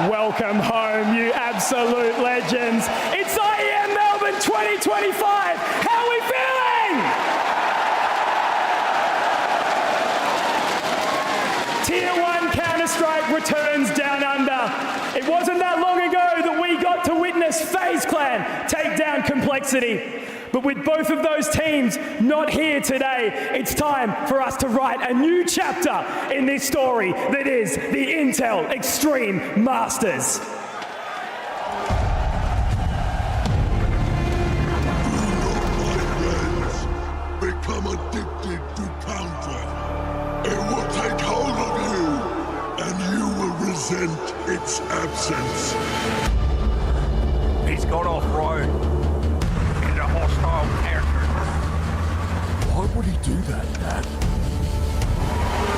Welcome home, you absolute legends. It's IEM Melbourne 2025. How are we feeling? Tier 1 Counter-Strike returns down under. It wasn't that long ago that we got to witness FaZe Clan take down Complexity. But with both of those teams not here today, it's time for us to write a new chapter in this story that is the Intel Extreme Masters. Become addicted to Counter. It will take hold of you, and you will resent its absence. He's got off-road. He's a hostile character. Why would he do that, Dad?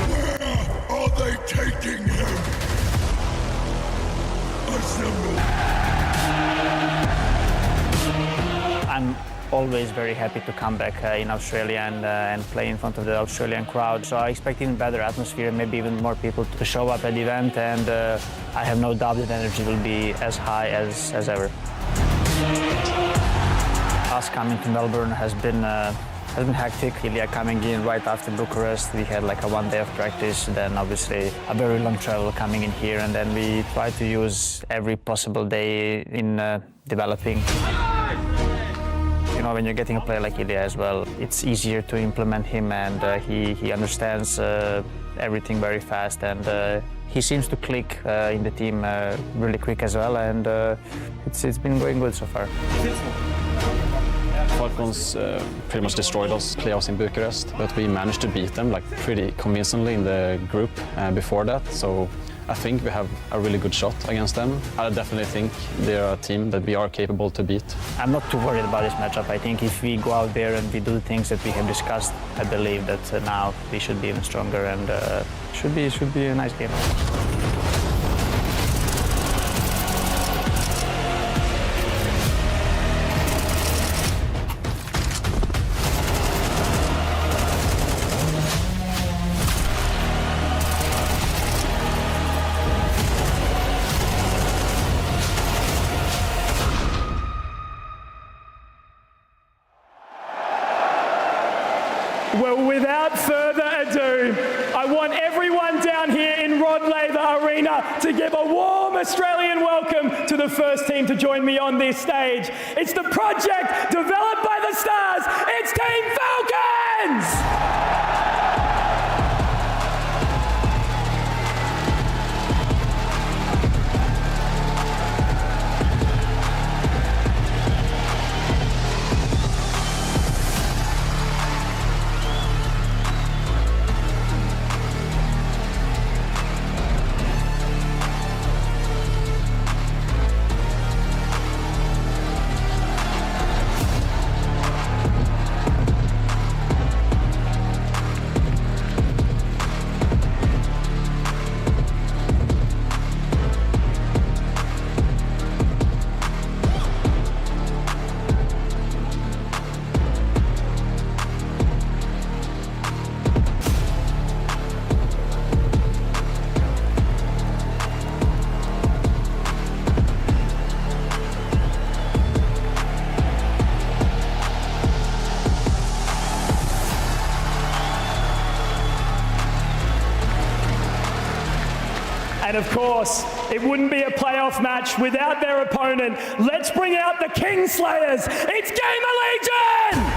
Where are they taking him? Assemble. I'm always very happy to come back in Australia and play in front of the Australian crowd. So I expect even better atmosphere, maybe even more people to show up at the event, and I have no doubt that energy will be as high as ever. Us coming to Melbourne has been hectic. Ilya coming in right after Bucharest, we had like a 1 day of practice, then obviously a very long travel coming in here, and then we try to use every possible day in developing. You know, when you're getting a player like Ilya as well, it's easier to implement him, and he understands everything very fast, and he seems to click in the team really quick as well, and it's been going good so far. Falcons pretty much destroyed us, playoffs in Bucharest, but we managed to beat them like pretty convincingly in the group before that. So I think we have a really good shot against them. I definitely think they're a team that we are capable to beat. I'm not too worried about this matchup. I think if we go out there and we do the things that we have discussed, I believe that now we should be even stronger and should be a nice game. Well, without further ado, I want everyone down here in Rod Laver Arena to give a warm Australian welcome to the first team to join me on this stage. It's the project developed by the Stars. It's Team Falcons! And of course, it wouldn't be a playoff match without their opponent. Let's bring out the Kingslayers. It's Gamer Legion!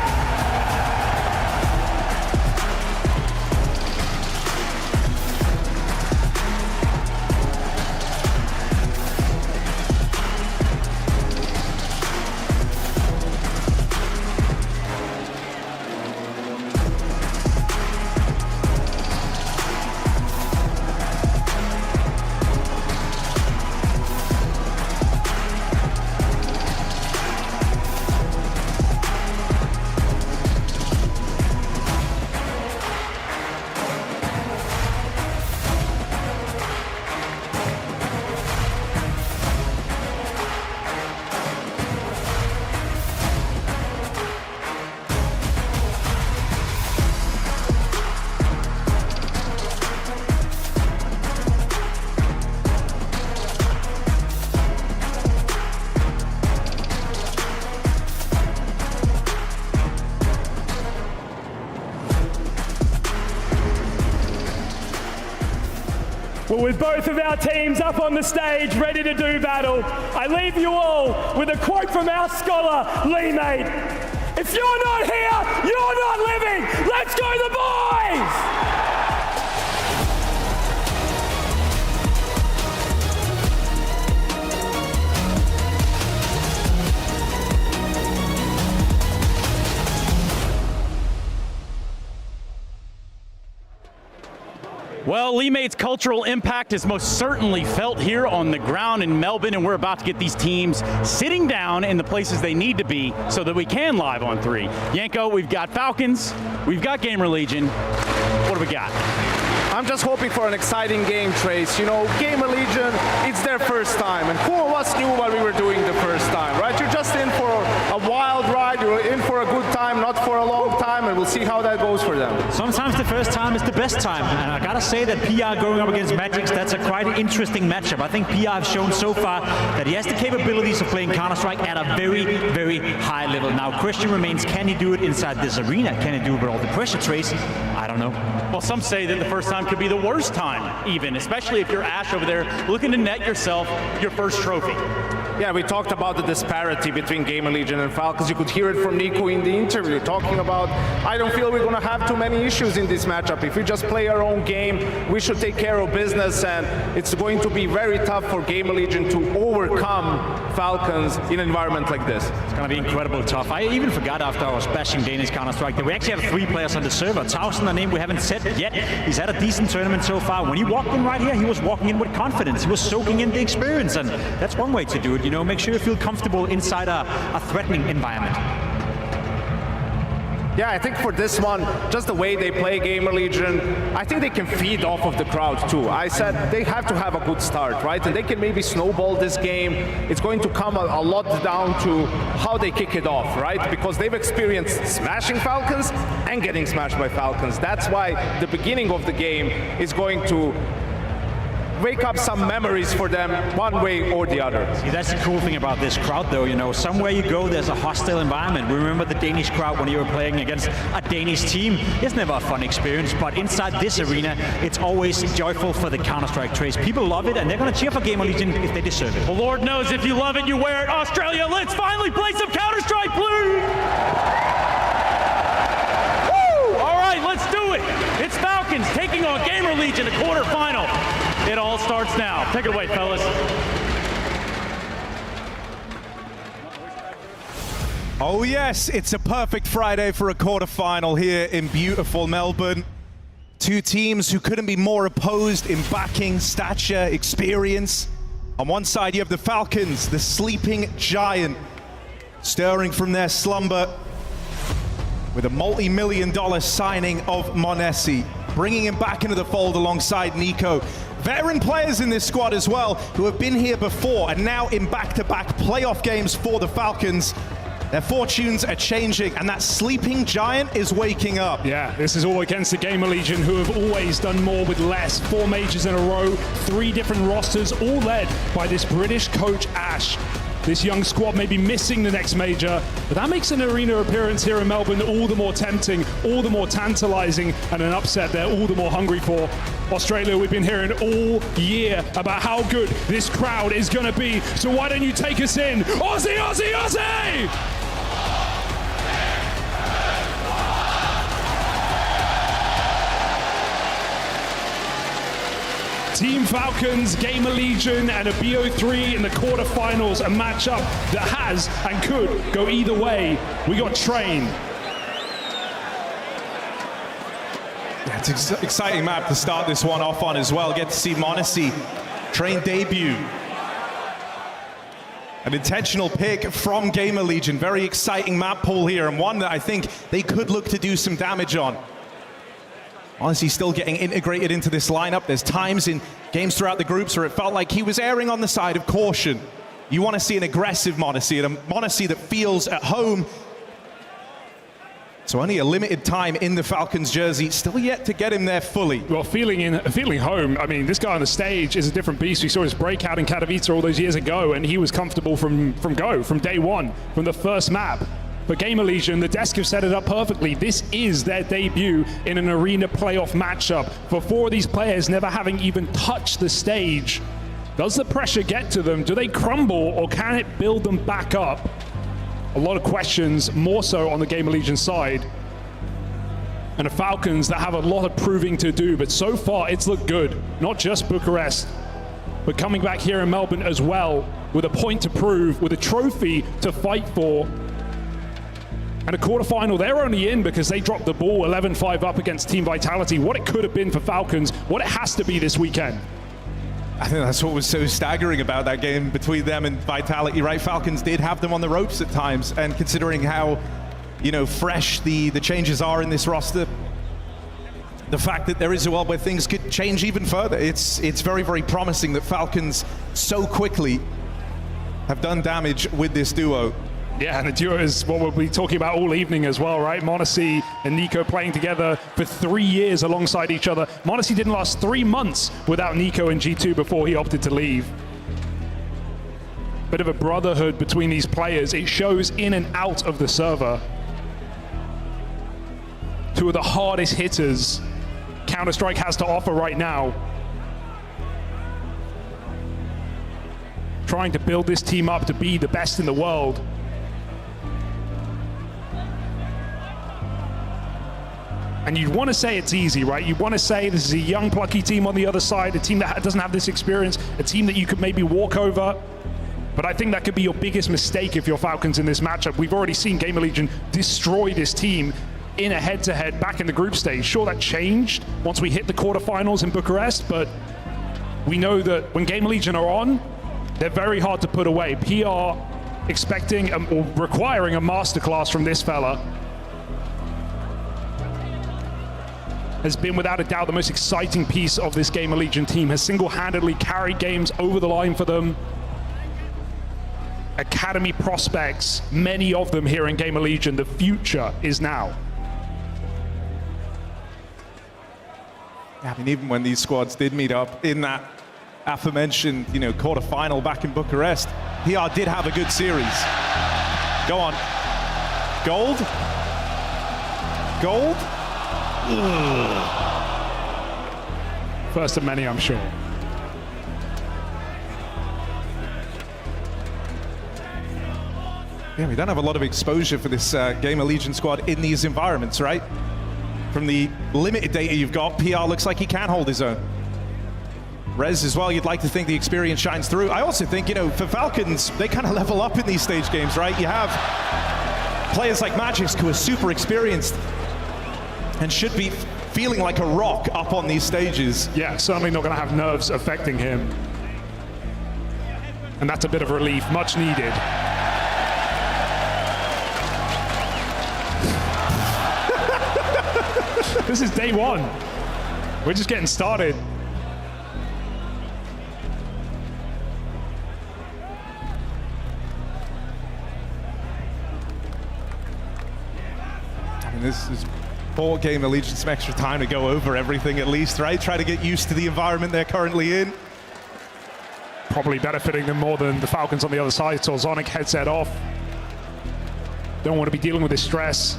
Well, with both of our teams up on the stage, ready to do battle, I leave you all with a quote from our scholar, Lee Mate. If you're not here, you're not living. Let's go the boys! Well, Lee Mate's cultural impact is most certainly felt here on the ground in Melbourne, and we're about to get these teams sitting down in the places they need to be so that we can live on 3. Yanko, we've got Falcons, we've got Gamer Legion. What do we got? I'm just hoping for an exciting game, Trace. You know, Gamer Legion, it's their first time, and who of us knew what we were doing the first time, right? You're just in for a wild ride, you're in for a good time, not for a long time, and we'll see how that goes for them. Sometimes the first time is the best time, and I gotta say that PR going up against Magix, that's a quite interesting matchup. I think PR have shown so far that he has the capabilities of playing Counter-Strike at a very, very high level. Now, question remains, can he do it inside this arena? Can he do it with all the pressure, Trace? I don't know. Well, some say that the first time could be the worst time, even, especially if you're Ash over there looking to net yourself your first trophy. Yeah, we talked about the disparity between Gamer Legion and Falcons. You could hear it from Nico in the interview, talking about, I don't feel we're going to have too many issues in this matchup. If we just play our own game, we should take care of business, and it's going to be very tough for Gamer Legion to overcome Falcons in an environment like this. It's going to be incredible tough. I even forgot after I was bashing Danish Counter-Strike that we actually have 3 players on the server. Towson, a name we haven't said yet. He's had a decent tournament so far. When he walked in right here, he was walking in with confidence. He was soaking in the experience, and that's one way to do it. You know, make sure you feel comfortable inside a threatening environment. Yeah, I think for this one, just the way they play Gamer Legion, I think they can feed off of the crowd too. I said they have to have a good start, right? And they can maybe snowball this game. It's going to come a lot down to how they kick it off, right? Because they've experienced smashing Falcons and getting smashed by Falcons. That's why the beginning of the game is going to wake up some memories for them one way or the other. See, that's the cool thing about this crowd though, you know, somewhere you go there's a hostile environment. Remember the Danish crowd when you were playing against a Danish team? It's never a fun experience, but inside this arena it's always joyful for the Counter-Strike trace. People love it and they're going to cheer for Gamer Legion if they deserve it. Well, Lord knows if you love it, you wear it. Australia, let's finally play some Counter-Strike, please! Woo! All right, let's do it. It's Falcons taking on Gamer Legion, a quarterfinal. It all starts now. Take it away, fellas. Oh yes, it's a perfect Friday for a quarterfinal here in beautiful Melbourne. 2 teams who couldn't be more opposed in backing, stature, experience. On one side you have the Falcons, the sleeping giant, stirring from their slumber with a multi-million-dollar signing of Monesi, bringing him back into the fold alongside Nico. Veteran players in this squad as well, who have been here before and now in back-to-back playoff games for the Falcons. Their fortunes are changing, and that sleeping giant is waking up. Yeah, this is all against the Gamer Legion, who have always done more with less. 4 majors in a row, 3 different rosters, all led by this British coach, Ash. This young squad may be missing the next major, but that makes an arena appearance here in Melbourne all the more tempting, all the more tantalizing, and an upset they're all the more hungry for. Australia, we've been hearing all year about how good this crowd is going to be, so why don't you take us in? Aussie, Aussie, Aussie! Team Falcons, Gamer Legion, and a BO3 in the quarterfinals, a matchup that has and could go either way. We got Train. Yeah, it's an exciting map to start this one off on as well. Get to see Monesi Train debut. An intentional pick from Gamer Legion. Very exciting map pool here, and one that I think they could look to do some damage on. Honestly, still getting integrated into this lineup. There's times in games throughout the groups where it felt like he was erring on the side of caution. You want to see an aggressive Monesi, and a Monesi that feels at home. So only a limited time in the Falcons jersey, still yet to get him there fully. Well, feeling home, I mean, this guy on the stage is a different beast. We saw his breakout in Katowice all those years ago, and he was comfortable from day one, from the first map. But Gamer Legion, the desk have set it up perfectly. This is their debut in an arena playoff matchup. For 4 of these players never having even touched the stage. Does the pressure get to them? Do they crumble, or can it build them back up? A lot of questions, more so on the Gamer Legion side. And the Falcons that have a lot of proving to do, but so far it's looked good. Not just Bucharest, but coming back here in Melbourne as well, with a point to prove, with a trophy to fight for. And a quarterfinal, they're only in because they dropped the ball 11-5 up against Team Vitality. What it could have been for Falcons, what it has to be this weekend. I think that's what was so staggering about that game between them and Vitality, right? Falcons did have them on the ropes at times, and considering how, you know, fresh the changes are in this roster, the fact that there is a world where things could change even further, it's very, very promising that Falcons so quickly have done damage with this duo. Yeah, and the duo is what we'll be talking about all evening as well, right? Monesi and Nico playing together for 3 years alongside each other. Monesi didn't last 3 months without Nico in G2 before he opted to leave. Bit of a brotherhood between these players. It shows in and out of the server. 2 of the hardest hitters Counter-Strike has to offer right now. trying to build this team up to be the best in the world. And you'd want to say it's easy, right? You want to say this is a young, plucky team on the other side, a team that doesn't have this experience, a team that you could maybe walk over. But I think that could be your biggest mistake if you're Falcons in this matchup. We've already seen Gamer Legion destroy this team in a head-to-head back in the group stage. Sure, that changed once we hit the quarterfinals in Bucharest, but we know that when Gamer Legion are on, they're very hard to put away. PR expecting or requiring a masterclass from this fella. Has been without a doubt the most exciting piece of this Gamer Legion team, has single-handedly carried games over the line for them. Academy prospects, many of them here in Gamer Legion. The future is now. Yeah, I mean, even when these squads did meet up in that aforementioned, quarterfinal back in Bucharest, PR did have a good series. Go on. Gold? Gold? First of many, I'm sure. Yeah, we don't have a lot of exposure for this Gamer Legion squad in these environments, right? From the limited data you've got, PR looks like he can hold his own. Rez as well, you'd like to think the experience shines through. I also think, for Falcons, they kind of level up in these stage games, right? You have players like Magix who are super experienced and should be feeling like a rock up on these stages. Yeah, certainly not going to have nerves affecting him. And that's a bit of relief, much needed. This is day one. We're just getting started. I mean, this is poor Gamer Legion some extra time to go over everything at least, right? Try to get used to the environment they're currently in. Probably benefiting them more than the Falcons on the other side. So Zonic headset off. Don't want to be dealing with this stress.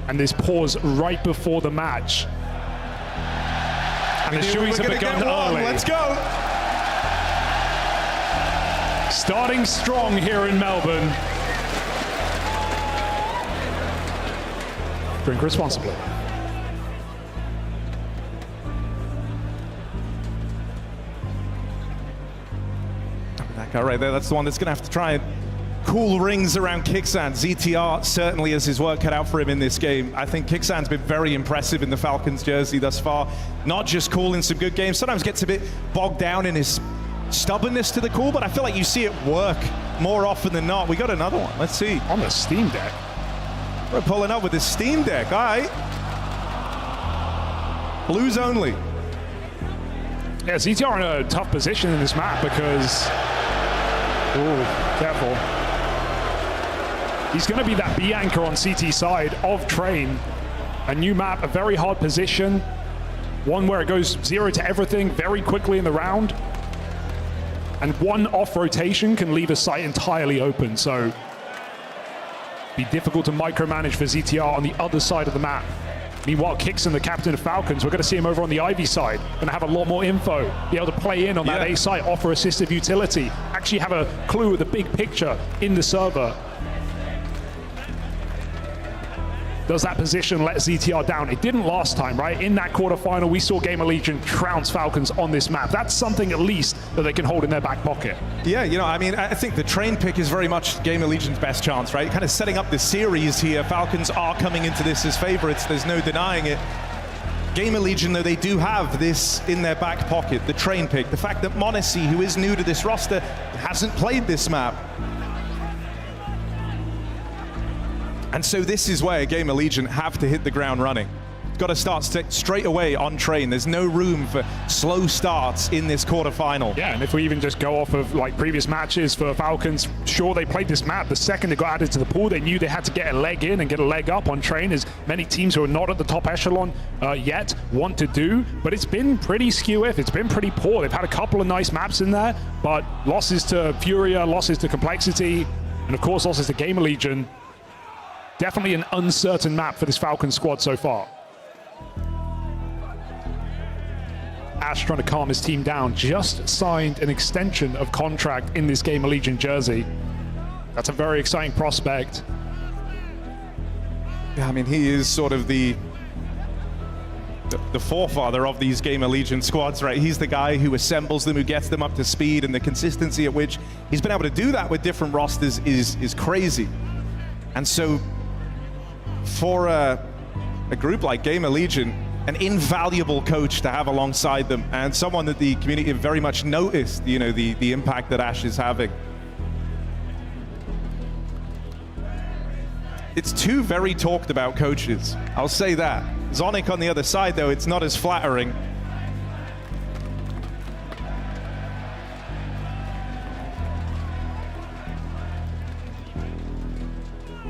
And this pause right before the match. And the shoeies have begun early. Let's go. Starting strong here in Melbourne. Drink responsibly. That guy right there, that's the one that's going to have to try and cool rings around Kixan. ZTR certainly has his work cut out for him in this game. I think Kixan's been very impressive in the Falcons jersey thus far. Not just cool in some good games, sometimes gets a bit bogged down in his stubbornness to the call, but I feel like you see it work more often than not. We got another one, let's see. On the Steam Deck. We're pulling up with the Steam Deck, all right. Blues only. Yeah, ZTR in a tough position in this map because, ooh, careful. He's going to be that B anchor on CT side of Train. A new map, a very hard position. One where it goes 0 to everything very quickly in the round. And one off rotation can leave a site entirely open. So be difficult to micromanage for ZTR on the other side of the map. Meanwhile, Kixan, the captain of Falcons, we're going to see him over on the Ivy side. Going to have a lot more info, be able to play in on that A site, offer assistive utility, actually have a clue of the big picture in the server. Does that position let ZTR down? It didn't last time, right? In that quarterfinal, we saw Gamer Legion trounce Falcons on this map. That's something at least that they can hold in their back pocket. Yeah, I mean, I think the Train pick is very much Gamer Legion's best chance, right? Kind of setting up the series here. Falcons are coming into this as favorites. There's no denying it. Gamer Legion, though, they do have this in their back pocket, the Train pick. The fact that Monacy, who is new to this roster, hasn't played this map. And so this is where Gamer Legion have to hit the ground running. Got to start straight away on Train. There's no room for slow starts in this quarterfinal. Yeah, and if we even just go off of like previous matches for Falcons, sure, they played this map. The second it got added to the pool, they knew they had to get a leg in and get a leg up on Train, as many teams who are not at the top echelon yet want to do. But it's been pretty skew-if. It's been pretty poor. They've had a couple of nice maps in there, but losses to Furia, losses to Complexity, and of course losses to Gamer Legion. Definitely an uncertain map for this Falcon squad so far. Ash trying to calm his team down. Just signed an extension of contract in this Gamer Legion jersey. That's a very exciting prospect. Yeah, I mean, he is sort of the forefather of these Gamer Legion squads, right? He's the guy who assembles them, who gets them up to speed, and the consistency at which he's been able to do that with different rosters is crazy. And so for a group like Gamer Legion, an invaluable coach to have alongside them, and someone that the community have very much noticed, you know, the impact that Ash is having. It's two very talked about coaches, I'll say that. Zonic on the other side, though, it's not as flattering.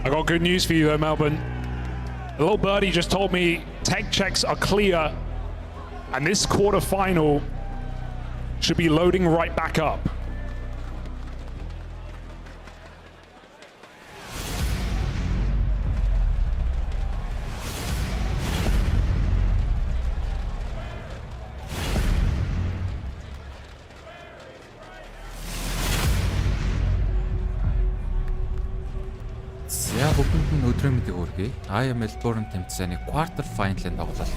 I got good news for you though, Melbourne. The little birdie just told me tech checks are clear, and this quarterfinal should be loading right back up. За бүгдэнд нь өдрийн мэндийг хүргэе. IEM Melbourne тэмцээний quarterfinal-ын тоглолт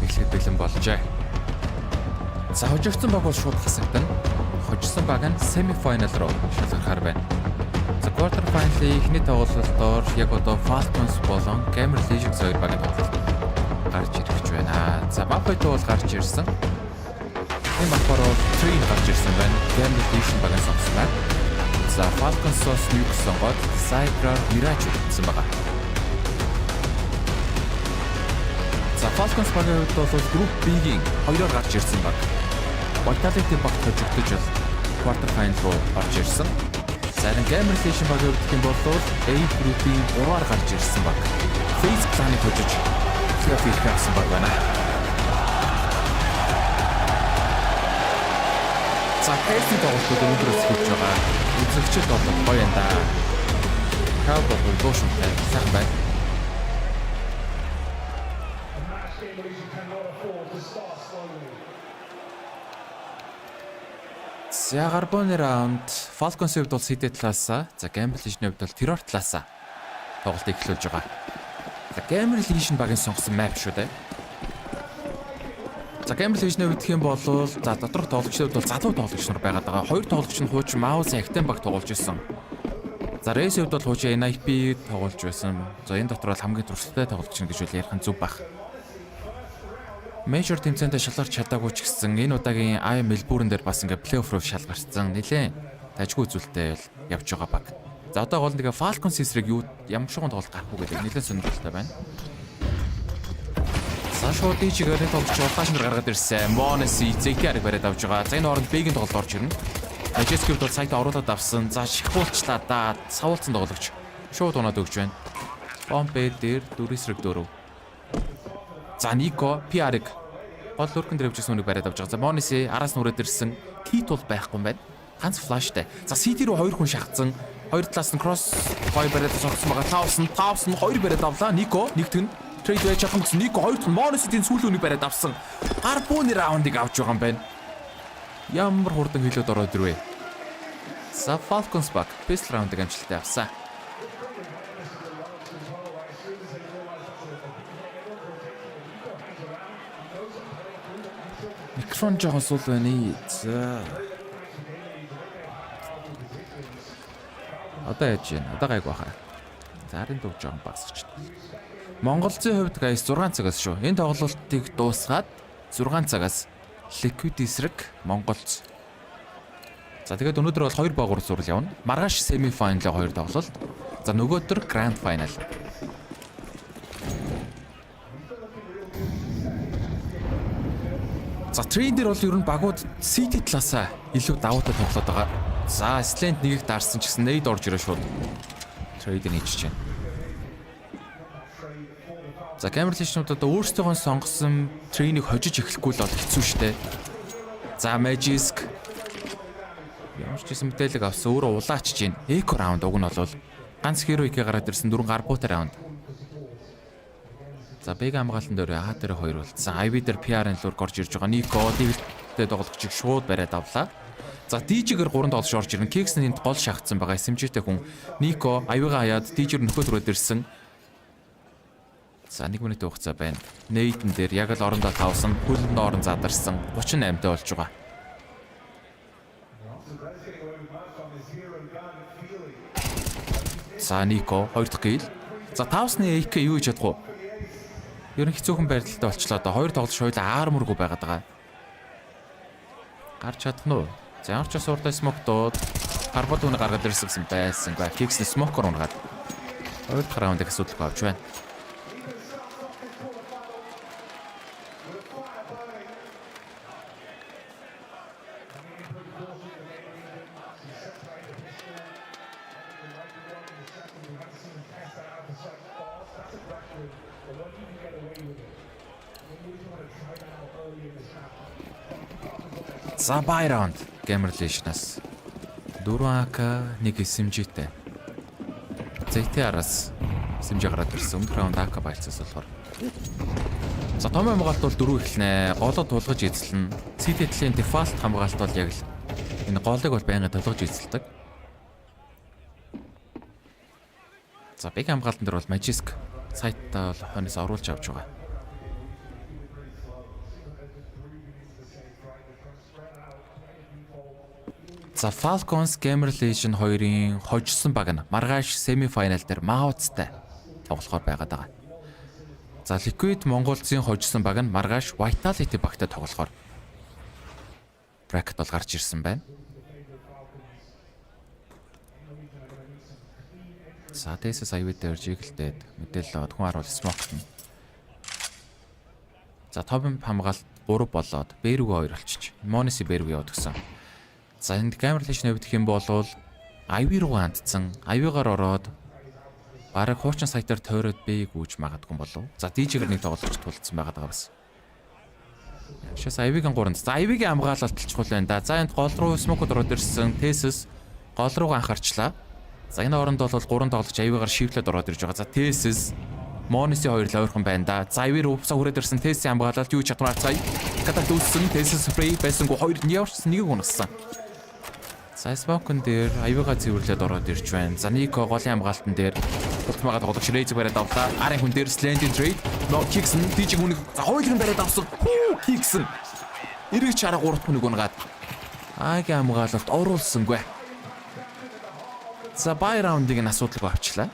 эхлэх бэлэн болжээ. За хожигдсон баг бол шууд хасагдана. Хожигдсон баг нь semi-final руу шалгарахаар байна. За quarterfinal-ийн эхний тоглолтоор яг одоо Falcons болон Gamer Legion хоёр багийн тоглолт гарч ирэх гэж байна. За Mapite бол гарч ирсэн. Энэ мапаар бол 3 гарч ирсэн байна. Gamer Legion багийн сонгосон байна. За Falcons-оос Nuke сонгоод Cyber Mirage гэсэн байгаа. За Falcons багийн хувьд бол Group B-гийн 2-оор гарч ирсэн баг. Vitality баг хожигдож бол quarterfinal руу орж ирсэн. За Gamer Legion багийн хувьд юм бол A Group-ийн 3-аар гарч ирсэн баг. Face Clan-ыг хожиж playoff хийсэн баг байна. За Face-ийн тоглолтууд өнөөдрөөс эхэлж байгаа. Үзэгчд бол гоё юм да. Cowboy дууштай сайхан байна. За гарбоны раунд Falcons-ийн хувьд бол CD талаасаа, за Gamer Legion-ийн хувьд бол Terror талаасаа тоглолтыг эхлүүлж байгаа. За Gamer Legion багийн сонгосон map шүү дээ. За Gamer Legion-ийн хувьд хэм бол за доторх тоглогчдод бол залуу тоглогч нар байгаад байгаа. Хоёр тоглогч нь хуучин MongolZ Active баг тоглож ирсэн. За Race-ийн хувьд бол хуучин NIP тоглож байсан. За энэ дотор бол хамгийн туршлагатай тоглогч нь гэж үл ярих нь зөв баг. Major тэмцээндээ шалгарч чадаагүй ч гэсэн энэ удаагийн IEM Melbourne дээр бас ингээ плей-офф руу шалгарсан. Нилээн тажгүй үзүүлэлттэй явж байгаа баг. За одоо гол нэгэ Falcons эсрэг юу ямар шуган тоглолт гарах уу гэдэг нилээн сонирхолтой байна. За шууд ичгээр тоглож улааш нар гаргаад ирсэн. Mongols ZK-ыг бариад авч байгаа. За энэ хооронд Big-ийн тоглолт орж ирнэ. Majestic бол сайтаа оруулаад авсан. За шихуулчлаа да. Савуулсан тоглогч. Шууд унаад өгч байна. Bomb дээр 4-4. За Nico PR-ыг гол өркөн дээр авчихсан үнийг бариад авч байгаа. За Mongols араас нүрээд ирсэн. Kit бол байхгүй юм байна. Ганц flashтай. За CT рүү 2 хүн шахацсан. Хоёр талаас нь cross гоё бариад согсон байгаа. Тавс нь 2 бариад авлаа. Nico нэгтгэн трейд байж ахын гэсэн Nico 2 Mongols-ийн сүүлийн үнийг бариад авсан. Гар бууны раундыг авч байгаа юм байна. Ямар хурдан хилээд ороод ирвэ. За Falcons баг best раундыг амжилттай авсан. Микрофон жоохон сул байна. За. Одоо яаж вэ? Одоо гайг баха. За харин дуу жоохон багсч. MongolZ-ийн хувьд guys 6 цагаас шүү. Энэ тоглолтыг дуусгаад 6 цагаас Liquid эсрэг MongolZ. За тэгээд өнөөдөр бол 2 баг уралдуурал явна. Маргааш semi-final 2 тоглолт. За нөгөөдөр grand final. За трейн дээр бол ер нь багууд CT талаасаа илүү давуутай тоглоод байгаа. За Slant нэгийг даарсан ч гэсэн nade орж ирээ шууд. Трейдер хийж чинь. За Gamer Legion-ууд одоо өөрсдөө сонгосон трейнийг хожиж эхлэхгүй л бол хэцүү шттэ. За Magisk ямар ч юм мэдээлэл авсан өөрөө улаачж гин. Eco round уг нь бол ганц hero-ийг гараад ирсэн 4 гар буутай раунд. За бэг хамгаалтан дээр А дээр 2 болцсон. IV дээр PR-ын лүр горж ирж байгаа. Nico дивэлтэй тоглогчийг шууд бариад авлаа. За DJ-гэр 3 тоглож орж ирнэ. Kicks-ийн энд гол шахацсан байгаа SMG-тэй хүн. Nico IV-га хаяад DJ-р нөхөд рүү ирсэн. За 1 минут хугацаа байна. Nathan дээр яг л орондоо тавсан, хөлөнд орон задарсан 38-тай болж байгаа. За Nico 2 дахь kill. За тавсны AK юу хийж чадах вэ? Ер нь хэцүүхэн байдлалтай болчлоо да. 2 тоглож хойлоо арморгүй байгаад байгаа. Гарч чадах нь уу? За ямар ч бас урдаа смок дууд карбон түүний гаргаад ирсэн байсан. Kicks смокор унгаад 2 дахь раунд их асуудалгүй авч байна. За бай раунд Gamerlation-аас 4AK 1 SMG-тэй. ZT-араас SMG гараад ирсэн. Өмнөх раунд AK байлцаас болохоор. За том хамгаалт бол 4 эхэлнэ. Голоо тулгаж эзэлнэ. CT-ийн default хамгаалт бол яг л энэ голыг бол байнга тулгаж эзэлдэг. За бэг хамгаалтан дээр бол Magisk сайтаа бол хойноос оруулж авч байгаа. За Falcons Gamerlation 2-ын хожсон баг нь маргааш semi-final дээр MongolZ-тай тоглохоор байгаад байгаа. За Liquid MongolZ-ийн хожсон баг нь маргааш Vitality багтай тоглохоор bracket бол гарч ирсэн байна. За TSS IV дээр жигэлдээд мэдээлэл аваад хүн харуул smoke. За топ хамгаалт 3 болоод Berg 2 болчих. Monesi Berg яваад гисэн. За энд Gamerlation явагдах юм бол IV руу хандсан. IV-гаар ороод бараг хуучин сайтаар тойроод Б-ийг үүж магадгүй болов. За DJ-гэр нэг тоглогч тулцсан байгаад байгаа бас. Шээс IV-гийн 3-нд. За IV-гийн хамгаалалт талчгүй байна да. За энд гол руу smoke ороод ирсэн. TSS гол руу анхаарчлаа. За энэ оронд бол 3 тоглогч IV-гаар шивлээд ороод ирж байгаа. За TSS Monesi 2 л ойрхон байна да. За IV руу хүрээд ирсэн. TSS хамгаалалт юу чадмаар цай. Каталт үүссэн. TSS spray байсангүй 2 нь явж нэг унагсан. За Smoke-н дээр IV-га цэвэрлээд ороод ирж байна. За Nico голын хамгаалтан дээр тултмагаа тоглогч Raze бариад авлаа. Арын хүн дээр Slanding Trade. Kicks-н DJ хүнийг за хоёулын бариад авсан. Kicks-н эргэж чараа 3 хүнийг унгаад Агийн хамгаалалт оруулсангүй. За бай раундыг нь асуудалгүй авчлаа.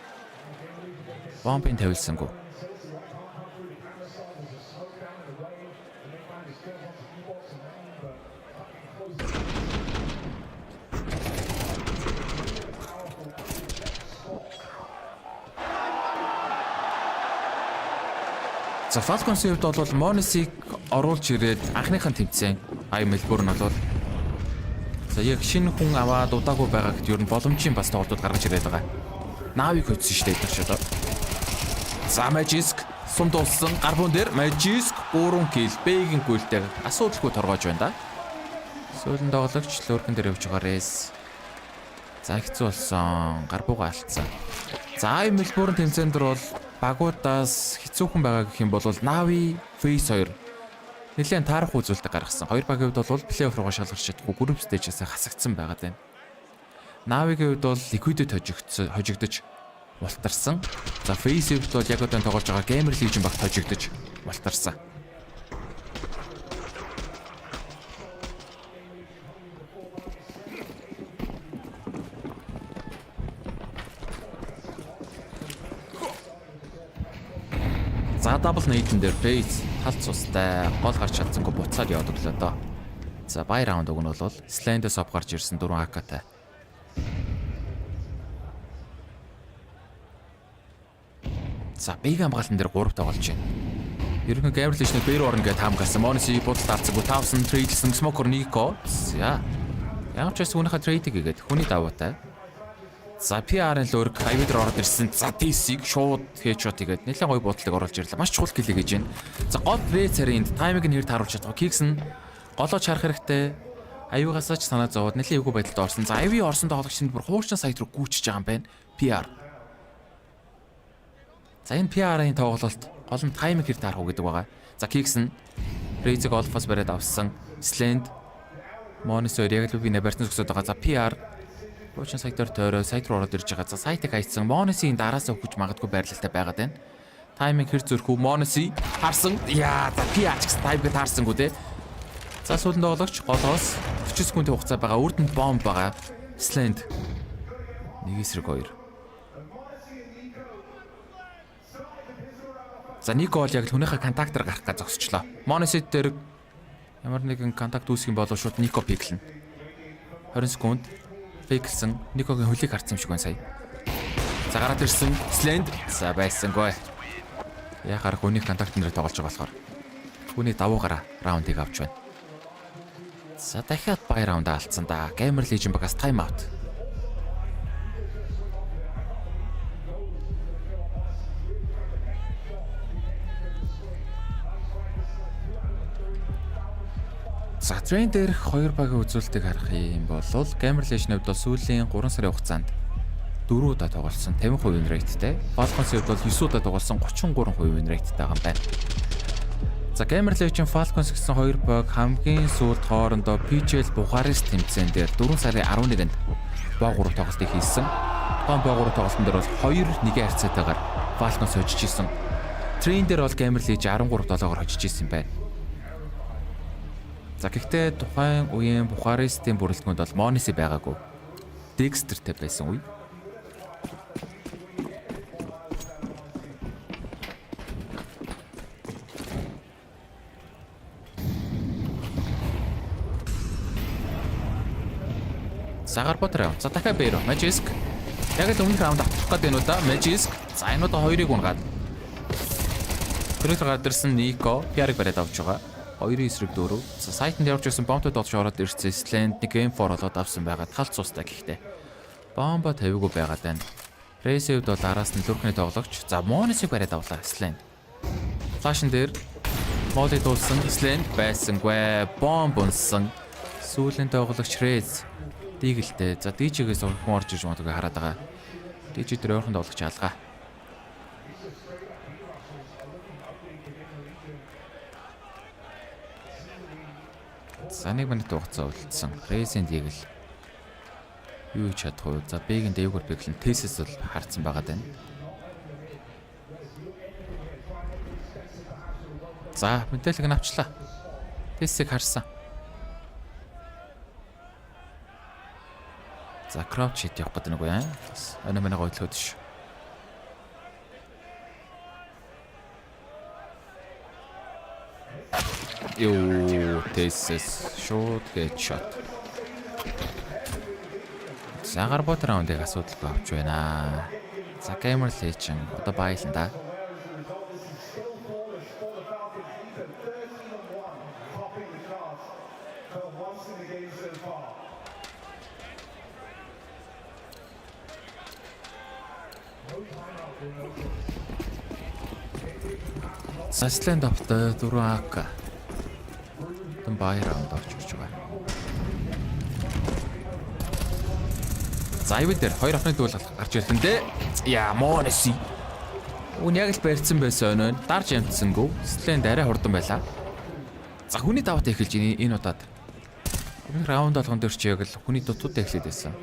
Бомбын тавилсангүй. За Falcons-ийн хувьд бол Monesi-г оруулж ирээд анхныхын тэмцээн Melbourne бол за яг шинэ хүн аваад удаагүй байгаа гэд ер нь боломжийн бас тоглолтууд гаргаж ирээд байгаа. Навиг хөдсөн шүү дээ тэр. За Magisk сум дууссан гарбун дээр Magisk 3 kill Б-гийн гүйлтэй асуудалгүй торгоож байна да. Сүүлэн тоглогч лөрхөн дээр явж байгаа Raze. За хэцүү болсон гарбууга алдсан. За Melbourne тэмцээнд дээр бол багуудаас хэцүүхэн байгаа гэх юм бол Navi Face 2 нэлээд таарах үзүүлэлт гаргасан. Хоёр багийн хувьд бол плей-офф руугаа шалгарч чадахгүй group stage-аас хасагдсан байгаад байна. Navi-гийн хувьд бол Liquid-д хожигдож ултарсан. За Face-ийн хувьд бол яг одоо тоглож байгаа Gamerlation багт хожигдож ултарсан. За double nade-н дээр Face талц цустай гол гарч чадсангүй буцаад яваад өглөө дөө. За бай раунд өгнө бол Slanders оп гарч ирсэн 4 AK-тай. За бэг хамгаалтан дээр 3 тоглож байна. Ерөнхий Gamerlation-ыг бээр орно гэж таамагласан. Monesi будал давцсан 5000 трейдсэн Smoker Nico. За ямар ч бас үүнийхээ трейдийг хийгээд хүний давуутай. За PR-ын лөрг хайвдэр ороод ирсэн. За TC-г шууд headshot хийгээд нэлээд гоё бодлыг оруулж ирлээ. Маш чухал кил хийж байна. За гол Raze-ийн таймыг нь хэрэг тааруулж чадах. Kicks-н голоо чарах хэрэгтэй. IV-гасаа ч санаа зовоод нэлээд эвгүй байдалд орсон. За IV орсон тоглогчид бүр хуурчин сайт руу гүйчиж байгаа юм байна. PR. За энэ PR-ын тоглолт гол нь тайминг хэр таарах уу гэдэг байгаа. За Kicks нь Raze-ийг Olfos бариад авсан. Slend Monis яг л бинэ барьсан зөксөд байгаа. За PR Буучин сайтаар тойроо сайт руу ороод ирж байгаа. За сайтыг хайцсан. Monis-ийн дараасаа өгч магадгүй байрлалтай байгаад байна. Тайминг хэр зөрөх үү? Monis харсан. Яа, за PR ч гэсэн таймыг таарсангүй те. За сүүлд нь тоглогч голоос 40 секундын хугацаа байгаа. Үрдэнд бомб байгаа. Slend 1-2. За нэг гол яг л хүнийхээ контактор гарах гэж зогсчлоо. Monis дээр ямар нэгэн контакт үүсгэх юм бол шууд Nico пиклэн. 20 секунд пиклсэн. Никогийн хөлийг харсан юм шиг байна сая. За гараад ирсэн Slend. За байсангүй. Яхаар хүний контакт нэрээ тоглож байгаа болохоор хүний давуугаараа раундыг авч байна. За дахиад бай раунд алдсан да. Gamer Legion багаас тайм аут. За трейн дээр 2 багийн үзүүлэлтийг харах юм бол Gamer Legion-д бол сүүлийн 3 сарын хугацаанд 4 удаа тоглосон 50% win rateтэй. Falcons-д бол 9 удаа тоглосон 33% win rateтэй байгаа юм байна. За Gamer Legion Falcons гэсэн 2 баг хамгийн сүүлд хоорондоо PGL Бухарест тэмцээн дээр 4 сарын 11-нд баг 3 тоглолтыг хийсэн. Тухайн баг 3 тоглолтын дээр бол 2-1 харьцаатайгаар Falcons хожиж исэн. Train дээр бол Gamer Legion 13-7-оор хожиж исэн байна. За гэхдээ тухайн үеийн Бухарестийн бүрэлдэхүүнд бол Monis байгаагүй. Dexterтэй байсан үе. Сагар Потраа. За дахиад бэро. Magisk. Яг л өмнөх раунд авах гэдэг нь удаа Magisk. За энэ удаа 2-ыг унгаад. Тэрээр гадарсан Nico PR-ыг бариад авч байгаа. 2-9-4. За сайтанд явж байсан бомбтой болж ороод ирсэн Slend нэг game for болоод авсан байгаа. Талц цустай гэхдээ. Бомба тавигүй байгаад байна. Raze-д бол араас нь дөрөвний тоглогч. За Monis-ыг бариад авлаа Slend. Flash-н дээр Molly дуулсан Slend байсангүй. Бомб унсан. Сүүлийн тоглогч Raze Дигэлтэй. За DJ-гээс хүн орж иж магадгүй хараад байгаа. DJ дээр өөрхөн тоглогч алгаа. За 1 минут хугацаа үлдсэн. Raze-ийн Дигэл юу ч чадах уу? За Big-ийн дээгүүр бэглэн Thesis бол харцсан байгаа даа. За мэдээлэл нь авчлаа. Thesis-ийг харсан. За crop sheet явах гэдэг нэг үү? Өнөө мэнэ гойдлоход ш. Юу Thesis шууд headshot. Сагар бот раундыг асуудалгүй авч байна. За Gamer Legion одоо баялан да. Slend авто 4 AK. Тэн бай раунд авч ирж байгаа. За ивэ дээр 2 ахны дүүл гарч ирлээ дээ. Яа Monis. Үн яг л барьцсан байсан өнөө. Дарж ямтсангүй. Slend арай хурдан байлаа. За хүний даваад эхэлж энэ удаад. Энэ раунд болгон дээр чи яг л хүний дутууд эхлээд байсан.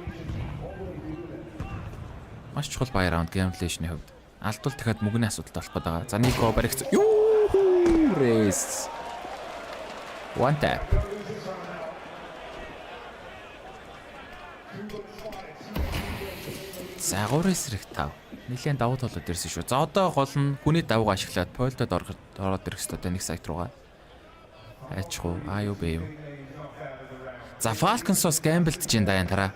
Маш чухал бай раунд Gamer Legion-ийн хувьд. Алдвал дахиад мөнгөний асуудалтай болох гээд байгаа. За Nico баригц. Race. One tap. За 3-5. Нилээн давуу талууд ирсэн шүү. За одоо гол нь хүний давууг ашиглаад полдод ороод ирэх хэрэгтэй нэг сайт руугаа. Айчгүй аюу бэв. За Falcons-оос Gambit чинь даян тараа.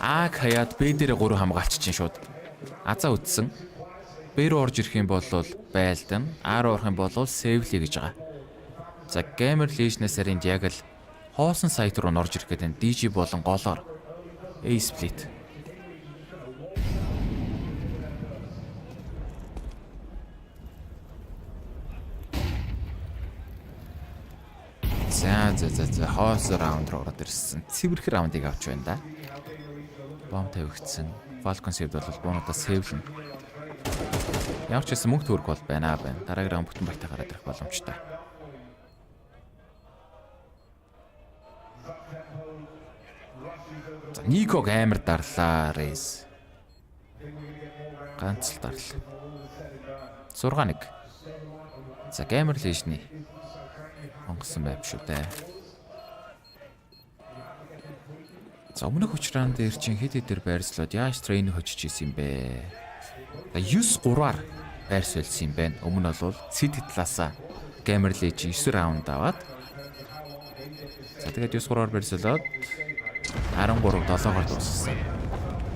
А хаяад Б дээр 3 хамгаалч чинь шууд. Азаа үтсэн. Б рүү орж ирэх юм бол байлдан, А руу орох юм бол save-лий гэж байгаа. За Gamer Legion-аас яг л хоосон сайт руу орж ирэх гэдэг нь DJ болон голоор A-split. За хоос раунд руу ороод ирсэн. Цэвэрх раундыг авч байна да. Бомб тавигдсан. Falcons-д бол буунуудаа save-лэн. Ямар ч гэсэн мөнгө төгрөг бол байна. Дараагийн раунд бүтэн байтаа гараад ирэх боломжтой. За Никог амар дарлаа Рейс. Ганц л дарлаа. 6-1. За геймер лишний онгосон байв шүү дээ. За өмнөх учраан дээр чинь хэд хэдэр байрслууд яаж трейн хочиж исэн юм бэ? 9-3-аар байрсуулсан юм байна. Өмнө бол City талаасаа геймер лиж 9 раунд аваад. За тэгээд 9-3-аар байрсуулаад 13-7-оор дууссан.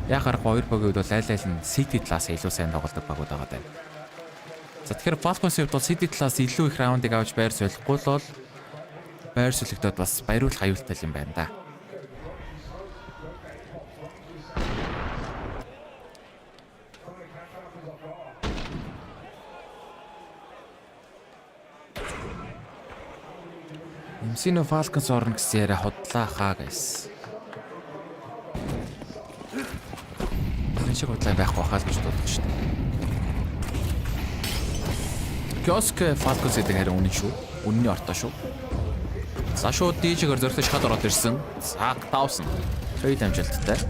Яхаар хоёр багийн үед бол аль аль нь City талаас илүү сайн тоглодог багууд байгаа даа. За тэгэхээр Falcons-ийн хувьд бол City талаас илүү их раундыг авч байрсуулахгүй л бол байрсуулагдаад бас баяруулах аюултай юм байна да. Эмсино Falcons орно гэсэн яриа худлаа хаа гэсэн. Энэ шиг худлаа байхгүй хаа л гэж бодож шүү дээ. Киоск Falcons гэдэг харин үнэн шүү. Үнний ортоо шүү. За шууд дижгээр зөртөж хад ороод ирсэн. Цаг давсан. Трейд дамжуулалттай.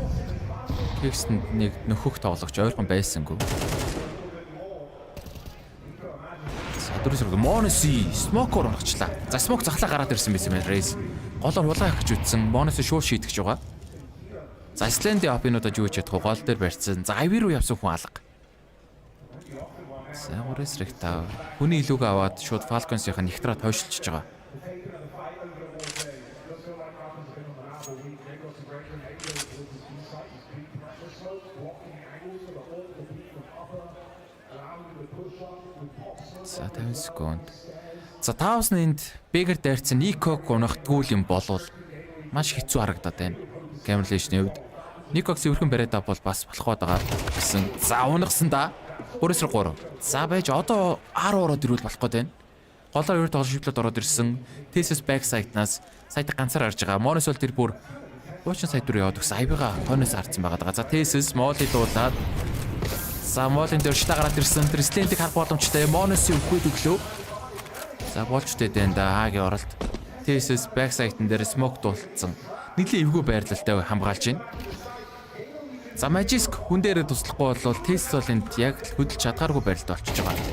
Тэгсэнд нэг нөхөх тоглогч ойрхон байсангүй. Дөрөсөг Моноси смокор оночлаа. За смок захлаа гараад ирсэн байсан байна Рейс. Голоор хулгай өгч үтсэн. Моноси шууд шийтгэж байгаа. За Исландийн опинуудад юу ч ядах гол дээр барьцсан. За Айви руу явсан хүн алга. За Орес ректав. Хүний илүүг аваад шууд Falcons-ийнх нь ихтраад хойшилчж байгаа. За 50 секунд. За 5-нд бэгэр дайрцсан Никог унах дгүүл юм болвол маш хэцүү харагдаад байна. Геймерлэшний хувьд Никог сэвэрхэн бариад бол бас болоход байгаа гэсэн. За унагсан да. 3-3. За байж одоо 10 ороод ирүүл болох гээд байна. Голоор хоёр тоглолт шивлээд ороод ирсэн. Thesis back site-наас сайтыг ганцаар харж байгаа. Monos бол тэр бүр 30 сайт руу яваад өгсөн. Айвыга хойноос харцсан байгаа. За Thesis Моли дуулаад за Молын дээр шта гараад ирсэн. Исландийг харах боломжтой. Моносын өгөхөд өглөө. За болчтой дээ да Хагийн оролт. Thesis back site-н дээр smoke дуулсан. Нийлээ эвгүй байрлалтай хамгаалж байна. За Magisk хүн дээрээ туслахгүй бол Thesis бол энд яг хөдөлж чадгааргүй байрлалд болчихж байгаа.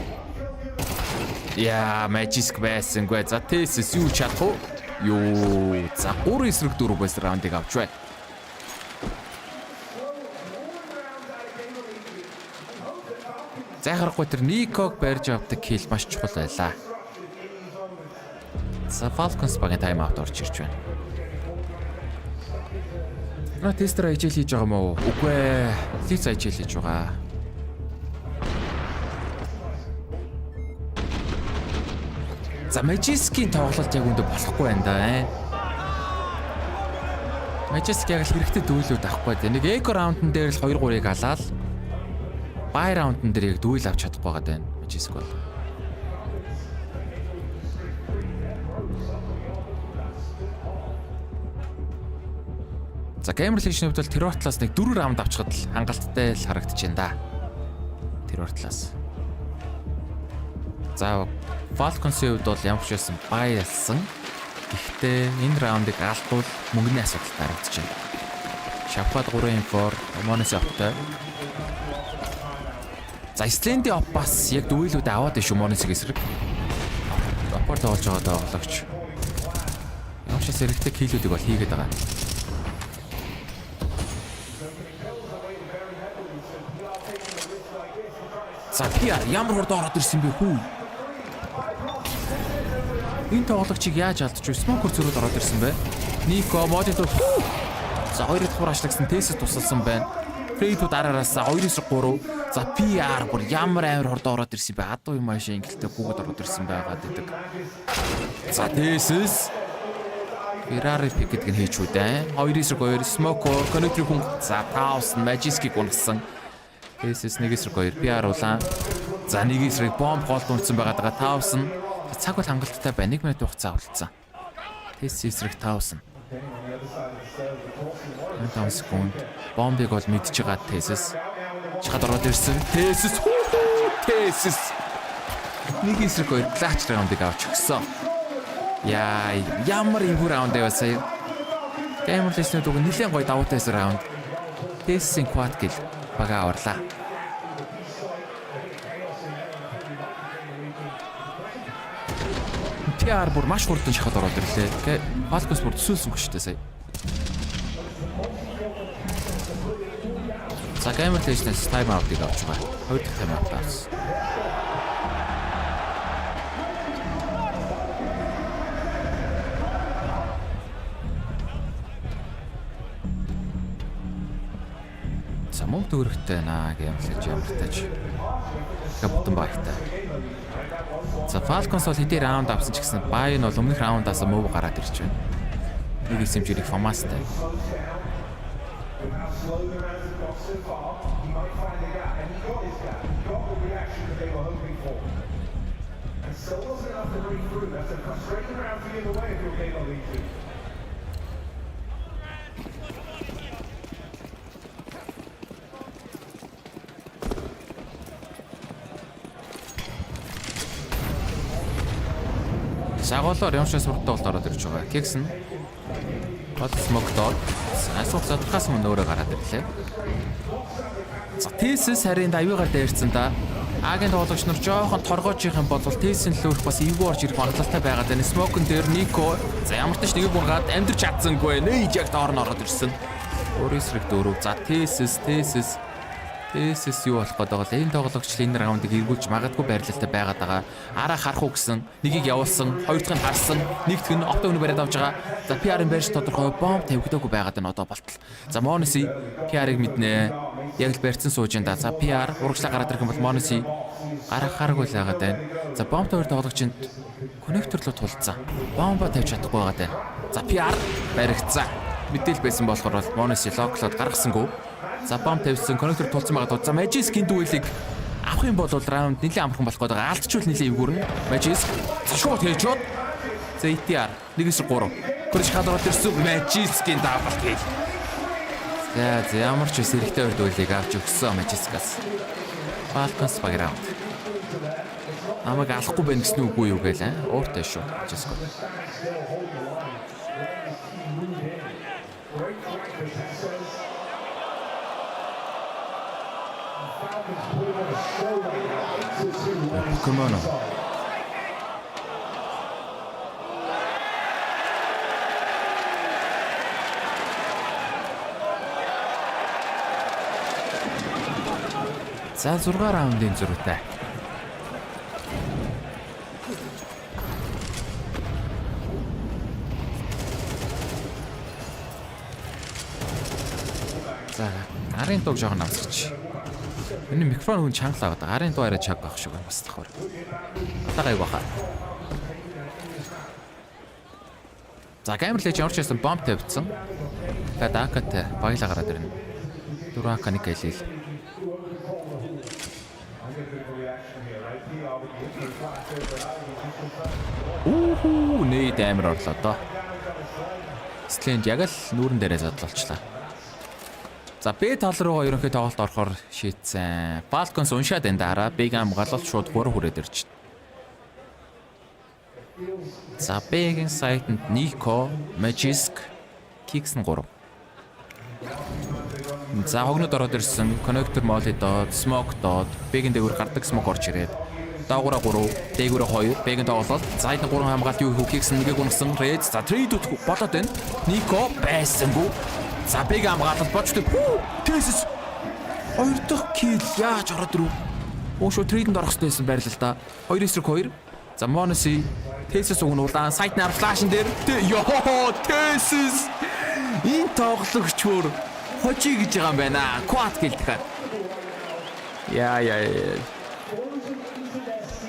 Яа Magisk байсангүй. За Thesis юу чадах вэ? Юу. За 3 эсрэг 4 байс раундыг авч байна. За харахгүй тэр Никог барьж авдаг килл маш чухал байлаа. За Falcons багийн тайм аут орж ирж байна. На тестер ажил хийж байгаа мó? Үгүй ээ. Лиц ажил хийж байгаа. За Magisk-ийн тоглолт яг үндэ болохгүй байна да. Magisk яг л хэрэгтэй дүүлүүд авахгүй дээ. Нэг эко раундн дээр л 2-3-ыг алаад бай раундн дээр яг дүүл авч чадахгүй байгаа даа. Magisk бол. За Gamer-ийн хувьд бол террор талаас нэг 4 раунд авчихад л хангалттай л харагдаж байна да. Террор талаас. За Falcons-ийн хувьд бол ямар ч байсан бай ялсан. Гэхдээ энэ раундыг алдвал мөнгөний асуудал харагдаж байна. Шапад 3-4 Monos оптой. За Исландийн оп бас яг дүүлүүд аваад шүү Monos-ийг эсрэг. Опор тоглож байгаа даа оглогч. Ямар ч зэрэгтэй киллүүдийг бол хийгээд байгаа. За PR ямар хурд ороод ирсэн бэ хүү? Энэ тоглогчийг яаж алдчих вэ? Смокер зөрүүд ороод ирсэн бэ? Nico модитор. За 2 дахь ашиглагсан Thesis тусалсан байна. Фрейд дараараас 2-3. За PR бүр ямар амар хурд ороод ирсэн бэ? Адуу юм аашаа ингэлтэй гүгэд ороод ирсэн байгаад гэдэг. За Thesis Ferrari pick гэдэг нь хийчүүд ээ. 2-2 Smoke Connector хүн за 1000 Magisk-ийг унагсан. Thesis 1-2 PR улаан. За 1-2 бомб голд унтсан байгаа 500. Цаг бол хангалттай байна. 1 минут хугацаа авалцсан. Thesis эсрэг 500. 5 секунд. Бомбыг бол мэдж байгаа Thesis. Чахад ороод ирсэн. Thesis Тэсэс. Нэг эсрэг хоёр клач раундыг авч өгсөн. Яа, ямар эвгүй раунд байсаа. Геймер листнүүд уг нэлээд гоё давуу тайсан раунд. Тэсийн квад гэл бага аварлаа. PR бүр маш хурдан шахаад ороод ирлээ. Falcons бүр төсөөлсөнгүй шүү дээ сая. За геймер листнээс тайм аутыг авч байгаа. Хоёр дахь тайм аут авсан. Мөн дөрөвтэй наа гэмлэж ямартаж хабтан байтай. За Falcons бол хэдий раунд авсан ч гэсэн бай нь бол өмнөх раундаас мөв гараад ирж байна. Нэг эсэмжирийг фамастай. Сагуулаар ямшаа суртаа болд ороод ирж байгаа. Кексэн бол смогдоод асуух задгаас мөн өөрөө гараад ирлээ. За Тэсэс харин давьяагаар дайрцсан да. Агийн тоглогч нар жоохон торгоож их юм бол Тэсэн лөөрөх бас эвгүй орж ирэх магадлалтай байгаад байна. Смокн дээр Нико за ямар ч нэг бургаад амьдрч чадсангүй. Нээж яг доор нь ороод ирсэн. Өөр эсрэг дөрөв. За Тэсэс юу болох гээд байгаа. Энэ тоглогч энэ раундыг эргүүлж магадгүй байрлалтай байгаад байгаа. Араа харах уу гэсэн. Нэгийг явуулсан, хоёр дахь нь харсан, нэг дахь нь овто өнө бариад авч байгаа. За PR-ын байрш тодорхой бомб тавигдаагүй байгаад байна одоо болтол. За Моноси PR-ыг мэднэ. Яг л барьцсан сууж энэ да. За PR урагшлаа гараад ирэх юм бол Моноси гарахааргүй л байгаад байна. За бомб хоёр тоглогчинд коннектор руу тулцсан. Бомба тавьж чадахгүй байгаад байна. За PR баригдсан. Мэдээл байсан болохоор бол Моноси локлоод гаргасангүй. За бомб тавьсан, коннектор тулцсан байгаа. За Magisk-ийн дүүлийг авах юм бол раунд нэлээд амархан болох гээд байгаа. Алдчихвал нэлээд эвгүрэн. Magisk шууд хийж чод. За ETR 1-3. Гэрч хадгалж ирсэн Magisk-ийн даавал гээл. За ямар ч үс эрхтэй хоёр дүүлийг авч өгсөн Magisk-аас. Falcons баг раунд. Намайг алахгүй байх гэсэн үгүй юу гээл аа. Ууртай шүү. Magisk. Come on. За 6 раундын зөрүүтэй. За арын дог жоохон авсч. Энэ микрофон хүн чангалаа байгаа. Арын дуу арай чаг байх шиг байна бас давхар. Одоо гайг баха. За камер лэж ямар ч байсан бомб тавьдсан. Тэгээд акат баялаа гараад ирнэ. 4 аканик гэлээ. Нээд амир орлоо доо. Сленд яг л нүүрэн дээрээ задлуулчлаа. За Б тал руу ерөнхий тоглолт орохоор шийдсэн. Falcons уншаад энэ дараа Б-г хамгаалалт шууд 3 хүрээд ирж байна. За Б-гийн сайтанд Nico, Magisk, Kicks-н 3. За хогнод ороод ирсэн. Connector Molly доод, Smoke доод, Б-гийн дээгүүр гардаг Smoke орж ирээд. Доогуура 3, дээгүүрэ 2, Б-гийн тоглолт. Зайд 3 хамгаалт юу Kicks нэгийг унагсан. Red. За trade болоод байна. Nico байсангүй. За Б-г хамгаалалт бочтой. Тэсэс. Хоёр дахь килл яаж ороод ирв? Өөшөө трейдэнд орох хэрэгтэйсэн байр л да. 2-2. За Monosi Тэсэс уг нь улаан сайт нар флашн дээр. Йоо Тэсэс. Энэ тоглогч бүр хожи гэж байгаа юм байна. Quad гэлдэхэд. Яа.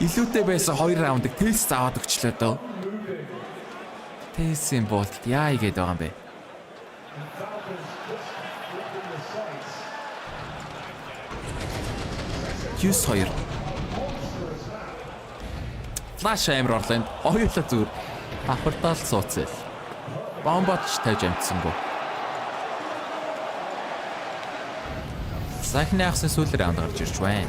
Илүүтэй байсан 2 раундыг Тэсэс аваад өгчлөө дөө. Тэсийн болт яа игээд байгаа юм бэ? Юус 2. Флаш амир орлоо. Оёлоо зүгээр. Авартаал сууцэл. Бомбоч тавьж амтсангүй. Сахны ахсан сүүл раунд гарч ирж байна.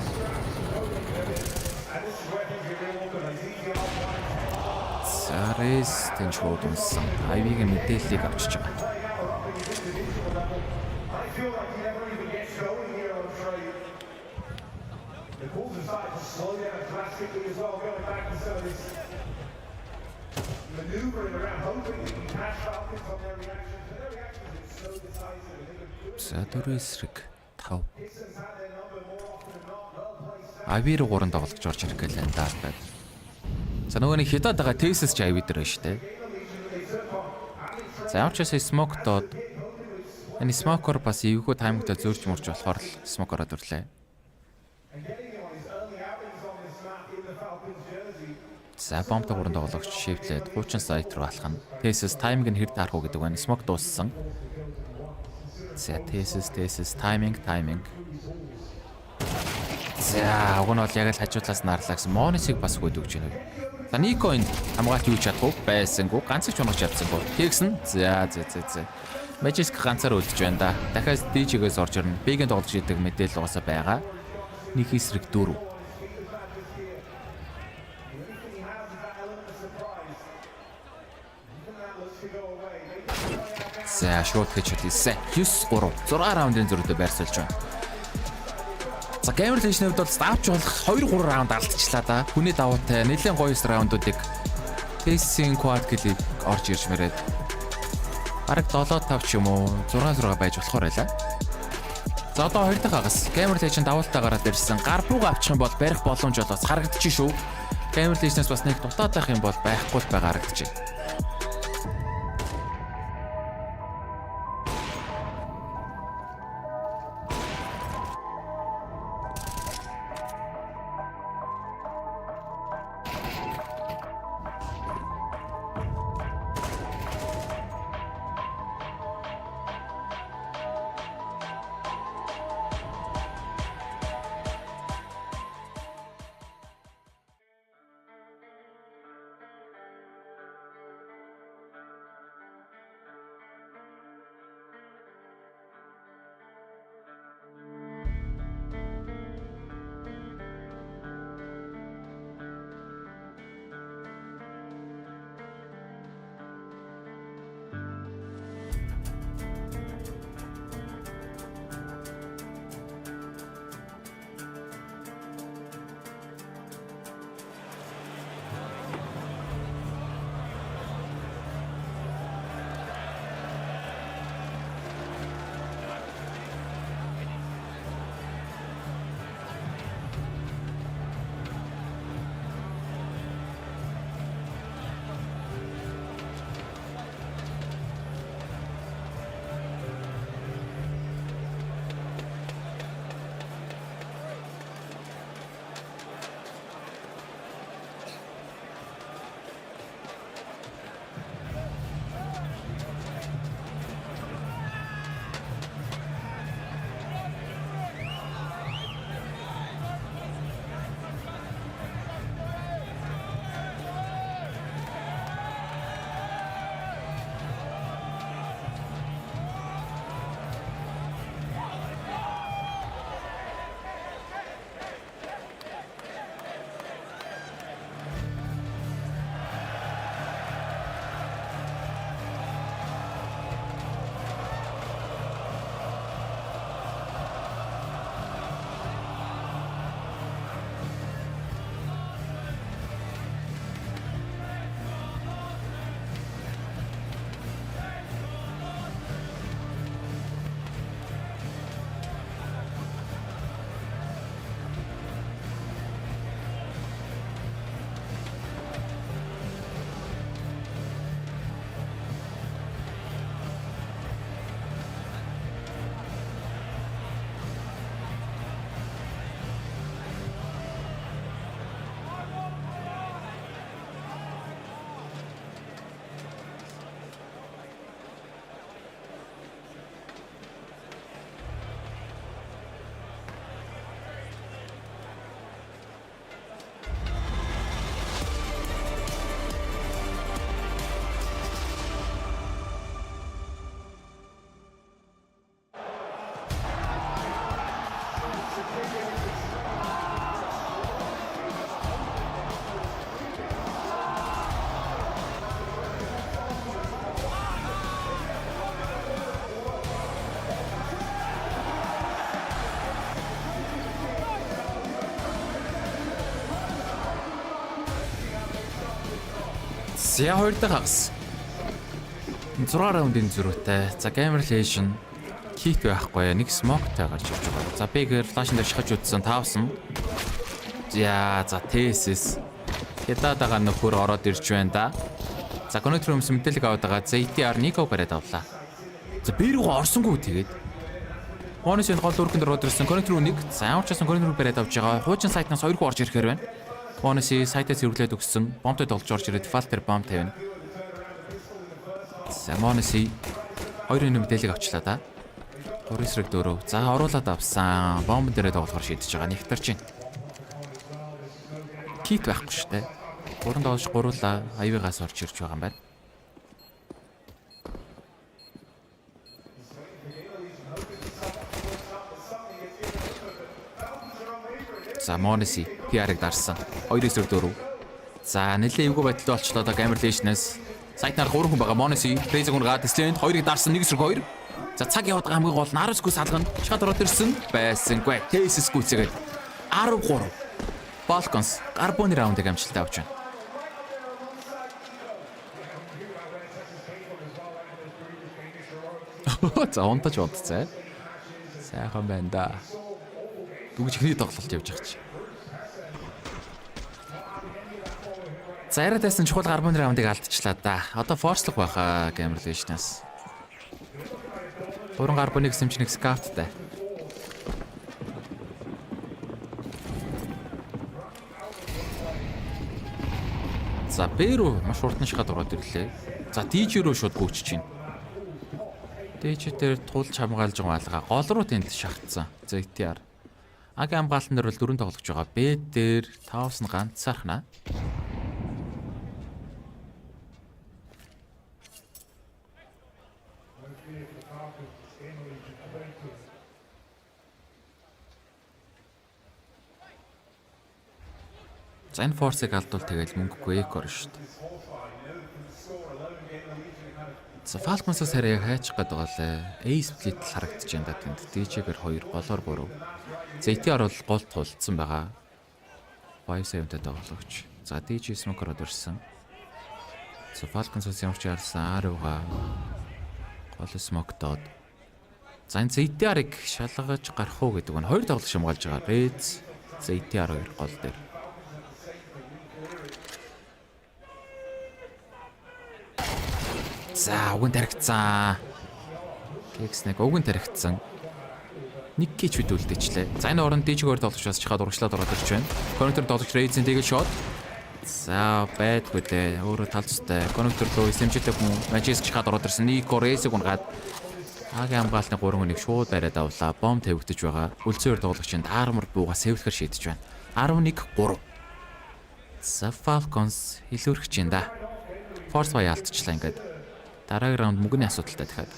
Сарес тэн шууд унсан. Айвигийн мэдээллийг авчиж байгаа. За 4 эсрэг 5. Авир 3 тоглож орж ирэх гэлээ даас байд. За нөгөө нэг хятад байгаа Texas ч авир дээр байна шүү дээ. За явчаас smoke доод энэ smoke-ор бас эвгүй таймгтаа зөрж мөрж болохоор л smoke-ороо дүрлээ. За бомбтой 3 тоглогч шивлээд 30 сайт руу алхана. Texas тайминг нь хэр таарах уу гэдэг байна. Smoke дууссан. За Texas timing. За уг нь бол яг л хажуудлаас наарлаа гэсэн Monisыг бас хөөд өгч байна. За Nico энэ хамгаалт юу чадах вэ? Байсангүй ганцыг чунагч чадсангүй. Тэгсэн. За. Magic ганцаар үлдэж байна да. Дахиад DJ-гээс орж ирнэ. Big-ийн тоглож идэг мэдээлэл угаасаа байгаа. Нэг эсрэг 4. За шууд хийж хэлсэн. 9-3 6 раундын зөрүүдэд байрсалж байна. За Gamer Legend-д бол ставч болох 2-3 раунд алдчихлаа да. Хүний давуутай нэлээд гоё раундуудыг Pacing Quad гэлийг орж ирж мэрээд бараг 7-5 ч юм уу 6-6 байж болохоор байлаа. За одоо 2 дахь агас Gamer Legend давуултаа гараад ирсэн. Гар бууга авчих юм бол барих боломж бол бас харагдчих шүү. Gamer Legend-аас бас нэг дутаад байх юм бол байхгүй л байгаа харагдчих. За хоёр дахь хагас. 6 раундын зөрүүтэй. За Cameration кит байхгүй. Нэг смоктай гарч ирж байгаа. За Big-ээр флашн дээр шахаж үзсэн. Таавсан. За TSS. Ядаадаага нөхөр ороод ирж байна да. За connector юмс мэдээлэл аваад байгаа. ZTR Nico бариад авлаа. За би рүү орсонгүй тэгээд. Монис энэ гол өргөнд ороод ирсэн. Connector нэг. За явуулчихсан connector бариад авч байгаа. Хуучин сайтнаас 2 хуу орж ирэхээр байна. Мониси сайтаас зэрвлээд өгсөн. Бомбтой олж орж ирээд default дээр бомб тавина. За Мониси 2 мэдээлэл авчлаа да. 3 эсрэг 4. За оруулаад авсан. Бомб дээрээ тоглохоор шийдэж байгаа. Нэгтэрч байна. Кит байхгүй шүү дээ. 3 доолж гуруулаа аюугаас орж ирж байгаа юм байна. За Monesy PR-ыг дарсан. 2-4. За нэлээ эвгүй байдалтай болчлоо да Cameration-аас. Сайтнаар 3 хүн байгаа. Monesy Crazy хүн гад Slant 2-ыг дарсан 1-2. За цаг яваад байгаа хамгийн гол нь 19-гүй салгана. Шат ороод ирсэн. Байсангүй. TSS гүйцээгээд 13. Falcons Carbon раундыг амжилттай авч байна. За онтож бодцаа. Сайхан байна да. Дүгж ихний тоглолт явж байгаа чи. За яриадайсан чухал Carbon раундыг алдчихлаа да. Одоо форслог байхаа Cameration-аас. 3 Carbon-ыг сэмчнийг scout-тай. За Бэрүү маш хурдан шахаад ороод ирлээ. За DJ рүү шууд гүйчж байна. DJ дээр тулж хамгаалж байгаа алга. Гол руу тэнд шахацсан. ZTR. Агийн хамгаалтан дээр бол 4 тоглож байгаа. Б дээр Таус нь ганцаархна. За энэ форсыг алдвал тэгэл мөнгөгүй экор шүү дээ. За Falcons-аас хараа хайчих гээд байгаа лээ. A-split л харагдаж байна да тэнд. DJ-гээр 2, голоор 3. ZTR бол гол тулцсан байгаа. 5-7-тэй тоглогч. За DJ smoke-ороод ирсэн. За Falcons-аас ямар ч ялсан R-га гол smoke-тоод. За энэ ZTR-ыг шалгаж гарах уу гэдэг нь 2 тоглогч хамгаалж байгаа. Reds ZTR 2 гол дээр. За уг нь тархицсан. Кекснэг уг нь тархицсан. Нэг кич хөдөлдөжлээ. За энэ оронд DJ-гээр тоглож чахаад урагшлаад ороод ирж байна. Connector тоглож Raisin тэгэл шот. За байдгүй дээ. Өөрөө талцтай. Connector руу SMG-тэй хүн Magic чахаад ороод ирсэн. Nico Raisin гад Агийн хамгаалтны 3 хүнийг шууд бариад авлаа. Бом тавигдаж байгаа. Үлцээр тоглогчинд армор буугаа сэвлэхэр шийдэж байна. 11-3. За Falcons илүүрхэж байна да. Force бай алдчихлаа ингээд. Дараагийн раунд мөнгөний асуудалтай дахиад.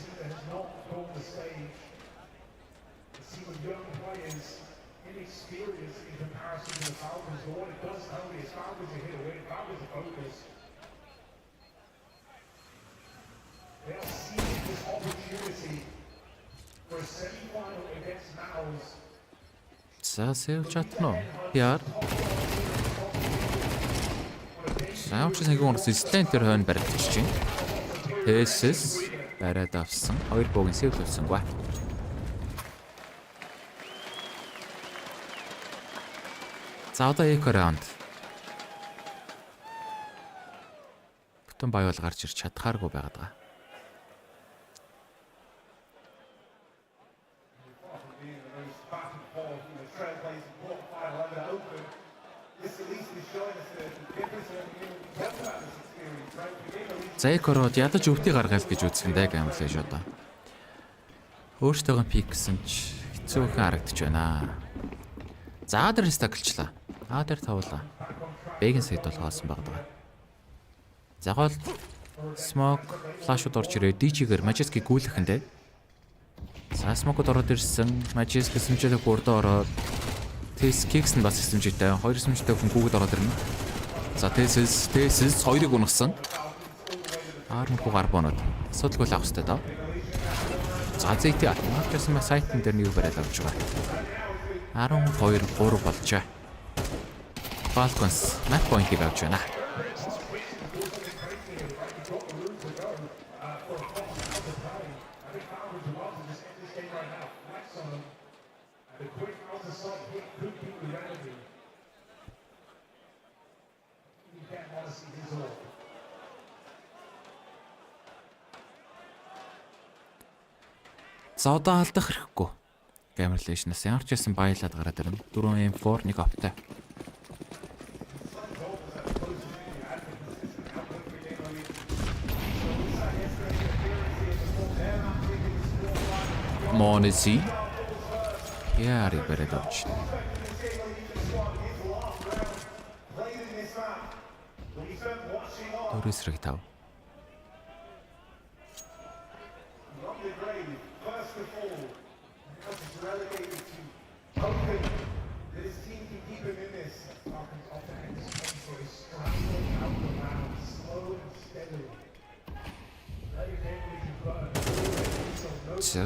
За сэвж чадна уу? Яар. Саавч нэг юм Slant дээр хойно баригдчихж байна. TSS бариад авсан. 2 буугийн сэвж болсон гоо. За одоо эко раунд. Бүтэн баял гарч ирч чадхааргүй байгаад байгаа. За экород ядаж өвтий гаргаал гэж үзэхэндээ гамлаа шүү одоо. Өөртөөгөө пик гэсэн ч хэцүүхэн харагдаж байна. За адер стаклчлаа. Адер тавлаа. Бэгэн сайд болгоосон байгаа. За гол smoke flash-ууд орж ирээ. DJ-гээр Magic-ийг гүйлэхэндээ. За smoke-ууд ороод ирсэн. Magic сэмжлэг бүрдээ ороод TS Kicks нь бас сэмжтэй. 2 сэмжтэй хүн гүгэд ороод ирнэ. За TS 2-ыг унагсан. Армхуу гар боноод асуудалгүй л авах хэрэгтэй даа. За зэйтэй маркерсан сайтн дээр нэг бариад авч байгаа. 12-3 болжээ. Falcons match point-ийг авч байна. За одоо алдах хэрэггүй. Camerlation-аас ямар ч байсан баялаад гараад ирнэ. 4 M4 1 оптой. MongolZ яари барайд авч. Төрөсрэг тав.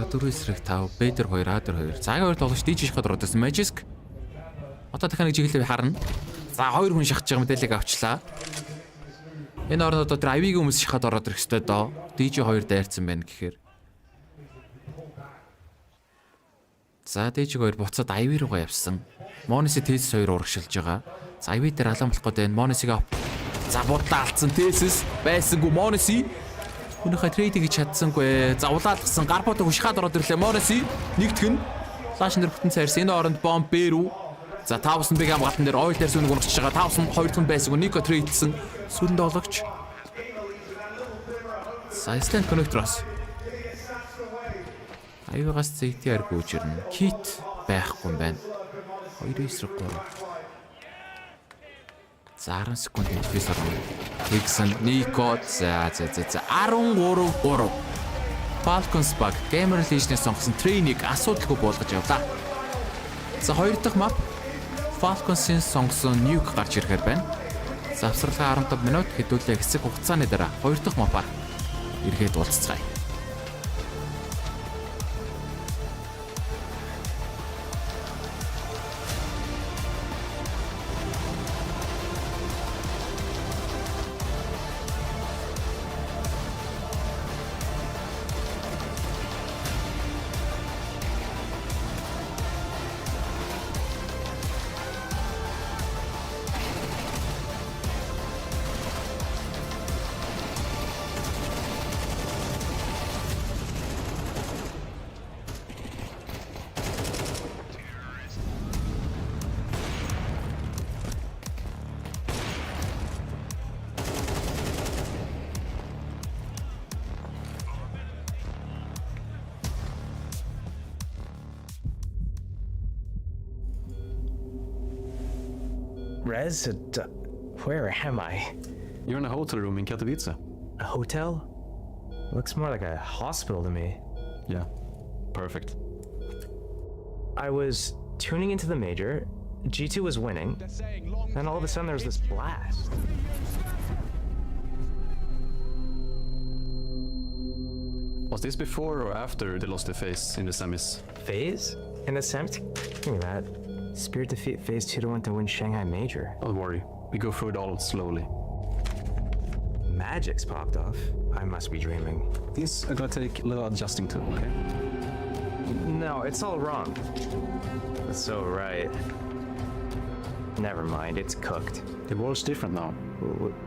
Төрөсрэг тав, Бэдер 2, Адер 2. Цагаан 2 тоглож дийж шахаад ордосон Magic. Одоо дахин нэг жиглээ харна. За 2 хүн шахаж байгаа мэдээлэл авчлаа. Энэ орнод одоо IEM-ийн хүмүүс шахаад ороод ирэх ёстой доо. DJ 2 дайрцсан байна гэхээр. За DJ 2 буцаад IEM руугаа явсан. Mongols TS 2 урагшилж байгаа. За IEM дээр алан болох гэдэг Mongols-ыг за бодлоо алдсан TS байсангүй Mongols өнөөхөө трейдийг чадсангүй. За улаалгсан гарбуудыг хушгаад ороод ирлээ Mongols нэгтгэн. Флаш нэр бүтэн цайрсан. Энэ оронд бомб бэрүү. За Тавсан биг ам гатан дээр ойл дээр сүнэг унагч байгаа. Тавсан 2 хүн байсангүй. Nuke трейдсэн. Сүрэнд ологч. Сайстен коннекторос. Аюугаас ZTR гүйж ирнэ. Кит байхгүй юм байна. 2-3. За 10 секунд интерфейс орно. Тэгсэн Nico за 13-3. Falcons баг Camerlation-ээс сонгосон трейнийг асуудалгүй болгож явлаа. За 2 дахь map Falcons-ийн сонгосон Nuke гарч ирэхээр байна. Завсралгаа 15 минут хэдүүлээ хэсэг хугацааны дараа 2 дахь map-аар эргээд уулзцгаая. Rez, where am I? You're in a hotel room in Katowice. A hotel? Looks more like a hospital to me. Yeah, perfect. I was tuning into the major, G2 was winning, then all of a sudden there was this blast. Was this before or after they lost the phase in the semis? Phase? In the semis? Give me that. Spirit defeat phase 2 to 1 to win Shanghai Major. Don't worry, we go through it all slowly. Magic's popped off. I must be dreaming. These are gonna take a little adjusting to, okay? No, it's all wrong. That's so right. Never mind, it's cooked. The world's different now.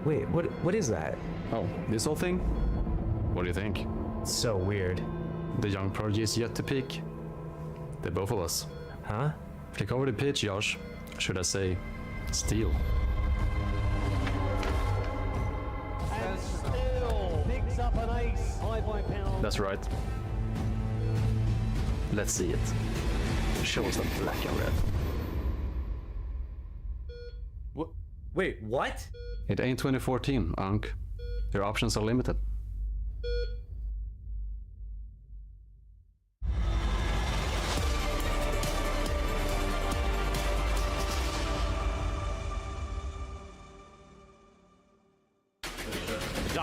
Wait, what is that? Oh, this whole thing? What do you think? It's so weird. The young prodigy is yet to peak. They're both of us. Huh? Click over the pitch, Josh. Should I say, steal? And still picks up an ace. High by penalty. That's right. Let's see it. Show us that black and red. Wait, what? It ain't 2014, Ankh. Your options are limited.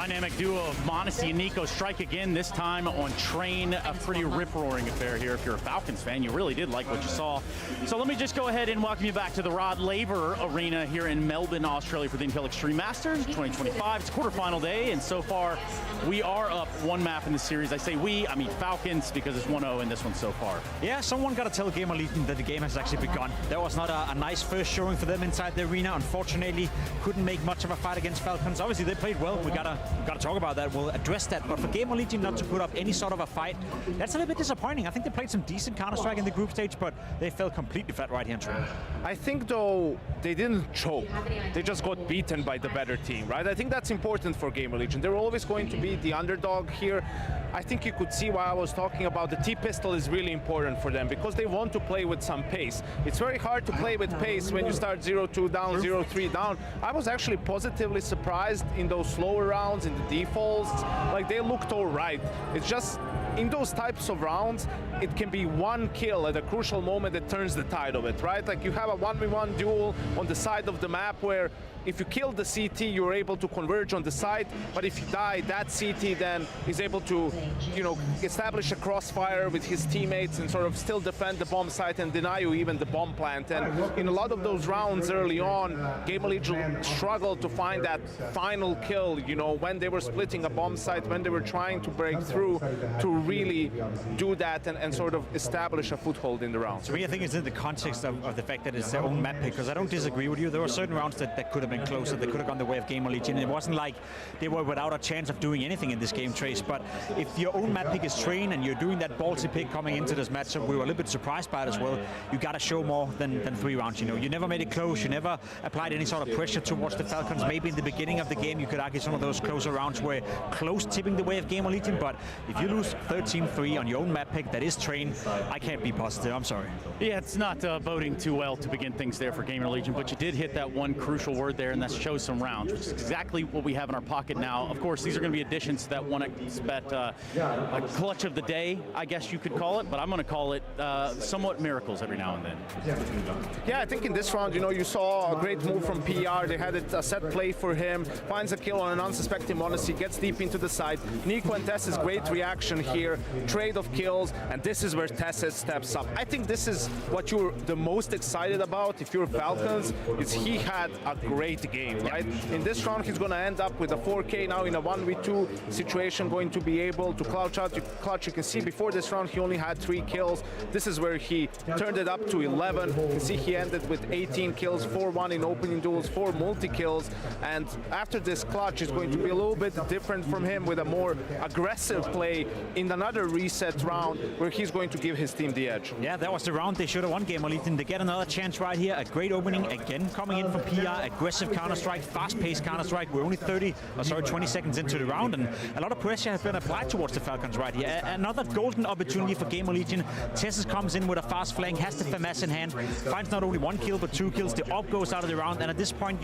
dynamic duo of Modesty and Nico strike again, this time on Train. A pretty rip-roaring affair here. If you're a Falcons fan, you really did like what you saw. So let me just go ahead and welcome you back to the Rod Laver Arena here in Melbourne, Australia for the Intel Extreme Masters 2025. It's quarterfinal day, and so far we are up one map in the series. I say we, I mean Falcons, because it's 1-0 in this one so far. Yeah, someone got to tell Gamer Legion that the game has actually begun. There was not a nice first showing for them inside the arena. Unfortunately, couldn't make much of a fight against Falcons. Obviously, they played well. We gotta talk about that. We'll address that. But for Gamer Legion not to put up any sort of a fight, that's a little bit disappointing. I think they played some decent Counter-Strike in the group stage, but they fell completely flat right here in Train. I think, though, they didn't choke. They just got beaten by the better team, right? I think that's important for Gamer Legion. They're always going to be the underdog here. I think you could see why I was talking about the T-pistol is really important for them because they want to play with some pace. It's very hard to play with pace when you start 0-2 down, 0-3 down. I was actually positively surprised in those slower rounds, in the defaults. Like, they looked all right. It's just, in those types of rounds, it can be one kill at a crucial moment that turns the tide of it, right? Like, you have a 1v1 duel on the side of the map where if you kill the CT, you're able to converge on the side, but if you die, that CT then is able to, you know, establish a crossfire with his teammates and sort of still defend the bomb site and deny you even the bomb plant. And in a lot of those rounds early on, Gamer Legion struggled to find that final kill, you know, when they were splitting a bomb site, when they were trying to break through to really do that and sort of establish a foothold in the round. So I think it's in the context of the fact that it's their own map pick, because I don't disagree with you. There were certain rounds that could have been closer, they could have gone the way of Gamer Legion. It wasn't like they were without a chance of doing anything in this game, Trace. But if your own map pick is Train and you're doing that ballsy pick coming into this matchup, we were a little bit surprised by it as well. You got to show more than 3 rounds. You know, you never made it close. You never applied any sort of pressure towards the Falcons. Maybe in the beginning of the game, you could argue some of those closer rounds were close, tipping the way of Gamer Legion. But if you lose 13-3 on your own map pick, that is Train, I can't be positive. I'm sorry. Yeah, it's not boding too well to begin things there for Gamer Legion, but you did hit that one crucial word there, and that's show some rounds, which is exactly what we have in our pocket now. Of course, these are going to be additions to that one a clutch of the day, I guess you could call it, but I'm going to call it somewhat miracles every now and then. Yeah, I think in this round, you know, you saw a great move from PR. They had a set play for him, finds a kill on an unsuspecting Modesty, gets deep into the side. Nico and Tess's great reaction here, trade of kills, and this is where Tess steps up. I think this is what you're the most excited about if you're Falcons, is he had a great game, right? In this round, he's going to end up with a 4K now in a 1v2 situation, going to be able to clutch out. You can see before this round, he only had 3 kills. This is where he turned it up to 11. You can see he ended with 18 kills, 4-1 in opening duels, 4 multi-kills. And after this clutch, is going to be a little bit different from him with a more aggressive play in another reset round where he's going to give his team the edge. Yeah, that was the round they should have won, Gamer Legion. They get another chance right here. A great opening again coming in from PR. Aggressive Counter-Strike, fast-paced Counter-Strike. We're only 20 seconds into the round, and a lot of pressure has been applied towards the Falcons right here. Another golden opportunity for Gamer Legion. Tessus comes in with a fast flank, has the FAMAS in hand, finds not only 1 kill but 2 kills. The op goes out of the round, and at this point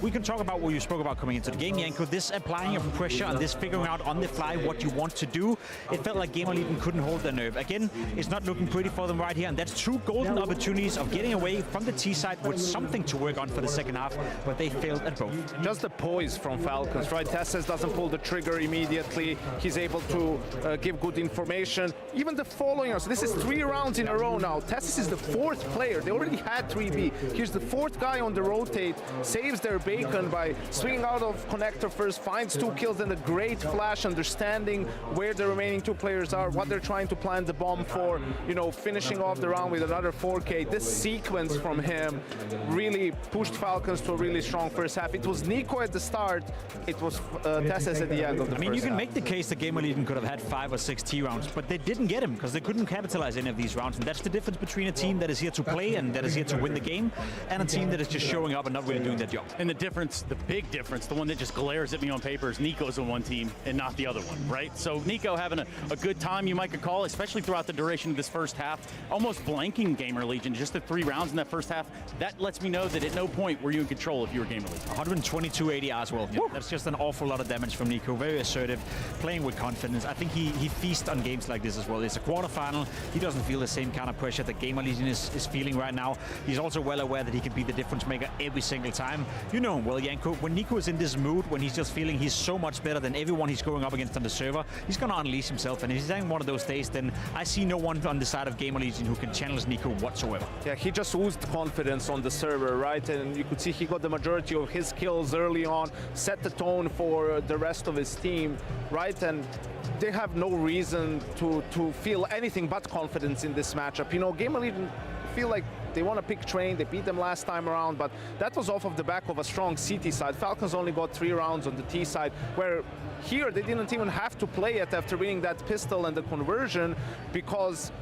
we can talk about what you spoke about coming into the game, Yanko. This applying of pressure and this figuring out on the fly what you want to do. It felt like Gamer Legion couldn't hold their nerve. Again, it's not looking pretty for them right here, and that's 2 golden opportunities of getting away from the T side with something to work on for the second half, but they failed at both. Just the poise from Falcons, right? Tessus doesn't pull the trigger immediately. He's able to give good information. Even the following us, this is 3 rounds in a row now. Tessus is the 4th player. They already had 3B. Here's the 4th guy on the rotate, saves their bacon by swinging out of connector first, finds 2 kills, and a great flash, understanding where the remaining 2 players are, what they're trying to plant the bomb for, you know, finishing off the round with another 4K. This sequence from him really pushed Falcons to a really strong first half. It was Nico at the start, it was Tessus at the end of the first half. I mean, you can make the case that Gamer Legion could have had 5 or 6 T rounds, but they didn't get him because they couldn't capitalize any of these rounds, and that's the difference between a team that is here to play and that is here to win the game, and a team that is just showing up and not really doing their job. And the difference, the big difference, the one that just glares at me on paper is Nico's on one team and not the other one, right? So Nico having a a good time, you might could call, especially throughout the duration of this first half. Almost blanking Gamer Legion, just the 3 rounds in that first half. That lets me know that at no point were you in control if you were Gamer Legion. 122 AD as well. Yeah, that's just an awful lot of damage from Nico. Very assertive, playing with confidence. I think he feasts on games like this as well. It's a quarterfinal. He doesn't feel the same kind of pressure that Gamer Legion is feeling right now. He's also well aware that he can be the difference maker every single time. You know him well, Janko. When Nico is in this mood, when he's just feeling he's so much better than everyone he's going up against on the server, he's going to unleash himself. And if he's having one of those days, then I see no one on the side of Gamer Legion who can challenge Nico whatsoever. Yeah, he just oozed confidence on the server, right? And you could see he got the majority of his kills early on, set the tone for the rest of his team, right? And they have no reason to feel anything but confidence in this matchup. You know, Gamer Legion feel like they want to pick Train. They beat them last time around, but that was off of the back of a strong CT side. Falcons only got 3 rounds on the T side, where here they didn't even have to play it after winning that pistol and the conversion because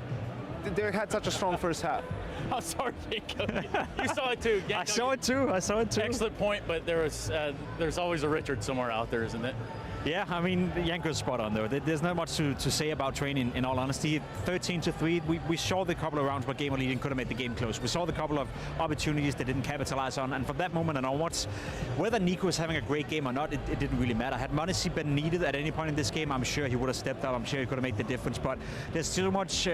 they had such a strong first half. I'm sorry, Jacob. You saw it too. I saw it too. Excellent point, but there's always a Richard somewhere out there, isn't it? Yeah, I mean, Janko's spot on though. There's not much to say about Train in all honesty. 13-3, we saw the couple of rounds where Gamer Legion could have made the game close. We saw the couple of opportunities they didn't capitalize on, and from that moment and onwards, whether Nico was having a great game or not, it didn't really matter. Had m0NESY been needed at any point in this game, I'm sure he would have stepped up. I'm sure he could have made the difference, but there's so much...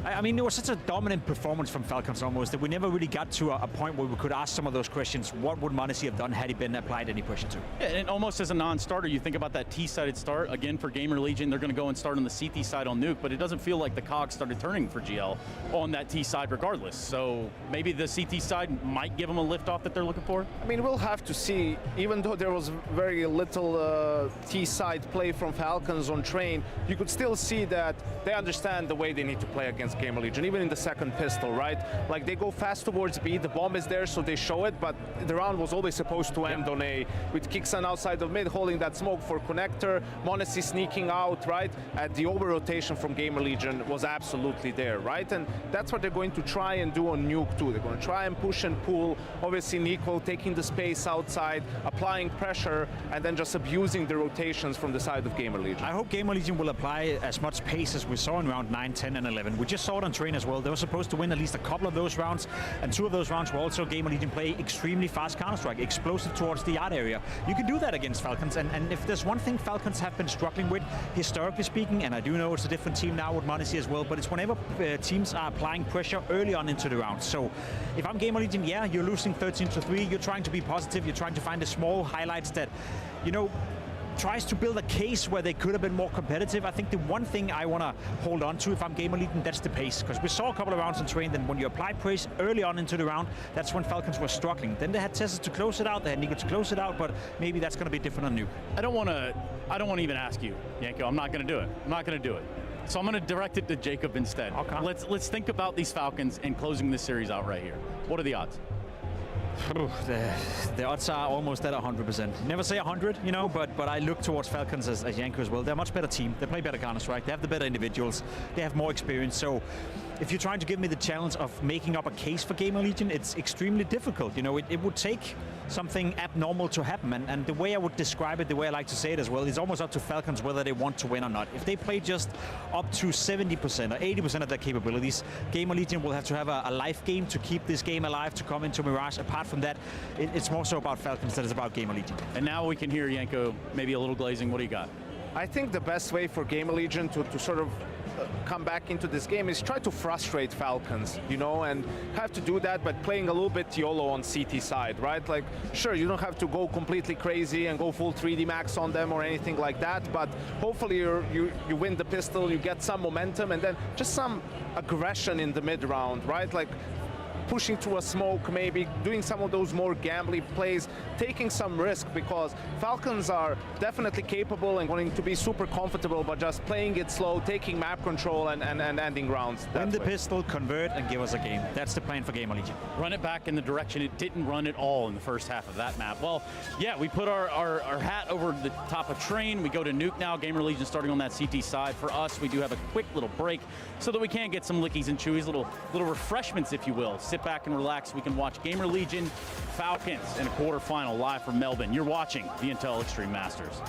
I mean, it was such a dominant performance from Falcons almost that we never really got to a point where we could ask some of those questions. What would m0NESY have done had he been applied any pressure to? Yeah, and almost as a non-starter, you think about that T-sided start. Again, for Gamer Legion, they're going to go and start on the CT side on Nuke, but it doesn't feel like the cogs started turning for GL on that T side regardless. So maybe the CT side might give them a lift off that they're looking for? I mean, we'll have to see. Even though there was very little T-side play from Falcons on Train, you could still see that they understand the way they need to play against Gamer Legion, even in the second pistol, right? Like, they go fast towards B, the bomb is there, so they show it, but the round was always supposed to end on A, with Kixan outside of mid, holding that smoke for connector, m0NESY sneaking out, right? And the over-rotation from Gamer Legion was absolutely there, right? And that's what they're going to try and do on Nuke too. They're going to try and push and pull, obviously Nico taking the space outside, applying pressure, and then just abusing the rotations from the side of Gamer Legion. I hope Gamer Legion will apply as much pace as we saw in round 9, 10, and 11. We just saw it on Train as well. They were supposed to win at least a couple of those rounds, and 2 of those rounds were also Gamer Legion play extremely fast Counter-Strike, explosive towards the yard area. You can do that against Falcons, and if there's one thing Falcons have been struggling with, historically speaking, and I do know it's a different team now with m0NESY as well, but it's whenever teams are applying pressure early on into the round. So if I'm Gamer Legion, yeah, you're losing 13-3, you're trying to be positive, you're trying to find the small highlights that, you know, tries to build a case where they could have been more competitive. I think the one thing I want to hold on to if I'm Gamer Legion, that's the pace. Because we saw a couple of rounds in Train, then when you apply pace early on into the round, that's when Falcons were struggling. Then they had Tessa to close it out, they had Nico to close it out, but maybe that's going to be different on Nuke. I don't want to even ask you, Janko. I'm not going to do it. I'm not going to do it. So I'm going to direct it to Jacob instead. Okay. Let's think about these Falcons and closing this series out right here. What are the odds? The odds are almost at 100%. Never say 100, you know, but I look towards Falcons as Janko as well. They're a much better team. They play better Counter-Strike. They have the better individuals. They have more experience. So if you're trying to give me the challenge of making up a case for Gamer Legion, it's extremely difficult. You know, it would take something abnormal to happen. And the way I would describe it, the way I like to say it as well, is almost up to Falcons whether they want to win or not. If they play just up to 70% or 80% of their capabilities, Gamer Legion will have to have a life game to keep this game alive, to come into Mirage. Apart from that, it's more so about Falcons than it's about Gamer Legion. And now we can hear Janko maybe a little glazing. What do you got? I think the best way for Gamer Legion to sort of come back into this game is try to frustrate Falcons, you know, and have to do that by playing a little bit YOLO on CT side, right? Like, sure, you don't have to go completely crazy and go full 3D max on them or anything like that, but hopefully you win the pistol, you get some momentum, and then just some aggression in the mid round, right? Like, pushing through a smoke, maybe doing some of those more gambly plays, taking some risk, because Falcons are definitely capable and going to be super comfortable, but just playing it slow, taking map control and ending rounds. Win the pistol, convert, and give us a game. That's the plan for Gamer Legion. Run it back in the direction it didn't run at all in the first half of that map. Well, yeah, we put our hat over the top of Train. We go to Nuke now. Gamer Legion starting on that CT side. For us, we do have a quick little break so that we can get some lickies and chewies, little refreshments, if you will. Sit back and relax. We can watch Gamer Legion Falcons in a quarterfinal live from Melbourne. You're watching the Intel Extreme Masters.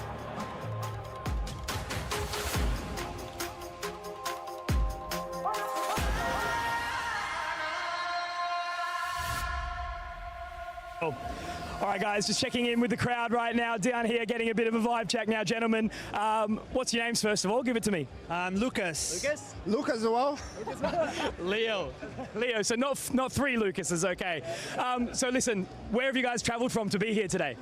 All right, guys, just checking in with the crowd right now down here, getting a bit of a vibe check now, gentlemen. What's your names, first of all? Give it to me. Lucas. Lucas? Lucas as well. Leo. Leo, so not three Lucases, okay. So listen, where have you guys travelled from to be here today?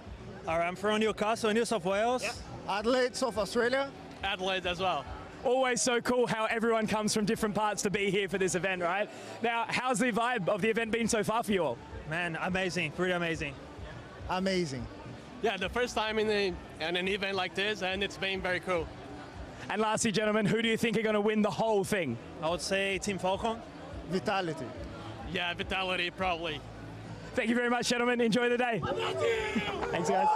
All right, I'm from Newcastle, New South Wales. Yep. Adelaide, South Australia. Adelaide as well. Always so cool how everyone comes from different parts to be here for this event, right? Now, how's the vibe of the event been so far for you all? Man, amazing, pretty amazing. Amazing. Yeah, the first time in an event like this, and it's been very cool. And lastly, gentlemen, who do you think are going to win the whole thing? I would say Team Falcon. Vitality. Yeah, Vitality, probably. Thank you very much, gentlemen. Enjoy the day. Thanks, guys.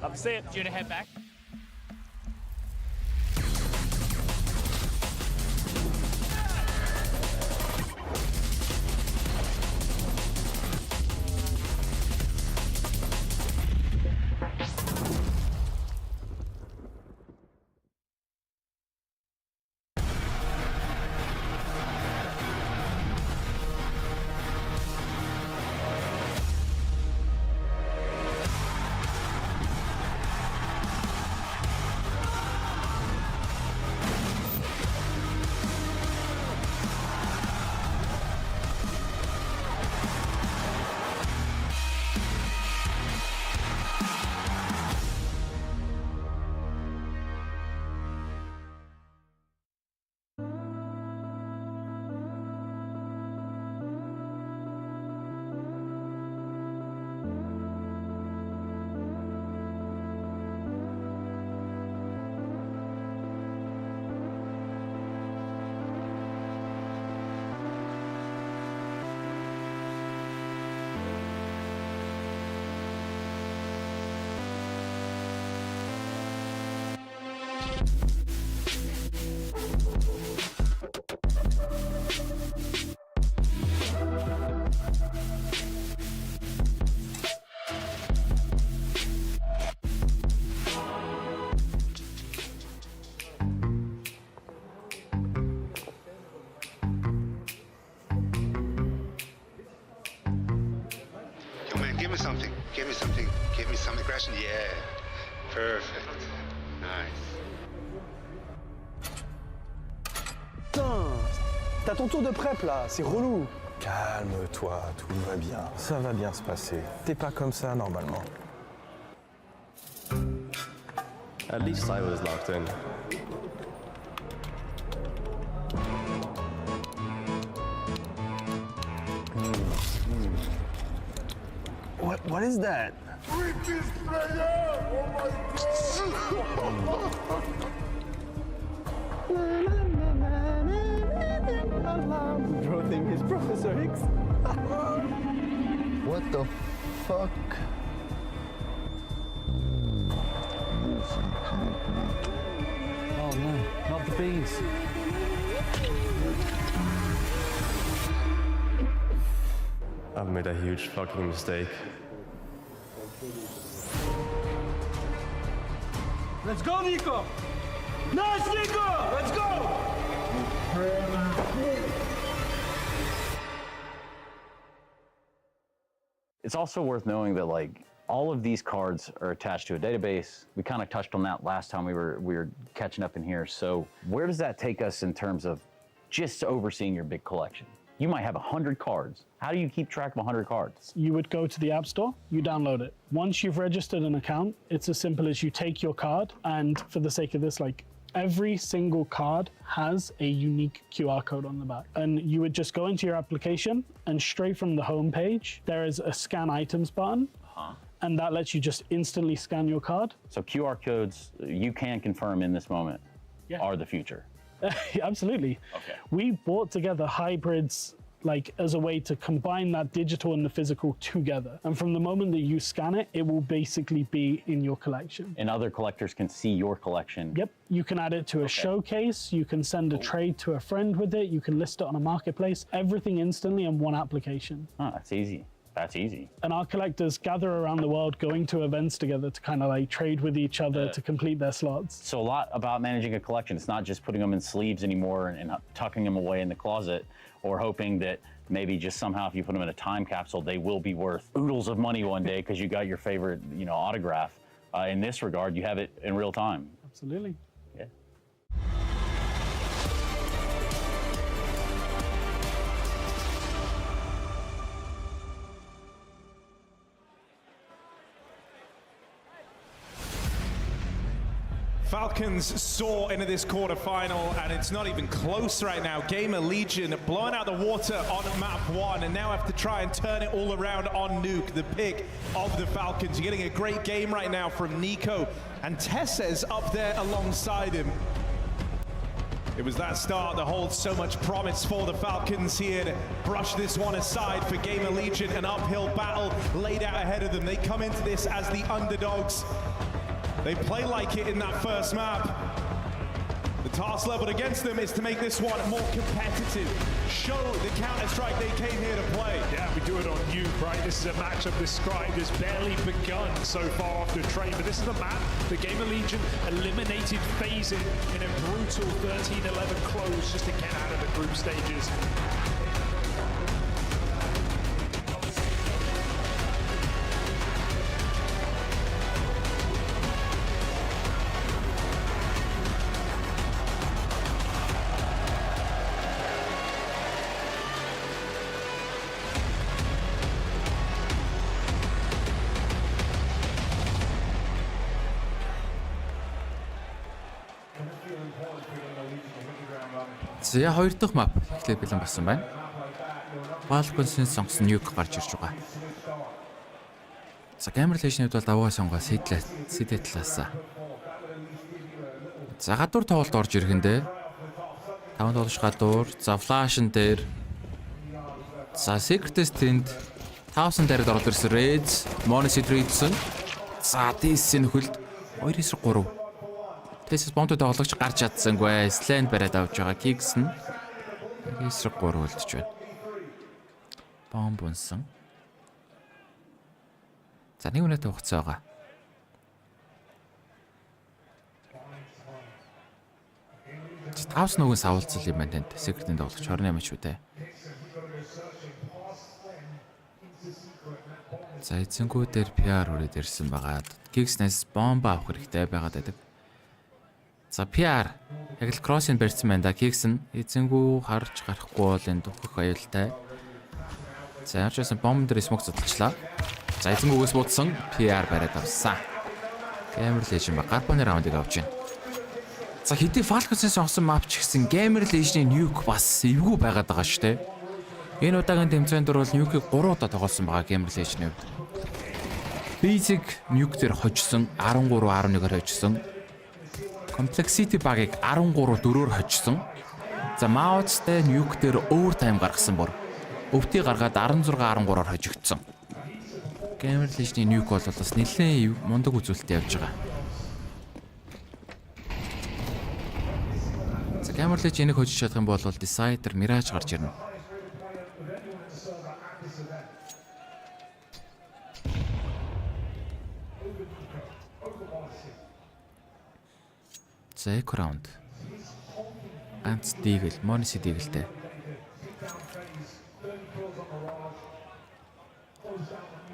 Love to see it. Do you want to head back? Give me something. Give me something. Give me some aggression. Yeah. Perfect. Nice. Putain, t'as ton tour de prep là, c'est relou. Calme-toi, tout va bien. Ça va bien se passer. T'es pas comme ça normalement. At least I was locked in. What is that? Richest player! Oh my god! Bro think he's Professor X. What the fuck? Oh no, not the beans. I've made a huge fucking mistake. Let's go, Nico! Nice, Nico! Let's go! It's also worth knowing that like all of these cards are attached to a database. We kind of touched on that last time we were catching up in here. So where does that take us in terms of just overseeing your big collection? You might have 100 cards. How do you keep track of 100 cards? You would go to the App Store, you download it. Once you've registered an account, it's as simple as you take your card, and for the sake of this, like every single card has a unique QR code on the back. And you would just go into your application, and straight from the home page, there is a scan items button. And that lets you just instantly scan your card. So QR codes, you can confirm in this moment, are the future. Absolutely. Okay. We brought together hybrids like as a way to combine that digital and the physical together. And from the moment that you scan it, it will basically be in your collection. And other collectors can see your collection. Yep. You can add it to a showcase. You can send a trade to a friend with it. You can list it on a marketplace. Everything instantly in one application. Oh, that's easy. That's easy. And our collectors gather around the world going to events together to kind of like trade with each other to complete their slots. So a lot about managing a collection. It's not just putting them in sleeves anymore and tucking them away in the closet or hoping that maybe just somehow if you put them in a time capsule, they will be worth oodles of money one day because you got your favorite, autograph. In this regard, you have it in real time. Absolutely. Yeah. Falcons soar into this quarterfinal, and it's not even close right now. Gamer Legion blowing out the water on map 1, and now have to try and turn it all around on Nuke, the pick of the Falcons. You're getting a great game right now from Nico, and Tessa's up there alongside him. It was that start that holds so much promise for the Falcons here to brush this one aside for Gamer Legion. An uphill battle laid out ahead of them. They come into this as the underdogs. They play like it in that first map. The task leveled against them is to make this one more competitive. Show the Counter-Strike they came here to play. Yeah, we do it on Nuke, right? This is a matchup described as barely begun so far after trade, but this is the map the Gamer Legion eliminated FaZe in a brutal 13-11 close just to get out of the group stages. За 2 дахь map эхлээд бэлэн болсон байна. Valorant-ын сонгосон Nuke гарч ирж байгаа. За Gamer Legion-д бол даваа сонгоо Seattle-аас. За гадуур тоглолт орж ирэхэндээ 5 тоглож гадуур, за Flash-н дээр, за Secret-с тэнд 500 дээрд орж ирсэн Reds, Mongols ирсэн. За DS-ийн хөлд 2-3. Тэсэс бомб тоглогч гарч чадсангүй. Slant бариад авч байгаа. Kicks нь 1-3 үлдэж байна. Бомб унсан. За 1 минут хугацаа байгаа. Тавс нөгөөс авалцал юм байна тэнд. Secret-ийн тоглогч 28 шүү дээ. За эзэнгүүдээр PR үрээд ирсэн байгаа. Kicks-нээс бомб авах хэрэгтэй байгаад байдаг. За PR яг л кроссын барьсан байна да. Kicks нь эзэнгүү харж гарахгүй бол энэ духах аюултай. За яачсан бомб дээр смок зодтолчлаа. За эзэнгүүгээс буудсан PR бариад авсан. Gamer Legion ба гарбаны раундыг авч байна. За хэдий Falcons-ын сонгосон map ч гэсэн Gamer Legion-ийн Nuke бас эвгүй байгаад байгаа шүү дээ. Энэ удаагийн тэмцээнд бол Nuke-ийг 3 удаа тоглосон байгаа Gamer Legion-ийн хувьд. Basic Nuke дээр хожсон 13-11-оор хожсон. Complexity баг-ыг 13-4-оор хожсон. За Mouse-тэй Nuke дээр overtime гаргасан бүр. Өвтий гаргаад 16-13-оор хожигдсон. Gamer Legion-ийн Nuke бол бас нэлээд мундаг үзүүлэлттэй явж байгаа. За Gamer Legion-ийг хожиж чадах юм бол Decider Mirage гарч ирнэ. За eco round. Ганц дигэл, Mongols дигэлтэй.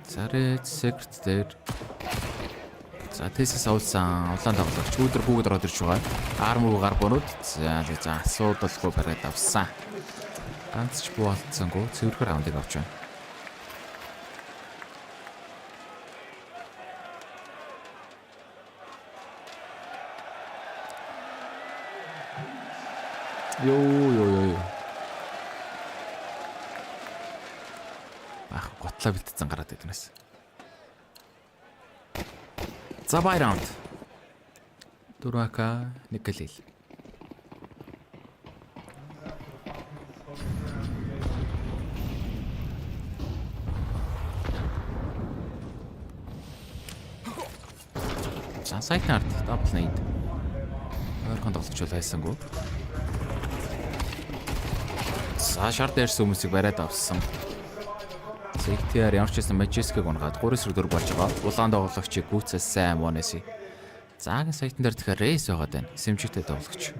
За Red Secret дээр. За Thesis авсан улаан тоглогч өдөр бүгд ороод ирж байгаа. Armor гар бонууд. За асуудалгүй бариад авсан. Ганц ч буулцсангүй цэвэрхэн раундыг авч байна. Йоо. Ах, готлоо бэлтцэн гараад идэнэс. За бай раунд. 4к никэлэл. За сайт нарт double nade. Ойрхон тоглож байсангүй. За шар дээрс хүмүүсийг бариад авсан. Зэгтээр ямар ч байсан Majestic-ийг унгаад 3-4 болж байгаа. Улаан тоглогчийг гүйцэлсэн Mongols. Заагийн сайтан дээр тэгэхээр рейс байгаад байна. Сэмжигтэй тоглогч.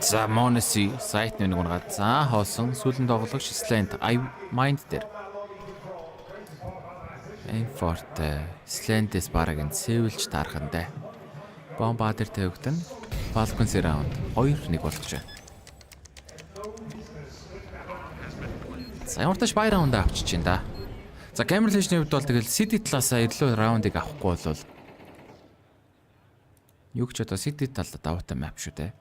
За Mongols сайт нэг унгаад за хоосон сүүлийн тоглогч Slant Mind дээр. Энфорт Slant-с бараг энэ сэвэлж таархандаа. Бомба дээр тавигдан Falcons раунд 2-1 болгож байна. За ямар ч бай раунд авчиж байна да. За Cameron Legion-ийн хувьд бол тэгэл City талаасаа илүү раундыг авахгүй бол юу ч одоо City талд даваатай map шүү дээ.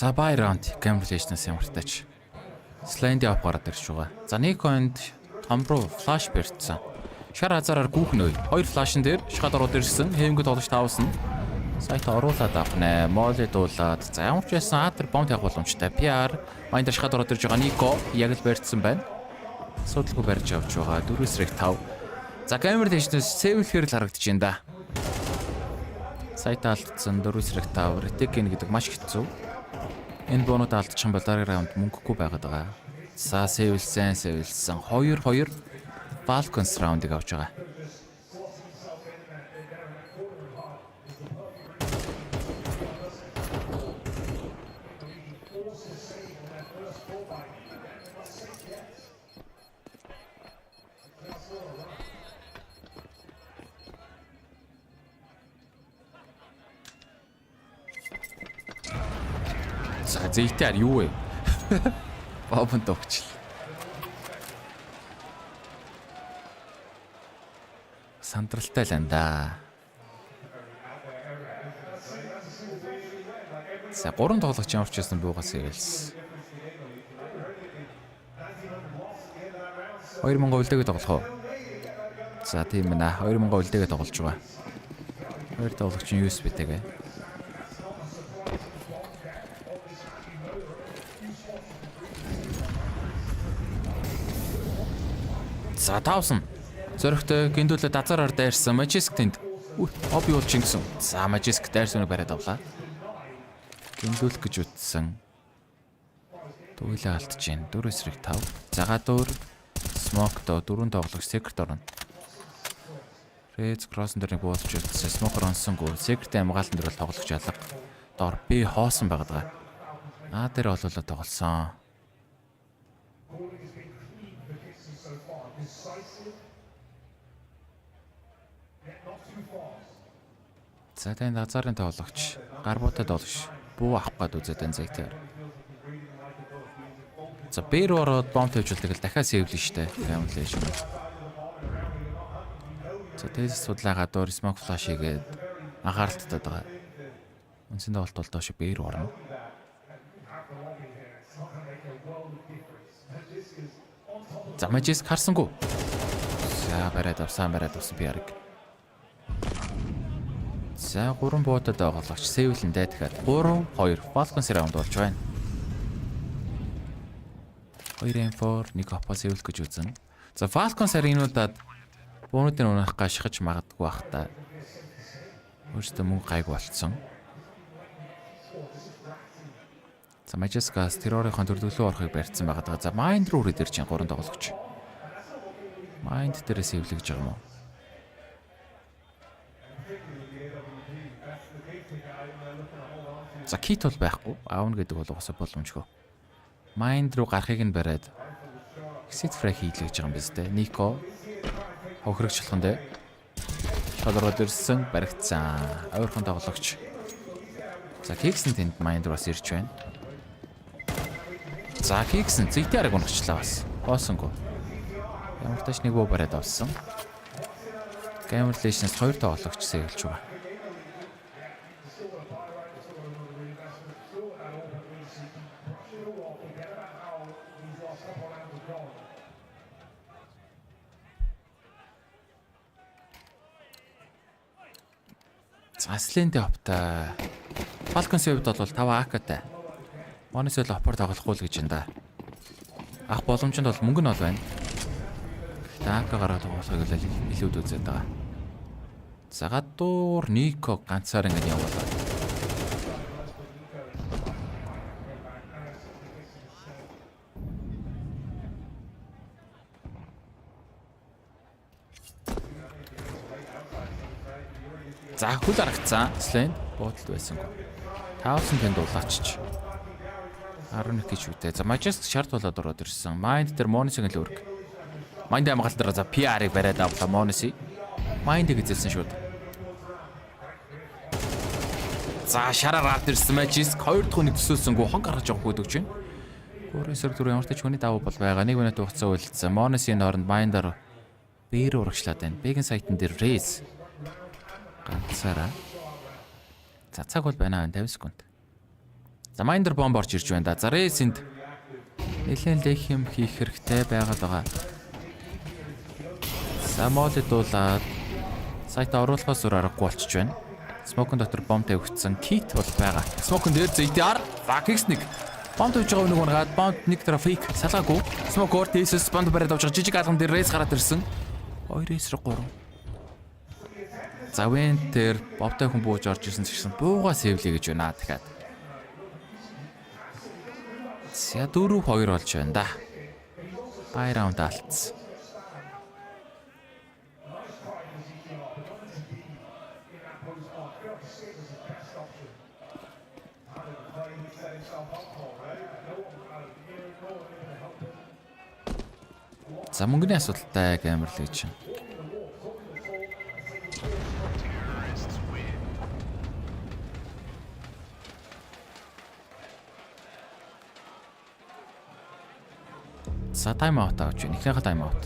Сабай раунд Cameron Legion-аас ямартаач. Slant авах гараад ирж байгаа. За нэг конд том руу флаш барьцсан. Шар хазаараар гүүхнөө. 2 флашн дээр шахад ороод ирсэн. Хэвнгүүд олж таавсан. Сайт оруулаад авнаа. Молли дуулаад. За ямар ч байсан атер бомб тавих боломжтой. PR майндер шахад ороод ирж байгаа. Nico яг л барьцсан байна. Судалгүй барьж авч байгаа. 4-5. За Cameron Legion-ээс сэвлэхээр л харагдаж байна да. Сайт алдсан 4-5. Retake гэдэг маш хэцүү. Энэ бонууд алдчихсан бол дараагийн раунд мөнгөгүй байгаад байгаа. За сэвэлсэн 2-2 Falcons раундыг авч байгаа. За зэйтээр юу вэ? Бомбонд өгч. Сандралтай л анда. За 3 тоглогч ямар ч байсан буугаас ирэлс. 2 Монгол үлдээгээ тоглох уу? За тийм ээ. 2 Монгол үлдээгээ тоглож байгаа. 2 тоглогчийн USB-тэйгээ. За таавсан. Зөрөгтэй гиндүүлээ дазараар дайрсан Majestic тэнд. Оби бол чингсэн. За Majestic дайрсаныг бариад авлаа. Гиндүүлэх гэж үтсэн. Дуулаа алдаж гин 4-5. Загадуур Smoke до 4 тоглох Secret орно. Red Cross дээр нэг буулж үтсэн. Smoke ронсонгүй. Secret амгаалтан дээр бол тоглох жалга. Дор би хоосон байгаа. Дээр олоолаа тоглосон. За тань дазарын тоглогч гарбуудад олж буу авах гээд үзээд энэ зэгтээр. За бэр ороод бомб тавьжуулдаг л дахиад сэвлэн штэ. Cameron Legion. За тэс судлаа гадуур smoke flash хийгээд анхааралттай байгаа. Үнсэн тоглолт бол доош бэр орно. За Majestic харсангүй. За бариад авсан PR-ыг. За 3 буудад тоглогч сэвлэндээ дахиад 3-2 Falcons раунд болж байна. 2-4 нэг опо сэвлэх гэж үзэн. За Falcons аринуудад буунуудын унах гашгиж магадгүй бах та. Өөртөө мөнгө гайгүй болцсон. За Majestic-аас террорын төрөлөө орохыг барьсан байгаа. За Mind руу ирээд ирж 3 тоглогч. Mind дээрээ сэвлэж байгаа юм уу? За кит бол байхгүй. Аавна гэдэг бол уусаа боломжгүй. Mind руу гарахыг нь бариад exit frag хийлгэж байгаа юм биз дээ. Nico хохирогчлох нь дээ. Шалраад ирсэн баригдсан. Ойрхон тоглогч. За Kicks нь тэнд Mind руу бас ирж байна. За Kicks нь зэгтээ арга унагчлаа бас. Хоосонгүй. Ямар тач нэг боо бариад авсан. Gamer Legends 2 тоглогч сэгэлж байгаа. Аслинтэй опта. Falcons-ийн хувьд бол 5 AK-тай. Mongols л опор тоглохгүй л гэж энэ да. Ах боломжинд бол мөнгө нь бол байна. Гэхдээ AK гараад тоглохыг л илүүд үзээд байгаа. За гадуур Nico ганцаар ингэ явуулаа. За хөл аргацсан. Слэнд буудалд байсангүй. 5000 тэнд дулаачч. 11 гэж үтэй. За Majestic шарт болоод ороод ирсэн. Mind дээр Mongols-ийн л өрг. Mind амгаалт дээр за PR-ыг бариад авлаа Mongols-ийг. Mind-ийг эзэлсэн шууд. За шараар авд ирсэн Majestic 2 дахь хүнийг төсөөлсөнгөө хон гаргаж явах гэдэг чинь. 4-4 ямар ч хүний давуу бол байгаа. 1 минут хугацаа үлдсэн. Mongols-ийн оронд Mind-аар бээр урагшлаад байна. Бэгийн сайтн дээр race ганцаараа. За цаг бол байна 50 секунд. За Minder бомб орж ирж байна да. За Race-энд нэлээд лехим хийх хэрэгтэй байгаад байгаа. За Molly дуулаад сайт оруулахаас өөр аргагүй болчихж байна. Smoke-ын дотор бомб тавигдсан. Kit бол байгаа. Smoke-ын дээр ZDR. Vakix нэг бомб тавьж байгаа нэг унгаад бомб нэг трафик салгаагүй. Smoke-оор Thesis бомб бариад авч жижиг алган дээр Race гараад ирсэн. 2-3 За Вентер бовтой хүн бууж орж ирсэн ч гэсэн буугаа сэвлэе гэж байна дахиад. За 4-2 болж байна да. Бай раунд алдсан. За мөнгөний асуудалтай Gamer Legends. За тайм аут авч байна. Эхнийхээ тайм аут.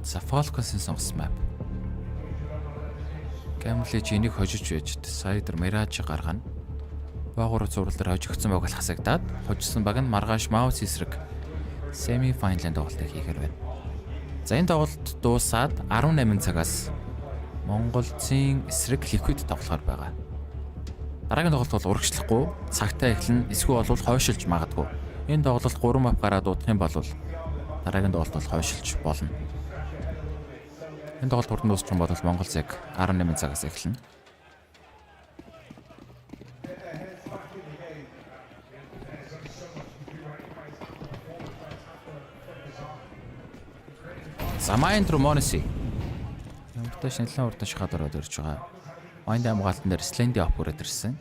За Falcons-ын сонгосон map. Gamer Legends энийг хожиж байж Сайдер Mirage гаргана. Баагур зурвал дээр хожигдсон байг л хасагдаад хожсон баг нь маргааш Mouse эсрэг semi final тоглолтыг хийхээр байна. За энэ тоглолт дуусаад 18 цагаас MongolZ-ийн эсрэг Liquid тоглохоор байгаа. Дараагийн тоглолт бол урагшлахгүй, цагтаа эхлэн эсвэл бол хойшилж магадгүй. Энэ тоглолт 3 map гараад дуудах юм бол дараагийн тоглолт бол хойшилж болно. Энэ тоглолт хурдан дуусчих юм бол MongolZ 18 цагаас эхэлнэ. За Mind руу Mongols. Ямартай нэлээд урдан шахаад ороод ирж байгаа. Mind амгаалтан дээр Slendy оп өрөөд ирсэн.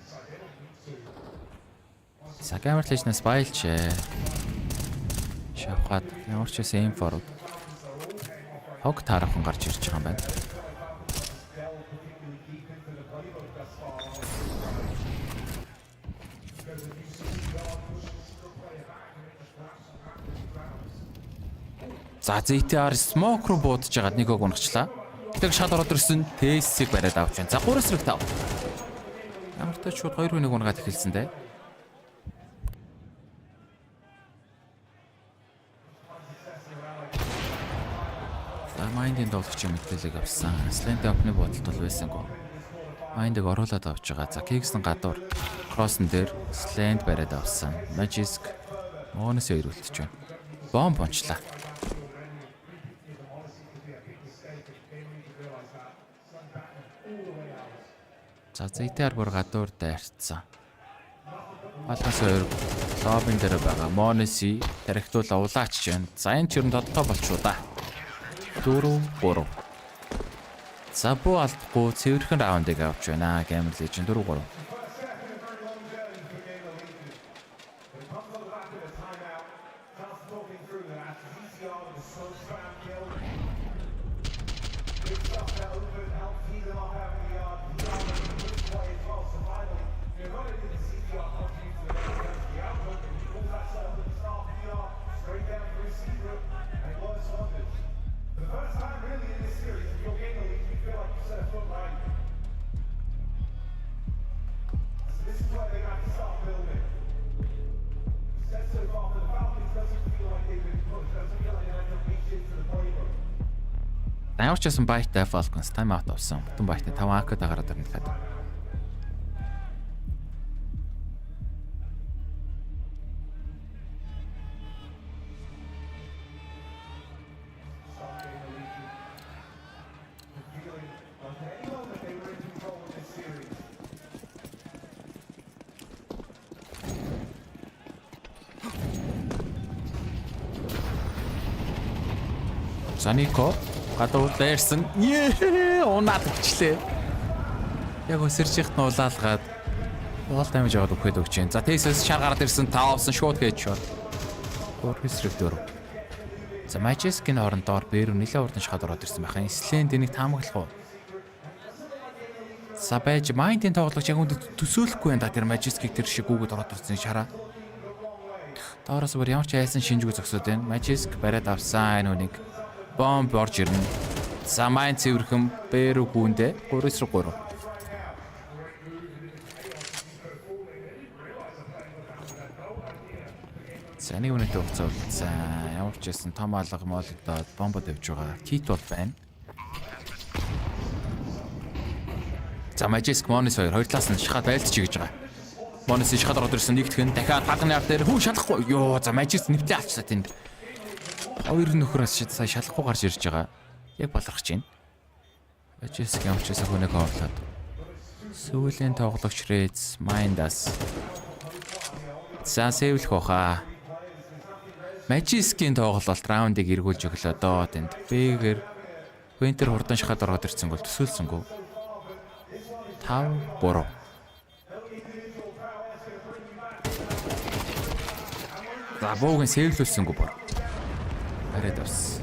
За Gamer Legends байлч шавхаад ямар ч юм форвард. Хог таархан гарч ирж байгаа юм байна. За ZTR Smoke руу буудаж байгаад нэгог унагчлаа. Тэг шал ороод ирсэн Тэсийг бариад авч байна. За 3-5. Ямар ч шууд 2-1 унгаад эхэлсэн дээ. За Mind-ийн тоглогчийн мэдээлэл авсан. Slant опны бодолт бол байсангүй. Mind-ыг оруулаад авч байгаа. За Kicks-ын гадуур Cross-н дээр Slant бариад авсан. Magic Mongols өрүүлж байна. Бомб ончлаа. За ZTR бүр гадуур дайрцсан. Алгаас хоёр лобин дээр байгаа Mongols тархитуулаа улаач чинь. За энэ ч ер нь тодтоо болчихоо да. 4-3. За буу алдахгүй цэвэрхэн раундыг авч байна. Game Legend 4-3. Наавчсан байтай Falcons time out авсан. Бүтэн байтай 5 AK дагараад ирнэ гэдэг. Санико гадуур дээрсэн. Унаад өгчлээ. Яг өсөрч ихт нь улаалгаад wall damage аваад өгөхөд өгч जैन. За Texas шар гараад ирсэн таавсан шууд гэж шууд. Гөрхөсрөвдөр. За Majestic-ийн орондоор бээр нэлээд урдан шахаад ороод ирсэн байхын. Слэнд энийг таамаглах уу? За байж Mind-ийн тоглогч яг үүнд төсөөлөхгүй байна да тэр Majestic тэр шиг гүгэд ороод ирсэн шараа. Доороос бүр ямар ч айсан шинжгүй зогсоод байна. Majestic бариад авсан энэ үнийг бомб орж ирнэ. За Mind цэвэрхэн бээр үгүүндээ 3-3. За нэг үнэтэй хугацаа үлдсэн. Ямар ч байсан том алга молдод бомбод явж байгаа. Кит бол байна. За Majestic Mongols хоёр талаас нь шахаад байлдчих гэж байгаа. Mongols шахаад ороод ирсэн нэгтгэн дахиад хагны ард дээр хүн шалахгүй. Йоо за Majestic нэвтлээ авчихсан тэнд. Хоёр нөхрөөс сая шалахгүй гарч ирж байгаа. Яг балархаж байна. Majestic ямар ч байсан хүнийг орлоод. Сүүлийн тоглогч Reds Mind-аас. За сэвлэх баха. Majestic-ийн тоглолт раундыг эргүүлж өглөө доо тэнд. Бэгээр Winter хурдан шахаад ороод ирсэн гол төсөөлсөнгөө. 5-3. За буугийн сэвлүүлсэнгөө бор. Арайд авс.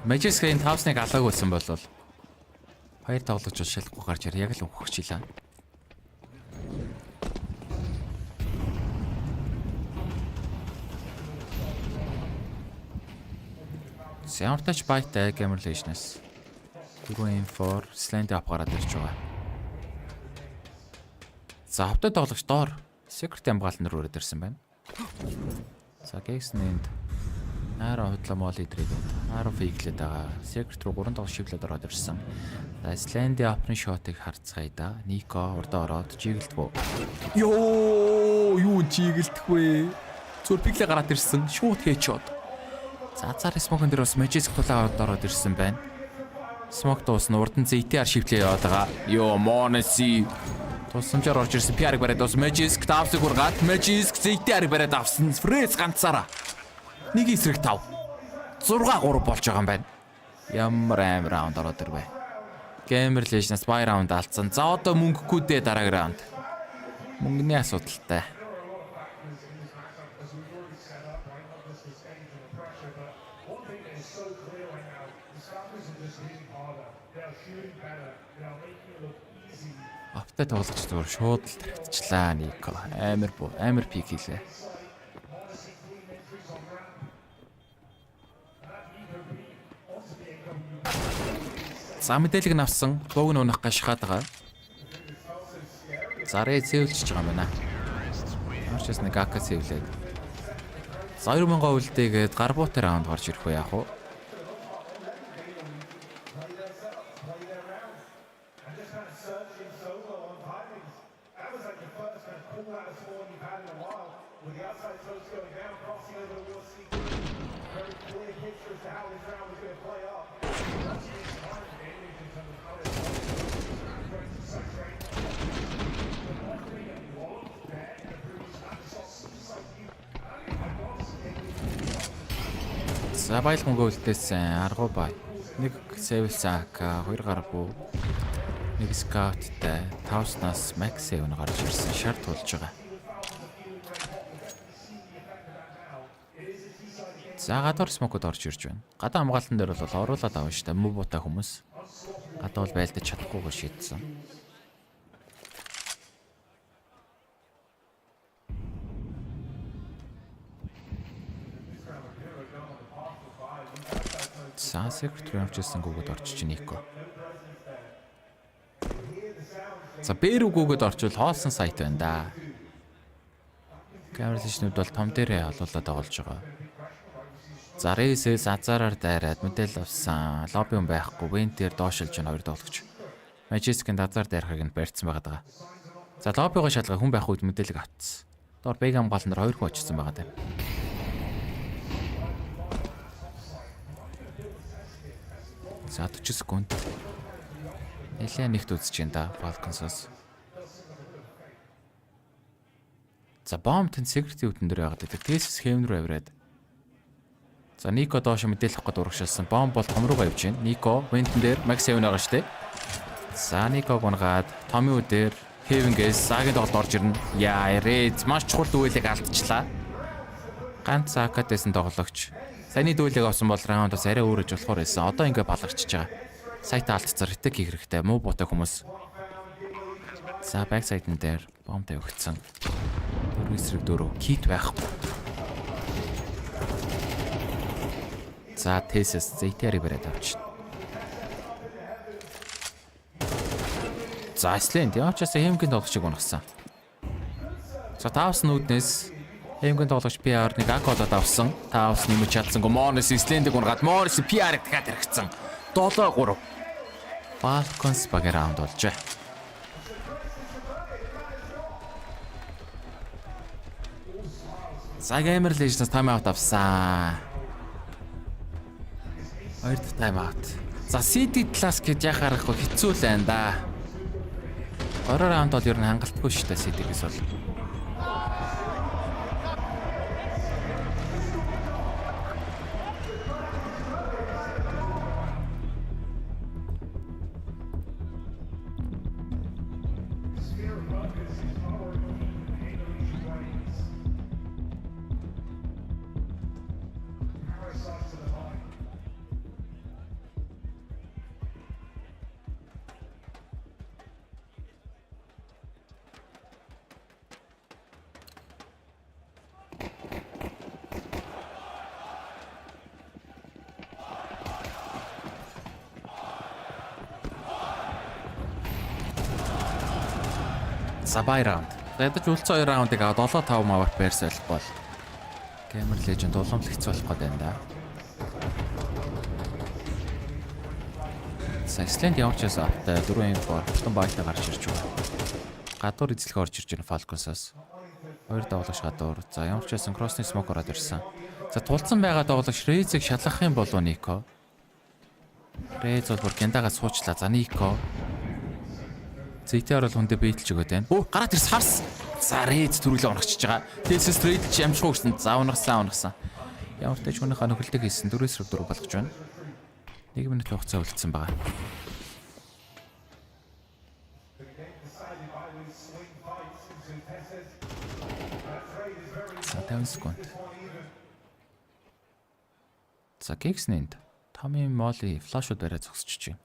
Majestic-ийн тавсныг алгааг болсон бол хоёр тоглогч шалахгүй гарч яг л өгөх хичээлээ. Сямартач байтай Game Relations 4-4 Slant ап гараад ирж байгаа. За хавтад тоглогч доор Secret хамгаалт нар өрөөд ирсэн байна. За Gex-нэнд Ара хотлоо мол идрээд Ара фейклээд байгаа. Secret руу 3 тоглогч шивлээд ороод ирсэн. За Slant ап-ны шотыг харцгаая да. Nico урдаа ороод жигэлдгөө. Йоо юу жигэлдэх вэ? Зүр пиклээ гараад ирсэн. Шууд хээчод. За цаар смокон дээр бас Majestic тулаа ороод ирсэн байна. Смок дуусна урдан ZT-аар шивлээ яваад байгаа. Йоо Mongols тусамжаар орж ирсэн PR-ыг бариад бас Majestic тавсыг ургаад Majestic ZT-аар бариад авсан. Freeze ганцаараа. Нэг эсрэг 5. 6-3 болж байгаа юм байна. Ямар аим раунд ороод ирвэ. Game Relations buy раунд алдсан. За одоо мөнгөгүй дээ дараагийн раунд. Мөнгөний асуудалтай. Аптай тоглогч зүгээр шууд л тархитчлаа Nico. Амар пик хийлээ. За мэдээлэл нь авсан. Бог нь унах гашхаад байгаа. Зарээ цэвэлж байгаа юм байна. Ямарчс нэг АК цэвлээд. За 2000 үлдээгээд гарбуутер раунд гарч ирэх үү яах вэ? За баялхан гөлдөөсөн аргу бай. Нэг Sevilsak 2 гар буу. Нэг Scout-тай 5-наас Max 7 гарч ирсэн. Шарт болж байгаа. За гадуур смокод орж ирж байна. Гадаа хамгаалтан дээр бол оруулаад авна штэ. Муутай хүмүүс. Гадаа бол байлдаж чадахгүйгээр шийдсэн. За секретary амжсан гүгэд орчих чинь Nico. За бэр үгүйгэд орчвол хоолсон сайт байна да. Камерлишнүүд бол том дээрээ олуулаад оголж байгаа. За рейсээс азараар дайраад мэдээлэл авсан. Лобби хүн байхгүй. Вентээр доошилж байна 2 долгоч. Majestic-ийн азар дайрахыг нь барьцсан байгаа даа. За лоббигоо шалгаа хүн байх үед мэдээлэл авцсан. Доор бэг хамгаалан нар 2 хүн очсон байгаа даа. За 40 секунд. Нэлээд нэгт үзэж байна да Falcons-оос. За бомб тэн security үтэн дээр байгаад байдаг. Тэсс хэвн рүү авираад. За Nico доош мэдээлэл авах гээд урагшаасан. Бомб бол том руугаа явж байна. Nico вентэн дээр Max 7 байгаа штэ. За Nico гонгаад Tommy дээр Heaven-гээс сагийн тоглолт орж ирнэ. Яа, Reds маш чухал дүүлийг алдчихлаа. Ганц Акатэсэн тоглогч. Саяны дүүлийг авсан бол раунд бас арай өөрөж болохоор байсан. Одоо ингээ баларчж байгаа. Сайтаа алдцаар ретек хийх хэрэгтэй. Муу ботой хүмүүс. За back side-н дээр бомб тавигдсан. 4-4 кит байхгүй. За Тэсэс ZT-ийг бариад авчихна. За Iceland яачаас Heaven-гийн тоглогчийг унагсан. За Taos нүүднээс Heaven-гийн тоглогч PR-ыг акодод авсан. Taos нэмж чадсангүй. Monos Iceland-ийг унгаад Monos PR-ыг дахиад хэрэгцсэн. 7-3. Falcons баг раунд болжээ. За Gamer Legends тайм аут авсан. 2 тайм аут. За CD Class гэж яхаарахгүй хэцүү л байна да. 2 раунд бол ер нь хангалтгүй шүү дээ CD-гээс бол. За бай раунд. Ядаж үлцэн 2 раундыг аваад 7-5 маварт байрс болох бол Gamer Legend уламжлал хэцүү болох гээд байна да. Iceland явуулчаас автай 4 инфо хөлтөн байтаа гарч ирж байна. Гадуур эзлэх орж ирж байна Falcons-аас. 2 тоглогч гадуур. За явуулчаас Cross-ны smoke ороод ирсэн. За тулцсан байгаа тоглогч Rez-ийг шалгах юм болов Nico. Rez бол бүр гяндагаас суучлаа. За Nico ZT-аар бол хүндээ бэйтэлж өгöd байна. Оо гараад ирс харс. За Rez төрүүлээ унагчиж байгаа. Тэсс трейд ч амжихгүй гэсэн. За унагсан. Ямар ч тач хүнийхээ нөхөлтөг хийсэн 4-4 болгож байна. 1 минут хугацаа үлдсэн байгаа. За 50 секунд. За Gexnend Tommy Molly флашууд бариад зогсчихж байна.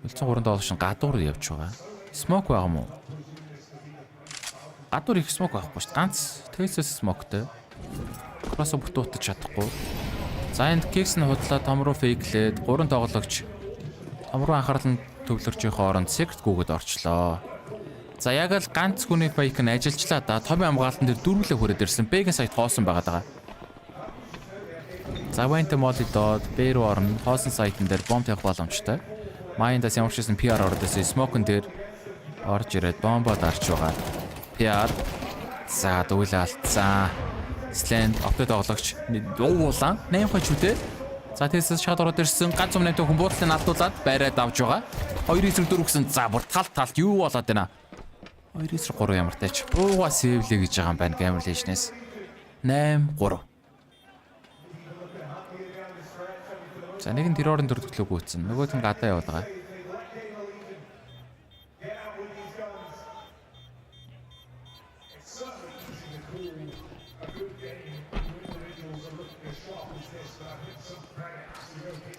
Үлцэн 3 доллар гадуур явж байгаа. Smoke байгаа мó? Гадуур их smoke байхгүй шүү дээ. Ганц Texas smokeтэй. Cross бутуутаж чадахгүй. За энд Gexn худлаа том руу фейклээд 3 тоглогч том руу анхаарал нь төвлөрч байгаа хооронд secret гүгэд орчлоо. За яг л ганц хүний fake нь ажиллажлаа да. Tommy хамгаалтан дээр дөрвөлээ хүрээд ирсэн. Bacon сайт хоосон байгаа. За Wente Molly доод B руу орно. Хоосон сайтн дээр бомб тавих боломжтой. Майндас ямар ч гэсэн PR ордоос smoke-н дээр орж ирээд бомбоо дарж байгаа. PR за дүүлээ алдсан. Sland оптод тоглогч уулаа 8 хоч үтэй. За тэсээс шат ороод ирсэн ганц өмнө хүн буудлын алдуулаад байраад авж байгаа. 2-4 гэсэн за бүр талт юу болоод байна. 2-3 ямар тач. Ууга сэвлээ гэж байгаа юм байна Gamer Legends-ээс. 8-3. За нэг нь террорын төрөлтлөө гүйцэн. Нөгөөт нь гадаа явуулгаа.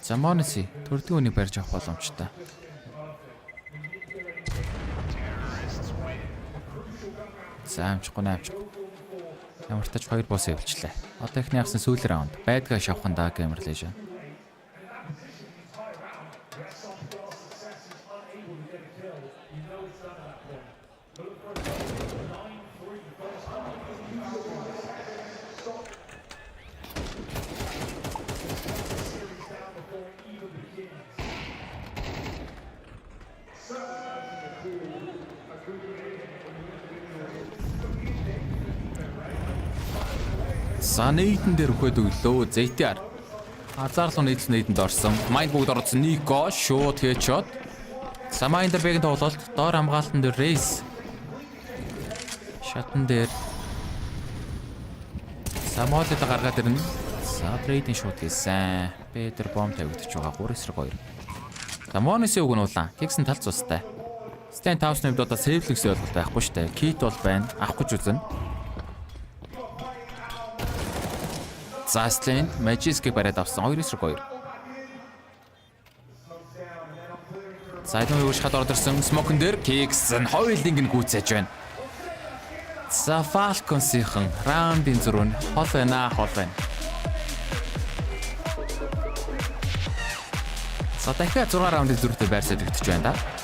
За Mongols төрдгийн үнийг барьж авах боломжтой. За амжихгүй. Ямар ч тач 2 босс явуулчлаа. Одоо ихний явсан сүүл раунд. Байдгаа шавхан даа гэмэрлэж байна. За нийтэн дээр өгөхөд өглөө ZTR. Азарлуу нийтэнд орсон. Майнд бүгд орсон. Nico шууд headshot. За майнд дээр бэгийн тоглолт. Доор хамгаалтан дээр race. Шатан дээр. Самолет гаргаад ирнэ. За трейдинг шууд хийсэн. Петр бомб тавигдчих байгаа 3-2. За Mongols-ийн үг нь улаан. Киксэн тал цустай. Стэн таусны хувьд одоо сейвлэгс ойлголт байхгүй шүү дээ. Кит бол байна. Авах гэж үзнэ. За Стэн Magic-ийг бариад авсан 2-2. Сайдын үеж хад ордорсон Smoke-н дээр Kicks-н хоёулынг нь гүйцээж байна. За Falcons-ийн раундын 4 хол байна. За дахиад 6 раундын 4-т байрсаад өгдөж байна да.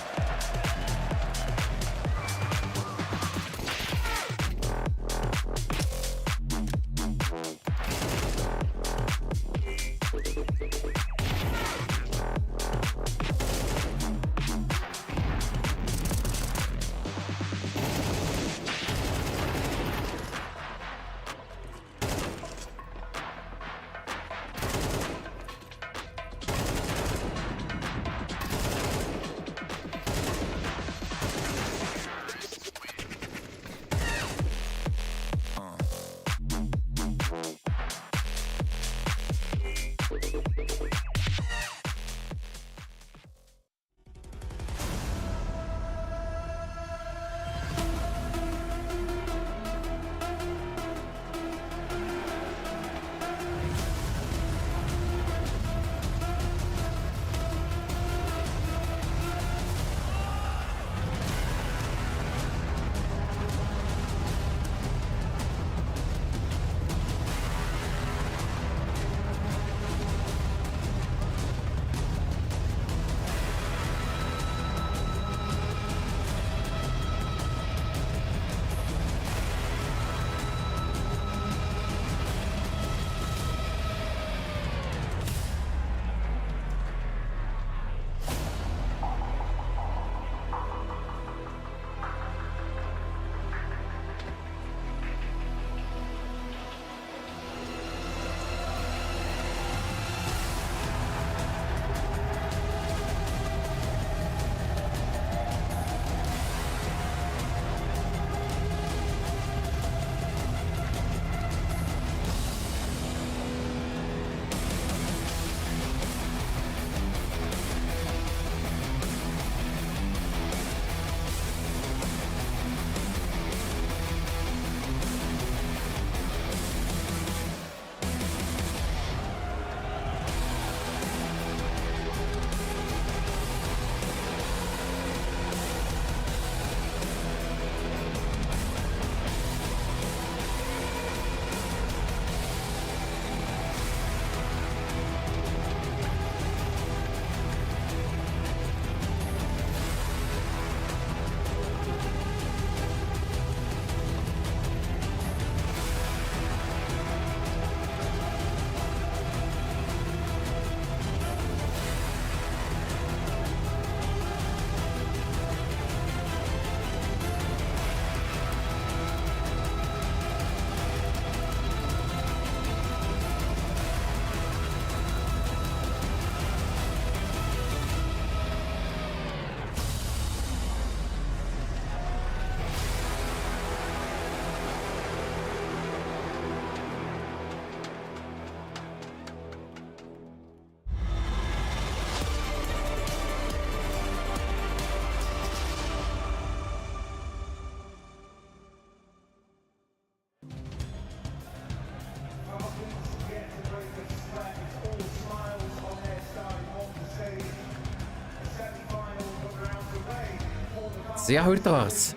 За 2 дагаас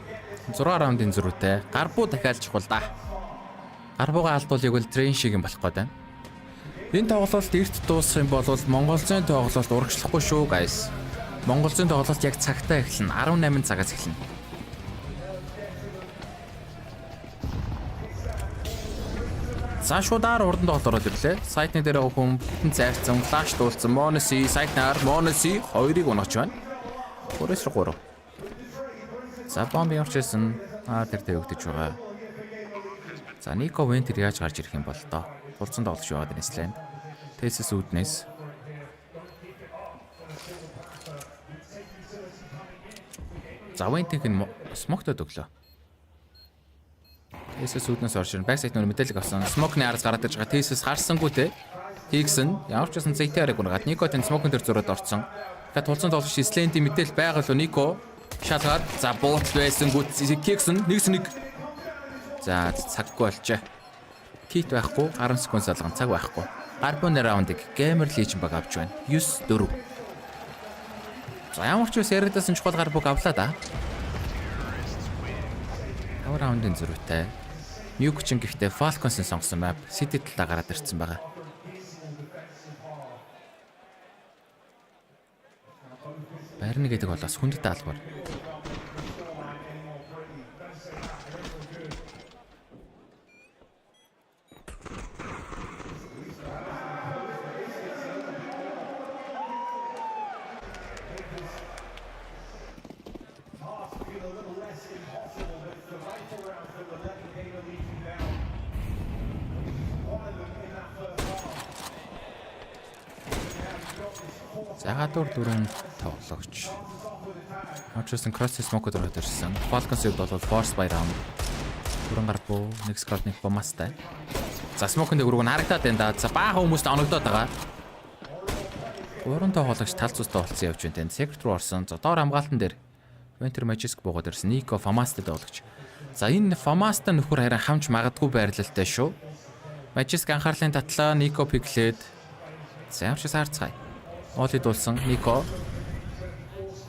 6 раундын зөрүүтэй. Гарбуу дахиад чухал да. Гарбуугаа алдуулъяг бол трейн шиг юм болох гээд байна. Энэ тоглолт эрт дуусах юм бол MongolZ тоглолт урагшлахгүй шүү guys. MongolZ тоглолт яг цагтаа эхэлнэ. 18 цагаас эхэлнэ. За шуудаар урдан тоглолт ороод ирлээ. Сайтны дээр хүн бүтэн зайрцсан, флаш дуулсан. MongolZ сайтнаар MongolZ 2-ыг унагч байна. 3-3. За бомб явуулчихсан. Тэр тавигдаж байгаа. За Nico Venter яаж гарч ирэх юм бол доо. Тулцсан тоглож байгаад нэслэн. Тэсэс үүднээс. За Venter-ийн смоктод өглөө. Тэсэс үүднээс орж ирэн. Бэксайд нөр мэдээлэл авсан. Смокны араас гараад иж байгаа. Тэсэс харсангүй те. Хийгсэн. Ямар ч байсан ZT-арыг унгаад Nico тэн смокн дээр зураад орцсон. Тэгэхээр тулцсан тоглож Слэнтийн мэдээлэл байгаа л Nico шалгаад за буутал байсангууд киксэн 1-1. За цаггүй болчээ. Кит байхгүй, 10 секунд салган цаг байхгүй. Гарбууны раундыг геймер лижен баг авч байна. 9-4. За ямар ч үс яриадасан чухал гарбууг авлаа да. 5 раундын зөрүүтэй. Nuke ч гэхдээ Falcons-ын сонгосон map City талаа гараад ирсэн байгаа. Барьна гэдэг болоос хүндэт албар. Загадуур дөрөв тоглогч. Очсон кросс смокод ороод ирсэн. Falcons-д бол force by round. Дөрөн гарбуу, нэг скорт нэг бомастай. За смокын дөрөв нь харагдаад байна да. За баахан хүмүүст оногдоод байгаа. Гурван тоглогч тал цустай болцсон явж байна. Secret руу орсон. За доор хамгаалтан дээр Venter Magic буугаад ирсэн. Nico Famasтай тоглогч. За энэ Famasтай нөхөр харин хамж магадгүй байрлалтай шүү. Magic анхаарлын татлаа Nico пиглээд. За ямар ч саарцгаая. Олид дулсан Nico.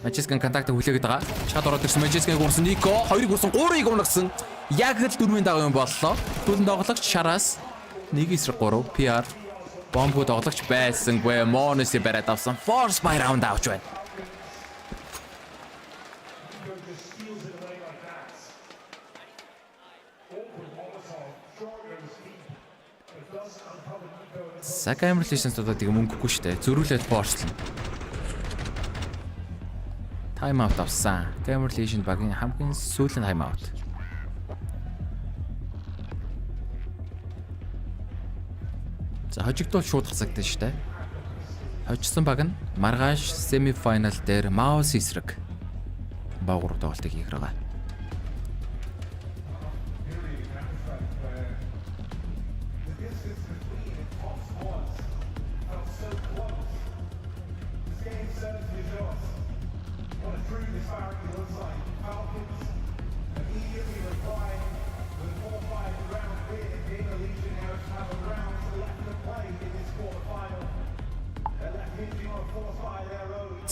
Magic-ийн контакт хүлээгээд байгаа. Чад ороод ирсэн Magic-ийг гурсан Nico 2-ыг гурсан 3-ыг унагсан. Яг л 4-ийн дагав юм боллоо. Түлэн тоглогч шараас 1-3 PR бомбо тоглогч байсангүй. Mongols бариад авсан. Force by round авч байна. Сакамер лишнсдод тийм мөнгөгүй штэ. Зөрүүлээд форслно. Тайм аут авсан. Камер лишн багийн хамгийн сүүлийн тайм аут. За хожигдол шууд хасагдсан штэ. Хожсон баг нь маргааш семифинал дээр Маус эсрэг баагур тоглолтыг хийх байгаа.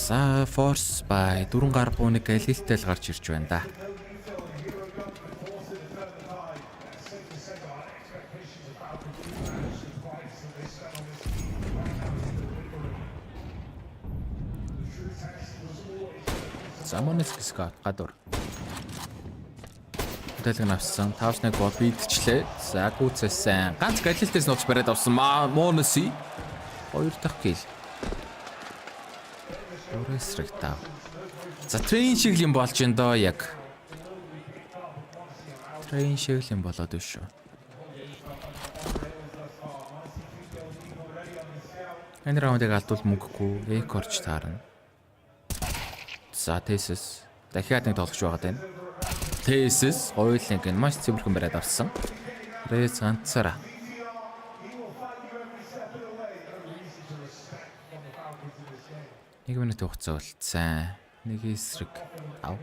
За force by 4 гарбууныг алилтэй л гарч ирж байна да. Замонс скат гадуур. Дэлгэн авсан. Тавсныг бол бидчлээ. За гүцээсэн. Ганц алилтээс нууц бариад авсан. Mongols 2 дахь кил. Өрөөсрэгтаа. За трейн шиг юм болж энэ доо яг. Трейн шиг юм болоод биш шүү. Энэ раундыг алдвал мөнгөгүй эк орж таарна. За Тэсэс дахиад нэг тоглож байгаа даа. Тэсэс хоёулынг нь маш цэвэрхэн бариад авсан. Рэс ганцаараа. Нэг минут хугацаа болцсон. Нэг эсрэг ав.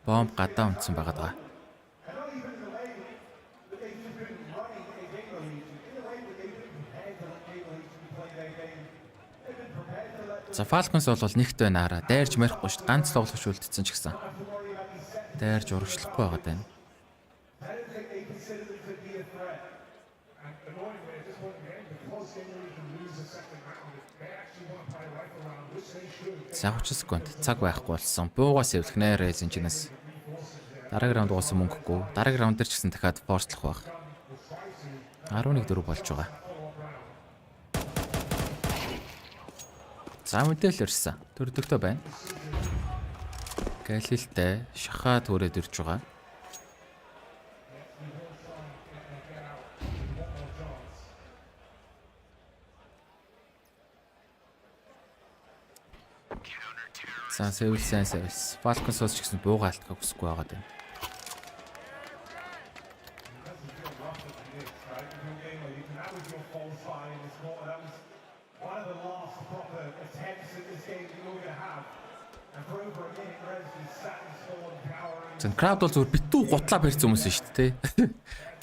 Бомб гадаа унтсан байгаа. За Falcons бол нэгт байна араа. Дайрч марихгүй шүү дээ. Ганц тоглож үлдсэн ч гэсэн. дайрж урагшлахгүй байгаа даа. Савчсконд цаг байхгүй болсон. Буугаас эвлэх нээр эзэнчнээс дараагийн раунд уусан мөнгөгүй. Дараагийн раунд дээр ч гэсэн дахиад форслох баг. 11-4 болж байгаа. За мэдээлэл ирсэн. Төрдөгтэй байна. Галилтэй шахаа төрөөд ирж байгаа. За сэвэлсэн. Falcons-оос ч гэсэн буугаалт өгсөхгүй байгаа даа. Зэн крауд бол зөв битүү гутлаа барьсан хүмүүс шүү дээ.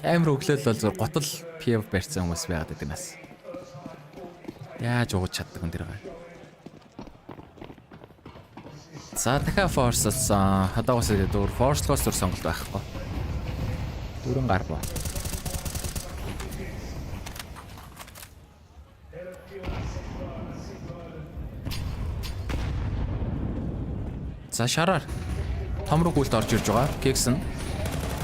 Камер өглөөл бол зөв готл PF барьсан хүмүүс байгаад байдаг нас. Яаж ууж чаддаг хүн тэр байгаа. За дахиад форссан. Хадаагаас дөр форслоос дөр сонголт байхгүй. Дөрөн гар боо. За шараар том руу гүйлт орж ирж байгаа.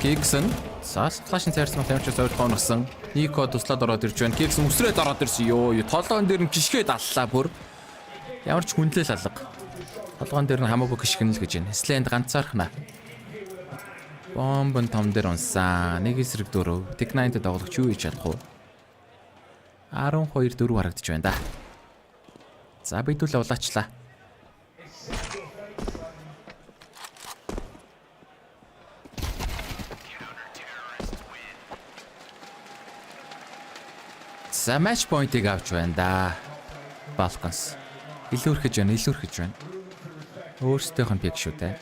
Киксэн. За флашын цайрсан тамирчаас ойрхон оногсон. Нико туслаад ороод ирж байна. Киксэн өсрээд ороод ирсэн. Ёо, толгоон дээр нь гიშгээд аллаа бүр. Ямар ч хүнлэл алга. Толгоон дээр нь хамаагүй гიშгэн л гэж байна. Сленд ганцаархна. Бомбын том дээр унсан. Нэг эсрэг дөрөв. Тек9-д доголох юу хийж чадах вэ? 12-4 харагдаж байна да. За бидүүлээ улаачлаа. За матч point-ыг авч байна да. Falcons. Илүүрхэж байна. Өөрсдийнх нь пик шүү дээ.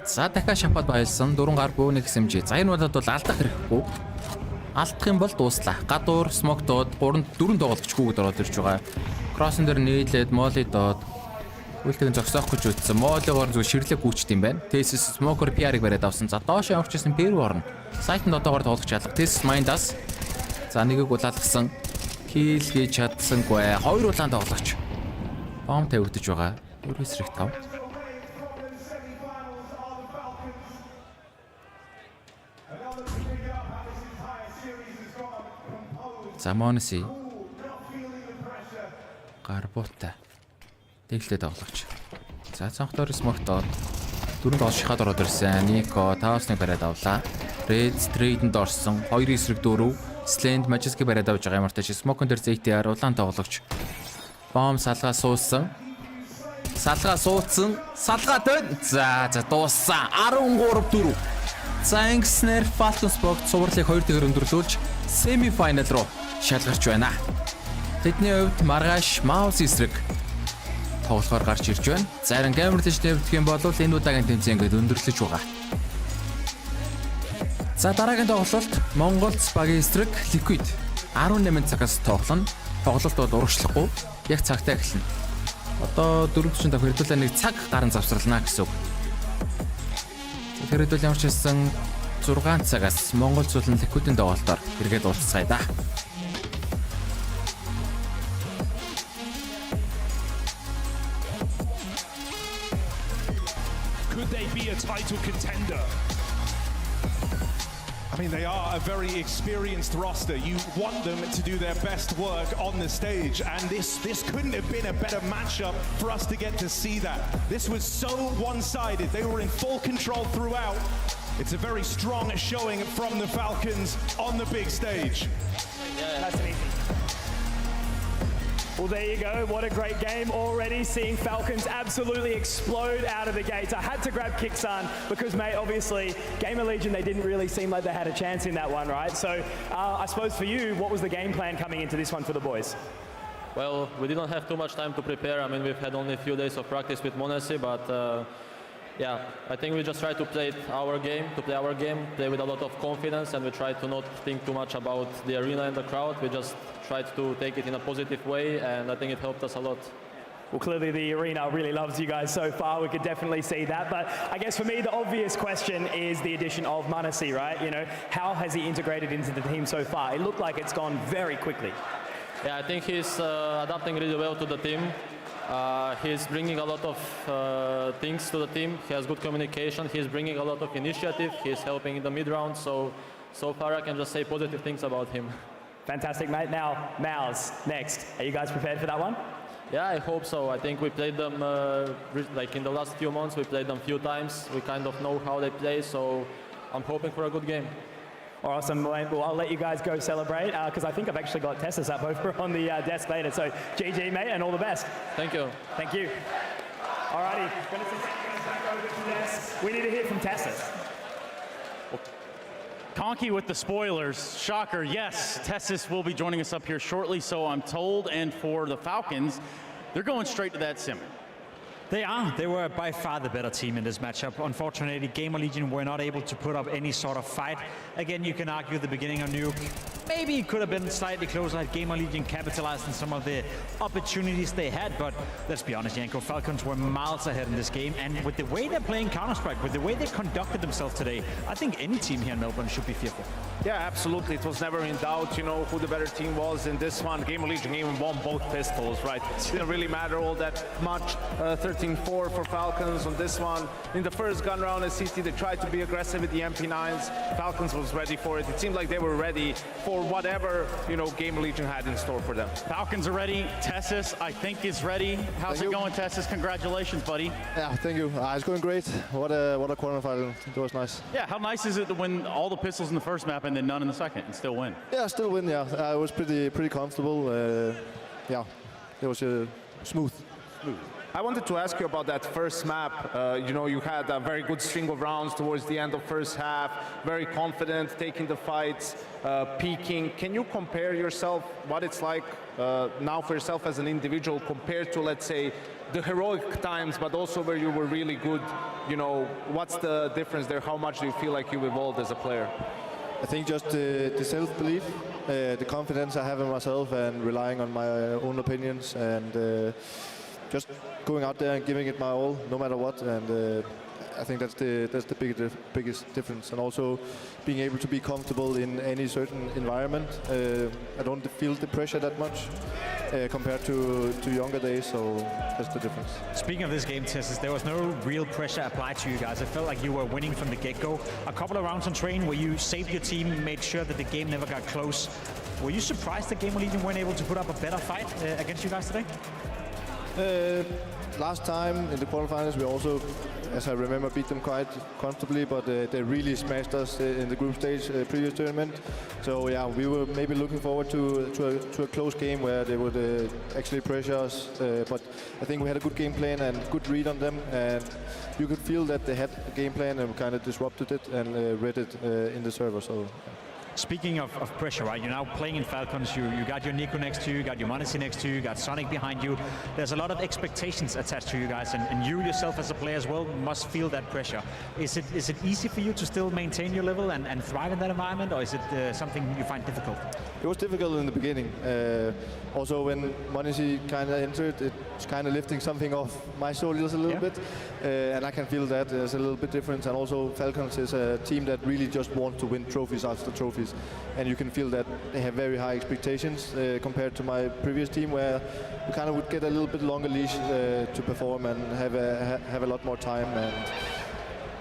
За дахиад шампад байлсан 4 гар бөө нэг хэмжээ. За энэ бодод бол алдах хэрэггүй. Алдах юм бол дууслаа. Гадуур, смоктод 4 доголгочгүйд ороод ирж байгаа. Кроссон дээр нийлээд моли доод үлтгэн зогсоох гэж үтсэн. Молигоор зөв ширлэг гүйчт юм байна. Тэсэс смокер PR-ыг бариад авсан. За доош явчихсан Перу орно. Сайтанд одоогоор тоглож чадлах. Тэс майндас. За нэгийг улаалгасан. Кил хийж чадсангүй. 2 улаан тоглогч. Бом тавигдаж байгаа. 4-5. Замоноси гарбуутай тэглээд тоглогч. За цанхтоор смоктод 4 дол шихаад ороод ирсэн. Нико таасны бариад авлаа. Ред стрейдэнд орсон 2 эсрэг 4 Сленд Magic бариад авж байгаа. Ямар ч смокон дээр ZTR улаан тоглогч. Бом салгаа суусан. Салгаа тань. За дууссан. 13-4. За ингэснээр Falcons богд сувралыг 2-р өндөрлүүлж semi-final руу шалгарч байна. Тэдний хувьд маргааш маус эсрэг тоглохоор гарч ирж байна. Зарим геймерлж нэвдэх юм бол энэ удаагийн тэмцээн гээд өндөрлөж байгаа. За дараагийн тоглолт Mongols багийн эсрэг Liquid 18 цагаас тоглоно. Тоглолт бол урагшлахгүй. Яг цагтаа эхэлнэ. Одоо 4:45 хэдүүлээ нэг цаг гарын завсралнаа гэсэн үг. Тэгэхээр хэдүүл ямар ч хэлсэн 6 цагаас Mongols болон Liquid-ийн тоглолтоор хэрэгэд уулзцгаая да. Could they be a title contender? I mean, they are a very experienced roster. You want them to do their best work on the stage, and this couldn't have been a better matchup for us to get to see that. This was so one-sided. They were in full control throughout. It's a very strong showing from the Falcons on the big stage. Yeah, that's an easy. Well, there you go. What a great game already. Seeing Falcons absolutely explode out of the gates. I had to grab Kixan because, mate, obviously, Gamer Legion, they didn't really seem like they had a chance in that one, right? So I suppose for you, what was the game plan coming into this one for the boys? Well, we didn't have too much time to prepare. I mean, we've had only a few days of practice with MongolZ, but yeah, I think we just try to play our game, play with a lot of confidence, and we try to not think too much about the arena and the crowd. We just tried to take it in a positive way, and I think it helped us a lot. Well, clearly the arena really loves you guys so far. We could definitely see that. But I guess for me, the obvious question is the addition of MongolZ, right? You know, how has he integrated into the team so far? It looked like it's gone very quickly. Yeah, I think he's adapting really well to the team. He's bringing a lot of things to the team. He has good communication. He's bringing a lot of initiative. He's helping in the mid-round. So far I can just say positive things about him. Fantastic, mate. Now, Mouse, next. Are you guys prepared for that one? Yeah, I hope so. I think we played them, like in the last few months, we played them a few times. We kind of know how they play, so I'm hoping for a good game. Awesome. Well, I'll let you guys go celebrate, because I think I've actually got Tessus up over on the desk later. So GG, mate, and all the best. Thank you. Thank you. Alrighty. We need to hear from Tessus. Conky with the spoilers. Shocker, yes, Tessus will be joining us up here shortly, so I'm told. And for the Falcons, they're going straight to that Simon. They are. They were by far the better team in this matchup. Unfortunately, Gamer Legion were not able to put up any sort of fight. Again, you can argue the beginning of Nuke. Maybe it could have been slightly closer had Gamer Legion capitalized on some of the opportunities they had, but let's be honest, Yanko, Falcons were miles ahead in this game, and with the way they're playing Counter-Strike, with the way they conducted themselves today, I think any team here in Melbourne should be fearful. Yeah, absolutely. It was never in doubt, you know, who the better team was in this one. Gamer Legion even won both pistols, right? It didn't really matter all that much. 13-4 for Falcons on this one. In the first gun round at CT, they tried to be aggressive with the MP9s. Falcons was ready for it. It seemed like they were ready for whatever, you know, Gamer Legion had in store for them. Falcons are ready. Tessus, I think, is ready. How's it going, Tessus? Congratulations, buddy. Yeah, thank you. It's going great. What a quarterfinal. It was nice. Yeah, how nice is it to win all the pistols in the first map and then none in the second and still win? Yeah, still win, yeah. I was pretty comfortable. Yeah, it was smooth. I wanted to ask you about that first map. You know, you had a very good string of rounds towards the end of first half, very confident, taking the fights, peaking. Can you compare yourself, what it's like now for yourself as an individual compared to, let's say, the heroic times, but also where you were really good? You know, what's the difference there? How much do you feel like you've evolved as a player? I think just the self-belief, the confidence I have in myself and relying on my own opinions, and just going out there and giving it my all, no matter what. And I think that's the biggest difference. And also being able to be comfortable in any certain environment. I don't feel the pressure that much compared to younger days, so that's the difference. Speaking of this game, Tessus, there was no real pressure applied to you guys. It felt like you were winning from the get-go. A couple of rounds on train where you saved your team, made sure that the game never got close. Were you surprised that Gamer Legion weren't able to put up a better fight against you guys today? Last time in the quarterfinals, we also, as I remember, beat them quite comfortably, but they really smashed us in the group stage previous tournament. So yeah, we were maybe looking forward to a close game where they would actually pressure us. But I think we had a good game plan and good read on them, and you could feel that they had a game plan and kind of disrupted it and read it in the server. So. Speaking of pressure, right? You're now playing in Falcons. You got your Nico next to you, you got your MongolZ next to you, you got Sonic behind you. There's a lot of expectations attached to you guys, and you yourself as a player as well must feel that pressure. Is it easy for you to still maintain your level and thrive in that environment, or is it something you find difficult? It was difficult in the beginning. Also, when MongolZ kind of entered, it's kind of lifting something off my shoulders a little bit, and I can feel that there's a little bit difference. And also, Falcons is a team that really just wants to win trophies after trophies. And you can feel that they have very high expectations compared to my previous team, where we kind of would get a little bit longer leash to perform and have a lot more time. And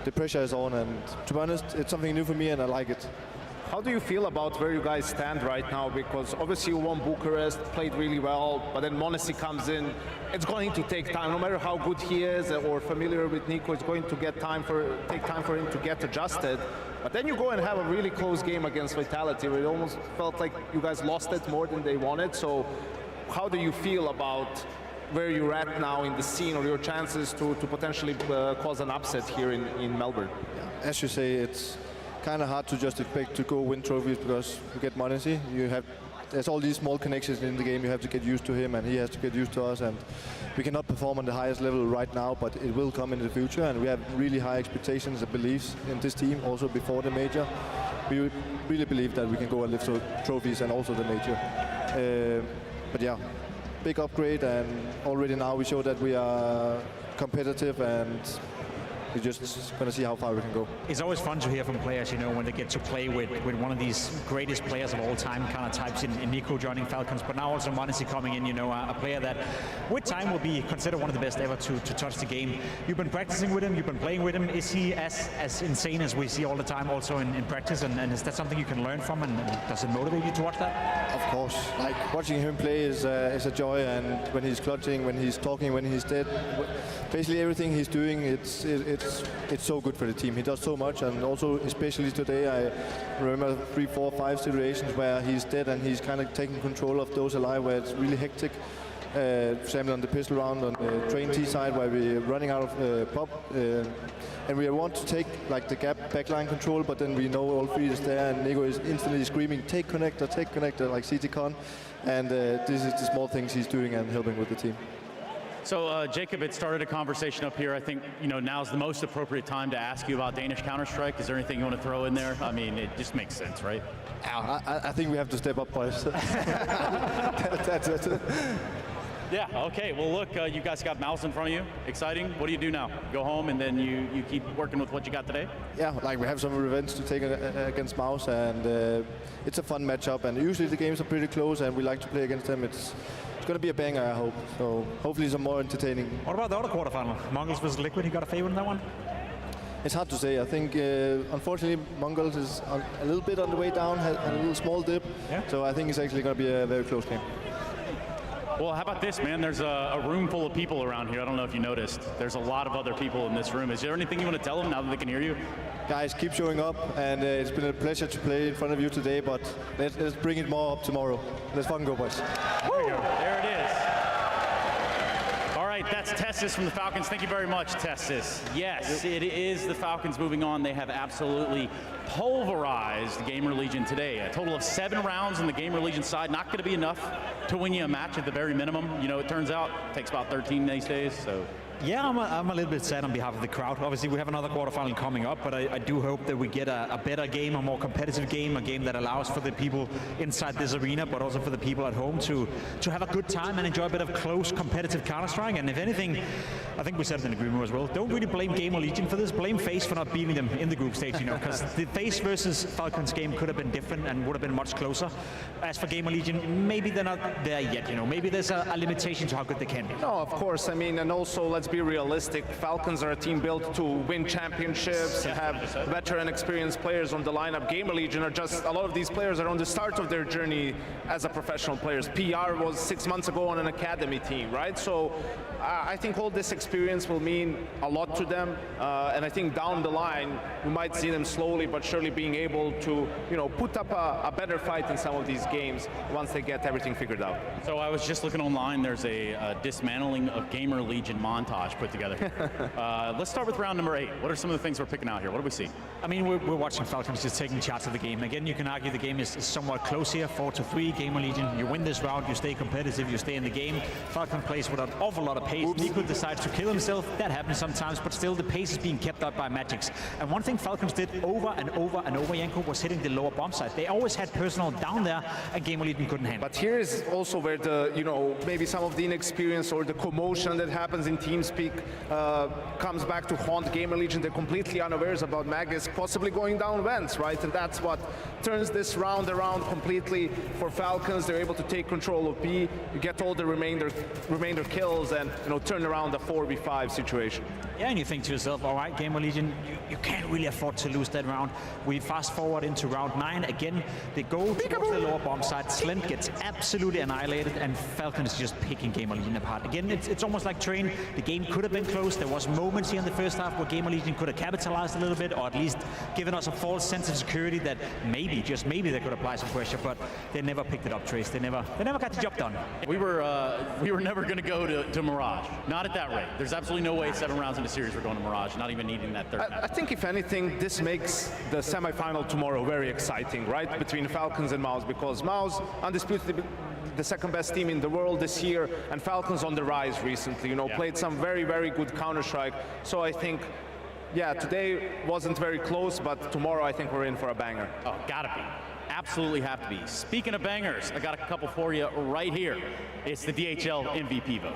the pressure is on, and to be honest, it's something new for me and I like it. How do you feel about where you guys stand right now? Because obviously you won Bucharest, played really well, but then MongolZ comes in. It's going to take time, no matter how good he is or familiar with Nico, it's going to take time for him to get adjusted. But then you go and have a really close game against Vitality, where it almost felt like you guys lost it more than they wanted. So how do you feel about where you're at now in the scene, or your chances to potentially cause an upset here in Melbourne? Yeah. As you say, it's kind of hard to just expect to go win trophies because you get MongolZ. You have there's all these small connections in the game. You have to get used to him, and he has to get used to us. And we cannot perform on the highest level right now, but it will come in the future. And we have really high expectations and beliefs in this team, also before the major. We really believe that we can go and lift trophies and also the major. But yeah, big upgrade, and already now we show that we are competitive, and we're just going to see how far we can go. It's always fun to hear from players, you know, when they get to play with one of these greatest players of all time, kind of types in Nico joining Falcons, but now also m0NESY coming in, you know, a player that with time will be considered one of the best ever to touch the game. You've been practicing with him, you've been playing with him. Is he as insane as we see all the time also in practice, and is that something you can learn from, and does it motivate you to watch that? Of course. Like, watching him play is a joy, and when he's clutching, when he's talking, when he's dead, basically everything he's doing, it's so good for the team. He does so much, and also especially today I remember 3, 4, 5 situations where he's dead and he's kind of taking control of those alive, where it's really hectic. For example, on the pistol round on the train T side, where we're running out of pop, and we want to take like the gap backline control, but then we know all three is there, and Nico is instantly screaming, take connector, like CT Con, and this is the small things he's doing and helping with the team. So, Jacob, it started a conversation up here. I think, you know, now's the most appropriate time to ask you about Danish Counter-Strike. Is there anything you want to throw in there? I mean, it just makes sense, right? I think we have to step up, boys. That's it. Yeah, okay. Well, look, you guys got Mouse in front of you. Exciting. What do you do now? Go home and then you keep working with what you got today? Yeah, like we have some revenge to take against Mouse, and it's a fun matchup. And usually the games are pretty close, and we like to play against them. It's going to be a banger, I hope. So hopefully some more entertaining. What about the other quarterfinal? Mongols versus Liquid, you got a favorite in that one? It's hard to say. I think, unfortunately, Mongols is a little bit on the way down, had a little small dip. Yeah. So I think it's actually going to be a very close game. Well, how about this, man? There's a room full of people around here. I don't know if you noticed. There's a lot of other people in this room. Is there anything you want to tell them now that they can hear you? Guys, keep showing up, and it's been a pleasure to play in front of you today, but let's bring it more up tomorrow. Let's fucking go, boys. There you go. There it is. All right, that's Tessis from the Falcons. Thank you very much, Tessis. Yes, it is the Falcons moving on. They have absolutely pulverized the Gamer Legion today. A total of 7 rounds on the Gamer Legion side. Not going to be enough to win you a match at the very minimum. You know, it turns out it takes about 13 these days, so. Yeah, I'm a little bit sad on behalf of the crowd. Obviously, we have another quarterfinal coming up, but I do hope that we get a better game, a more competitive game, a game that allows for the people inside this arena, but also for the people at home to have a good time and enjoy a bit of close, competitive Counter-Strike. And if anything, I think we said it in the agreement as well, don't really blame Gamer Legion for this. Blame FaZe for not beating them in the group stage, you know, because the FaZe versus Falcons game could have been different and would have been much closer. As for Gamer Legion, maybe they're not there yet, you know. Maybe there's a limitation to how good they can be. No, of course. I mean, and also, let's be realistic. Falcons are a team built to win championships and have veteran experienced players on the lineup. Gamer Legion are just, a lot of these players are on the start of their journey as a professional players. PR was 6 months ago on an academy team, right? So I think all this experience will mean a lot to them. And I think down the line, we might see them slowly but surely being able to, you know, put up a better fight in some of these games once they get everything figured out. So I was just looking online, there's a dismantling of Gamer Legion montage put together. Let's start with round number 8. What are some of the things we're picking out here? What do we see? I mean, we're watching Falcons just taking charge of the game. Again, you can argue the game is somewhat close here, 4-3, Gamer Legion. You win this round, you stay competitive, you stay in the game. Falcon plays with an awful lot of pace. Nico decides to kill himself. That happens sometimes, but still the pace is being kept up by Magics. And one thing Falcons did over and over and over, Janko, was hitting the lower bomb side. They always had personnel down there, and Gamer Legion couldn't handle. But here is also where the, you know, maybe some of the inexperience or the commotion that happens in TeamSpeak comes back to haunt Gamer Legion. They're completely unawares about Magus possibly going down vents, right? And that's what turns this round around completely for Falcons. They're able to take control of B, you get all the remainder kills, and, you know, turn around a 4v5 situation. Yeah, and you think to yourself, all right, Gamer Legion, you can't really afford to lose that round. We fast forward into round 9. Again, they go towards the lower bomb side. Slint gets absolutely annihilated, and Falcon is just picking Gamer Legion apart. Again, it's almost like Train. The game game could have been close. There was moments here in the first half where Gamer Legion could have capitalized a little bit, or at least given us a false sense of security that maybe, just maybe, they could apply some pressure. But they never picked it up, Trace. They never got the job done. We were never going to go to Mirage. Not at that rate. There's absolutely no way 7 rounds in a series we're going to Mirage. Not even needing that third. I think if anything, this makes the semi-final tomorrow very exciting, right? Between Falcons and MongolZ, because MongolZ undisputed the second best team in the world this year, and Falcons on the rise recently. You know, played some very, very good Counter-Strike. So I think, yeah, today wasn't very close, but tomorrow I think we're in for a banger. Oh, gotta be. Absolutely have to be. Speaking of bangers, I got a couple for you right here. It's the DHL MVP vote.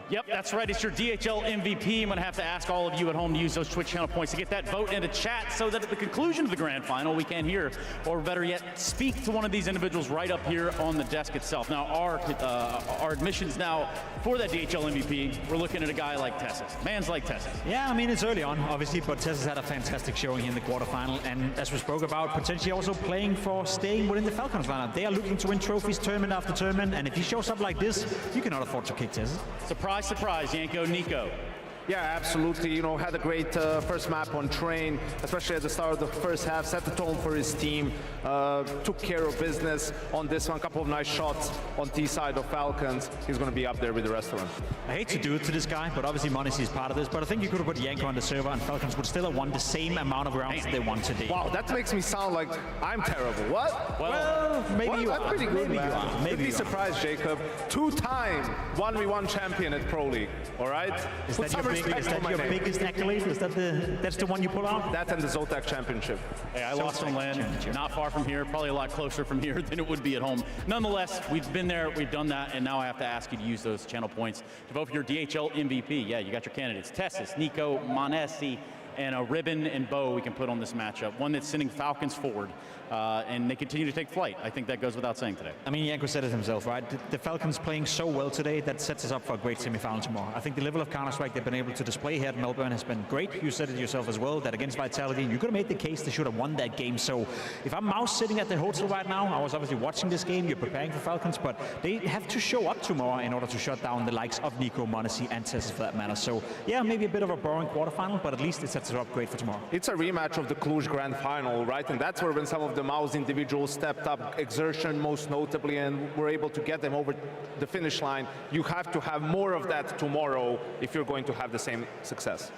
Yep, that's right. It's your DHL MVP. I'm going to have to ask all of you at home to use those Twitch channel points to get that vote into chat so that at the conclusion of the grand final, we can hear, or better yet, speak to one of these individuals right up here on the desk itself. Now, our admissions now for that DHL MVP, we're looking at a guy like Tessus. Man's like Tessus. Yeah, I mean, it's early on, obviously, but Tessus had a fantastic showing here in the quarterfinal, and as we spoke about, potentially also playing for staying within the Falcons lineup. They are looking to win trophies tournament after tournament, and if he shows up like this, you cannot afford to kick Tessus. Surprise, surprise, Yanko, Nico. Yeah, absolutely. You know, had a great first map on Train, especially at the start of the first half, set the tone for his team, took care of business on this one, couple of nice shots on T side of Falcons. He's going to be up there with the rest of them. I hate to do it to this guy, but obviously Monesi is part of this, but I think you could have put Yanko on the server and Falcons would still have won the same amount of rounds they won today. Wow, that makes me sound like I'm terrible. What? Well, maybe you are. I'm pretty good, Maybe man. you are. Maybe You'd be you are. surprised, Jacob. 2-time 1v1 champion at Pro League, all right? Is Put that your, some respect for my name. biggest accolade? Is that that's the one you pull out? That and the Zotac Championship. Hey, I lost on land, not far from here, probably a lot closer from here than it would be at home. Nonetheless, we've been there, we've done that, and now I have to ask you to use those channel points to vote for your DHL MVP. Yeah, you got your candidates, Tessus, Nico, Monesi, and a ribbon and bow we can put on this matchup. One that's sending Falcons forward, and they continue to take flight. I think that goes without saying today. I mean, Yanko said it himself, right? The Falcons playing so well today, that sets us up for a great semi-final tomorrow. I think the level of Counter-Strike they've been able to display here at Melbourne has been great. You said it yourself as well, that against Vitality, you could have made the case they should have won that game. So if I'm Mouse sitting at the hotel right now, I was obviously watching this game, you're preparing for Falcons, but they have to show up tomorrow in order to shut down the likes of Nico, Monesi, and Tessus for that matter. So yeah, maybe a bit of a boring quarterfinal, but at least it sets us up great for tomorrow. It's a rematch of the Cluj Grand Final, right? And that's where when some of the MongolZ individuals stepped up, exertion most notably, and were able to get them over the finish line. You have to have more of that tomorrow if you're going to have the same success.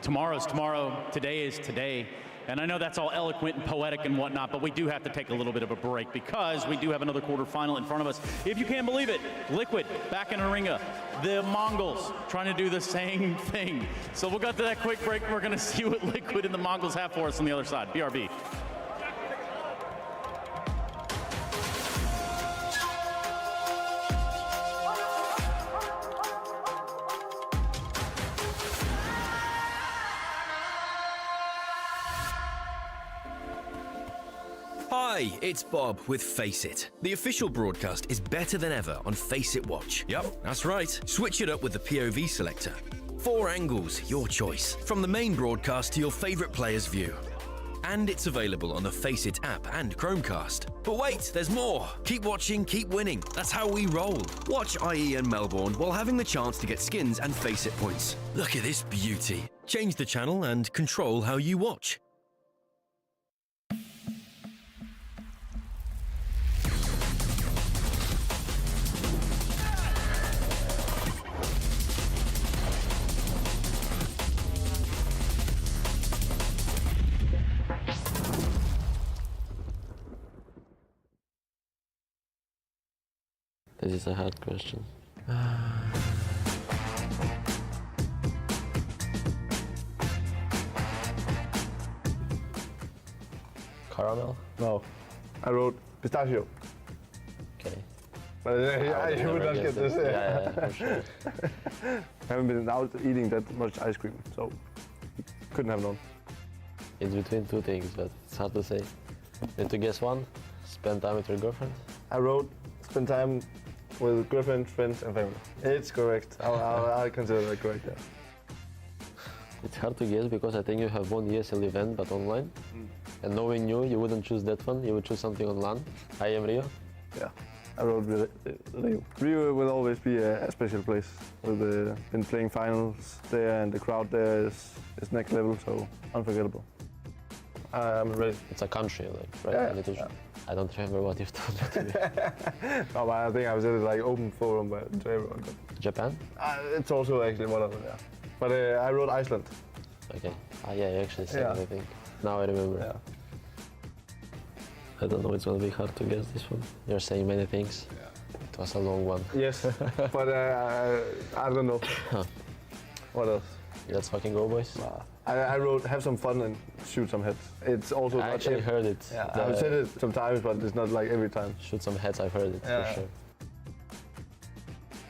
Tomorrow's tomorrow, today is today. And I know that's all eloquent and poetic and whatnot, but we do have to take a little bit of a break because we do have another quarterfinal in front of us. If you can't believe it, Liquid back in Aringa. The Mongols trying to do the same thing. So we'll go to that quick break. We're going to see what Liquid and the Mongols have for us on the other side. BRB. Hi, it's Bob with Face It. The official broadcast is better than ever on Face It Watch. Yep, that's right. Switch it up with the POV selector. 4 angles, your choice. From the main broadcast to your favourite player's view. And it's available on the Face It app and Chromecast. But wait, there's more. Keep watching, keep winning. That's how we roll. Watch IEM Melbourne while having the chance to get skins and Face It points. Look at this beauty. Change the channel and control how you watch. This is a hard question. Caramel? No. I wrote pistachio. Okay. But you would not get this. Yeah, for sure. Haven't been out eating that much ice cream, so couldn't have known. It's between two things, but it's hard to say. Need to guess one? Spend time with your girlfriend? I wrote spend time with girlfriend, friends, and family. It's correct. I consider that correct. Yeah. It's hard to guess because I think you have one ESL event, but online. And knowing you wouldn't choose that one. You would choose something on LAN. IEM Rio. Yeah. I wrote Rio. Rio will always be a special place. We've been playing finals there, and the crowd there is next level, so unforgettable. I'm ready. It's a country, like, right? Yeah. I don't remember what you've told me to be. No, but I think I was in like open forum to everyone. But Japan? It's also actually one of them, yeah. But I wrote Iceland. Okay. Yeah, you actually said it, I think. Now I remember. Yeah. I don't know, it's gonna be hard to guess this one. You're saying many things. Yeah. It was a long one. Yes, but I don't know. What else? Let's fucking go, boys. I wrote have some fun and shoot some heads. It's also I actually heard it. Yeah, I've said it sometimes, but it's not like every time. Shoot some heads, I've heard it for sure.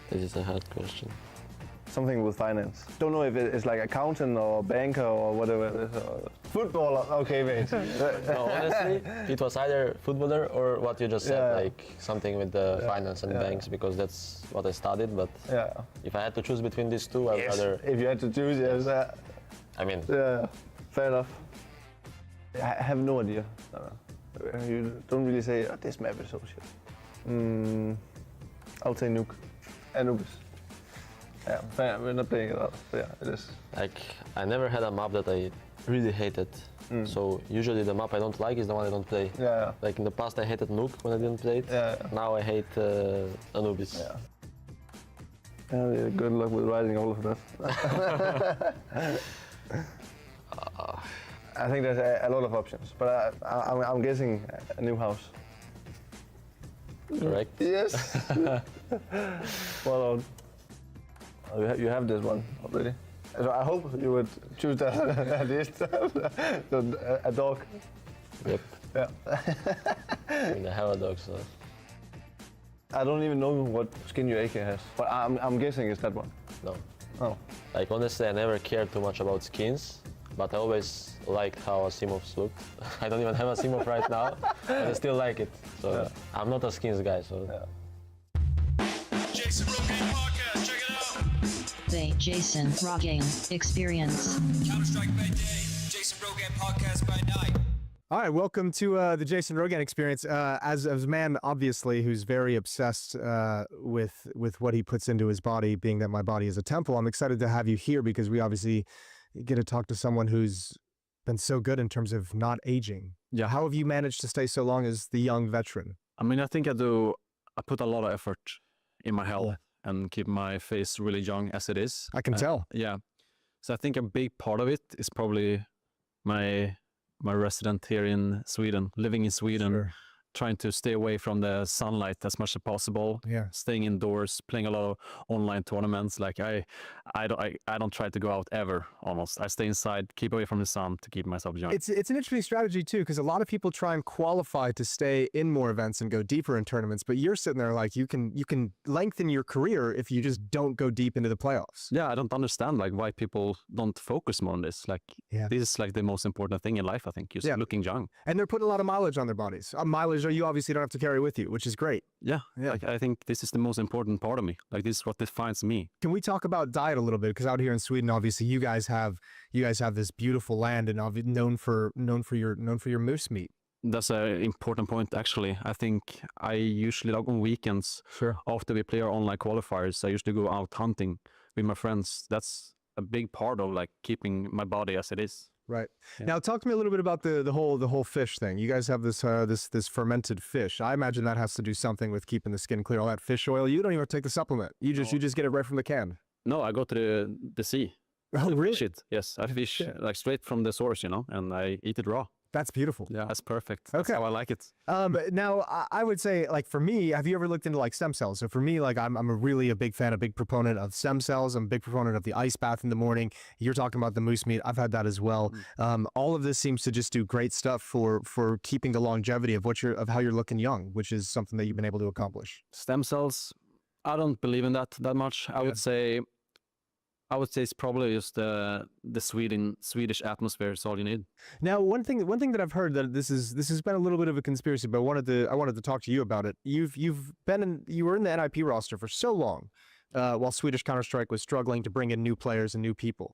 This is a hard question. Something with finance. Don't know if it's like accountant or banker or whatever it is. Footballer, okay, mate. No, honestly, it was either footballer or what you just said, like something with the finance and banks, because that's what I studied. But if I had to choose between these two, I'd rather. If you had to choose, yes. I mean. Yeah, fair enough. I have no idea. You don't really say, oh, this map is so shit. I'll say Nuke. Anubis. Yeah, we're not playing it a lot, but yeah, it is. Like, I never had a map that I really hated. So usually the map I don't like is the one I don't play. Yeah. Like in the past I hated Nuke when I didn't play it. Yeah. Now I hate Anubis. Yeah. Yeah, good luck with writing all of that. I think there's a lot of options, but I'm guessing a new house. Correct. Yes. Well on. You have this one already. So I hope you would choose that at least. A dog. Yep. Yeah. I mean, I have a dog, so. I don't even know what skin your AK has, but I'm guessing it's that one. No. Oh. Like honestly, I never cared too much about skins, but I always liked how Asimovs looked. I don't even have a Asimov right now, but I still like it. So I'm not a skins guy, so. Jason Rogaine podcast, check it out. The Jason Rogaine Experience. Counter-Strike by day, Jason Rogaine podcast by night. All right, welcome to the Jason Rogaine Experience. As a man, obviously, who's very obsessed with what he puts into his body, being that my body is a temple, I'm excited to have you here because we obviously get to talk to someone who's been so good in terms of not aging. Yeah. How have you managed to stay so long as the young veteran? I mean, I think I put a lot of effort in my health and keep my face really young as it is. I can tell. Yeah. So I think a big part of it is probably my resident here in Sweden, living in Sweden, trying to stay away from the sunlight as much as possible. Yeah. Staying indoors, playing a lot of online tournaments. Like I don't try to go out ever. Almost, I stay inside, keep away from the sun to keep myself young. It's an interesting strategy too, because a lot of people try and qualify to stay in more events and go deeper in tournaments. But you're sitting there like you can lengthen your career if you just don't go deep into the playoffs. Yeah, I don't understand like why people don't focus more on this. Like this is like the most important thing in life. I think just looking young. And they're putting a lot of mileage on their bodies. Mileage you obviously don't have to carry with you, which is great. Yeah. Like, I think this is the most important part of me. Like this is what defines me. Can we talk about diet a little bit? Because out here in Sweden, obviously, you guys have this beautiful land and known for your moose meat. That's an important point, actually. I think I usually, like on weekends, after we play our online qualifiers, I usually go out hunting with my friends. That's a big part of like keeping my body as it is. Right. Yeah. Now, talk to me a little bit about the whole fish thing. You guys have this fermented fish. I imagine that has to do something with keeping the skin clear. All that fish oil. You don't even take the supplement. You just get it right from the can. No, I go to the sea. Oh, really? Fish it. Yes, I fish like straight from the source, and I eat it raw. That's beautiful. Yeah, that's perfect. That's how I like it. Now, I would say, like, for me, have you ever looked into, like, stem cells? So for me, like, I'm really a big fan, a big proponent of stem cells. I'm a big proponent of the ice bath in the morning. You're talking about the moose meat. I've had that as well. All of this seems to just do great stuff for keeping the longevity of how you're looking young, which is something that you've been able to accomplish. Stem cells, I don't believe in that much. I would say it's probably just the Swedish atmosphere is all you need. Now, one thing that I've heard that this has been a little bit of a conspiracy, but I wanted to talk to you about it. You were in the NIP roster for so long, while Swedish Counter-Strike was struggling to bring in new players and new people.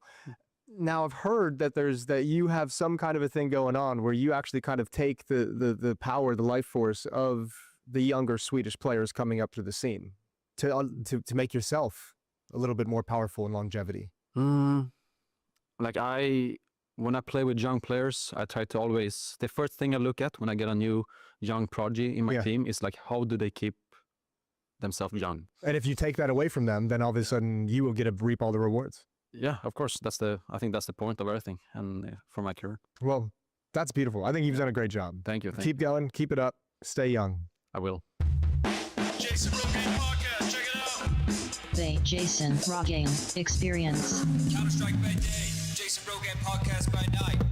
Now, I've heard that you have some kind of a thing going on where you actually kind of take the power, the life force of the younger Swedish players coming up to the scene to make yourself a little bit more powerful in longevity. Like when I play with young players, I try to always, the first thing I look at when I get a new young prodigy in my team is like, how do they keep themselves young? And if you take that away from them, then all of a sudden you will get to reap all the rewards. Yeah, of course. I think that's the point of everything and for my career. Well, that's beautiful. I think you've done a great job. Thank you. Keep going, keep it up, stay young. I will. Jason Rogan Podcast, check it out. The Jason Rogan Experience. Counter-Strike by day, Jason Rogan Podcast by night.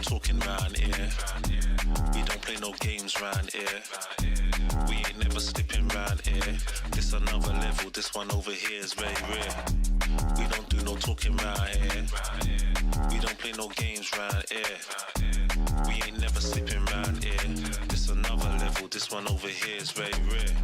talking round here. We don't play no games round here. We ain't never slipping round here. This another level, this one over here is very rare. We don't do no talking round here. We don't play no games round here. We ain't never slipping round here. This another level, this one over here is very rare.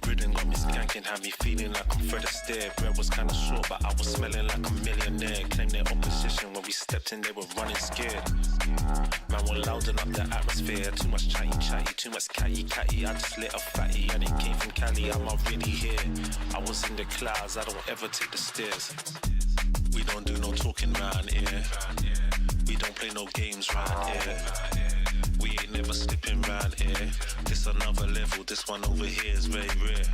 Rhythm got me skanking, had me feeling like I'm Fred Astaire. Bread was kinda short, but I was smelling like a millionaire. Claimed their opposition when we stepped in, they were running scared. Man, we're louding up the atmosphere. Too much chatty, too much catty. I just lit a fatty and it came from Cali. I'm not really here. I was in the clouds, I don't ever take the stairs. We don't do no talking round here. We don't play no games round here. We ain't never slipping round here. This another level, this one over here is very rare.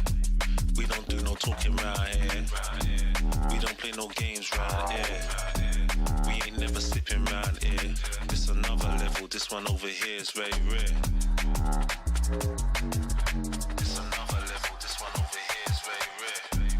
We don't do no talking round here. We don't play no games round here. We ain't never slipping round here. This another level, this one over here is very rare. This another level, this one over here is very rare.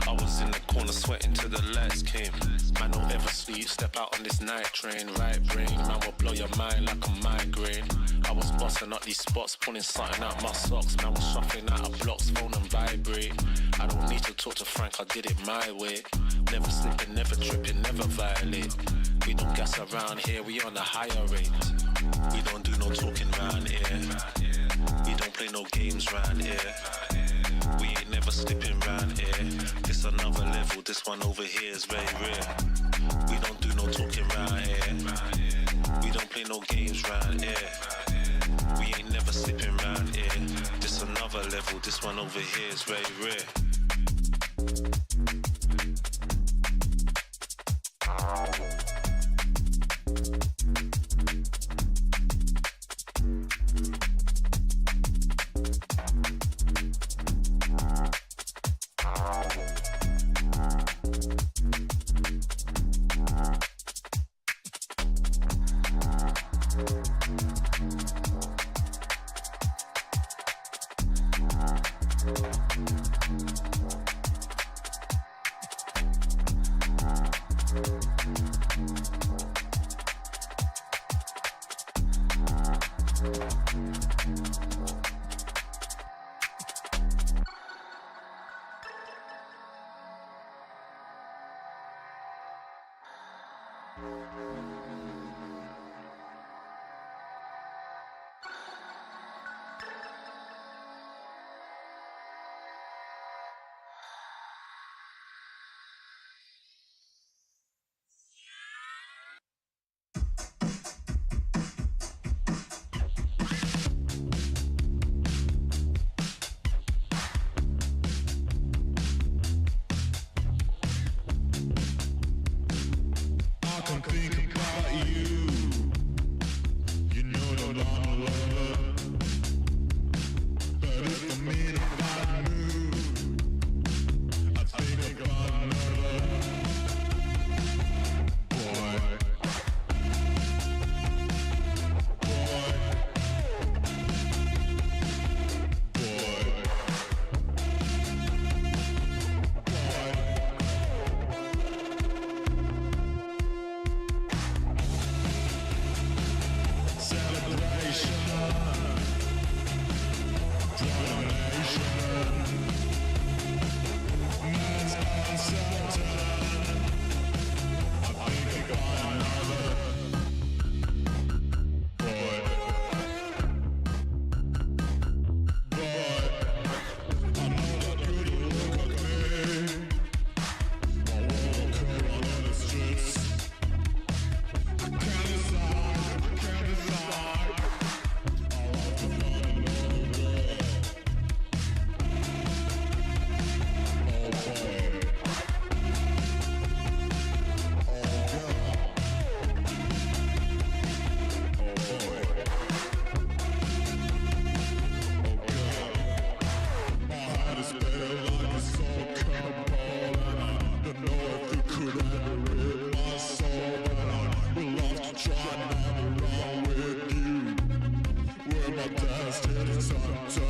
I was in the corner sweating till the lights came. Man, don't ever sleep, step out on this night train. Right brain, man will blow your mind like a migraine. I was busting up these spots, pulling something out my socks. Man was shuffling out of blocks, phone and vibrate. I don't need to talk to Frank, I did it my way. Never slipping, never tripping, never violate. We don't gas around here, we on a higher rate. We don't do no talking round here. We don't play no games round here. We ain't never slipping round here. This another level, this one over here is very rare. We don't do no talking round here. We don't play no games round here. We ain't never slipping round here. This another level, this one over here is very rare.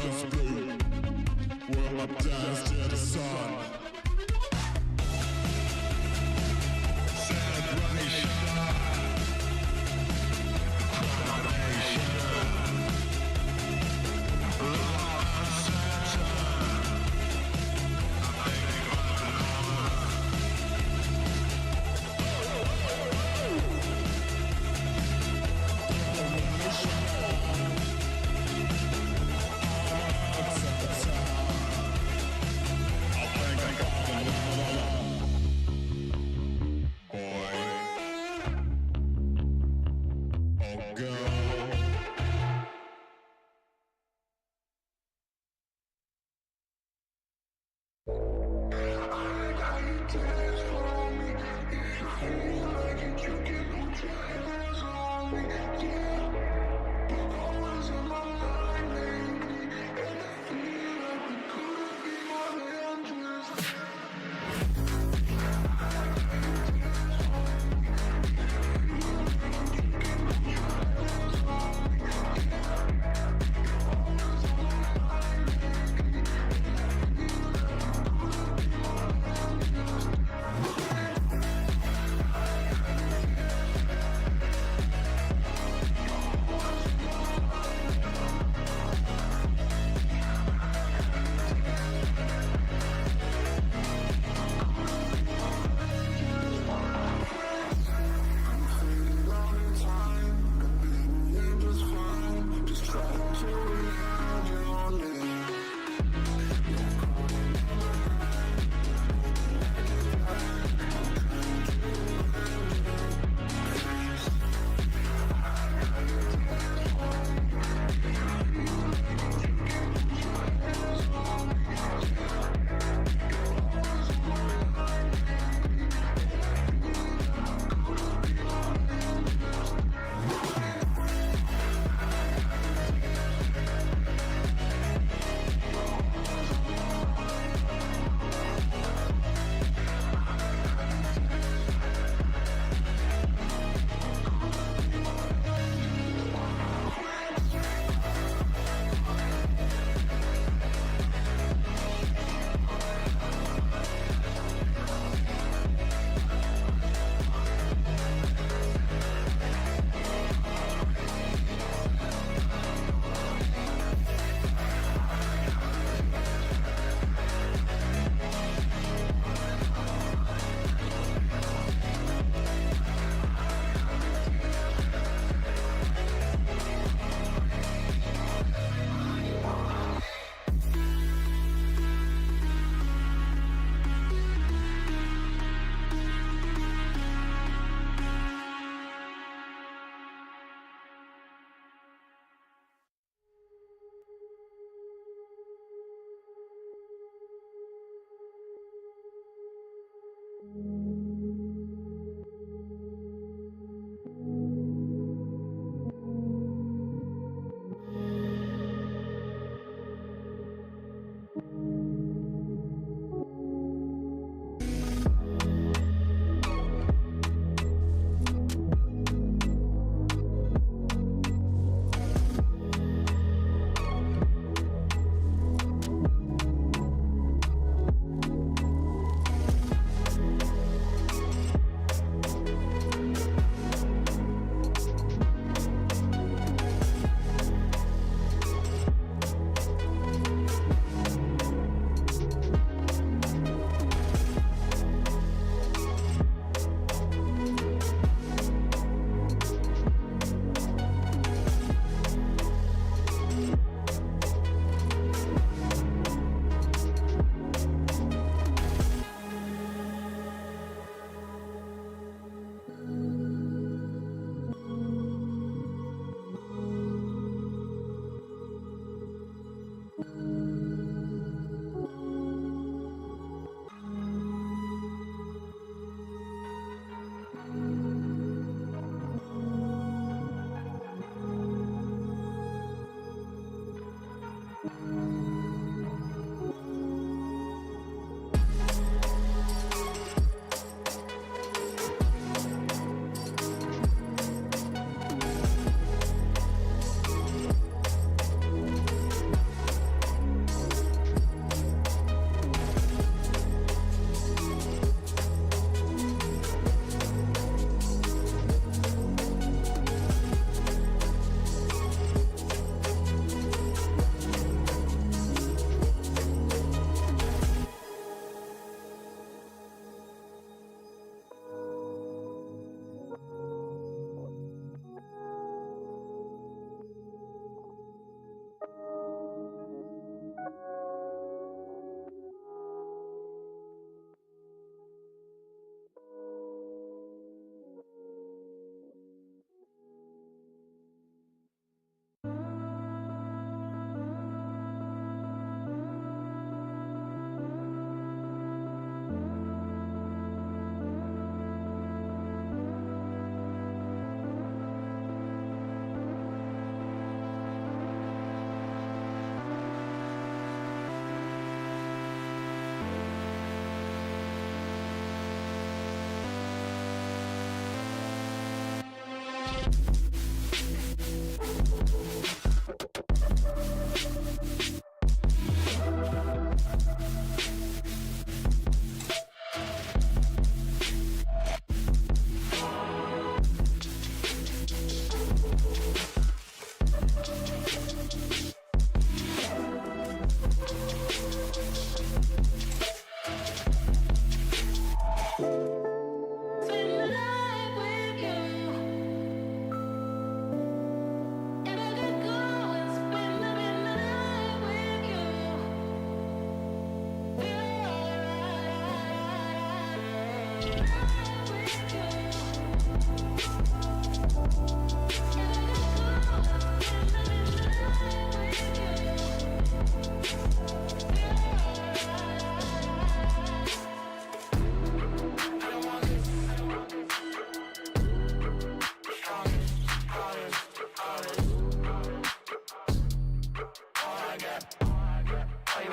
just blue. Well, I dance to the sun. Celebration.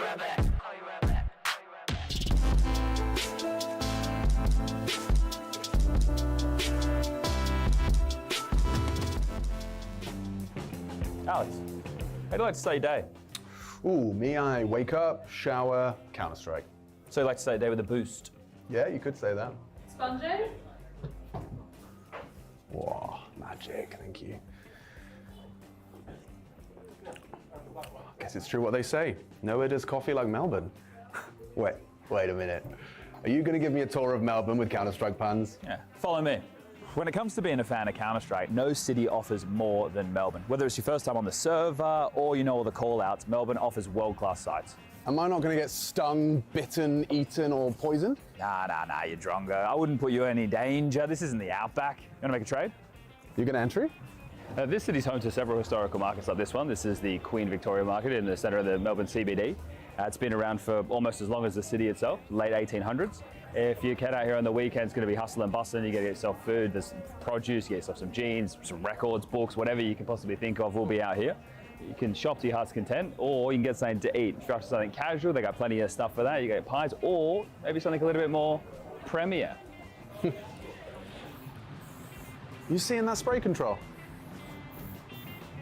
Alex, how do you like to start your day? Ooh, me, I wake up, shower, Counter-Strike. So you like to start your day with a boost? Yeah, you could say that. Spongy? Whoa, magic, thank you. I guess it's true what they say. Nowhere does coffee like Melbourne. Wait a minute. Are you going to give me a tour of Melbourne with Counter-Strike puns? Yeah, follow me. When it comes to being a fan of Counter-Strike, no city offers more than Melbourne. Whether it's your first time on the server or you know all the call-outs, Melbourne offers world-class sites. Am I not going to get stung, bitten, eaten, or poisoned? Nah, you're drongo. I wouldn't put you in any danger. This isn't the Outback. You want to make a trade? You get entry? This city's home to several historical markets like this one. This is the Queen Victoria Market in the centre of the Melbourne CBD. It's been around for almost as long as the city itself, late 1800s. If you head out here on the weekend, it's going to be hustle and bustle. You get yourself food, there's produce, you get yourself some jeans, some records, books, whatever you can possibly think of will be out here. You can shop to your heart's content, or you can get something to eat. If you're after something casual, they got plenty of stuff for that. You get pies, or maybe something a little bit more premier. You seeing that spray control?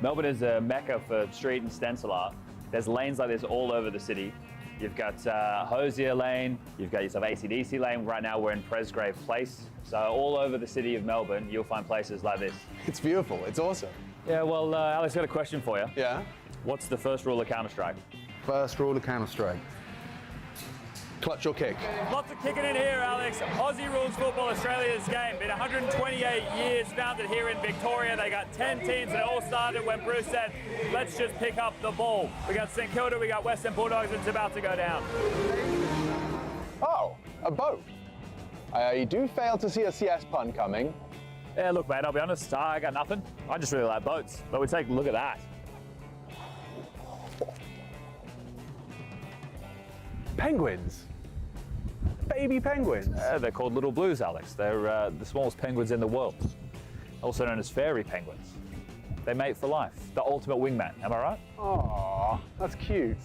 Melbourne is a mecca for street and stencil art. There's lanes like this all over the city. You've got Hosier Lane, you've got yourself AC/DC Lane. Right now we're in Presgrave Place. So all over the city of Melbourne, you'll find places like this. It's beautiful, it's awesome. Yeah, well, Alex, got a question for you. Yeah? What's the first rule of Counter-Strike? First rule of Counter-Strike. Clutch or kick. Lots of kicking in here, Alex. Aussie rules football, Australia's game. Been 128 years, founded here in Victoria. They got 10 teams, and it all started when Bruce said, let's just pick up the ball. We got St Kilda, we got Western Bulldogs, and it's about to go down. Oh, a boat. I do fail to see a CS pun coming. Yeah, look, mate, I'll be honest, I got nothing. I just really like boats. But we take a look at that. Penguins. Baby penguins. They're called little blues, Alex. They're the smallest penguins in the world. Also known as fairy penguins. They mate for life. The ultimate wingman, am I right? Aww, that's cute.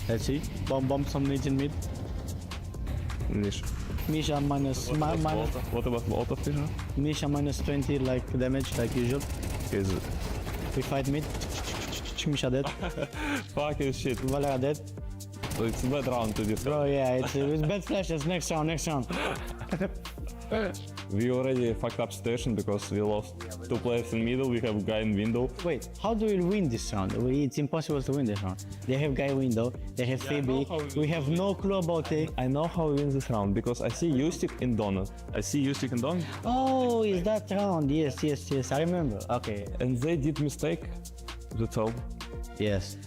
Let's see. Bomb some needs in mid. Misha minus. What about Molotov vision? Misha minus 20 like damage like usual. Is it? We fight mid. Misha dead. Fucking shit. Valera dead. It's a bad round to this. Bro, yeah, it's bad flashes. Next round. We already fucked up situation because we lost two players in middle, we have a guy in window. Wait, how do we win this round? It's impossible to win this round. They have guy window, they have Phoebe, we have no clue about it. I know how we win this round because I see Ustic in Donut. Oh, is that round? Yes, I remember. Okay. And they did mistake, that's all. Yes.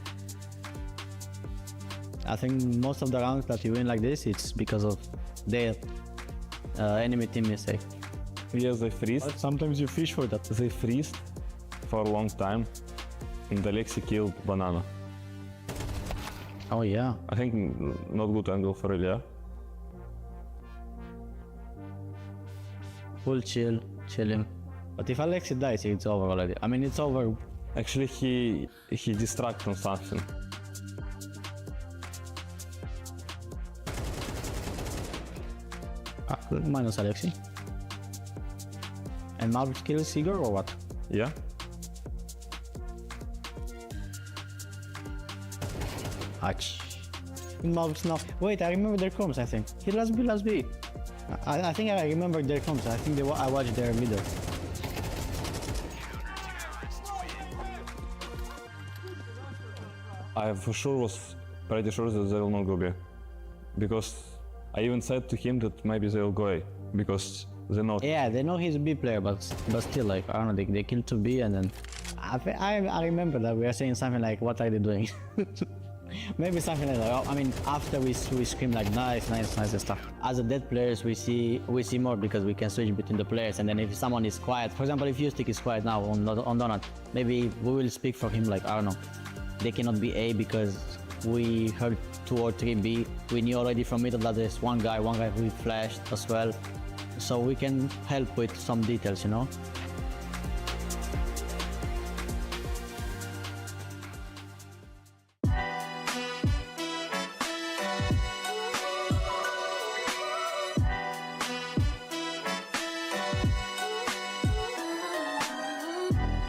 I think most of the rounds that you win like this, it's because of their enemy team mistake. Yes, they freeze. But sometimes you fish for that. They freeze for a long time, and Alexi killed Banana. Oh yeah. I think not good angle for Ilya. Full chill him. But if Alexi dies, it's over already. I mean, it's over. Actually, he distracted from something. Minus Alexi. And Marv kills Seager or what? Yeah. Ouch. Marv's now. Wait, I remember their comms, I think. He last B. I think I remember their comms. I think I watched their middle. I for sure was pretty sure that they will not go B. Because I even said to him that maybe they will go A. Because they know. Yeah, they know he's a B player, but still, like, I don't know, they killed 2B and then I remember that we were saying something like, what are they doing? Maybe something like that. I mean, after we scream like nice and stuff. As a dead players, we see more because we can switch between the players. And then if someone is quiet, for example, if Ustic is quiet now on Donut, maybe we will speak for him like, I don't know, they cannot be A because we heard 2 or 3 B. We knew already from middle that there's one guy who flashed as well. So we can help with some details, you know.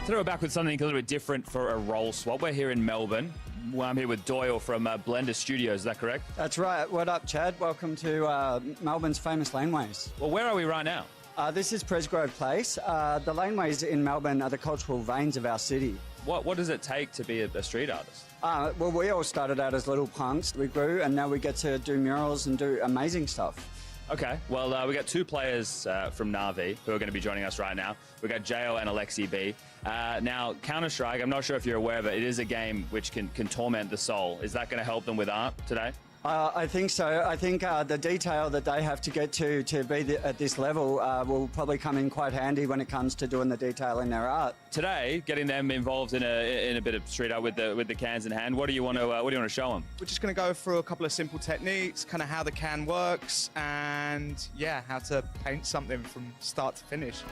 Today we're back with something a little bit different for a role swap. We're here in Melbourne. I'm here with Doyle from Blender Studios, is that correct? That's right. What up, Chad? Welcome to Melbourne's famous laneways. Well, where are we right now? This is Presgrove Place. The laneways in Melbourne are the cultural veins of our city. What does it take to be a street artist? Well, we all started out as little punks. We grew, and now we get to do murals and do amazing stuff. Okay, well, we got 2 players from Navi who are going to be joining us right now. We got JL and Alexi B. Now, Counter-Strike, I'm not sure if you're aware of it, it is a game which can torment the soul. Is that going to help them with art today? I think so. I think the detail that they have to get to be at this level will probably come in quite handy when it comes to doing the detail in their art. Today, getting them involved in a bit of street art with the cans in hand. What do you want to show them? We're just going to go through a couple of simple techniques, kind of how the can works, and yeah, how to paint something from start to finish.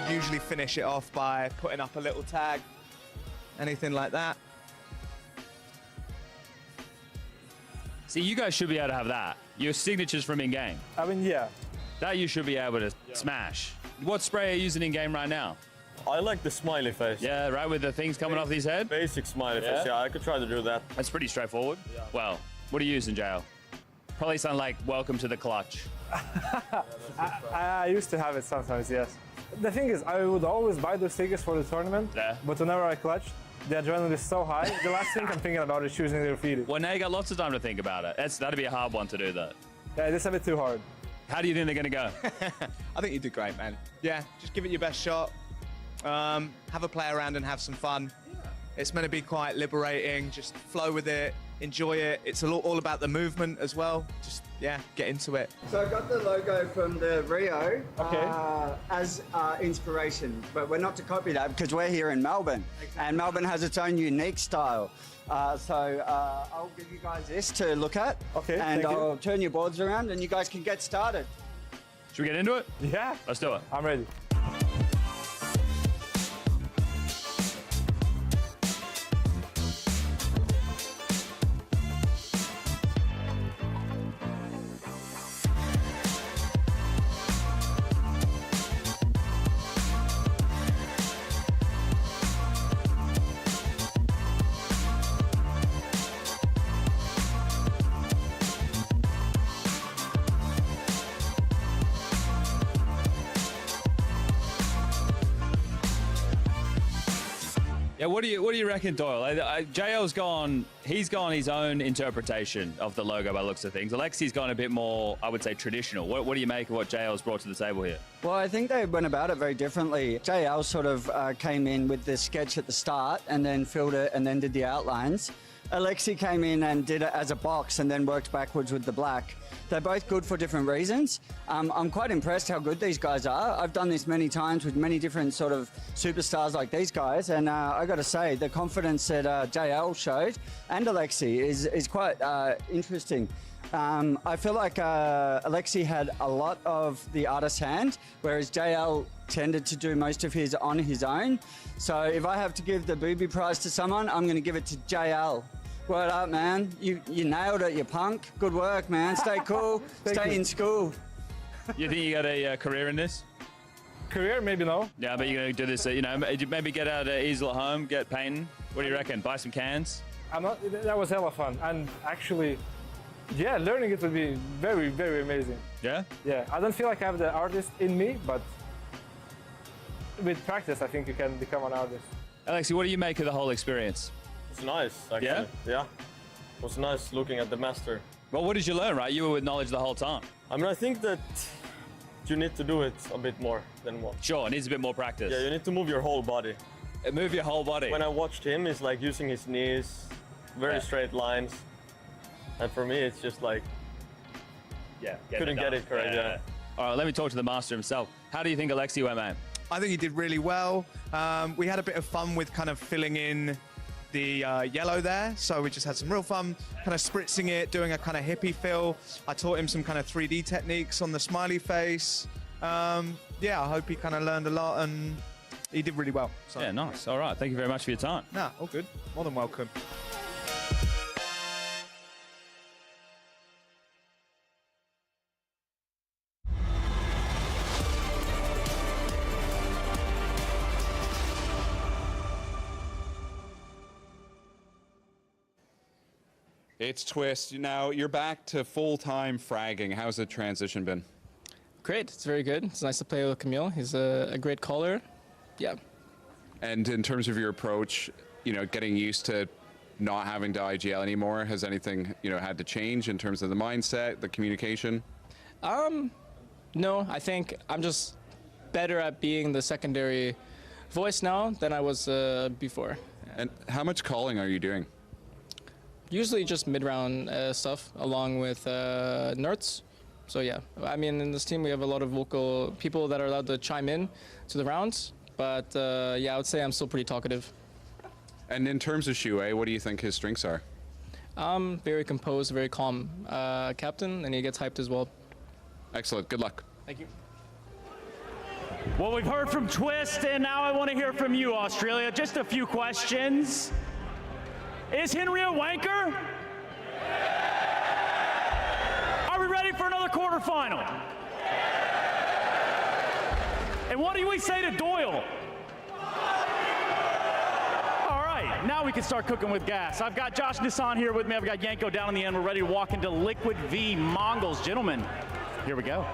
Usually finish it off by putting up a little tag, anything like that. See, you guys should be able to have that. Your signatures from in-game. I mean, yeah. That you should be able to smash. What spray are you using in-game right now? I like the smiley face. Yeah, right, with the things coming off his head? Basic smiley face, yeah, I could try to do that. That's pretty straightforward. Yeah. Well, what are you using, JL? Probably something like, welcome to the clutch. I used to have it sometimes, yes. The thing is, I would always buy those stickers for the tournament, but whenever I clutch, the adrenaline is so high, the last thing I'm thinking about is choosing the graffiti. Well, now you got lots of time to think about it. That'd be a hard one to do, though. Yeah, this is a bit too hard. How do you think they're going to go? I think you did great, man. Yeah, just give it your best shot. Have a play around and have some fun. Yeah. It's meant to be quite liberating. Just flow with it, enjoy it. It's all about the movement as well. Just, yeah, get into it. So I got the logo from the Rio as inspiration, but we're not to copy that because we're here in Melbourne, and Melbourne has its own unique style. So I'll give you guys this to look at, and I'll turn your boards around and you guys can get started. Should we get into it? Yeah. Let's do it. I'm ready. Yeah, what do you reckon, Doyle? JL's gone. He's gone his own interpretation of the logo by the looks of things. Alexi's gone a bit more, I would say, traditional. What do you make of what JL's brought to the table here? Well, I think they went about it very differently. JL sort of came in with the sketch at the start and then filled it and then did the outlines. Alexi came in and did it as a box and then worked backwards with the black. They're both good for different reasons. I'm quite impressed how good these guys are. I've done this many times with many different sort of superstars like these guys, and I got to say, the confidence that JL showed and Alexi is quite interesting. I feel like Alexi had a lot of the artist's hand, whereas JL tended to do most of his on his own. So if I have to give the booby prize to someone, I'm going to give it to JL. What up, man? You nailed it, you punk. Good work, man. Stay cool. Stay in school. You think you got a career in this? Career? Maybe no. Yeah, but you're going to do this, maybe get out an easel at home, get painting. What do you reckon? Buy some cans? That was hella fun. And actually, yeah, learning it would be very, very amazing. Yeah? Yeah. I don't feel like I have the artist in me, but with practice, I think you can become an artist. Alexi, what do you make of the whole experience? It's nice, actually. Yeah? Yeah. It was nice looking at the master. Well, what did you learn, right? You were with knowledge the whole time. I mean, I think that you need to do it a bit more than what. Sure, it needs a bit more practice. Yeah, you need to move your whole body. Move your whole body? When I watched him, he's like using his knees, very straight lines. And for me, it's just like, couldn't get it correct. Yeah. All right, let me talk to the master himself. How do you think Alexi went, mate? I think he did really well. We had a bit of fun with kind of filling in the yellow there, so we just had some real fun kind of spritzing it, doing a kind of hippie feel. I taught him some kind of 3D techniques on the smiley face. Yeah, I hope he kind of learned a lot, and he did really well. So. Yeah, nice. All right, thank you very much for your time. Nah, all good. More than welcome. It's Twist. Now you're back to full-time fragging. How's the transition been? Great. It's very good. It's nice to play with Camille. He's a great caller. Yeah. And in terms of your approach, getting used to not having to IGL anymore, has anything, had to change in terms of the mindset, the communication? No, I think I'm just better at being the secondary voice now than I was before. And how much calling are you doing? Usually just mid-round stuff along with nerds. So yeah, I mean, in this team we have a lot of vocal people that are allowed to chime in to the rounds. But yeah, I would say I'm still pretty talkative. And in terms of Shuei, what do you think his strengths are? Very composed, very calm captain, and he gets hyped as well. Excellent. Good luck. Thank you. Well, we've heard from Twist, and now I want to hear from you, Australia. Just a few questions. Is Henry a wanker? Are we ready for another quarterfinal? And what do we say to Doyle? All right, now we can start cooking with gas. I've got Josh Nissan here with me. I've got Yanko down on the end. We're ready to walk into Liquid v Mongols. Gentlemen, here we go.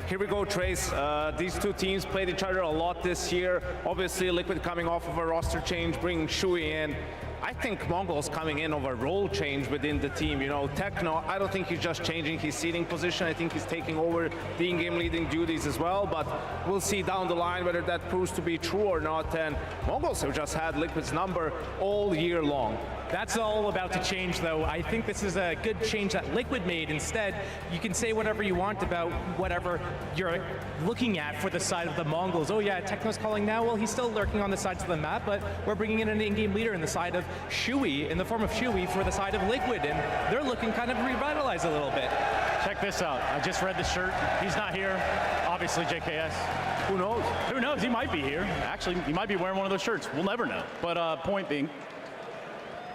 Here we go, Trace. These two teams played each other a lot this year. Obviously, Liquid coming off of a roster change, bringing Shui in. I think Mongols coming in of a role change within the team. Techno, I don't think he's just changing his seating position. I think he's taking over the in-game leading duties as well, but we'll see down the line whether that proves to be true or not. And Mongols have just had Liquid's number all year long. That's all about to change, though. I think this is a good change that Liquid made. Instead, you can say whatever you want about whatever you're looking at for the side of the Mongols. Oh yeah, Techno's calling now. Well, he's still lurking on the sides of the map, but we're bringing in an in-game leader in the side of Shui, in the form of Shui, for the side of Liquid, and they're looking kind of revitalized a little bit. Check this out. I just read the shirt. He's not here. Obviously, JKS. Who knows? Who knows? He might be here. Actually, he might be wearing one of those shirts. We'll never know. But point being,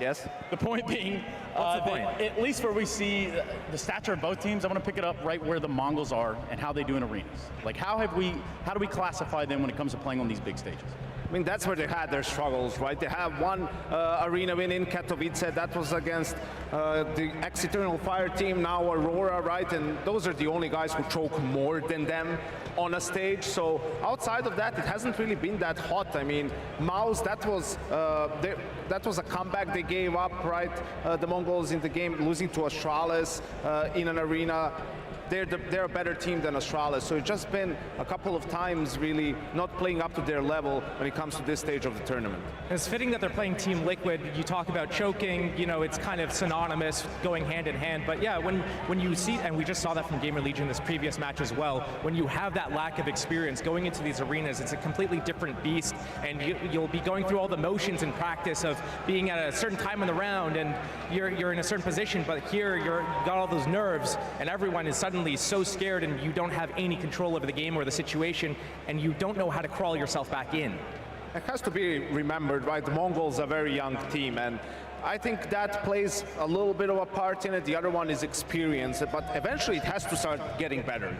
yes. The point being, at least where we see the stature of both teams, I want to pick it up right where the Mongols are and how they do in arenas. Like, how do we classify them when it comes to playing on these big stages? I mean, that's where they had their struggles, right? They have one arena win in Katowice. That was against the ex-Eternal Fire team, now Aurora, right? And those are the only guys who choke more than them on a stage. So outside of that, it hasn't really been that hot. I mean, Mouse, that was a comeback they gave up, right? The Mongols in the game, losing to Astralis in an arena. They're a better team than Astralis, so it's just been a couple of times really not playing up to their level when it comes to this stage of the tournament. It's fitting that they're playing Team Liquid. You talk about choking, it's kind of synonymous, going hand in hand, but yeah, when you see, and we just saw that from Gamer Legion this previous match as well, when you have that lack of experience going into these arenas, it's a completely different beast, and you'll be going through all the motions in practice of being at a certain time in the round, and you're in a certain position, but here you got all those nerves, and everyone is suddenly so scared, and you don't have any control over the game or the situation, and you don't know how to crawl yourself back in. It has to be remembered, right? The Mongols are a very young team, and I think that plays a little bit of a part in it. The other one is experience, but eventually it has to start getting better,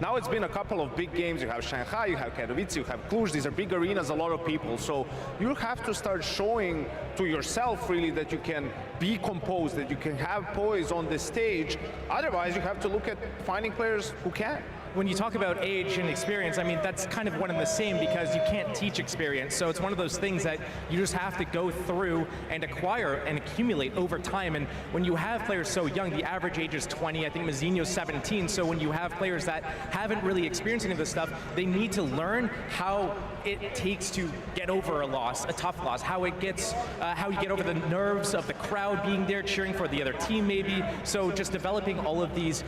Now it's been a couple of big games. You have Shanghai, you have Katowice, you have Cluj. These are big arenas, a lot of people. So you have to start showing to yourself, really, that you can be composed, that you can have poise on the stage. Otherwise, you have to look at finding players who can. When you talk about age and experience, I mean, that's kind of one and the same, because you can't teach experience. So it's one of those things that you just have to go through and acquire and accumulate over time. And when you have players so young, the average age is 20, I think Mazzinho's 17. So when you have players that haven't really experienced any of this stuff, they need to learn how it takes to get over a loss, a tough loss, how you get over the nerves of the crowd being there cheering for the other team maybe. So just developing all of these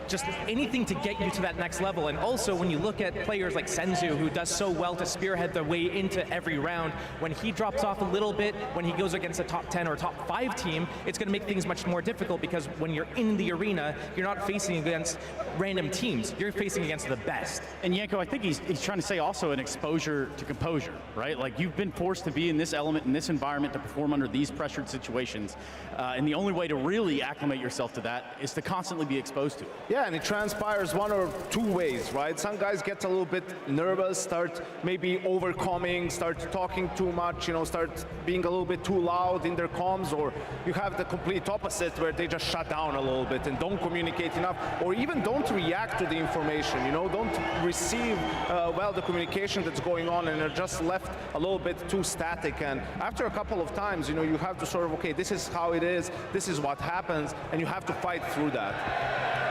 just anything to get you to that next level. And also, when you look at players like Senzu, who does so well to spearhead their way into every round, when he drops off a little bit, when he goes against a top 10 or top 5 team, it's going to make things much more difficult, because when you're in the arena, you're not facing against random teams. You're facing against the best. And Yanko, I think he's trying to say also an exposure to composure, right? Like, you've been forced to be in this element, in this environment, to perform under these pressured situations. And the only way to really acclimate yourself to that is to constantly be exposed to it. Yeah, and it transpires one or two ways, right? Some guys get a little bit nervous, start maybe overcoming, start talking too much, you know, start being a little bit too loud in their comms, or you have the complete opposite where they just shut down a little bit and don't communicate enough, or even don't react to the information, you know, don't receive well the communication that's going on, and are just left a little bit too static. And after a couple of times, you know, you have to sort of, okay, this is how it is, this is what happens, and you have to fight through that.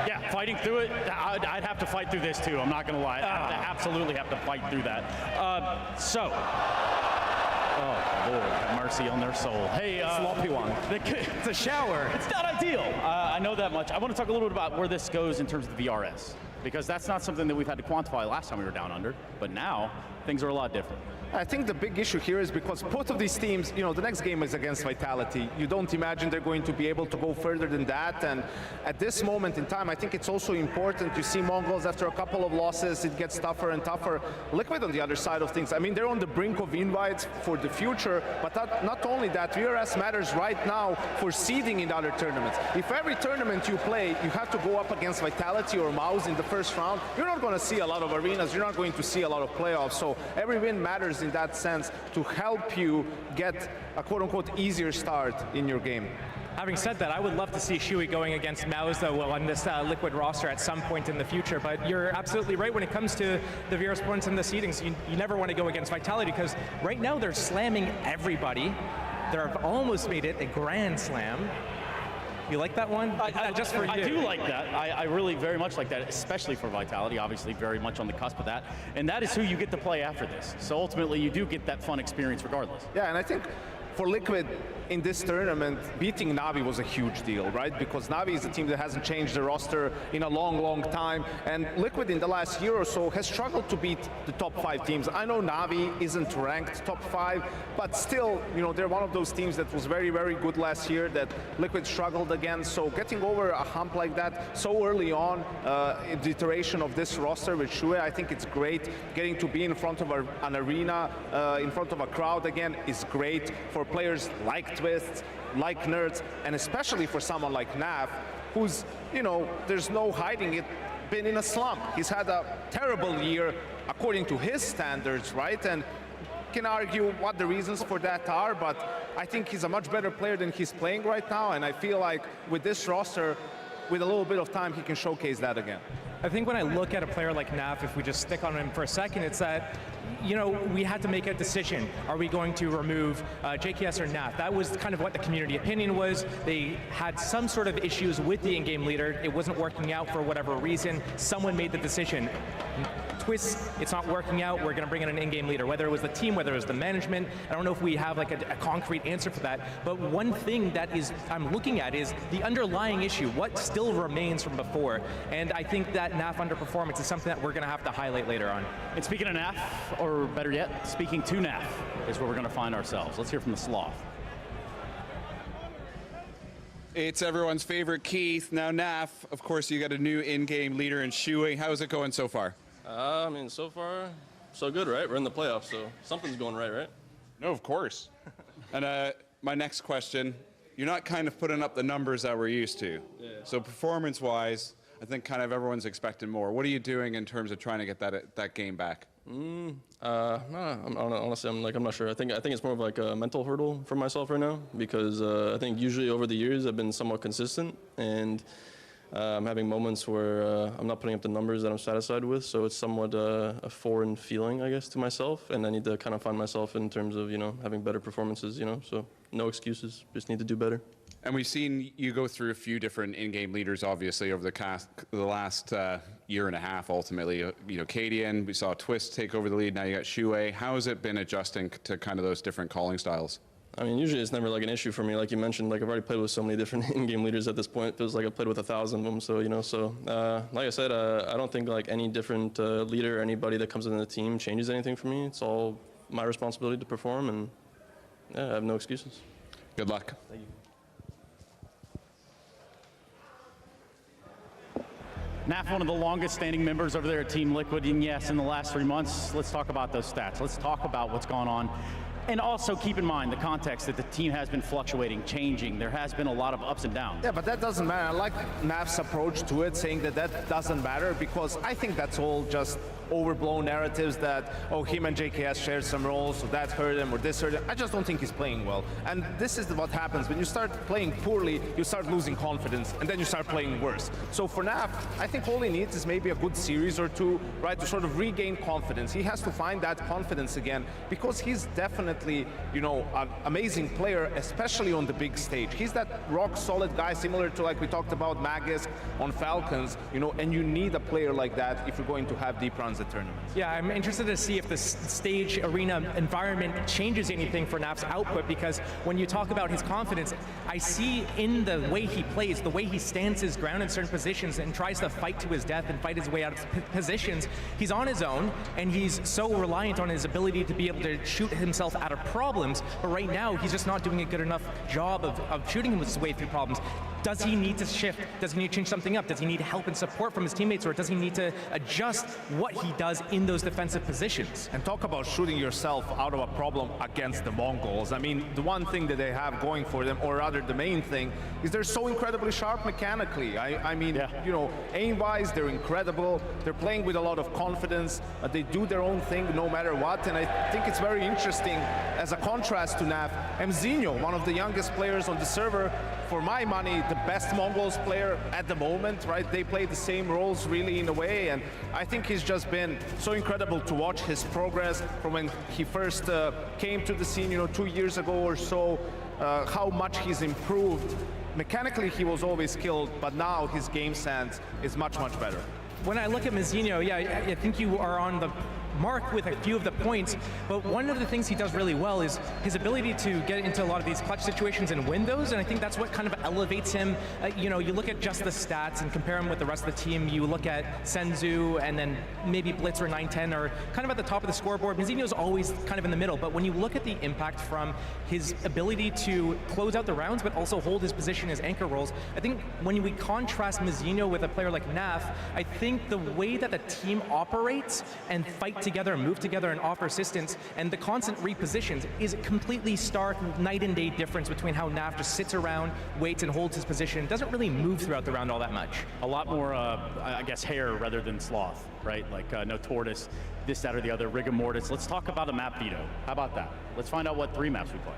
Yeah, fighting through it, I'd have to fight through this too, I'm not gonna lie. I absolutely have to fight through that. Oh, Lord, have mercy on their soul. Hey, sloppy one. It's a shower. It's not ideal. I know that much. I want to talk a little bit about where this goes in terms of the VRS, because that's not something that we've had to quantify last time we were down under, but now things are a lot different. I think the big issue here is because both of these teams, you know, the next game is against Vitality. You don't imagine they're going to be able to go further than that. And at this moment in time, I think it's also important to see Mongols after a couple of losses. It gets tougher and tougher. Liquid on the other side of things. I mean, they're on the brink of invites for the future, but not only that, VRS matters right now for seeding in other tournaments. If every tournament you play, you have to go up against Vitality or Mouse in the first round, you're not going to see a lot of arenas, you're not going to see a lot of playoffs. So every win matters in that sense to help you get a quote-unquote easier start in your game. Having said that, I would love to see Shui going against MongolZ on this Liquid roster at some point in the future, but you're absolutely right when it comes to the VRS points and the seedings. You never want to go against Vitality, because right now they're slamming everybody. They've almost made it a Grand Slam. You like that one? Just for you. I do like that. I really very much like that, especially for Vitality, obviously very much on the cusp of that. And that is who you get to play after this. So ultimately, you do get that fun experience regardless. Yeah, and I think for Liquid in this tournament, beating Navi was a huge deal, right? Because Navi is a team that hasn't changed their roster in a long, long time. And Liquid in the last year or so has struggled to beat the top 5 teams. I know Navi isn't ranked top 5, but still, you know, they're one of those teams that was very, very good last year that Liquid struggled against. So getting over a hump like that so early on in the iteration of this roster with Shui, I think it's great. Getting to be in front of an arena, in front of a crowd again is great for players like Twists, like Nerds, and especially for someone like Nav, who's, you know, there's no hiding it, been in a slump. He's had a terrible year according to his standards, right? And can argue what the reasons for that are, but I think he's a much better player than he's playing right now, and I feel like with this roster, with a little bit of time, he can showcase that again. I think when I look at a player like Naf, if we just stick on him for a second, it's that, you know, we had to make a decision. Are we going to remove JKS or Naf? That was kind of what the community opinion was. They had some sort of issues with the in-game leader. It wasn't working out for whatever reason. Someone made the decision. Twist, it's not working out, we're going to bring in an in-game leader. Whether it was the team, whether it was the management, I don't know if we have like a concrete answer for that, but one thing that I'm looking at is the underlying issue, what still remains from before, and I think that NAF underperformance is something that we're going to have to highlight later on. And speaking of NAF, or better yet, speaking to NAF, is where we're going to find ourselves. Let's hear from the Sloth. It's everyone's favorite Keith. Now NAF, of course, you got a new in-game leader in Shui. How's it going so far? I mean, so far, so good, right? We're in the playoffs, so something's going right? No, of course. And my next question, you're not kind of putting up the numbers that we're used to. Yeah. So performance-wise, I think kind of everyone's expecting more. What are you doing in terms of trying to get that game back? Honestly, I'm not sure. I think it's more of like a mental hurdle for myself right now, because I think usually over the years I've been somewhat consistent, and I'm having moments where I'm not putting up the numbers that I'm satisfied with, so it's somewhat a foreign feeling, I guess, to myself, and I need to kind of find myself in terms of, you know, having better performances, you know, so no excuses, just need to do better. And we've seen you go through a few different in-game leaders, obviously, over the last year and a half, ultimately. You know, Cadian, we saw Twist take over the lead, now you got Shui. How has it been adjusting to kind of those different calling styles? I mean, usually it's never like an issue for me. Like you mentioned, like I've already played with so many different in-game leaders at this point. It feels like I've played with 1,000 of them. So, you know, like I said, I don't think like any different leader or anybody that comes into the team changes anything for me. It's all my responsibility to perform, and yeah, I have no excuses. Good luck. Thank you. Naf, one of the longest standing members over there at Team Liquid, and yes, in the last 3 months, let's talk about those stats. Let's talk about what's gone on. And also keep in mind the context that the team has been fluctuating, changing. There has been a lot of ups and downs. Yeah, but that doesn't matter. I like Naf's approach to it, saying that that doesn't matter, because I think that's all just overblown narratives that, oh, him and JKS shared some roles, so that hurt him or this hurt him. I just don't think he's playing well. And this is what happens. When you start playing poorly, you start losing confidence, and then you start playing worse. So for Naf, I think all he needs is maybe a good series or two, right, to sort of regain confidence. He has to find that confidence again, because he's definitely, you know, an amazing player, especially on the big stage. He's that rock-solid guy, similar to, like we talked about, Magisk on Falcons, you know, and you need a player like that if you're going to have deep runs at tournaments. Yeah, I'm interested to see if the stage arena environment changes anything for Naf's output, because when you talk about his confidence, I see in the way he plays, the way he stands his ground in certain positions and tries to fight to his death and fight his way out of positions, he's on his own, and he's so reliant on his ability to be able to shoot himself out of problems, but right now he's just not doing a good enough job of shooting his way through problems. Does he need to shift? Does he need to change something up? Does he need help and support from his teammates, or does he need to adjust what he does in those defensive positions? And talk about shooting yourself out of a problem against the Mongols. I mean, the one thing that they have going for them, or rather the main thing, is they're so incredibly sharp mechanically. I mean, you know, aim-wise, they're incredible. They're playing with a lot of confidence. They do their own thing no matter what, and I think it's very interesting as a contrast to Naf. Mzinho, one of the youngest players on the server, for my money, the best Mongols player at the moment, right? They play the same roles really in a way, and I think he's just been so incredible to watch his progress from when he first came to the scene, you know, 2 years ago or so, how much he's improved. Mechanically, he was always skilled, but now his game sense is much, much better. When I look at Mzinho, yeah, I think you are on the mark with a few of the points, but one of the things he does really well is his ability to get into a lot of these clutch situations and win those, and I think that's what kind of elevates him. You know, you look at just the stats and compare him with the rest of the team, you look at Senzu and then maybe Blitz or 910 are kind of at the top of the scoreboard. Mzinho's always kind of in the middle, but when you look at the impact from his ability to close out the rounds but also hold his position as anchor roles, I think when we contrast Mzinho with a player like Naf, I think the way that the team operates and fight together and move together and offer assistance and the constant repositions is a completely stark night and day difference between how Naf just sits around, waits and holds his position, doesn't really move throughout the round all that much. A lot more, I guess, hair rather than sloth, right? Like no tortoise, this, that, or the other, rigor mortis. Let's talk about a map veto. How about that? Let's find out what 3 maps we play.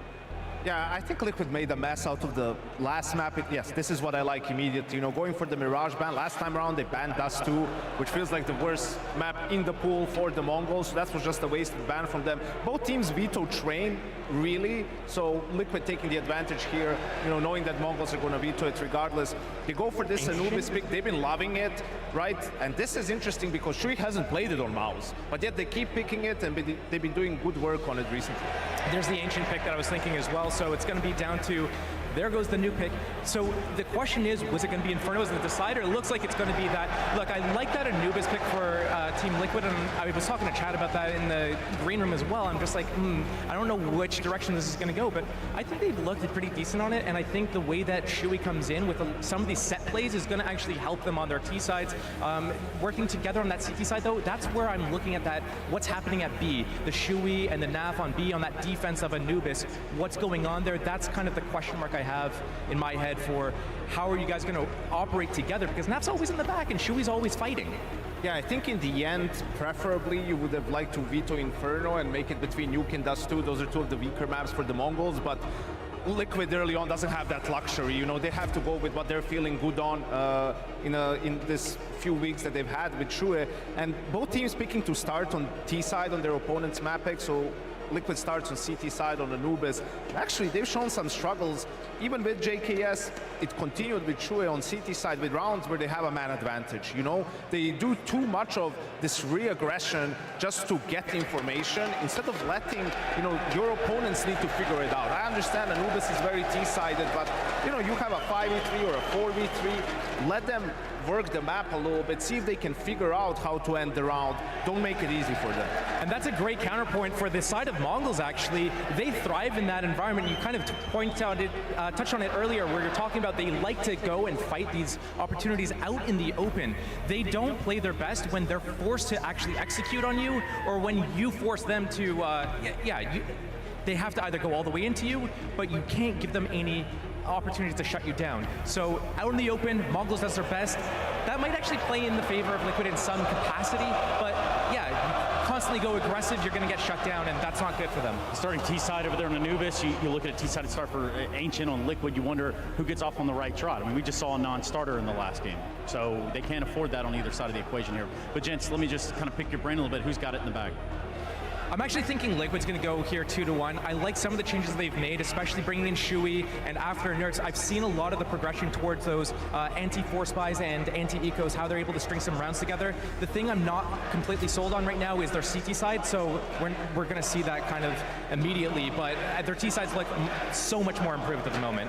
Yeah, I think Liquid made a mess out of the last map. Yes, this is what I like immediately. You know, going for the Mirage ban. Last time around, they banned Dust 2, which feels like the worst map in the pool for the Mongols. So that was just a wasted ban from them. Both teams veto train, really. So Liquid taking the advantage here, you know, knowing that Mongols are going to veto it regardless. They go for this Anubis pick. They've been loving it, right? And this is interesting because Shui hasn't played it on mouse, but yet they keep picking it, and they've been doing good work on it recently. There's the Ancient pick that I was thinking as well, so it's going to be down to, there goes the new pick. So the question is, was it going to be Inferno as the decider? It looks like it's going to be that. Look, I like that Anubis pick for Team Liquid, and I was talking to Chad about that in the green room as well. I'm just like, I don't know which direction this is going to go, but I think they've looked pretty decent on it, and I think the way that Shui comes in with some of these set plays is going to actually help them on their T sides. Working together on that CT side, though, that's where I'm looking at that, what's happening at B. The Shui and the Naf on B on that defense of Anubis, what's going on there? That's kind of the question mark I have in my head for how are you guys going to operate together, because Naf's always in the back and Shui's always fighting. Yeah, I think in the end, preferably you would have liked to veto Inferno and make it between Nuke and Dust 2. Those are two of the weaker maps for the Mongols, but Liquid early on doesn't have that luxury. You know, they have to go with what they're feeling good on in this few weeks that they've had with Shui. And both teams picking to start on T side on their opponent's map pick, so Liquid starts on CT side on Anubis. Actually, they've shown some struggles. Even with JKS, it continued with Shuei on CT side with rounds where they have a man advantage. You know, they do too much of this re-aggression just to get information instead of letting, you know, your opponents need to figure it out. I understand Anubis is very T-sided, but, you know, you have a 5v3 or a 4v3. Let them work the map a little bit, see if they can figure out how to end the round. Don't make it easy for them. And that's a great counterpoint for the side of Mongols, actually. They thrive in that environment. You kind of touched on it earlier, where you're talking about they like to go and fight these opportunities out in the open. They don't play their best when they're forced to actually execute on you, or when you force them to, they have to either go all the way into you, but you can't give them any opportunities to shut you down. So out in the open, Mongols does their best. That might actually play in the favor of Liquid in some capacity, but yeah, you constantly go aggressive, you're going to get shut down, and that's not good for them. Starting T-side over there on Anubis, you look at a T-side start for Ancient on Liquid, you wonder who gets off on the right trot. I mean, we just saw a non-starter in the last game, so they can't afford that on either side of the equation here. But gents, let me just kind of pick your brain a little bit. Who's got it in the bag? I'm actually thinking Liquid's going to go here 2-1. I like some of the changes they've made, especially bringing in Shuei, and after Nerds, I've seen a lot of the progression towards those anti-force buys and anti-ecos, how they're able to string some rounds together. The thing I'm not completely sold on right now is their CT side, so we're going to see that kind of immediately, but their T side's like so much more improved at the moment.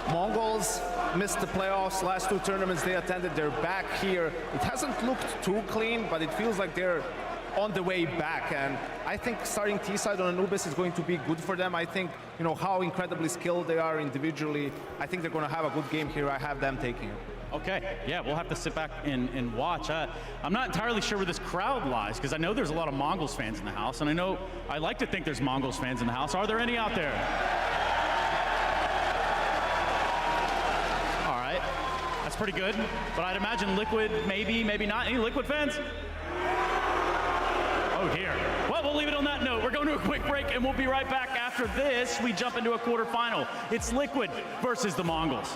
Mongols missed the playoffs, last two tournaments they attended. They're back here. It hasn't looked too clean, but it feels like they're on the way back, and I think starting T-side on Anubis is going to be good for them. I think, you know, how incredibly skilled they are individually. I think they're going to have a good game here. I have them taking it. Okay, yeah, we'll have to sit back and watch. I'm not entirely sure where this crowd lies, because I know there's a lot of Mongols fans in the house, and I like to think there's Mongols fans in the house. Are there any out there? All right, that's pretty good, but I'd imagine Liquid, maybe not. Any Liquid fans? Oh dear. Well, we'll leave it on that note. We're going to a quick break, and we'll be right back after this. We jump into a quarterfinal. It's Liquid versus the Mongols.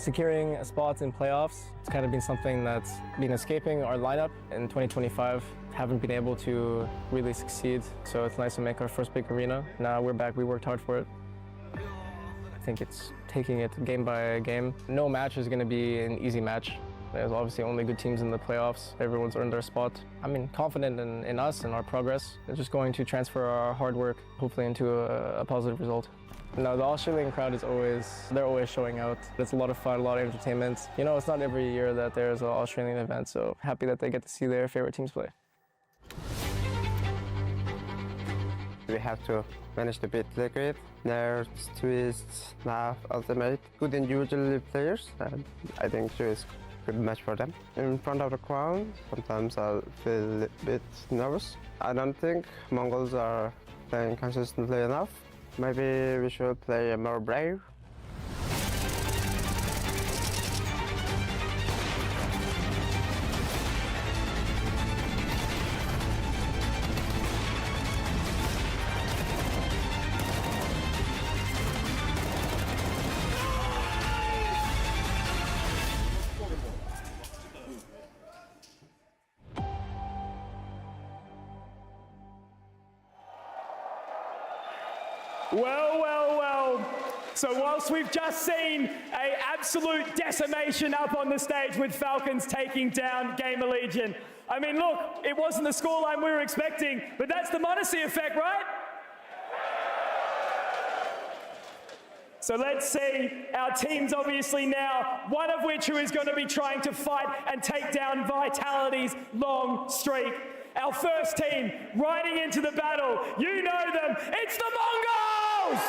Securing a spot in playoffs, it's kind of been something that's been escaping our lineup in 2025. Haven't been able to really succeed, so it's nice to make our first big arena. Now we're back, we worked hard for it. I think it's taking it game by game. No match is going to be an easy match. There's obviously only good teams in the playoffs. Everyone's earned their spot. I mean, confident in us and our progress. We're just going to transfer our hard work, hopefully into a positive result. No, the Australian crowd is they're always showing out. It's a lot of fun, a lot of entertainment. You know, it's not every year that there's an Australian event, so happy that they get to see their favorite teams play. We have to manage to beat Liquid. Their Twist, Nav, Ultimate, good individual players, and I think it is a good match for them. In front of the crowd, sometimes I feel a bit nervous. I don't think Mongols are playing consistently enough. Maybe we should play more brave. Well. So whilst we've just seen an absolute decimation up on the stage with Falcons taking down Gamer Legion, I mean, look, it wasn't the scoreline we were expecting, but that's the Modesty effect, right? So let's see our teams obviously now, one of which who is going to be trying to fight and take down Vitality's long streak. Our first team riding into the battle, you know them, it's the Mongols!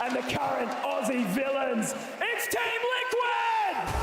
And the current Aussie villains, it's Team Liquid!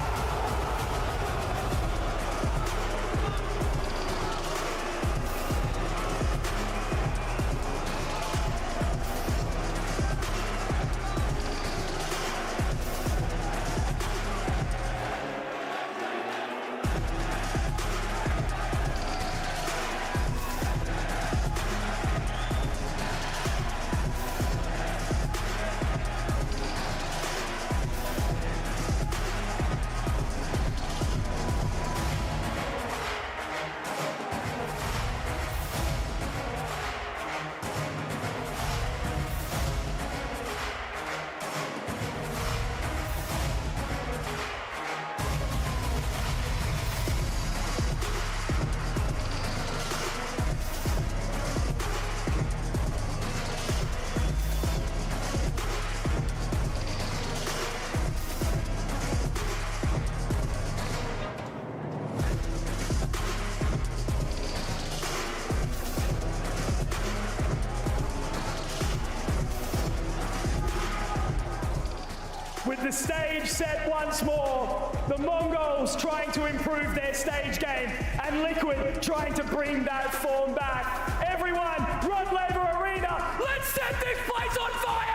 With the stage set once more, the Mongols trying to improve their stage game and Liquid trying to bring that form back. Everyone, Rod Laver Arena, let's set this place on fire!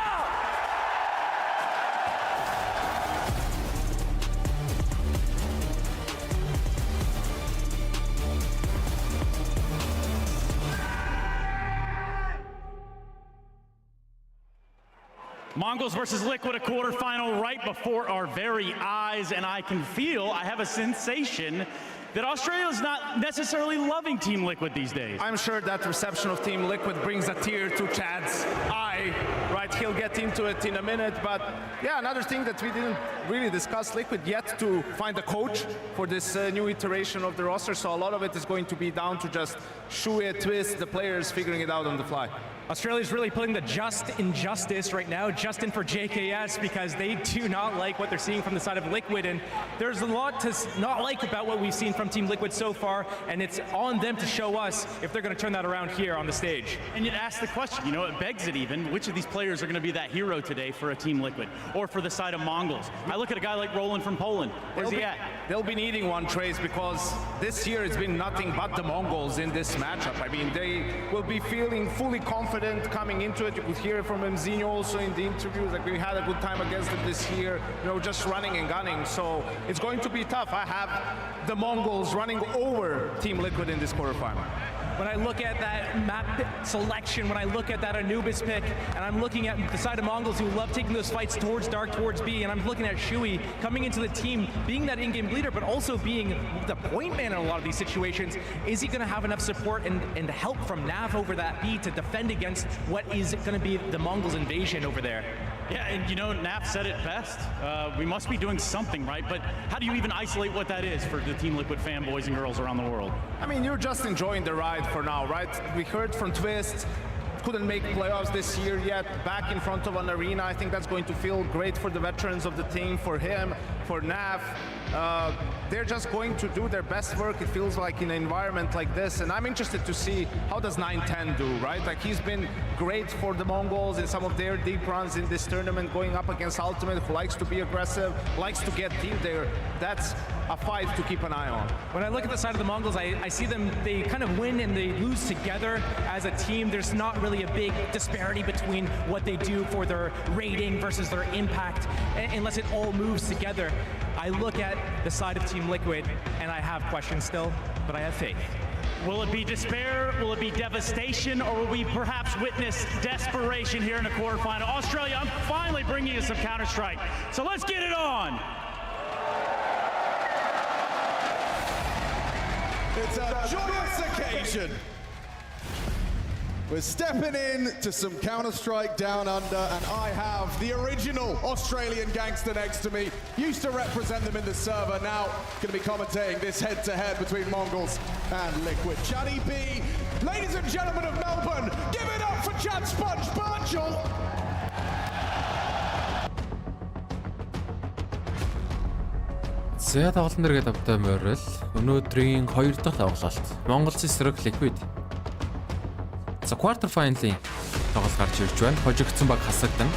Mongols versus Liquid, a quarterfinal right before our very eyes, and I can feel, I have a sensation that Australia is not necessarily loving Team Liquid these days. I'm sure that reception of Team Liquid brings a tear to Chad's eye, right? He'll get into it in a minute, but yeah, another thing that we didn't really discuss Liquid yet to find a coach for this new iteration of the roster, so a lot of it is going to be down to just Shui, Twist, the players figuring it out on the fly. Australia's really putting the just injustice right now, just in for JKS, because they do not like what they're seeing from the side of Liquid, and there's a lot to not like about what we've seen from Team Liquid so far, and it's on them to show us if they're going to turn that around here on the stage. And you'd ask the question, you know, it begs it even, which of these players are going to be that hero today for a Team Liquid, or for the side of Mongols? I look at a guy like Roland from Poland. Where's he at? They'll be needing one, Trace, because this year it's been nothing but the Mongols in this matchup. I mean, they will be feeling fully confident coming into it. You could hear it from Mzinho also in the interviews, like we had a good time against them this year, you know, just running and gunning. So it's going to be tough. I have the Mongols running over Team Liquid in this quarterfinal. When I look at that map selection, when I look at that Anubis pick, and I'm looking at the side of Mongols who love taking those fights towards Dark, towards B, and I'm looking at Shui coming into the team, being that in-game leader, but also being the point man in a lot of these situations, is he going to have enough support and help from Nav over that B to defend against what is going to be the Mongols invasion over there? Yeah, and you know, Naf said it best. We must be doing something right, but how do you even isolate what that is for the Team Liquid fanboys and girls around the world? I mean, you're just enjoying the ride for now, right? We heard from Twist, couldn't make playoffs this year yet, back in front of an arena. I think that's going to feel great for the veterans of the team, for him, for Nav. They're just going to do their best work, it feels like, in an environment like this. And I'm interested to see how does 9-10 do, right? Like, he's been great for the Mongols in some of their deep runs in this tournament, going up against Ultimate, who likes to be aggressive, likes to get deep there. That's a fight to keep an eye on. When I look at the side of the Mongols, I see them, they kind of win and they lose together as a team. There's not really a big disparity between what they do for their rating versus their impact, unless it all moves together. I look at the side of Team Liquid and I have questions still, but I have faith. Will it be despair? Will it be devastation? Or will we perhaps witness desperation here in the quarterfinal? Australia, I'm finally bringing you some Counter-Strike. So let's get it on. It's a joyous occasion. We're stepping in to some Counter-Strike Down Under, and I have the original Australian gangster next to me. Used to represent them in the server, now going to be commentating this head-to-head between Mongols and Liquid. Chaddy B, ladies and gentlemen of Melbourne, give it up for Chad Sponge Barchel. За тоглолт нэргээд автай морил. Өнөөдрийн 2 дахь тоглолт. Монгол эсрэг Liquid. За quarterfinal-ийн тоглолт гарч ирж байна. Хожигдсон баг хасагдана.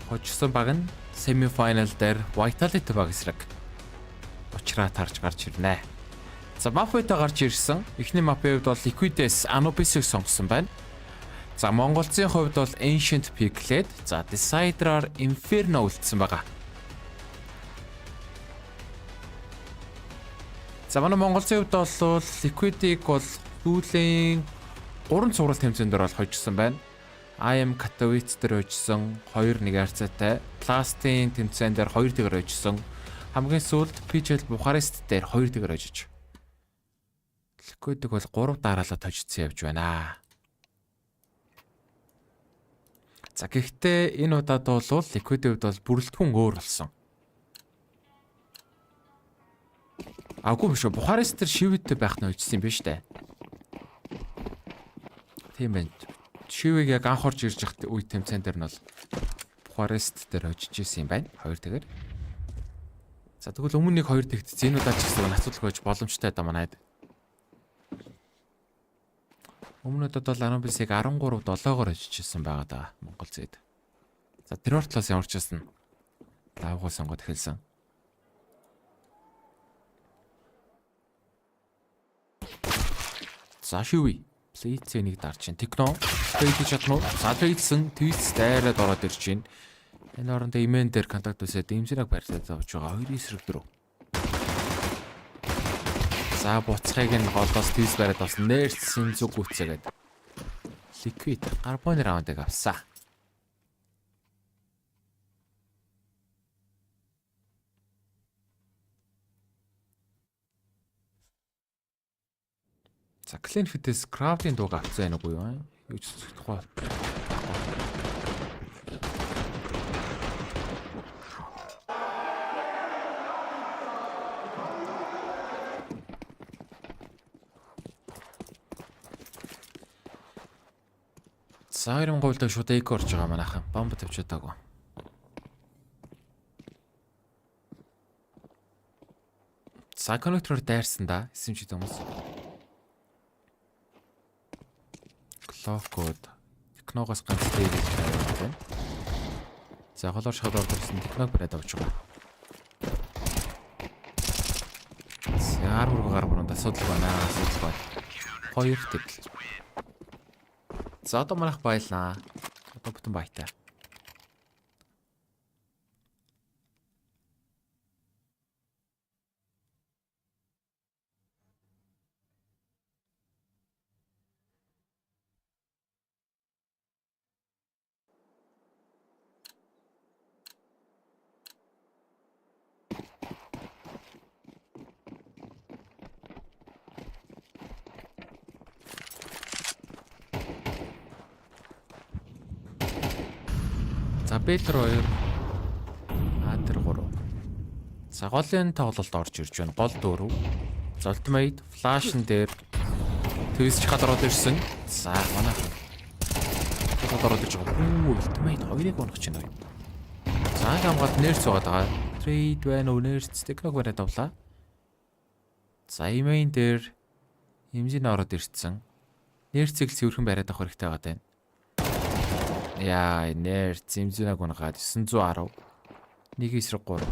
Хожигдсон баг нь semi-final дээр Vitality баг эсрэг учраа тарж гарч ирнэ. За map-тай гарч ирсэн. Эхний map-ийн хувьд бол Liquid-ээс Anubis-ийг сонгосон байна. За MongolZ-ийн хувьд бол Ancient Peak-лээд за Decider-аар Inferno үлдсэн байгаа. За манай MongolZ-ийн хувьд бол Liquid-ийг бол сүүлийн 3 цуврал тэмцээнд дээр бол хожсон байна. IEM Katowice дээр хожсон 2-1 харьцаатай. Plast-ийн тэмцээн дээр 2-1 хожсон. Хамгийн сүүлд PUBG Bucharest дээр 2-1 хожиж. Liquid-ийг бол 3 дараалал хожсон явж байна. За гэхдээ энэ удаад бол Liquid-ийн хувьд бол бүрэлдэхүүн өөр болсон. Агуу биш үү? Bucharest дээр шивэдтэй байх нь хожсон юм байна шүү дээ. Тийм байна. Шивийг яг анх орж ирж явах үе тэмцээн дээр нь бол Bucharest дээр хожиж исэн юм байна. 2-1. За тэгвэл өмнө нэг 2-1 зэнүүд аач гэсэн асуудал байж боломжтой да манайд. Өмнөдөд бол Anubis-ыг 13-7-оор хожиж исэн байгаа да MongolZ. За тэр хортлоос ямар ч байсан давгуу сонгоод эхэлсэн. За шивээ Плейцэнийг дарж чинь Техно Плейц чадна уу? За Плейцэн Твиц дайраад ороод ирж чинь. Энэ орондоо имен дээр контакт үсээ дэмжрэг барьлаад авч байгаа 2 эсрэг дөрөв. За буцхайг нь голоос Твиц бариад бас нэрсэн зүг үцээгээд Liquid карбон раундыг авсан. За Clean Fit-с Crowd-ийн дууг авцсан байногүй юу? Юу ч зүтгэхгүй. Сайрын говьд шууд эко орж байгаа манайхан. Бомб тавьчихад байгаа. Сайконектороор дайрсан да. Эсэмчид хүмүүс. Клокод техногоос ганц дээр байна. За голоор шахаад ордорсон техног бариад авч байгаа. Яар гар бүрэн асуудал байна. Асуудал байна. Хоёр тэл. За одоо манайх байлаа. Одоо бүтэн баятай. За Бэлэр 2 Атер 3. За голын тоглолт орж ирж байна. Гол 4. Ultimate Flash-н дээр твist чад ороод ирсэн. За манай ороод ирж байгаа. Ultimate 2-ыг унах чинь байна. За хамгаалт нэрц байгаа. Trade байна уу нэрц техног бариад авлаа. За email дээр хэмжээ ороод ирсэн. Нэрцийг цэвэрхэн бариад авах хэрэгтэй байгаа байна. Яа, нэр зэмзэнэг унгаад 910. 1-3.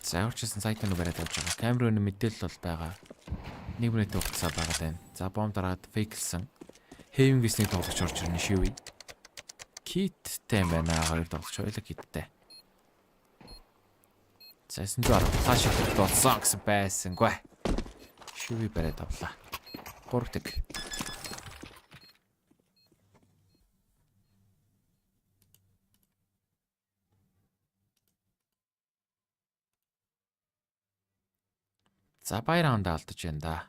Зааварчсан сайтаа бариад авч байгаа. Камерын мэдээлэл бол байгаа. 1 минут хугацаа байгаа тань. За бомб дараад фейклсэн. Хэвингээс нэг тоглож орж ирнэ шивээ. Киттэй байна. Хоёр тоглож хоёлаа киттэй. За 910 флаш хийх болсон гэсэн байсангүй. Шивээ бариад авлаа. 3 тэг. За баяр хаандаа алдаж байна да.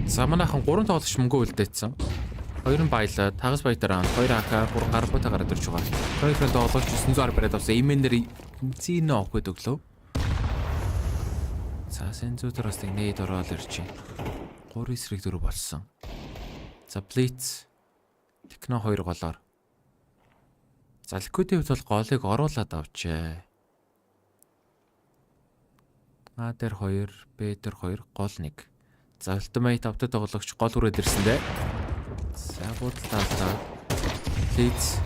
За манайхан 3 тоглогч мөнгө үлдээсэн. 2 нь баялаа, тагас баятар аав, 2 АК, 3 гарбуутай гараад ирж байгаа. Quarterfinal тоглож 900 бариад авсан. Имэнэр зин авах гэдэг өглөө. За сензүүтер бас нэг нээд ороод ирж байна. 3 эсрэг 4 болсон. За Blitz Techno 2 голоор. За Liquid-ийн хувьд бол голыг оруулаад авчээ. А дээр 2, Б дээр 2, гол 1. За Ultimate автод тоглогч гол хүрээд ирсэн дээ. За бодлоо. Blitz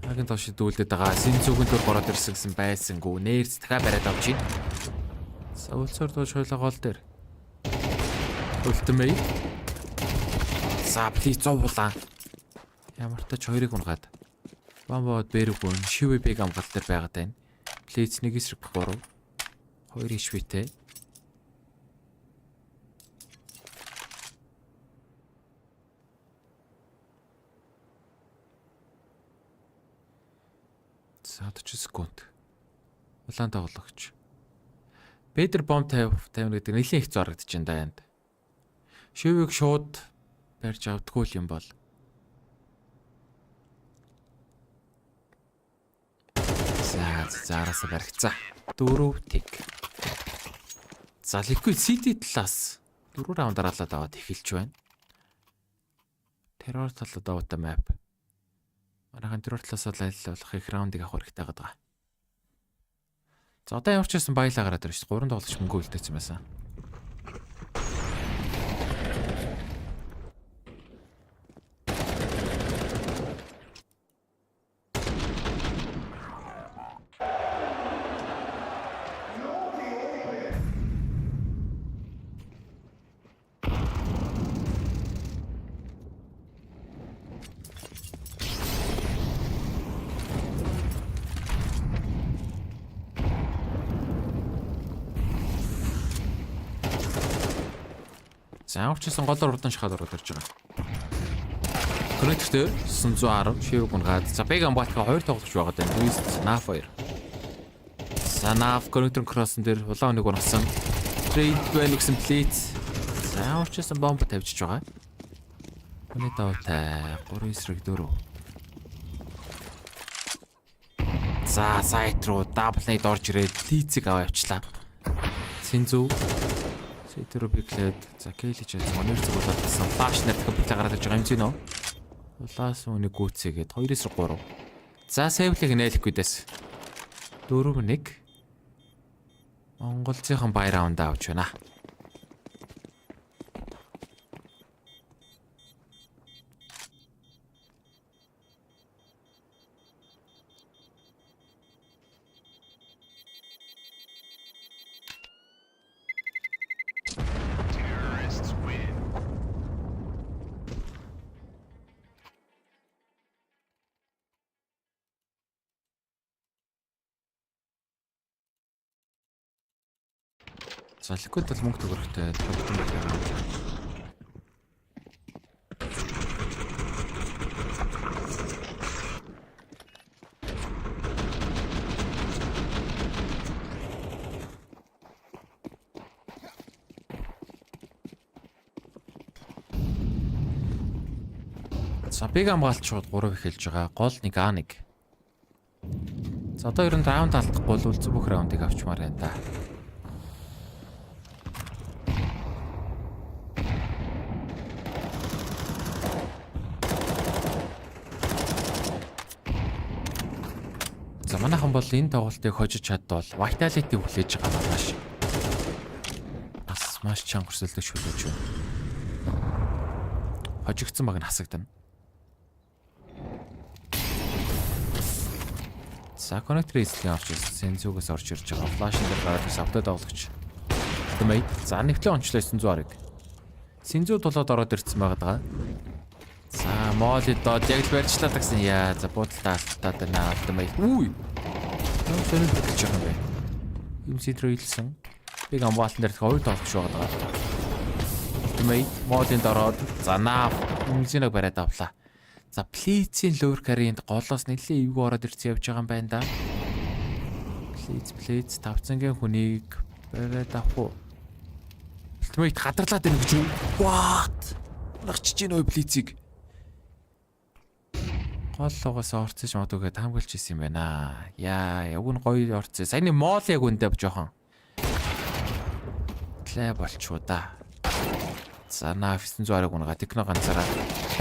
агийн тошид дүүлдээд байгаа. Син зүгэн төр гороод ирсэн гэсэн байсангүй. Нэрц дахиад бариад авч байна. За үлсээр дууш хойлоо гол дээр. Ultimate. За Blitz зовлаа. Ямар ч тач хоёрыг унгаад. Бомбод бэрэггүй шивэ бэг амгалт дээр байгаад байна. Blitz 1-3. 2 швэтэй. За 40 секунд. Улаан тоглогч. Бэдэр бомб 50 гэдэг нэлийн их зорогдож байна да. Шивийг шууд барьж авдаггүй юм бол. За араасаа баригцаа. 4 тэг. За Liquid CD талаас 4 раунд дараалаад аваад эхэлж байна. Террор талаад аваад map. Арахан тэррор талаас лайлуулах их раундыг авах хэрэгтэй байгаа. За одоо ямар ч байсан баялаа гараад ирж 3 тоглогч мөнгө үлдээсэн байсан. За авчсан голоор урдан шахаад ороод ирж байгаа. Коннектортэй 910 шивэг унгаад. За бэг амбатка 2 тоглож байгаа даа. Twist Naf 2. За Naf коннектор кроссон дээр улаан нэг унасан. Trade байна гэсэн плейт. За авчсан бомб тавьчихж байгаа. Хүний давтай 3 эсрэг 4. За сайт руу даблнейд орж ирээд плейцийг аваа явчлаа. Синзүү Сэтэрөө биклээд за Келич монер зүгүүлээд тасан флаш нэр компьютер гараад ирж байгаа юм чинь нөө. Улаас үнийг гүцээгээд 2-3. За сейвлийг нээлэхгүй дэс. 4-1. Монголзийнхан бай раунд авч байна. За ликвид бол мөнгө төгрөгтэй төлөвлөлт байна. За биг амгаалт шууд 3 эхэлж байгаа. Гол нэг А1. За одоо ер нь раунд алдахгүй бол зөв бүх раундыг авчмаар байна да. Манайхан бол энэ тоглолтыг хожиж чадвал vitality хүлээж байгаа маш. Бас маш чанга өрсөлдөж шүлээж байна. Хожигдсан баг нь хасагдана. За connector эзлэн авч ирсэн зүгээс орж ирж байгаа. Flash-ын дээр гараад ирсэн автод тоглогч. Тэмээ. За нэгтлээ онцлоо 910-ыг. Синзүү толоод ороод ирсэн байгаа даа. За молли доод яг л барьчлаа гэсэн яа. За буудалтаа алдаад байна. Тэмээ. Үгүй. Сонир хэлж байгаа юм байна. Юм сидрөө илсэн. Биг амбаалтан дээр 2 тоглож байгаа даа. Тэмээ. Моллинд ороод за Naf үнзинэг бариад авлаа. За плейцийн луур каринд голоос нэлээ эвгүй ороод ирсэн явж байгаа юм байна да. Плейц 500-гийн хүнийг бариад авах уу? Тэмээ хадарлаад ирнэ гэж юу? What? Нагчиж гин ой плейцийг. Голлоогоос орцож модугээ таамаглаж исэн юм байна. Яа, яг нь гоё орцсон. Саяны мол яг үндэ жоохон. Тлээ болчихоо да. За Naf 900-ыг унага техно ганцаараа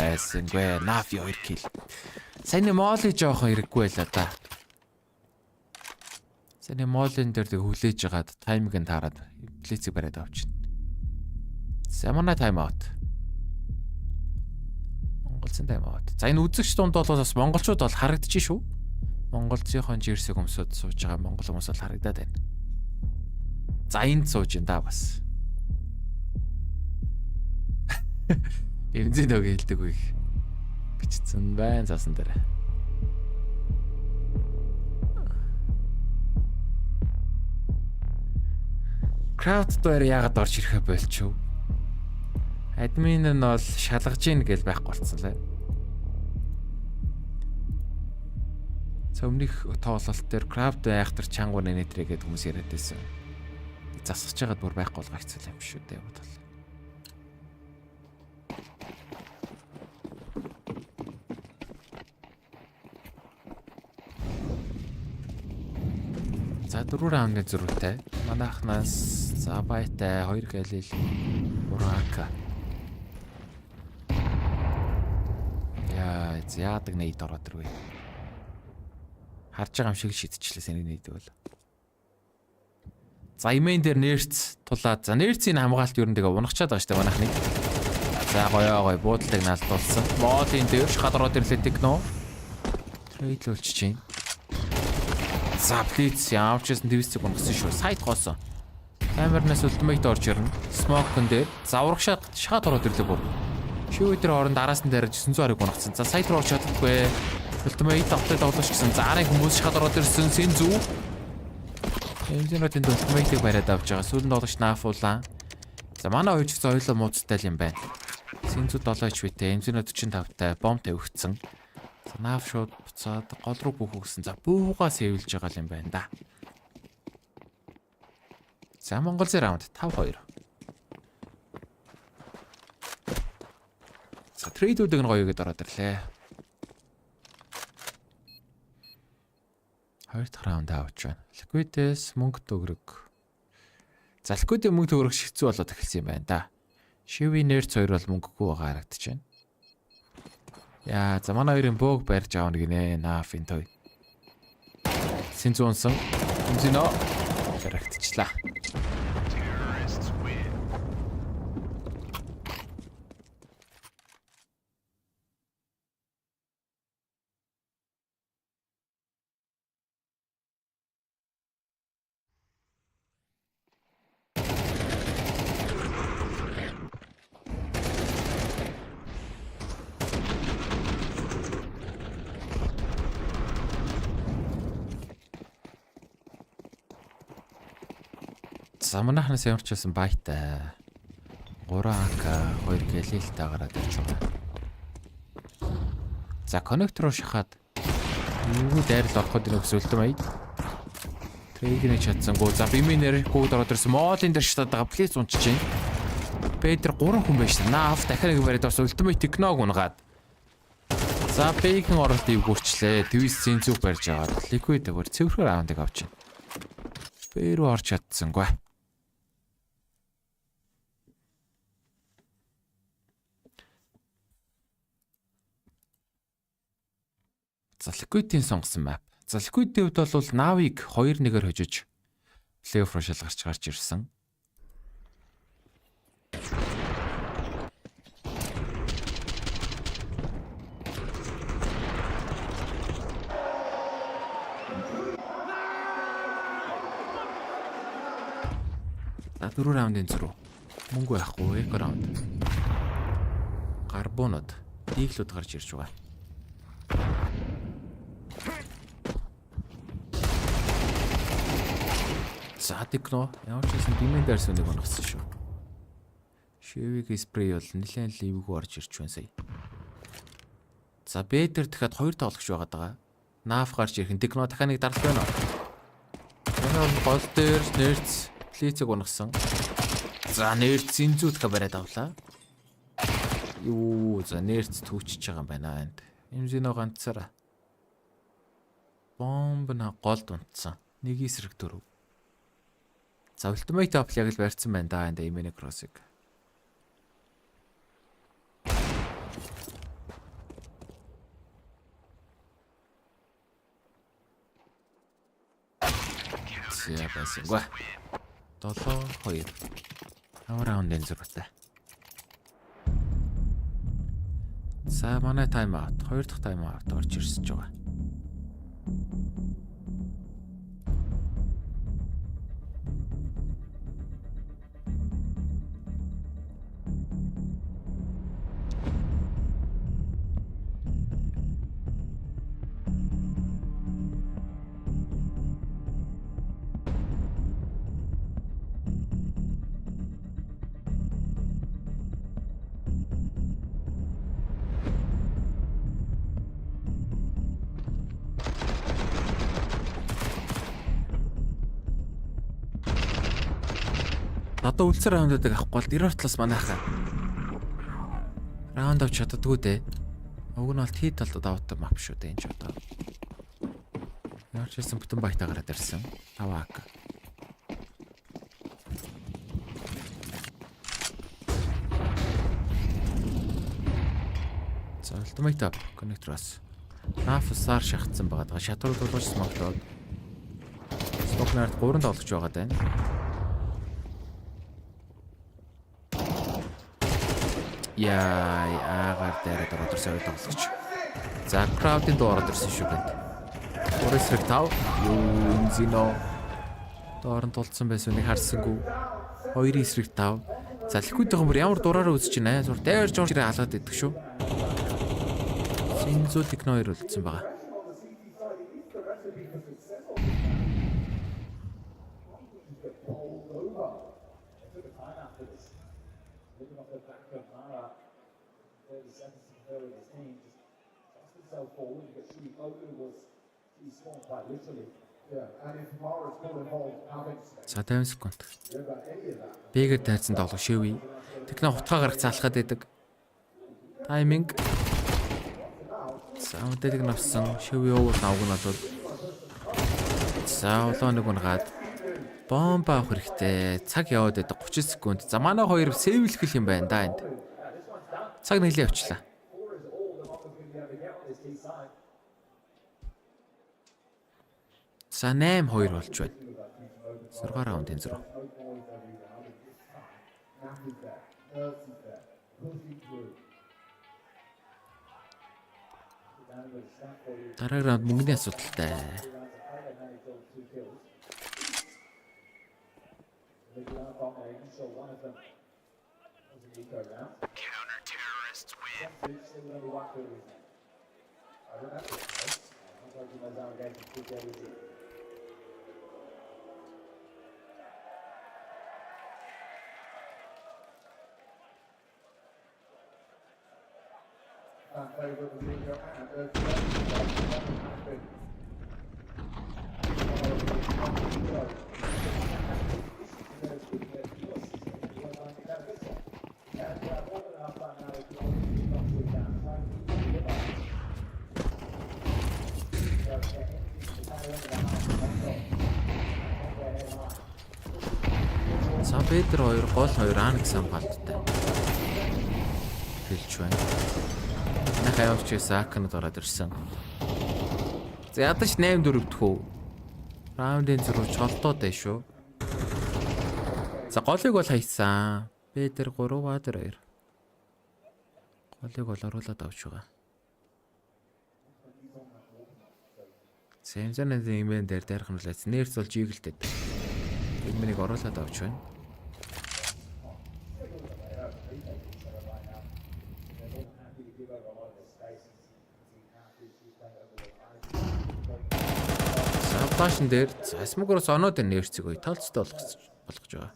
байсангүй. Naf 2 кил. Саяны моли жоохон хэрэггүй байла да. Саяны молын дээр хүлээж жагаад таймыг нь таарад плейцийг бариад авчихна. За манай тайм аут. Монголын тайм аут. За энэ үзэгч дунд бол бас монголчууд бол харагдчих шүү. Монголцынхон жерсиг өмсөд сууж байгаа монгол хүмүүс бол харагдаад байна. За энд сууж ин да бас. Эмзэн дог хэлдэг үе. Бичсэн байна засан дээр. Crowd дээр яагаад орж ирэхэ болчихв? Админ нь бол шалгаж ийн гэж байхгүй болцсон лээ. Цөмнөх тоололт дээр Crowd айхтар чангуу нэнэтрэ гэдэг хүмүүс яриад байсан. Засгаж байгаад бүр байхгүй бол гарцсан юм шүү дээ бодвол. За 4 раундны зөрүүтэй. Манайхнаас за байтай 2 галил 3 ак. Яадаг нэйд ороод ирвэ. Харж байгаа юм шиг шидчихлээ сэний нэйд бол. За имэн дээр нэрц тулаад. За нэрцийн хамгаалт ер нь тэгээ унахчаад байгаа шүү дээ манайхныг. За гоё буудалтыг наалдуулсан. Молын дээр шахаад ороод ирлээ техно. Трейдлүүлж чинь. За плиц явчихсан твистийг унгасан шүү. Сайт гоосон. Камернаас ультимейт орж ирнэ. Смокон дээр заврагшаад шахаад ороод ирлээ бүр. Шүү дээр оронд араас нь дайраж 900-ыг унагцсан. За сайт руу орч чаддаггүй. Ультимейт автод тоглож гисэн. За арын хүмүүс шахаад ороод ирсэн. Синзүү. Эмзэнүүд энд ультимейтыг бариад авч байгаа. Сүүлд тоглож нафуулаа. За манай хоёр ч гэсэн хоёулаа муудтай юм байна. Синзүү 7 HP-тэй, Эмзинө 45-тай бомб тавигдсан. За наав шууд буцаад гол руу бүхэгсэн. За буугаа сэвэлж байгаа юм байна да. За MongolZ раунд 5-2. За трейдүүдийг нь гоё гээд ороод ирлээ. Хоёр дахь раунд авч байна. Liquid-ээс мөнгө төгрөг. За Liquid-ийн мөнгө төгрөг хэцүү болоод эхэлсэн юм байна да. Шиви нэрц 2 бол мөнгөгүй байгаа харагдаж байна. Яа, за манай хоёрын бөөг барьж аавна гинэ. Нафин той. Синзуунсан. Эмзинө харагдчихлаа. За манайхнаас ямарчсан байтай. 3 АК 2 гэлэлтэй гараад ирж байгаа. За коннектор руу шахаад юу дайрал орох гэдэг нөхс үлдэм ая. Трейгний чадсангүй. За бимийн нэрхгүйд ороод ирсэн моолын дээр шатаад байгаа. Плиз унчиж байна. Бэдэр 3 хүн байж та. Наав дахиад нэг бариад бас ультимейт техног унгаад. За бэйхэн оролтыг гүрчлээ. Твис синзүүг барьж аваад Liquid өөр цэвэрхэн раундыг авч байна. Бэрүү орч чадсангүй. За Liquid-ийн сонгосон map. За Liquid-ийн хувьд бол Navig 2-1-ээр хожиж плей-офф руу шалгарч гарч ирсэн. За 4 раундын зуруу. Мөнгө байхгүй эко раунд. Карбонод диглүүд гарч ирж байгаа. За тэгнэ. Ямар ч гэсэн димэн дээр сүнийг онгоцсон шүү. Шивиг спрей бол нэлээд ливгүй орж ирж байна сая. За Б дээр дахиад 2 тоглогч байгаад байгаа. Наф гарч ирэх. Тэгнэ дахиад нэг даралт байна. Энэ бол дээр нэрц плицэг онгоцсон. За нэрц зинзүү дахиад бариад авлаа. Юу за нэрц түүчж байгаа юм байна энд. Эмзинө ганцаараа. Бомб на голд унтсан. Нэг эсрэг дөрөв. За ультимейт апл яг л барьсан байна да энэ имэнэ кроссыг. Яа басингаа. 7-2. Раундын зургатай. За манай тайм аут. 2 дахь тайм аут орж ирсэж байгаа. Одоо үлцэр раундуудыг авахгүй бол дөрөв талаас манайхаа раунд авч чаддгүй дээ. Уг нь бол Т талд давтаг мап шүү дээ энэ ч одоо. Ямар ч хэлсэн бүтэн байтаа гараад ирсэн. 5 АК. За ультимейт ап коннектороос нафсаар шахацсан байгаа. Шатрууд болгож смоклоод. Смокнард 3 тоглож байгаа даа. Яа, агаар дээр ороод ирсэн тоглогч. За, crowd-ийн доо ороод ирсэн шүү дээ. Өөрөөсөө тав юу зино доорн тулцсан байсан нэг харсангүй. 2 эсрэг 5. За, Liquid-ийн бүр ямар дураараа үзэж байна. Зур дайрж орж ирээ халаад идэх шүү. Синзүү техно 2 үлдсэн байгаа. За 50 секунд. Бэгээр тайцсан тоглох шивээ. Техно хутгаа гарах залхаад байдаг. Тайминг. За өдөлг навсан шивээ өвөр навг нь бол. За улаан нэг унгаад бомб авах хэрэгтэй. Цаг яваад байдаг 30 секунд. За манай хоёр сэвэлхэл юм байна да энд. Цаг нэлээ явчлаа. За 8-2 болж байна. 6 раундын зураг. Дараагийн раунд мөнгөний асуудалтай. Петр 2 гол 2 ан гэсэн хамгаалттай. Хэлж байна. Нахайвч Сакнад ороод ирсэн. За ядаж 8-4 дэх үү. Раундын зураг чолтоод байна шүү. За голыг бол хайсан. Петр 3 Вадер 2. Голыг бол оруулаад авч байгаа. Сэмзэнэд имэн дээр дээрхнүүлээс нэрс бол жигэлтэй. Имэнийг оруулаад авч байна. Флашн дээр смогроос оноод нэрцэг үе талцтай болгож байгаа.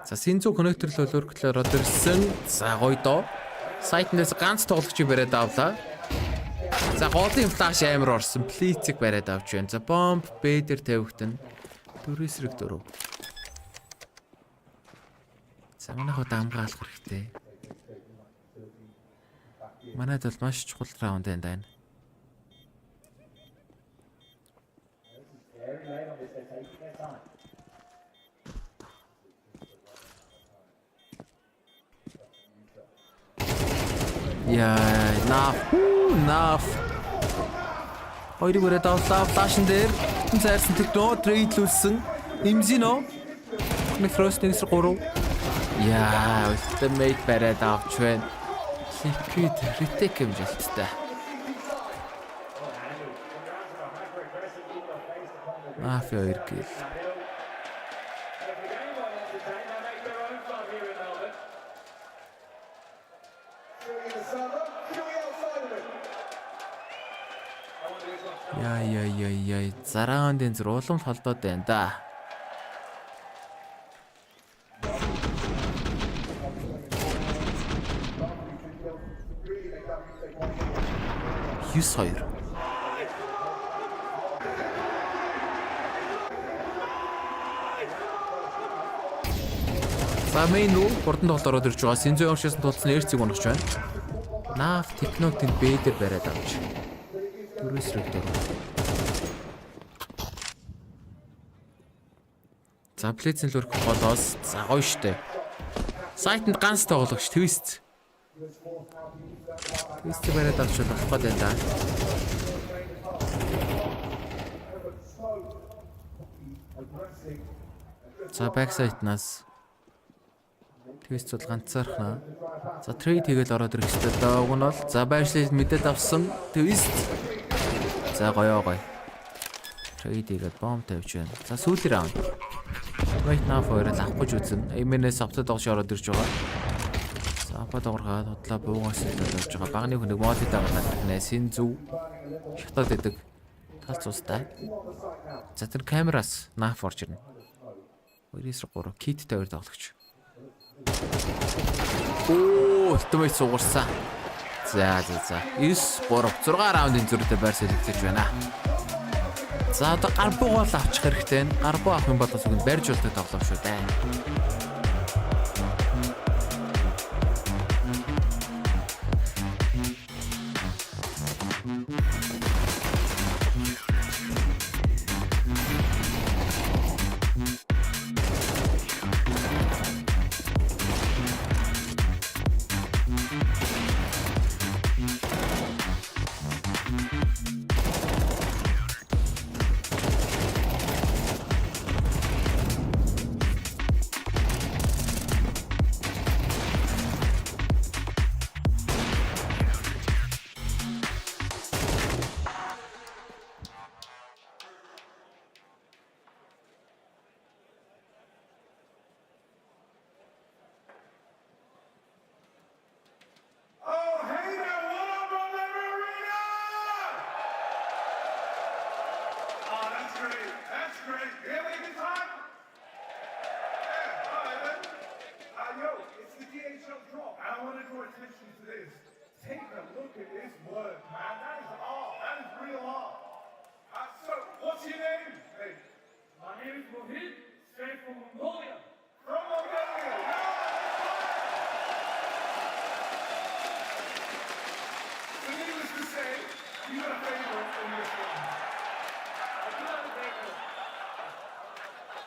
За Синзу коннектор л өөрчлөлөөр ороод ирсэн. За гоё доо. Сайтнаас ганц тоглогчийг бариад авлаа. За голын флаш амар орсон. Плицэг бариад авч байна. За бомб бэдэр тавигтан. 4-4. За манайхад амгаалах хэрэгтэй. Манайд бол маш чухал раунд байна. Yeah, enough. Хоёрыг өрөөд авлаа. Флашн дээр бүтэн зайрсан техно трейдлүүлсэн. Имзино. Нэг фрост нэгс 3. Яа, ultimate бариад авч байна. Liquid retake юм жалттай. Мафиа 2 гэл. Яй. Зараундын зур улам холдоод байна да. Хоёр. Самын руу хурдан тоглолт ороод ирж байгаа. Синзо оршуулсан тулцсан эрцэг унагч байна. Наав технок тэнд бэдэр бариад авч. 4-4. За плейцэн л өрх голоос. За гоё штэ. Сайтанд ганц тоглогч твист. Твист бариад авч болох гэдэг юм да. За бэксайднаас твист бол ганцаархнаа. За трейд хийгээл ороод ирэх хэрэгтэй даа. Уг нь бол за байршлыг мэдээд авсан твист. За гоё. Трейд хийгээд бомб тавьж байна. За сүүлийн раунд. Right now хоёроо авах гэж үзэн. MESA автод огш ороод ирж байгаа. За апад оргаад худлаа буугаас явж байгаа. Багны хүнийг модид аваад нэ Синзу шатаад идэг. Талц устай. За тэр камераас наф орж ирнэ. 2-3 кит тавьж тоглогч. Оо, ultimate суугарсан. За. 9-3 6 раундын зөрүүтэй байр солигдож байна. За одоо гарбуу гол авчих хэрэгтэй. Гарбуу авах юм бол бас үгэнд барьж болтой тоглоом шүү дээ.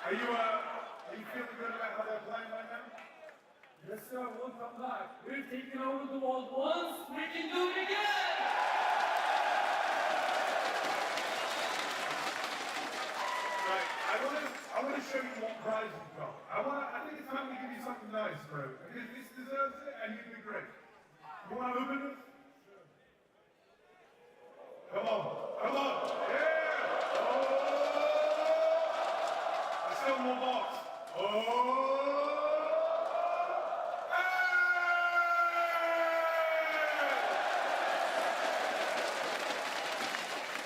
Are you feeling good about how they're playing right now? Yes, sir. We'll come back. We've taken over the world once. We can do it again. Right. I want to show you what prize you've got. I think it's time we give you something nice, bro. Because this deserves it, and you'd be great. You want to open this? Come on. Come on. Yeah. Still more box. Oh!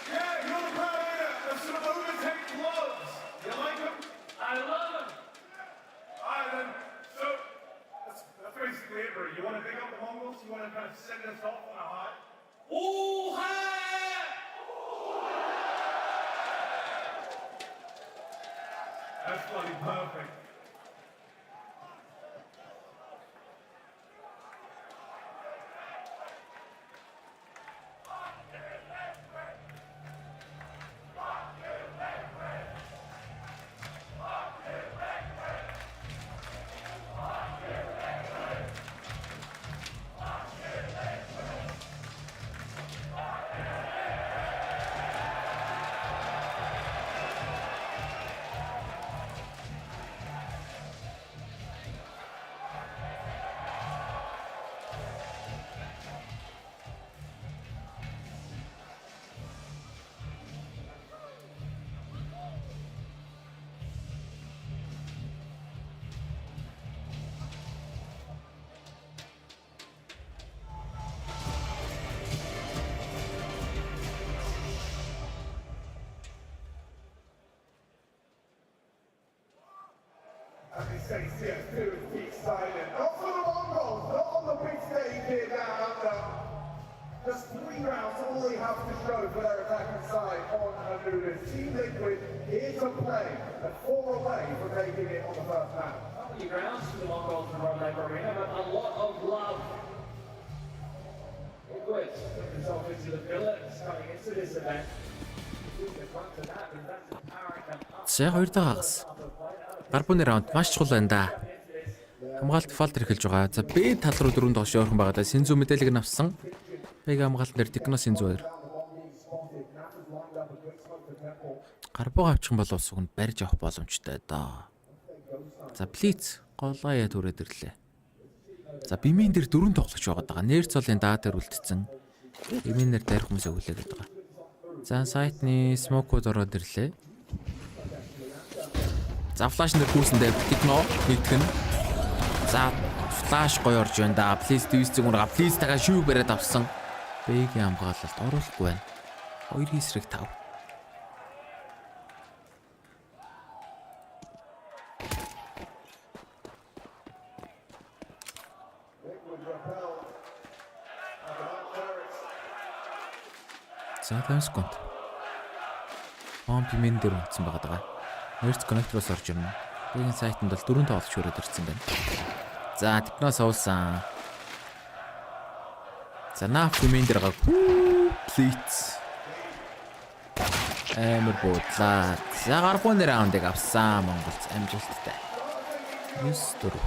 Yeah, you're the proud owner of some overtake gloves. You like them? I love them. All right, then. So, that's basically it, bro. You want to pick up the Mongols? You want to kind of send us off on a high? Oh, hi! That's bloody perfect. As they say, CS2 is deep silent. Not for the Mongols, not on the big stage here down under. Just 3 rounds, all they have to show for their attacking side on Anulis. Team Liquid here to play, and 4 away from making it on the first map. Not many rounds for the Mongols in MESA Arena, but a lot of love. Liquid took themselves into the billets coming into this event. За 2 дагаас. Гарбууны раунд маш чухал байна да. Хамгаалт дефолт эхэлж байгаа. За Б тал руу 4 догш явах байгаа да. Синзүү мэдээлэг нь авсан. Б хамгаалт дээр Техно Синзүү 2. Гарбуу авчих юм бол ус үгэнд барьж авах боломжтой да. За Блиц голгая түрээд ирлээ. За Бимийн дээр 4 тоглогч байгаа даа. Нэр цолын даа дээр үлдсэн. Бимийнээр дайрах хүмүүсээ хүлээгээд байгаа. За сайтны смокууд ороод ирлээ. За флаш нэр хүүсэндээ Техно нэгтгэн. За флаш гоё орж байна да. Плиз дивизцэг унага плиз тагаа шүүг бариад авсан. Б-ийн хамгаалалт оруулахгүй байна. 2-5. За 5 секунд. Помпимен дээр унтсан байгаа. Нэрц коннектороос орж ирнэ. Бигийн сайтанд бол 4 тоглолч хүрээд ирсэн байна. За типноос авсан. За нафимен дээр гаг. Плиц. Амар буудлаа. За гарбон раундыг авсан Монголз амжилттай. 9-4.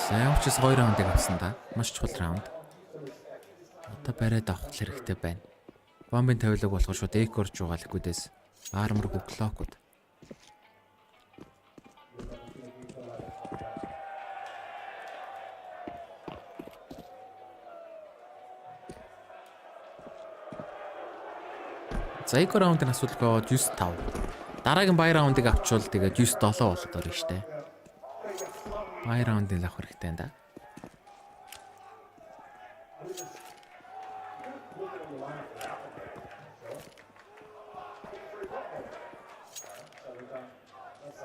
За явчихс 2 раундыг авсан да. Маш чухал раунд. Одоо бариад авах хэрэгтэй байна. Бомбын тавилаг болох шууд эк орж байгаа ликүүдээс армор клокууд. За эк раундын асуудалгаа 9-5. Дараагийн бай раундыг авчвал тэгээд 9-7 болоод орно штэ. Бай раундыг авах хэрэгтэй энэ да.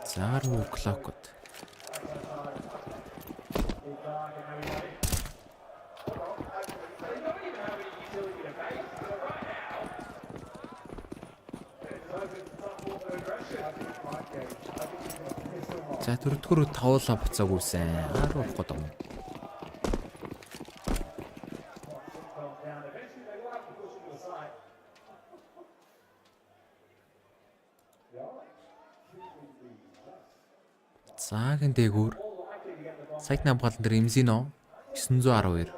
Зару клокот. За дөрөвдүгээр тавуулаа буцаагүйсэн. 10 болох гэдэг юм. Цагийн дээгүүр сайт намгаалан дээр имзино 912.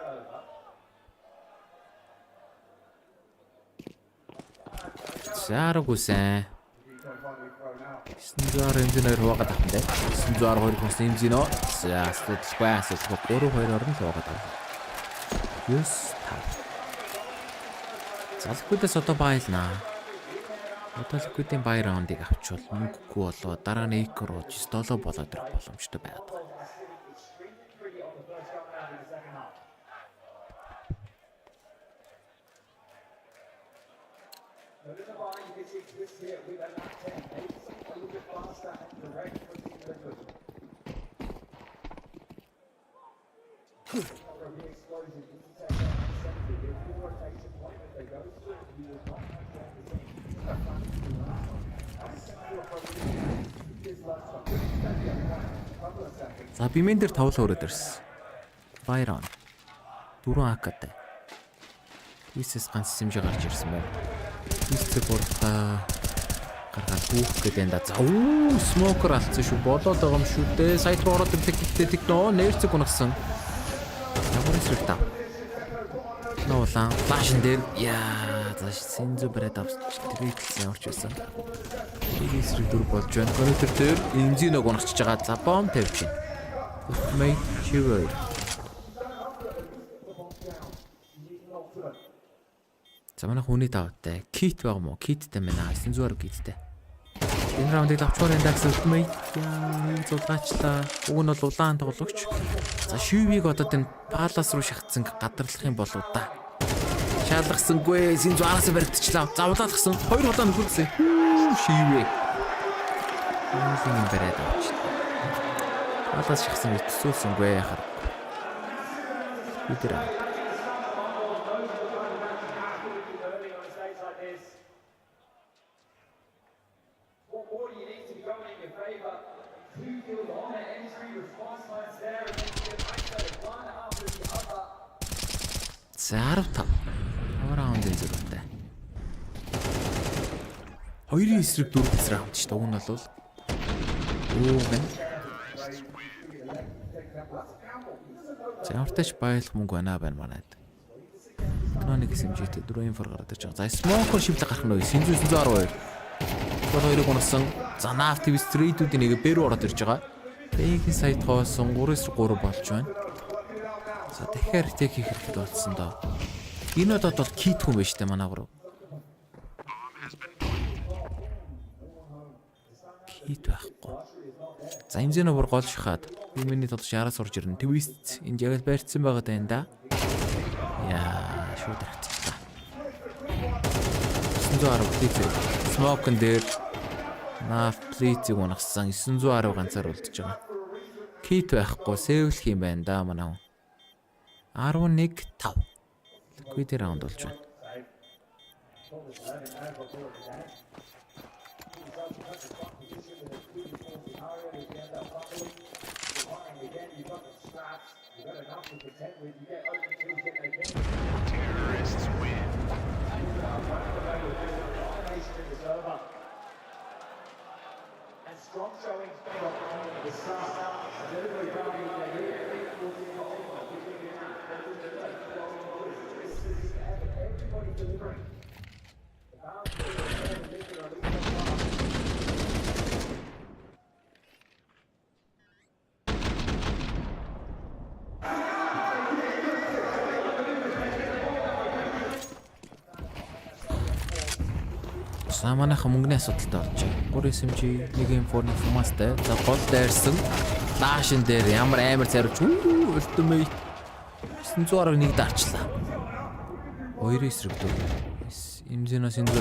Заргүйсэн. 912 имзиноор хувагаад авсан дээ. 912 хүнс имзино. За асуудалгүй 3-2 орно л хувагаад авсан. 9-5. Залхуудаас одоо байлнаа. Одоо ликвидийн бай раундыг авчвал мөнгөгүй болоо дараа нь эк руу 7 болоод ирэх боломжтой байгаад байна. За бимен дээр тавлаа өрөөд ирсэн. Байрон 4 акатай. Висэс ганц сэмжээ гарч ирсэн байна. Висэс борта гаргаад хүүх гэдэг энэ да. За смокер алдсан шүү. Болоод байгаа юм шүү дээ. Сайд руу ороод ирлээ гэхдээ техно нэрцэг унагсан. Ямар эсрэг тав. Ноолан флашн дээр яа за синзо брэд авч тэрийдсэн орч байсан. Эсрэг дүр болж байна. Коннектор дээр инзиног унагчж байгаа. За бом тавьж байна. Мэй чивэр. За манай хүний давтай кит байгаа мó? Киттэй мэнаа 900 киттэй. Энэ раундыг авчаар энэ дагс мэй яа зулгаачлаа. Уг нь бол улаан тоглогч. За шивийг одоо энэ палас руу шахацсан гадарлах юм болоо да. Шаалгасангүй синзо араас баригдчихлаа. За улаалгасан 2 удаа нөхөрсөн. Шивээ. Энэ бэрээд авч. Палас шахсан итсүүлсэнгүй яхаар. Үдэр. Зарвтав. Раундын зэрэгтэй. Хоёрын эсрэг 4 раунд шүү дээ. Уг нь бол гэн. Заавартаж байлах мөнгө байна манайд. Тоног SMG-тэй 4 инфор гараад ирж байгаа. За смокер шивлэг гарах нь 912. Бол хоёрыг унасан. За наав ТV стрейдүүдийн нэг бэрүү ороод ирж байгаа. Тэгийн сайт хоосон 3-3 болж байна. За дахиад ретейк хийх хэрэгтэй болсон доо. Энэ удаад бол кит хүн байж тээ манай гурав. Хит байхгүй. За хэмжээний бүр гол шахаад миний тодорч яраас сурж ирнэ. Твист энд яг л барьцсан байгаа даа энэ да. Яа, шууд хэрэгцээ. 910 плиц. Смокн дээр наф плицийг унагсан 910 ганцаар үлдэж байгаа. Кит байхгүй, сэвлэх юм байна да манай. 11-5. Liquid раунд болж байна. Terrorists win. And strong showings the start. Everybody delivering. Манайхан мөнгөний асуудалтай болж байна. 3 SMG, 1 M4 фумастай. За гол дайрсан. Лаашин дээр ямар амар зарж ультимейт 901 дарчлаа. 2 эсрэг дөө. Имзинос энэ.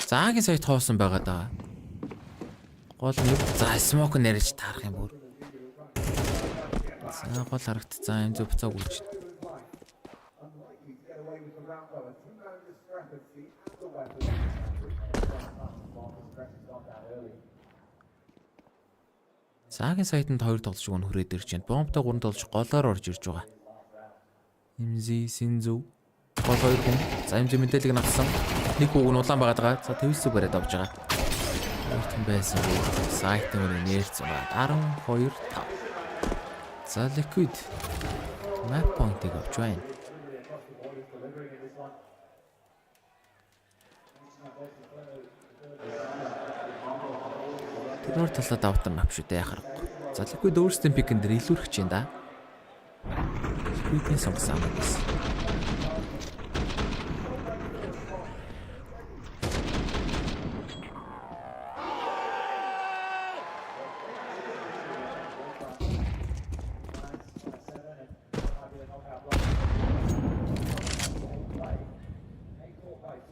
Заагийн сая тоосон байгаа даа. Гол нэг за смок нэрж таарах юм бүр. За гол харагдцсан энэ зөв буцааг үлж. Саагийн сайтанд 2 тоглож өгөн хүрээд ирж байна. Бомбтой 3 тоглож голоор орж ирж байгаа. Имзи Синзу гол 2 хүн. За имзи мэдээлэл авсан. Нэг үг нь улаан байгаа даа. За твистийг бариад авч байгаа. Өөртөн байсан. Сайтын үнэ нэрц байгаа. 12-5. За Liquid map point-ыг авч байна. Тэрнэр талаад автар мап шүү дээ яхахгүй. За Liquid өөрсдийн пикэн дээр илүүрэх чинь да. Liquid-ийн сонгосон юм байна.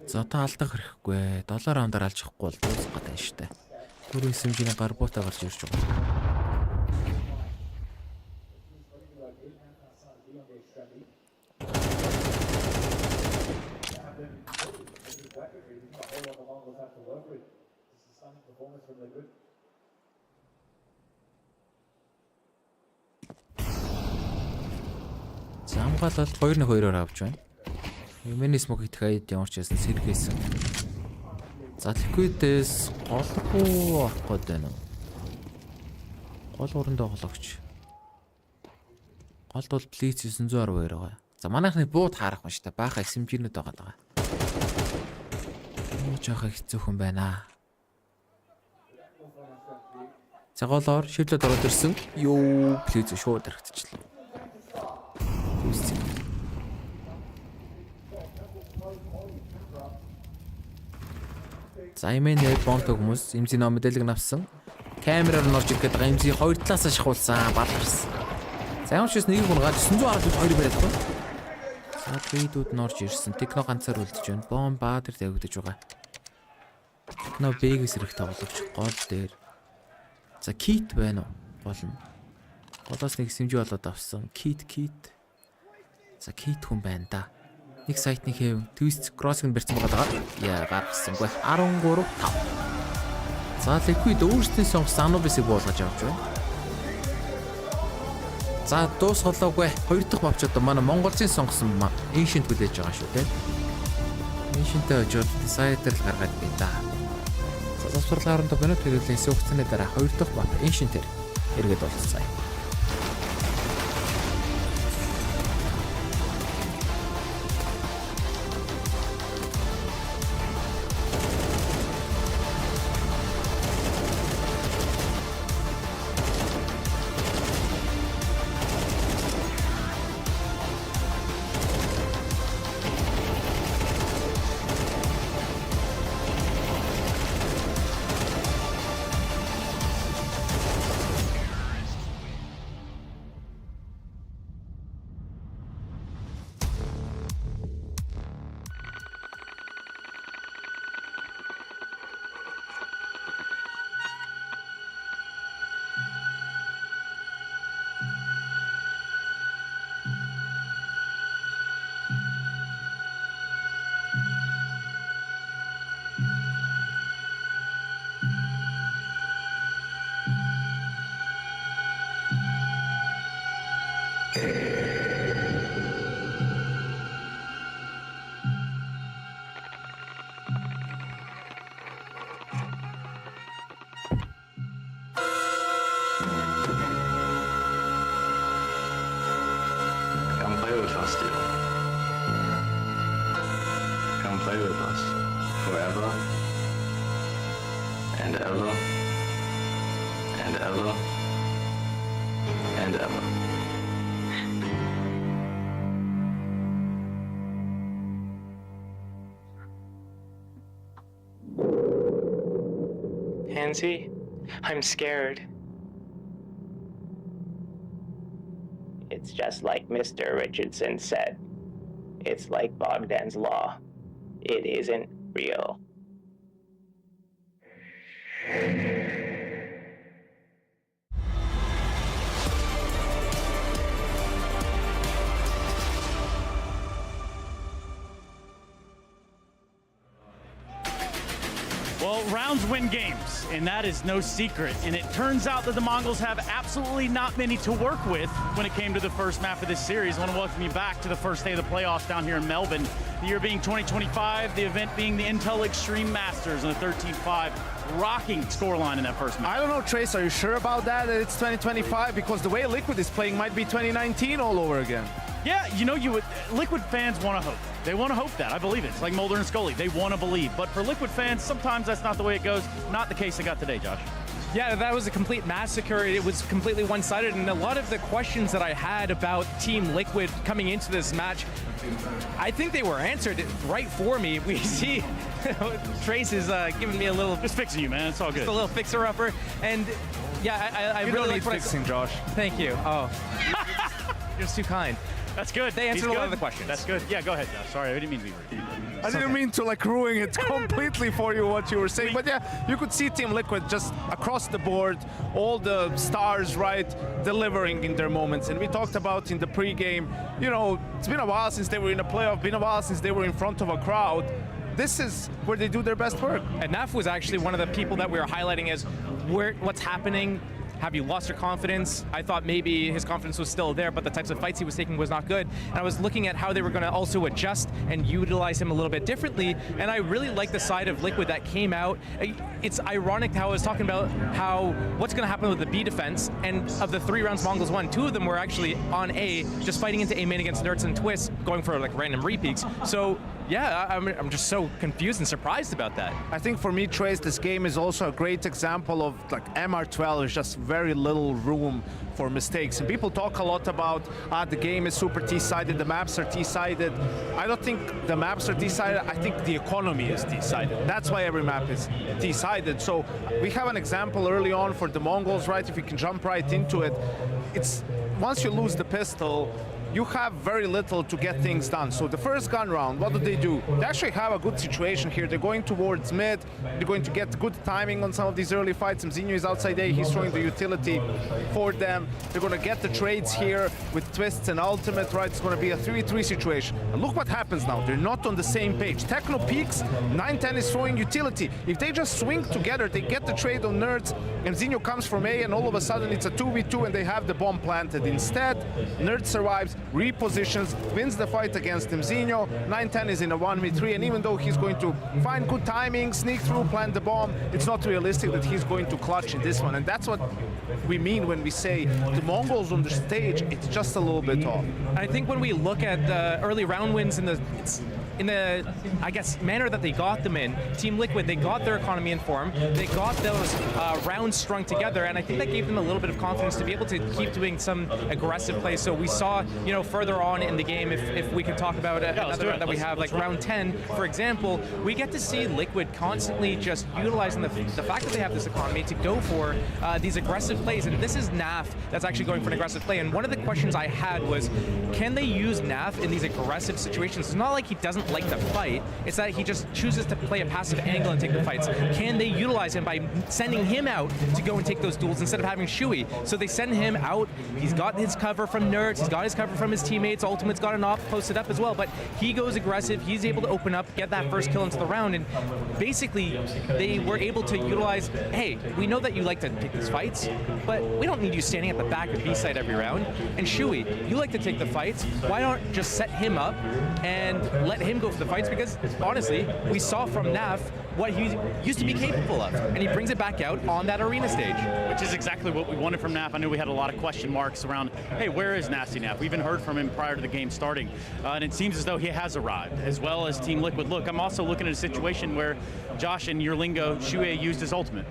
За та алдах хэрэггүй. 7 раундаар алж авахгүй бол дуусах гэдэг нь шүү дээ. Түрүү SMG-ний гар буутаа гарч ирж байгаа. Замгаалал 2-2-оор авч байна. Миний смок их хаяад ямарч яасан сэргээсэн. За Liquid-ээс голгүй авах гээд байна уу? Гол урандаа гологч. Голд бол Blitz 912 байгаа. За манайхны бууд харах маш та бааха SMG-нүүд байгаа. Юу жааха хэцүүхэн байна. За голоор шидлээд ороод ирсэн. Юу Blitz шууд хэрэгтчихлээ. За имэнэ бомбтой хүмүүс имзийн ном мэдээлэл авсан. Камераар нь орж ирэхэд байгаа имзийн хоёр талаас шахуулсан баларсан. За ямар ч нэг хүн гад 912 бариад байна. За видеод нь орж ирсэн. Техно ганцаар үлдэж байна. Бомб баадэр тавигдаж байгаа. Техно бэгээс ирэх тоглогч гол дээр. За кит байна уу? Гол нь. Голоос нэг SMG болоод авсан. Кит. За кит хүн байна да. Нэг сайтны хэв твист кроссинг барьсан байгаа даа. Яа гаргасангүй 13-5. За Liquid өөрсдийн сонгосон Anubis-ыг буулгаж авч байна. За дуусгалаагүй 2 дахь мапч одоо манай MongolZ сонгосон Ancient хүлээж байгаа шүү те. Ancient-тэй очоод Decider л гаргаад бий да. За завсрал 15 минут хэрэглээс хугацааны дараа 2 дахь мап Ancient-ээр эргээд болцсон. Come play with us, dude. Come play with us forever and ever and ever and ever. Pansy, I'm scared. It's just like Mr. Richardson said. It's like Bogdan's Law. It isn't real. Well, rounds win games, and that is no secret. And it turns out that the Mongols have absolutely not many to work with when it came to the first map of this series. I want to welcome you back to the first day of the playoffs down here in Melbourne. The year being 2025, the event being the Intel Extreme Masters and a 13-5 rocking scoreline in that first match. I don't know, Trace, are you sure about that it's 2025? Because the way Liquid is playing might be 2019 all over again. Yeah, you know, Liquid fans want to hope. They want to hope that. I believe it. It's like Mulder and Scully. They want to believe. But for Liquid fans, sometimes that's not the way it goes. Not the case they got today, Josh. Yeah, that was a complete massacre. It was completely one-sided, and a lot of the questions that I had about Team Liquid coming into this match, I think they were answered right for me. We see Trace is giving me a little... Just fixing you, man. It's all good. Just a little fixer-upper. And yeah, I you really don't like need fixing, Josh. Thank you. Oh, you're just too kind. That's good. They answered a lot of the questions. That's good. Yeah, go ahead, Josh. Sorry, I didn't mean to be rude. I didn't mean to like ruin it completely for you what you were saying, but yeah, you could see Team Liquid just across the board, all the stars, right, delivering in their moments. And we talked about in the pregame, you know, it's been a while since they were in a playoff, been a while since they were in front of a crowd. This is where they do their best work. And Naf was actually one of the people that we were highlighting as what's happening. Have you lost your confidence? I thought maybe his confidence was still there, but the types of fights he was taking was not good. And I was looking at how they were going to also adjust and utilize him a little bit differently. And I really like the side of Liquid that came out. It's ironic how I was talking about what's going to happen with the B defense. And of the 3 rounds Mongols won, 2 of them were actually on A, just fighting into A main against Nerds and Twists, going for like random repeats. So yeah, I'm just so confused and surprised about that. I think for me, Trace, this game is also a great example of like MR12 is just very little room for mistakes. And people talk a lot about the game is super T-sided, the maps are T-sided. I don't think the maps are T-sided, I think the economy is T-sided. That's why every map is T-sided. So we have an example early on for the Mongols, right? If we can jump right into it, it's once you lose the pistol, you have very little to get things done. So the first gun round, what do? They actually have a good situation here. They're going towards mid. They're going to get good timing on some of these early fights. Mzinho is outside A. He's throwing the utility for them. They're going to get the trades here with Twists and Ultimate, right? It's going to be a 3-3 situation. And look what happens now. They're not on the same page. Techno peaks. 9-10 is throwing utility. If they just swing together, they get the trade on Nerds. Mzinho comes from A, and all of a sudden it's a 2v2, and they have the bomb planted. Instead, Nerds survives, repositions, wins the fight against Mzinho. 9-10 is in a 1v3, and even though he's going to find good timing, sneak through, plant the bomb, it's not realistic that he's going to clutch in this one. And that's what we mean when we say the Mongols on the stage, it's just a little bit off. I think when we look at the early round wins in the I guess, manner that they got them in, Team Liquid, they got their economy in form, they got those rounds strung together, and I think that gave them a little bit of confidence to be able to keep doing some aggressive plays. So we saw, you know, further on in the game, if we could talk about another round that we have, like round 10, for example, we get to see Liquid constantly just utilizing the fact that they have this economy to go for these aggressive plays, and this is Naf that's actually going for an aggressive play. And one of the questions I had was, can they use Naf in these aggressive situations? It's not like he doesn't not like the fight. It's that he just chooses to play a passive angle and take the fights. Can they utilize him by sending him out to go and take those duels instead of having Shui? So they send him out. He's got his cover from Nerds. He's got his cover from his teammates. Ultimate's got an op posted up as well. But he goes aggressive. He's able to open up, get that first kill into the round. And basically, they were able to utilize, hey, we know that you like to pick these fights, but we don't need you standing at the back of B side every round. And Shui, you like to take the fights. Why not just set him up and let him go for the fights? Because honestly, we saw from Naf what he used to be capable of, and he brings it back out on that arena stage. Which is exactly what we wanted from Naf. I knew we had a lot of question marks around, hey, where is Nasty Naf? We even heard from him prior to the game starting, and it seems as though he has arrived, as well as Team Liquid. Look, I'm also looking at a situation where Josh, in your lingo, Shui used his ultimate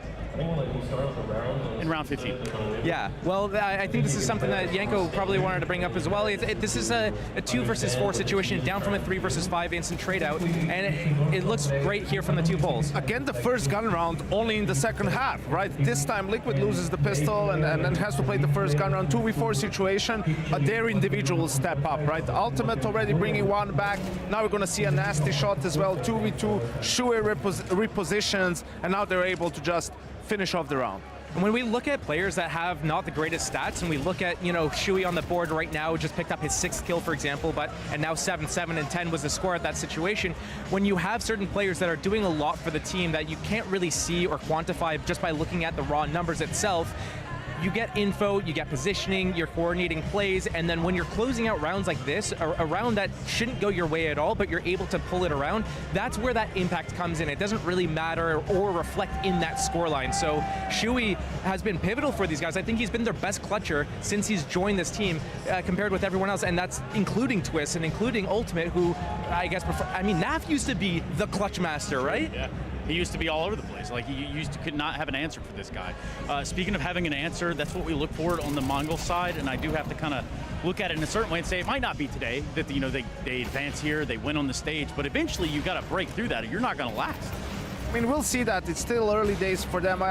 in round 15. Yeah, well, I think this is something that Yanko probably wanted to bring up as well. This is a 2 versus 4 situation, down from a 3 versus 5 instant trade out, and it looks great here from the two poles. Again, the first gun round only in the second half, right? This time Liquid loses the pistol and then has to play the first gun round. 2v4 situation, their individuals step up, right? Ultimate already bringing one back. Now we're going to see a nasty shot as well. 2v2, Shui repositions, and now they're able to just finish off the round. And when we look at players that have not the greatest stats, and we look at, you know, Shui on the board right now, just picked up his 6th kill, for example, and now 7, 7, and 10 was the score at that situation. When you have certain players that are doing a lot for the team that you can't really see or quantify just by looking at the raw numbers itself, you get info, you get positioning, you're coordinating plays, and then when you're closing out rounds like this, a round that shouldn't go your way at all, but you're able to pull it around, that's where that impact comes in. It doesn't really matter or reflect in that scoreline. So Shui has been pivotal for these guys. I think he's been their best clutcher since he's joined this team compared with everyone else, and that's including Twist and including Ultimate, who I guess Naf used to be the clutch master, right? Yeah. He used to be all over the place. Like, could not have an answer for this guy. Speaking of having an answer, that's what we look for on the Mongol side, and I do have to kind of look at it in a certain way and say it might not be today that, you know, they advance here, they win on the stage, but eventually you got to break through that or you're not going to last. I mean, we'll see that. It's still early days for them.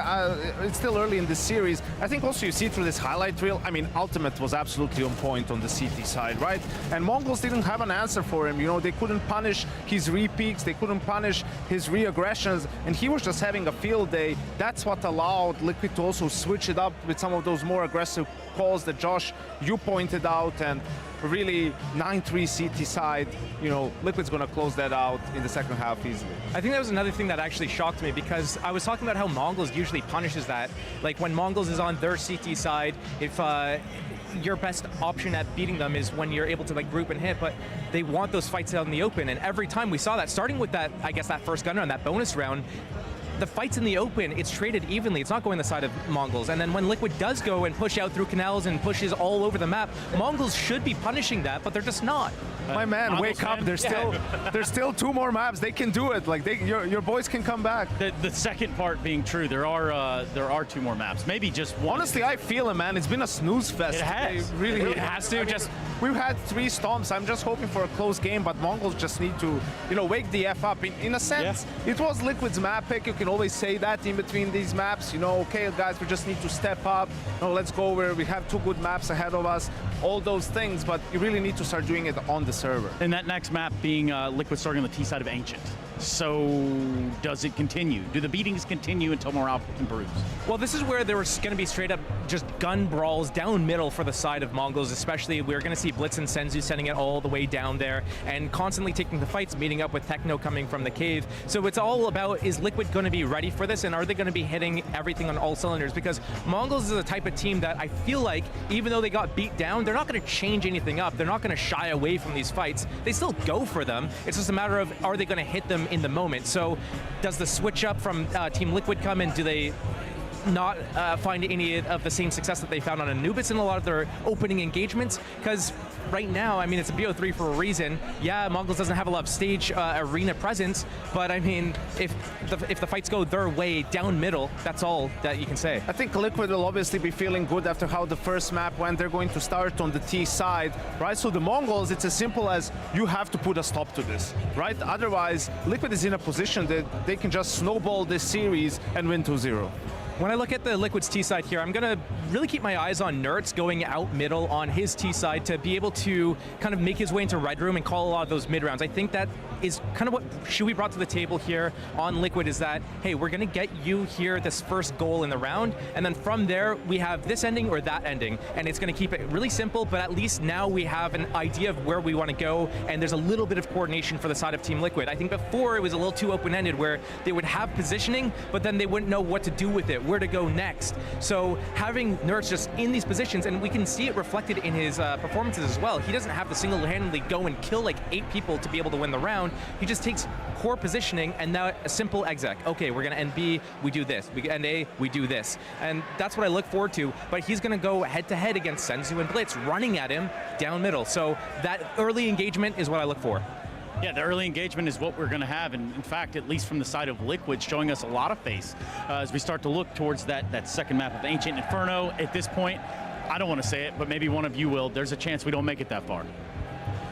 It's still early in this series. I think also you see through this highlight reel, I mean, Ultimate was absolutely on point on the CT side, right? And Mongols didn't have an answer for him. You know, they couldn't punish his re-peaks, they couldn't punish his re-aggressions, and he was just having a field day. That's what allowed Liquid to also switch it up with some of those more aggressive calls that Josh, you pointed out, and really 9-3 CT side, you know, Liquid's going to close that out in the second half easily. I think that was another thing that actually shocked me, because I was talking about how Mongols usually punishes that. Like when Mongols is on their CT side, if your best option at beating them is when you're able to like group and hit, but they want those fights out in the open, and every time we saw that, starting with that, I guess that first gun round, that bonus round, the fights in the open, it's traded evenly. It's not going the side of Mongols. And then when Liquid does go and push out through canals and pushes all over the map, Mongols should be punishing that, but they're just not. My man, Mongols, wake up. There's still 2 more maps. They can do it. Like your boys can come back. The second part being true, there are 2 more maps. Maybe just one. Honestly, I feel it, man. It's been a snooze fest. It has. It has to. We've had 3 stomps. I'm just hoping for a close game, but Mongols just need to, you know, wake the F up. In a sense, it was Liquid's map pick. You can always say that in between these maps. You know, okay, guys, we just need to step up. No, let's go where we have 2 good maps ahead of us. All those things, but you really need to start doing it on the server. And that next map being Liquid starting on the T side of Ancient. So does it continue? Do the beatings continue until morale improves? Well, this is where there was going to be straight up just gun brawls down middle for the side of Mongols, especially we're going to see Blitz and Senzu sending it all the way down there and constantly taking the fights, meeting up with Techno coming from the cave. So it's all about, is Liquid going to be ready for this, and are they going to be hitting everything on all cylinders? Because Mongols is a type of team that I feel like, even though they got beat down, they're not going to change anything up. They're not going to shy away from these fights. They still go for them. It's just a matter of, are they going to hit them in the moment? So does the switch up from Team Liquid come in? Do they not find any of the same success that they found on Anubis in a lot of their opening engagements? Because right now, I mean, it's a BO3 for a reason. Yeah, Mongols doesn't have a lot of stage arena presence, but I mean, if the fights go their way down middle, that's all that you can say. I think Liquid will obviously be feeling good after how the first map went. They're going to start on the T side, right? So the Mongols, it's as simple as you have to put a stop to this, right? Otherwise, Liquid is in a position that they can just snowball this series and win 2-0. When I look at the Liquid's T side here, I'm going to really keep my eyes on Nerds going out middle on his T side to be able to kind of make his way into Red Room and call a lot of those mid rounds. I think that is kind of what Shui brought to the table here on Liquid, is that, hey, we're going to get you here this first goal in the round, and then from there, we have this ending or that ending, and it's going to keep it really simple, but at least now we have an idea of where we want to go, and there's a little bit of coordination for the side of Team Liquid. I think before it was a little too open-ended, where they would have positioning, but then they wouldn't know what to do with it, where to go next. So having Nerds just in these positions, and we can see it reflected in his performances as well. He doesn't have to single-handedly go and kill like 8 people to be able to win the round. He just takes core positioning and now a simple exec. Okay, we're gonna end B, we do this. We end A, we do this. And that's what I look forward to. But he's gonna go head-to-head against Senzu and Blitz, running at him down middle. So that early engagement is what I look for. Yeah, the early engagement is what we're going to have, and in fact, at least from the side of Liquid, showing us a lot of face as we start to look towards that second map of Ancient Inferno. At this point, I don't want to say it, but maybe one of you will. There's a chance we don't make it that far.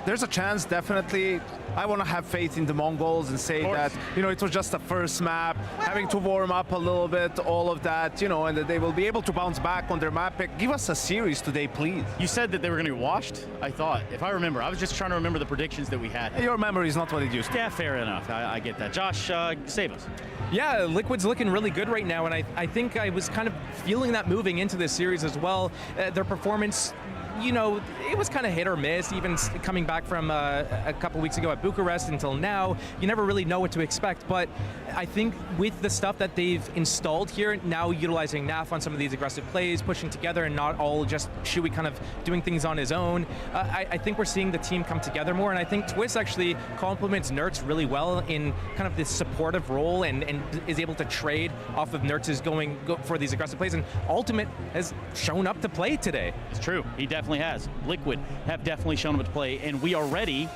There's a chance, definitely. I want to have faith in the Mongols and say that, you know, it was just the first map, having to warm up a little bit, all of that, you know, and that they will be able to bounce back on their map. Give us a series today, please. You said that they were going to be washed, I thought. If I remember, I was just trying to remember the predictions that we had. Your memory is not what it used to. Yeah, fair enough. I get that. Josh, save us. Yeah, Liquid's looking really good right now, and I think I was kind of feeling that moving into this series as well. Their performance, you know, it was kind of hit or miss, even coming back from a couple weeks ago at Bucharest until now. You never really know what to expect, but I think with the stuff that they've installed here, now utilizing NAF on some of these aggressive plays, pushing together and not all just Shui kind of doing things on his own, I think we're seeing the team come together more, and I think Twist actually complements Nerds really well in kind of this supportive role and is able to trade off of Nerds' going for these aggressive plays, and Ultimate has shown up to play today. It's true, he definitely has. Liquid have definitely shown up to play, and we are ready.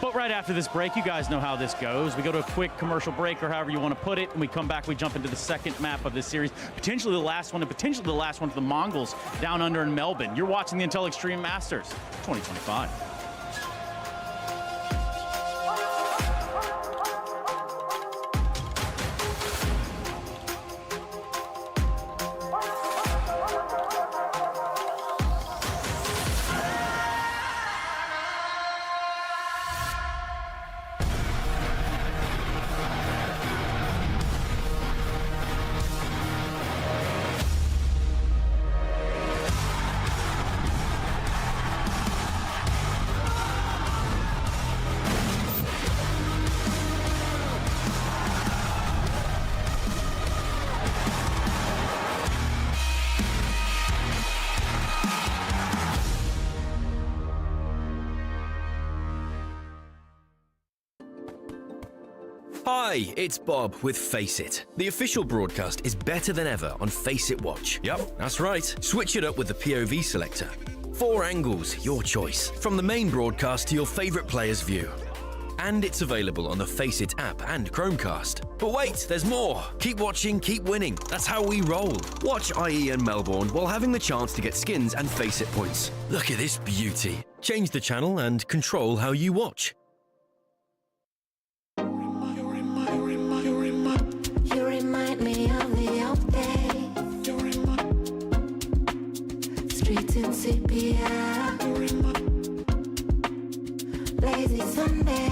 But right after this break, you guys know how this goes. We go to a quick commercial break, or however you want to put it, and we come back, we jump into the second map of this series, potentially the last one, and potentially the last one for the Mongols down under in Melbourne. You're watching the Intel Extreme Masters 2025. Hi, it's Bob with Face It. The official broadcast is better than ever on Face It Watch. Yep, that's right. Switch it up with the POV selector. 4 angles, your choice. From the main broadcast to your favourite player's view. And it's available on the Face It app and Chromecast. But wait, there's more. Keep watching, keep winning. That's how we roll. Watch IEM Melbourne while having the chance to get skins and Face It points. Look at this beauty. Change the channel and control how you watch. You remind me of the old days. Streets in sepia. Lazy Sunday.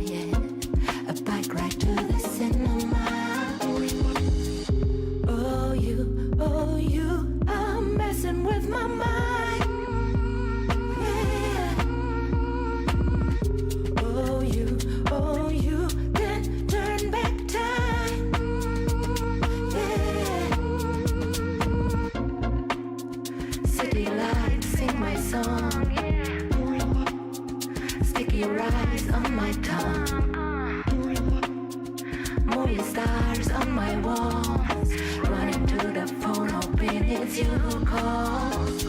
Yeah. A bike ride to the cinema. Oh, you are messing with my mind. Yeah. Oh, you can turn back time. Yeah. City lights sing my song. Sticky rice on my tongue. Movie stars on my walls. Running to the phone, hoping it's you who calls.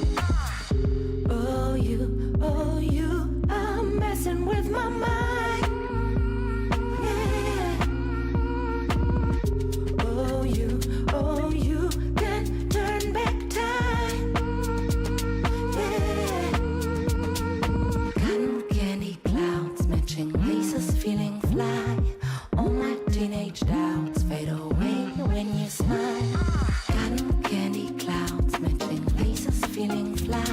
Oh, you are messing with my mind. Yeah. Oh, you can turn back time. Yeah. Cotton candy clouds matching laces, feeling fly. All my teenage doubts fade away when you smile. Cotton candy clouds matching laces, feeling fly.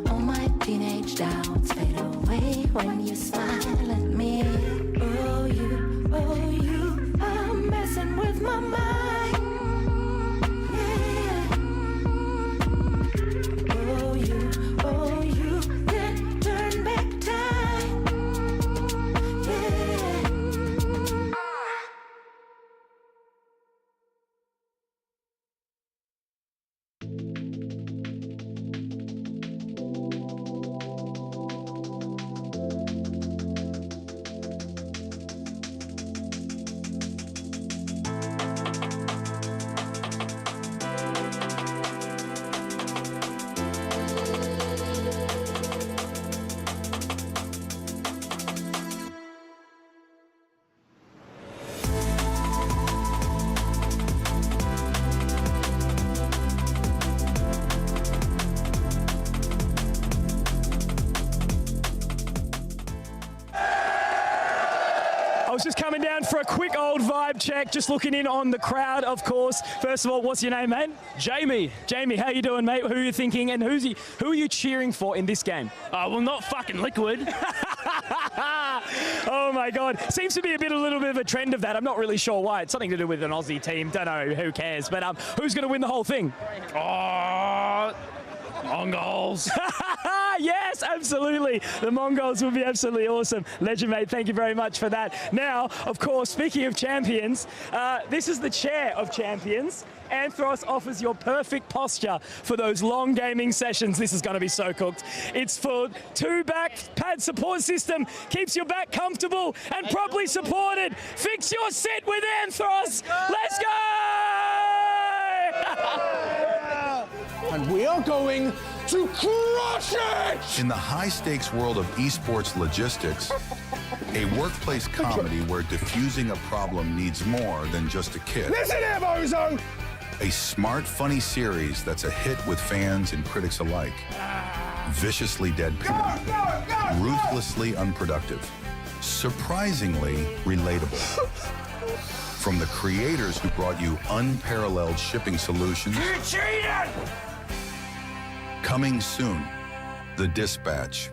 All my teenage doubts fade away when you smile at me. my mind. Yeah. Oh, you can turn back time. Yeah. I was just coming down for a quick old vibe check, just looking in on the crowd, of course. First of all, what's your name, mate? Jamie. Jamie, how you doing, mate? Who are you thinking, and who are you cheering for in this game? Well, not fucking Liquid. Oh my God. Seems to be a little bit of a trend of that. I'm not really sure why. It's something to do with an Aussie team. Don't know, who cares? But who's going to win the whole thing? Mongols. Yes, absolutely. The Mongols will be absolutely awesome. Legend, mate. Thank you very much for that. Now, of course, speaking of champions, this is the chair of champions. Anthros offers your perfect posture for those long gaming sessions. This is going to be so cooked. It's for 2-back pad support system, keeps your back comfortable and properly supported. Fix your sit with Anthros. Let's go! And we are going to crush it! In the high-stakes world of esports logistics, a workplace comedy where diffusing a problem needs more than just a kit. Listen here, bozo! A smart, funny series that's a hit with fans and critics alike. Viciously deadpan, ruthlessly unproductive, surprisingly relatable. From the creators who brought you unparalleled shipping solutions. You cheated! Coming soon, The Dispatch.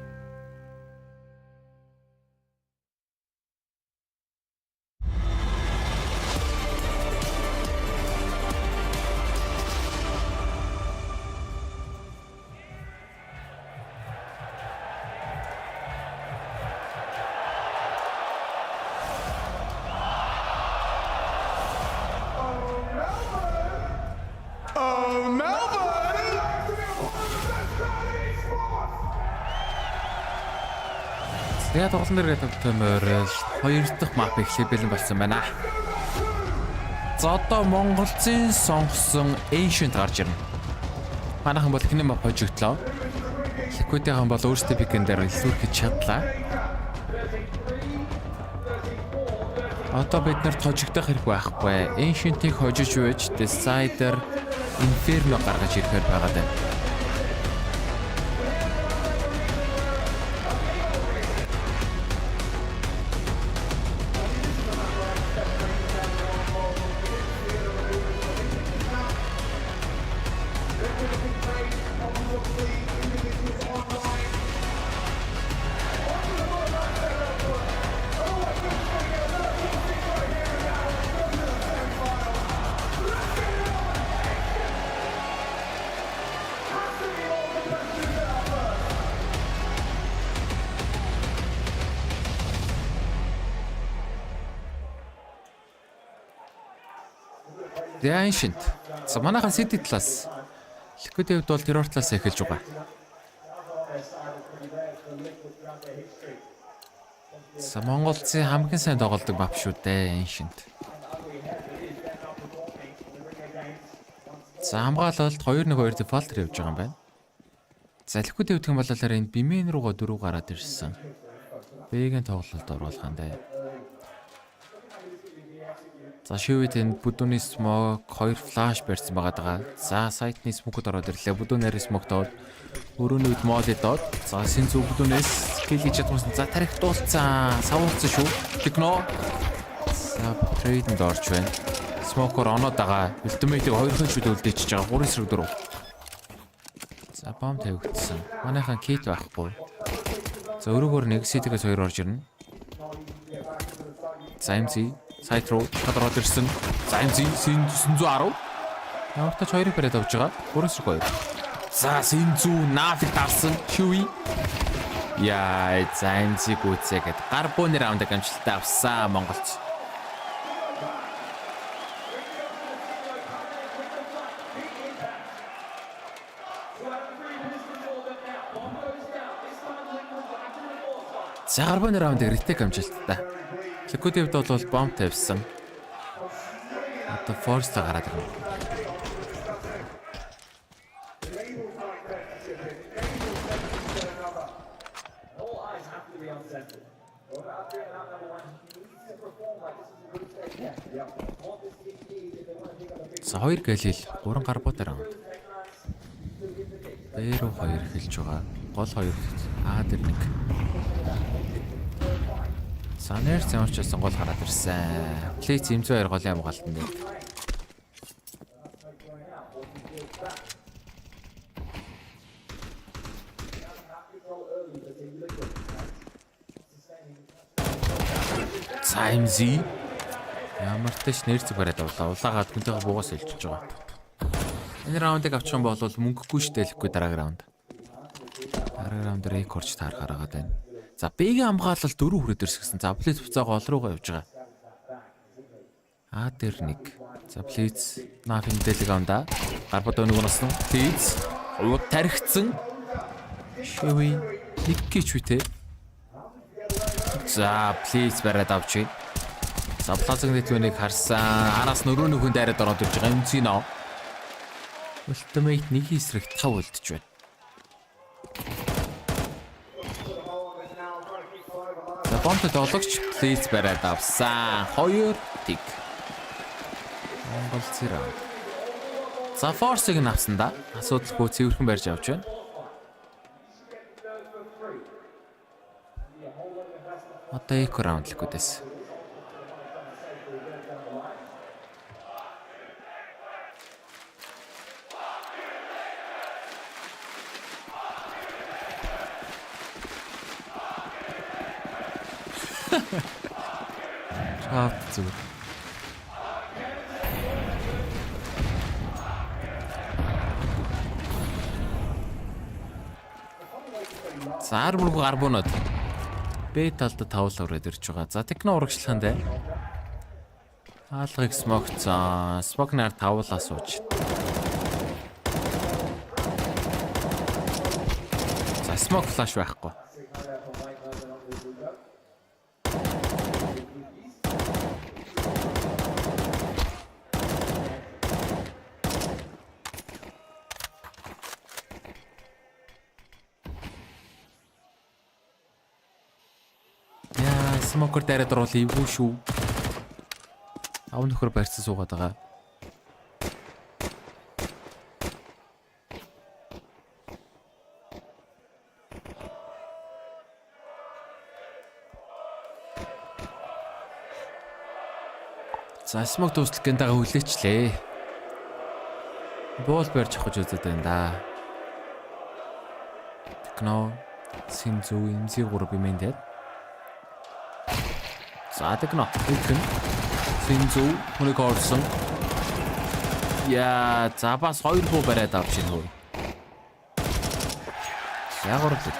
Тэгээд тоглолтын дээр төвмөр 2 дахь мап эхлэх бэлэн болсон байна. За одоо MongolZ сонгосон Ancient гарч ирнэ. Манайхан бол эхний мап хожигдлоо. Liquid-ийн бол өөрсдөө пикэн дээр илүүрхэж чадлаа. Одоо бид нарт хожигдох хэрэг байхгүй. Ancient-ийг хожиж байж Decider Inferno гаргаж ирэхээр байгаа даа. The Ancient. За манайхан City талаас. Liquid-ийн хувьд бол Terror талаас эхэлж байгаа. За MongolZ хамгийн сайн тоглодог мап шүү дээ Ancient. За хамгаалалт 2-1-2 default явж байгаа юм байна. За Liquid-ийн хувьд бол энэ бимэн руугаа 4 гараад ирсэн. Бэгийн тоглолт оруулах юм даа. За шивэд энэ бүдүүний смог 2 флаш барьсан байгаа. За сайтны смогод ороод ирлээ. Бүдүүнээр смогтоод өрөөний үед модд доод. За син зүг бүдүүнээс скил хийж чадсан. За тарих дуулцсан. Савуулсан шүү. Техно. За трейдэнд орж байна. Смокор оноод байгаа. Ultimate-ийг 2 хоншид үлдээчихэж байгаа. 3-4. За бом тавигдсан. Манайхан кит байхгүй. За өрөөгөр нэг ситгээс 2 орж ирнэ. За MC сайт руу гадраад ирсэн. За Синзу 10. Ямар тач 2-ыг бариад авч байгаа. 3-2. За Синзу нафиг тарсан. Шүи. Яа, Замзи гүцээгээд гар бууны раундыг амжилттай авсан Монголч. За гар бууны раундыг ретек амжилттай. Liquid-д бол бомб тавьсан. Одоо Force-тай гараад ирнэ. За 2 галил 3 гар буутай раунд. Бэрүү 2 эхэлж байгаа. Гол 2 дээр 1. Санерс ямар ч байсан гол гараад ирсэн. Плейц эмзүү 2 голын хамгаалтанд байна. Замзи ямар ч нэрцэг бариад авлаа. Улаагаад хүнтэйгээ буугаас илжиж байгаа. Энэ раундыг авчих юм бол мөнгөгүй штэй Liquid дараагийн раунд. Дараагийн раунд рекорд таар гаргаад байна. За Б-гийн хамгаалал 4 хүрээд ирсгсэн. За Блиц буцаа гол руугаа явж байгаа. Дээр 1. За Блиц наф мэдээлэг авнда. Гарбад өнөг носно. Блиц ууд тархицсан. Шүи 1 гэж үтэй. За Блиц бариад авч байна. За плазаг нэтлүүнийг харсан. Араас нөрөө нөхөн дайраад ороод ирж байгаа юм зинөө. Ultimate 1 эсрэг 5 үлдэж байна. За бомб тоглогч Блиц бариад авсан. 2 тик. Монгол зэрэг. За Force-ыг нь авсан да. Асуудалгүй цэвэрхэн барьж авч байна. Одоо эко раунд Liquid-с. Зүг. За 10 гар буунод Б талд тавлаа өрөөд ирж байгаа. За техно урагшлаханд бай. Хаалгыг смогцсон. Спокнаар тавлаа сууж. За смок флаш байхгүй. Смокер дээрээ дуруул ивгүй шүү. Ав нөхөр барьсан суугаад байгаа. За смок дуустал гэнтэйгээ хүлээчлээ. Боол барьж авах гэж үзээд байна да. Техно Синзу имзи 3 бимэндээ. За техно үлдэн Синзу хүнийг орсон. Яа, за бас 2 буу бариад авч ийн хөө. Ягорлог.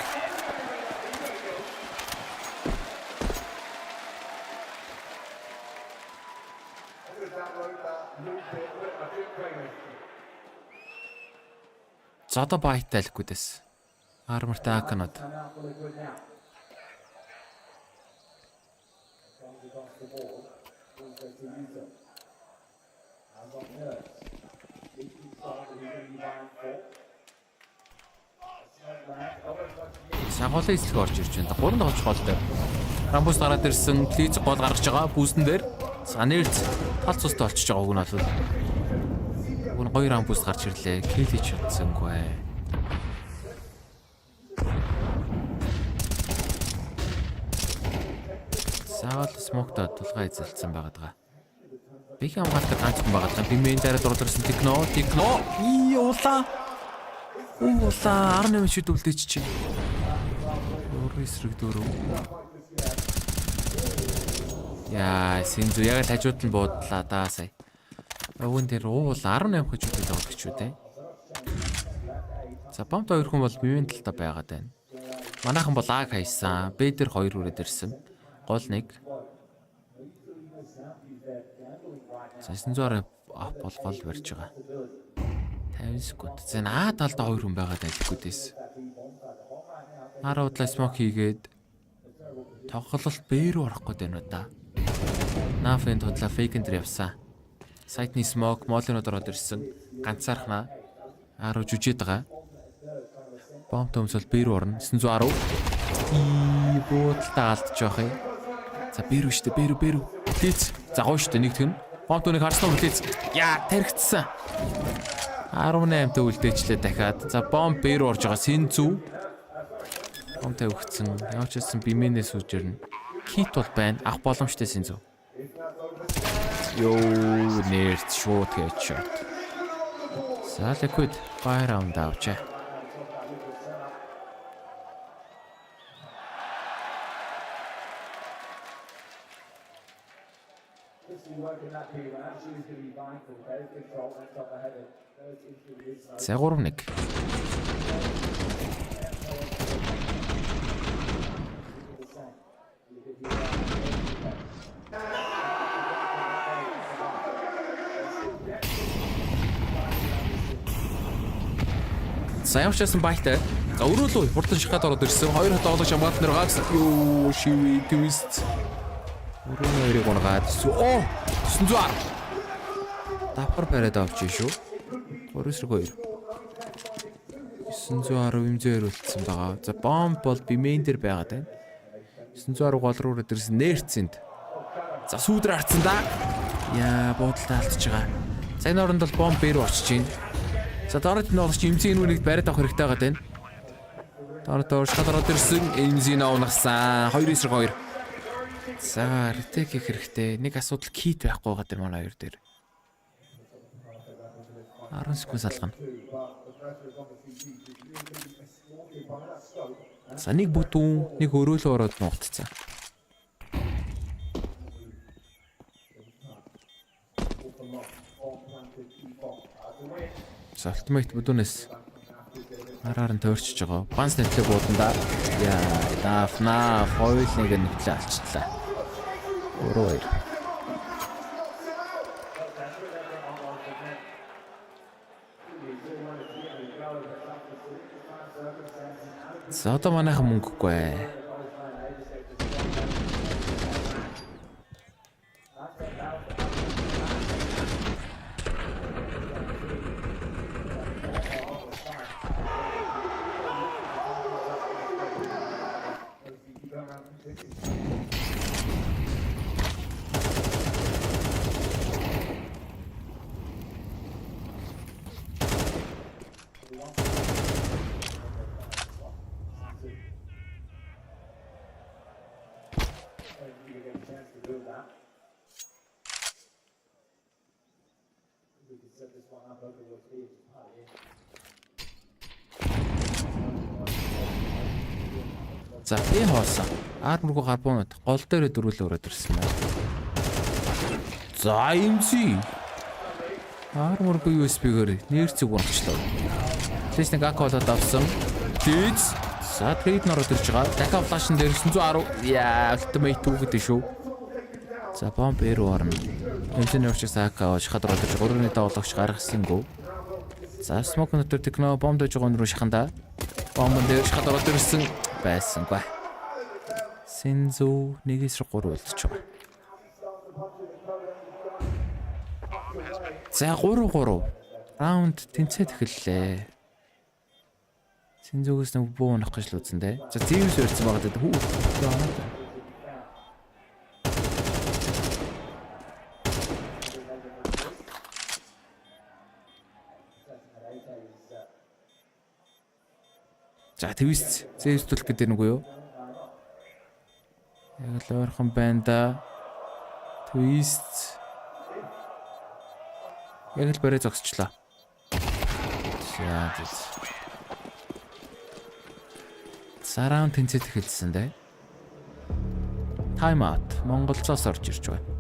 За одоо байттай Liquid-с. Армортай аканод. Сагуулын эслэг орж ирж байна. 3 тоглож голтой. Рамбус гараад ирсэн. Блиц гол гаргаж байгаа. Бүүстэн дээр Санерц тал цустай олчиж байгааг нь бол. Гүн 2 рамбус гарч ирлээ. Кил хийж чадсангүй. Саал смоктой тулгай эзэлсэн байгаад байгаа. Бих хамгаалалтад ганцхан байгаад байгаа. Бимэн дээр дурларсан техно. Уулаа. Уулаа 18 шид үлдээч чи. Эсрэг дөрөв. Яа, Синзу яг л хажууд нь буудлаа да сая. Өвөн дээр уул 18 гэж үгүй байгаа гэж үү те. За бомт 2 хүн бол бивэн талтай байгаад байна. Манайхан бол А хайсан. Б дээр 2 үрээд ирсэн. Гол 1. За 900 бол гол барьж байгаа. 50 секунд. За А талдаа 2 хүн байгаад байлгүйдээс. Араа удлаа смок хийгээд тоглолт Б рүү орох гээд байна да. Нафэнд худлаа фейк энтер явсан. Сайтны смок молинод ороод ирсэн. Ганцаархнаа Аруу жүжээд байгаа. Бомб төмсөл Б рүү орно. 910. Буудалтай алдаж явах юм. За Б рүү штэ Б рүү. Тэц. Загуу штэ нэг тгэн. Бомб төнийг харсан уу тэц. Яа тархицсан. 18 тө үлдээчлээ дахиад. За бомб Б рүү орж байгаа. Синзүү. Бомб тавигдсан. Явчихсан бимэнээс үжирнэ. Кит бол байна. Ах боломжтой Синзүү. Йоо нэрт шууд headshot. За liquid fire round авчаа. За 3-1. Саявчсан байтай. За өрөөлөө хурдан шахаад ороод ирсэн. 2 тоглож хамгаалт нэр гаагс. Юу шиви твист. Өрөөнөрийг унгаад. Оо 900. Давхар бариад авчих шүү. 3-2. 910 имзээр үлдсэн байгаа. За бомб бол бимэн дээр байгаад байна. 910 гол руу ороод ирсэн нэрцэнд. За сүүдэр харцсан да. Яа буудалтай алдчихж байгаа. За энэ оронд бол бомб Б рүү очиж байна. За дорд ногч имзэнүүнийг бариад авах хэрэгтэй байгаа тань. Дорд шахаад ороод ирсэн имзэн авнагсан 2-2. За ретек хийх хэрэгтэй. Нэг асуудал кит байхгүй байгаа дэр манай хоёр дээр. 10 секунд салгана. За нэг бүтүүн, нэг өрөөлөө ороод нугтцсан. Ultimate бүдүүнээс араар нь тойрчж байгаа. Банс нэтлэг бууданда яа дафна хойлныг нэтлээ алчлаа. 3-2. За одоо манайхан мөнгөгүй. За би хоосон. Армургүй гарбонод гол дээрээ дөрвөлөө өрөөд ирсэн байна. За имзи. Армургүй USB-гээр нэрцэг болчихлоо. Тэс нэг ак болоод авсан. Тэс. За трейд нороод ирж байгаа. Дахиад флашн дээр 910. Яа, ultimate түүхэд шүү. За бомб руу орно. Эмчний явчихсан ак аваад шахаад ороод ирж 3-ны тавлагч гаргасангүй. За смок нотор техно бомб дэж байгаа руу шаханда. Бомб дээр шахаад ороод ирсэн. Байсангүй. Синзүү 1-3 үлдчихэж байгаа. За 3-3. Раунд тэнцээд эхэллээ. Синзүүгээс нэг буу унах гэж л үзэн дээ. За зэвс өрцөн байгаа даа. Хүү. За твист зэвс төлөх гэдэг нүгөө юу? Яг л ойрхон байна да. Твист. Яг л барай зогсчлаа. За тийм. Саран тэнцэд эхэлсэн дээ. Тайм аут. MongolZ орж ирж байна.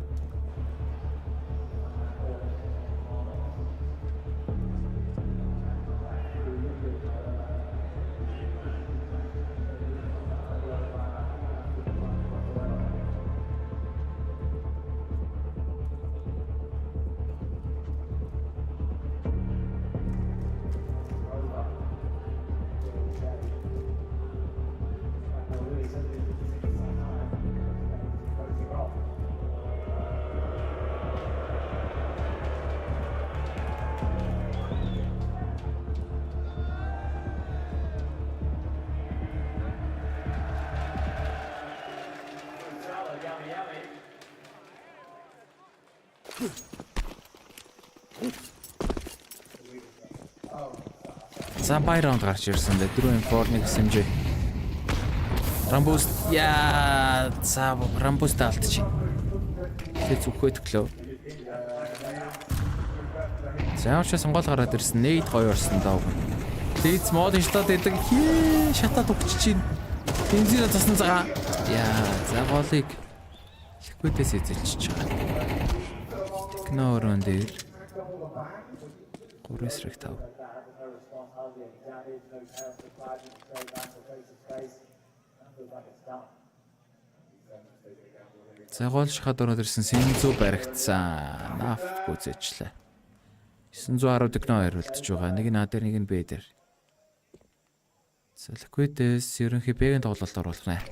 За бай раунд гарч ирсэн дээ. 4-4 нэг хэмжээ. Рамбус яа за Рамбус таалтчих. Тэг зүгхөт өглөө. Заавч сонгол гараад ирсэн. Нейд гоё орсон даа. Тэц мод штат гэдэг хээ шатаад өгч чинь. Бензин тасна цагаа. Яа за голыг ликвидээс эзэлчих байгаа. Технорон дээр 3-5. За гол шахаад ороод ирсэн Синзүү баригдсан. Наф гүзэжлээ. 910 техно хариултж байгаа. Нэг нь А дээр нэг нь Б дээр. За ликвидээс ерөнхий Б-ийн тоглолт оруулах нэ.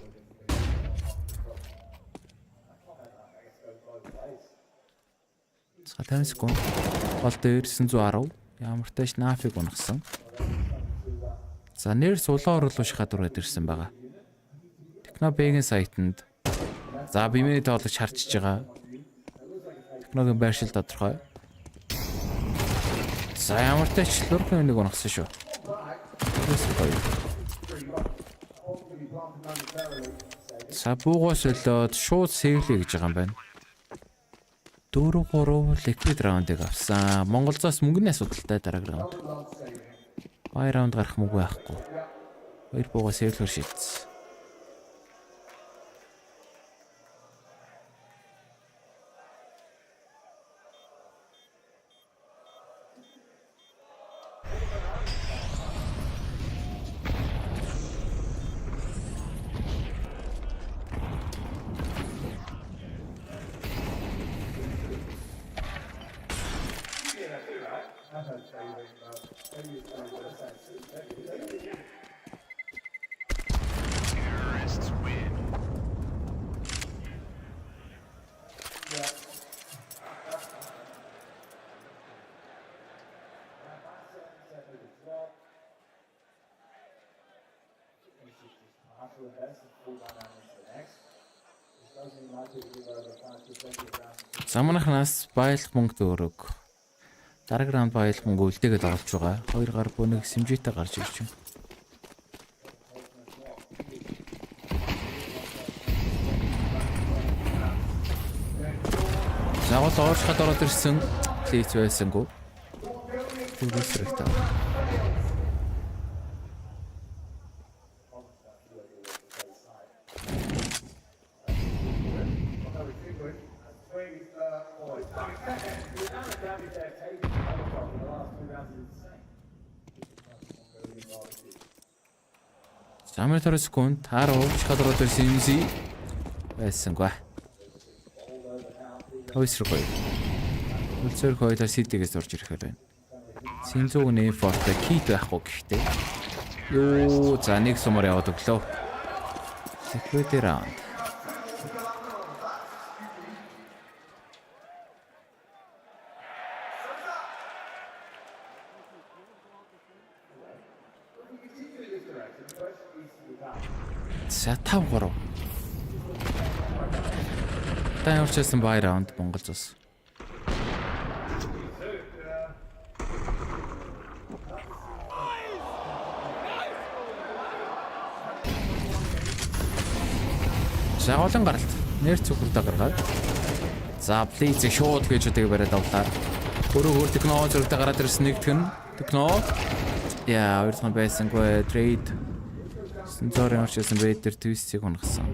За 50 секунд. Гол дээр 910. Ямар тааш нафиг унагсан. За нэр сулаа оруулах шахаад ороод ирсэн байгаа. Техно Б-ийн сайтанд за бимээ тоглож харчиж байгаа. Техногийн байршил тодорхой. За ямар тач лурхан нэг унагсан шүү. За буугаас олоод шууд сэвлэе гэж байгаа юм байна. 4-3 ликвид раундыг авсан. MongolZ мөнгөний асуудалтай дараагийн раунд. Бай раунд гарах мөнгө байхгүй. 2 буугаас сэвлэр шийдсэн. Заманахнаас баялах мөнгө төөрөг. Дараагийн раунд баялах мөнгө үлдээгээд олж байгаа. 2 гар бөнөг сэмжээтэй гарч ирж байна. Загвал оорчхад ороод ирсэн клиц байсангүй. Түгэсрэгтэй. Замэр секунд тааруу чадрууд ирсэн юмси байсангүй. Хөөсрөг. Үлцэр хоёлаа сидэгээс орж ирэхээр байна. Синзүүний форте кит байхгүй гэхдээ. Юу за нэг сумаар яваад өглөө. Security round. За 5-3. Тааварчсан бай раунд MongolZ. За олон гаралт. Нэр цүхрдэ гаргаад. За плиз шууд гэж үдэг бариад авлаа. Өөрөө техно зөрөгтэй гараад ирсэн нэгтгэн техно. Яа, өөртөө байсангүй трейд. Сэнзорын орчсон бэдэр твистийг унагсан.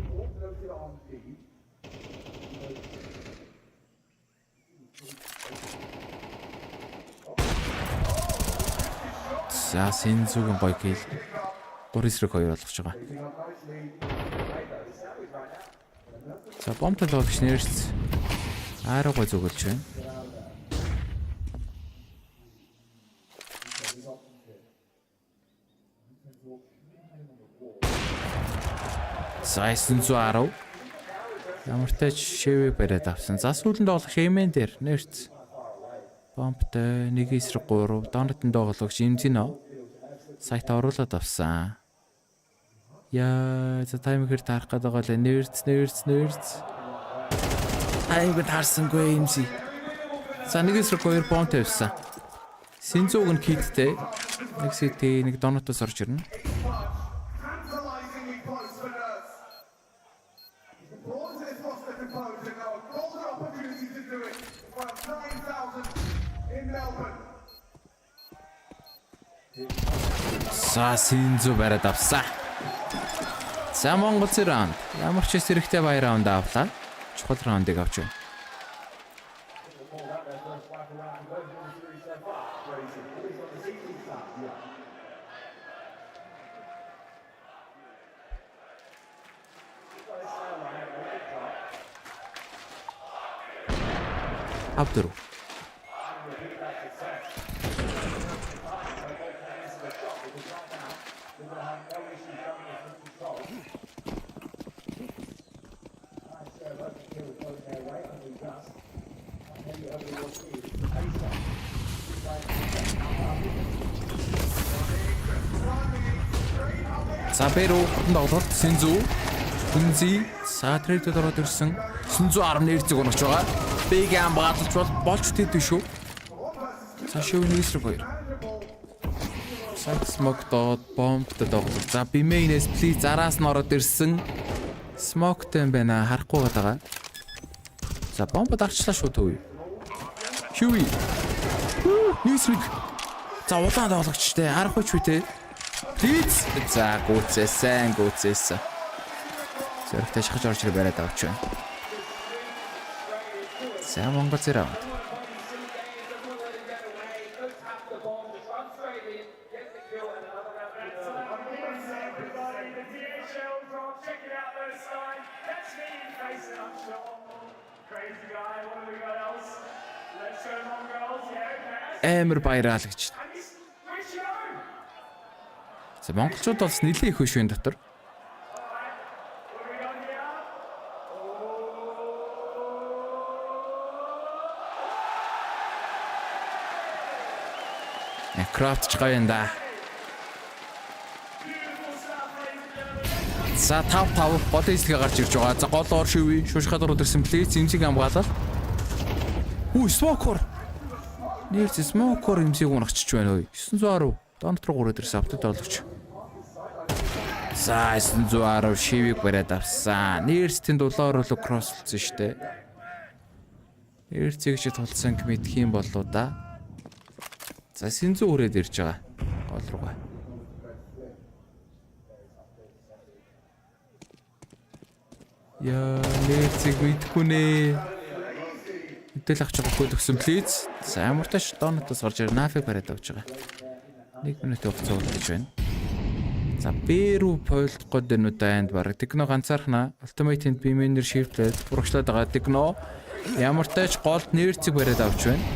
За сэнзүүгийн гоё гэл 3-2 болгож байгаа. За бомтол болгож нэрч ааруугаа зүгэлж байна. Сайсэн зуарав. Ямар ч шивэг бариад авсан. За сүүлд тоглох хэмээн дээр нэрч. Бомптой 1-3 донтон тоглогч имзино сайт оруулаад авсан. Яа, за таймер таарах гэдэг байгаа л нэрч. Аймаг таарсангүй имзи. За нэгээс рүү 2 бомб тавьсан. Синзууг нь киттэй. Нэг сити нэг донотоос орж ирнэ. Tantalizingly close for Nurse. The ball is his roster composed and now a golden opportunity to do it for 9,000 in Melbourne. За Синзуу бариад авсан. За MongolZ раунд. Ямар ч хэсэг эрхтэй баяр раунд авлаа. Чухал раундыг авч байна. Абдуру. Саберу тоглолт Синзуу Хүнзи саатрээд ороод ирсэн 910 зэрэг унагч байгаа. Биг амгаалж болж тэдэв шүү. За шив нээсрэг хоёр. Смоктод бомбд тоглолт. За бимэйнээс плиз араас нь ороод ирсэн. Смоктэй юм байна. Харахгүй байгаа. За бомбод арчлаа шүү төв. Хьюи. Нээсрэг. За улаан тоглогчтэй харахгүй ч үтэй. Плиз. За гүцээсэн. Зэрэгтэй шахаж орж ирээ бариад авч байна. За MongolZ раунд. Эмэр баяраа л гэж. За монголчууд бол нэлээд их хөшвэн дотор. Крафт ч гоё энэ. За 5-5 гол эслэгээ гарч ирж байгаа. За гол ор шивээ шуушхад ороод ирсэн плейс эмзэг хамгаалал. Смокор. Нэрс смокор эмзэг унагчж байна ой. 910 донт руу гураад ирсэн автод олгоч. За 910 шивийг бариад авсан. Нэрс тэнд улаар руу кросслцсон штэ. Нэрсийг ч тулсан мэдх юм болоо да. За Синзуу хүрээд ирж байгаа. Гол руугаа. Яа, нэрцэг мэдгүй нэ. Мэдээл авч байгаа хөл өгсөн плиз. За амарташ донотоос гарч ир нафиг бариад авч байгаа. 1 минут хугацаа үлдэж байна. За Бэрүү пойлт год энүүдэнд баг Техно ганцаархна Ultimate-ийн бимэнэр шифтлээд бурагшлаад байгаа Техно ямартайч голд нэрцэг бариад авч байна.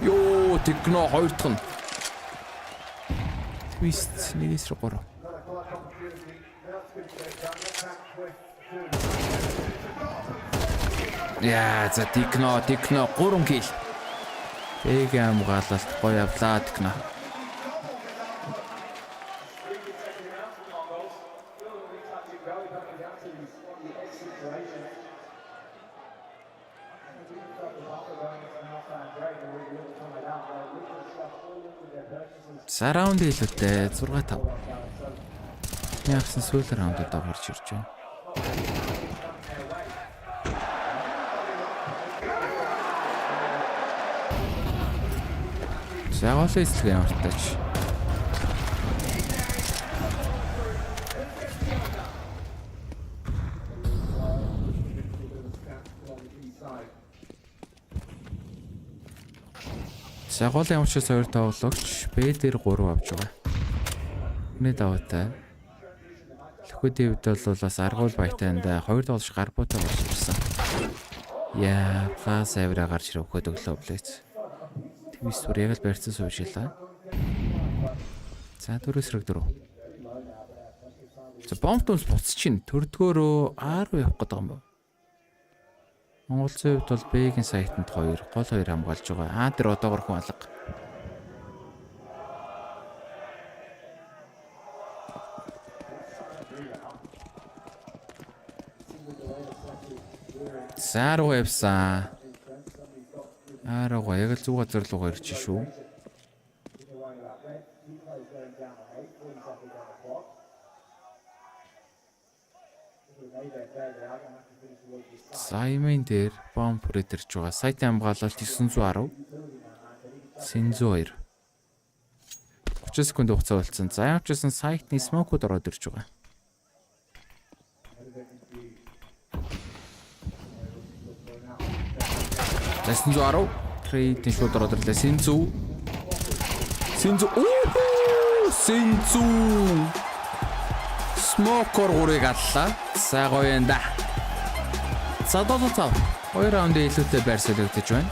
Йоо, Техно хоёр дахь нь. Twist 1-3. Яа, за Техно 3 кил. Бэг амгаалалт гоё авлаа Техно. За раунд хэлүүтэй 6-5. Яасан сүүл раундад гарч ирж байна. За гол эслэг ямартаач. За гол ямарчаас 2 тоглогч Б дээр 3 авч байгаа. Нэг даваатай. Лөхөдийн хувьд бол бас аргуул баятайнда 2 тоглогч гарбуутай болж ирсэн. Яа, плас авира гарч ирэх хөхөд өглөө блээц. Твист бүр яг л барьцсан суужлаа. За 4-4. За бомбтус буцчин төрдгөөрөө А руу явах гэдэг юм байна. MongolZ хувьд бол Б-ийн сайтанд 2, гол 2 хамгаалж байгаа. А дээр одоогор хүн алга. За руу явсан. Аараа яг л зүг газар руу ирж шүү. Саймын дээр бомб ирж байгаа. Сайтын хамгаалалт 910. Синзоир. 30 секунд хугацаа болцсон. За явчихсан сайтны смокууд ороод ирж байгаа. Синзоир. Трейд шууд ороод ирлээ. Синзу. Смокор гурыг аллаа. За гоё энэ да. За 2 раунд илүүтэй байр солигдож байна.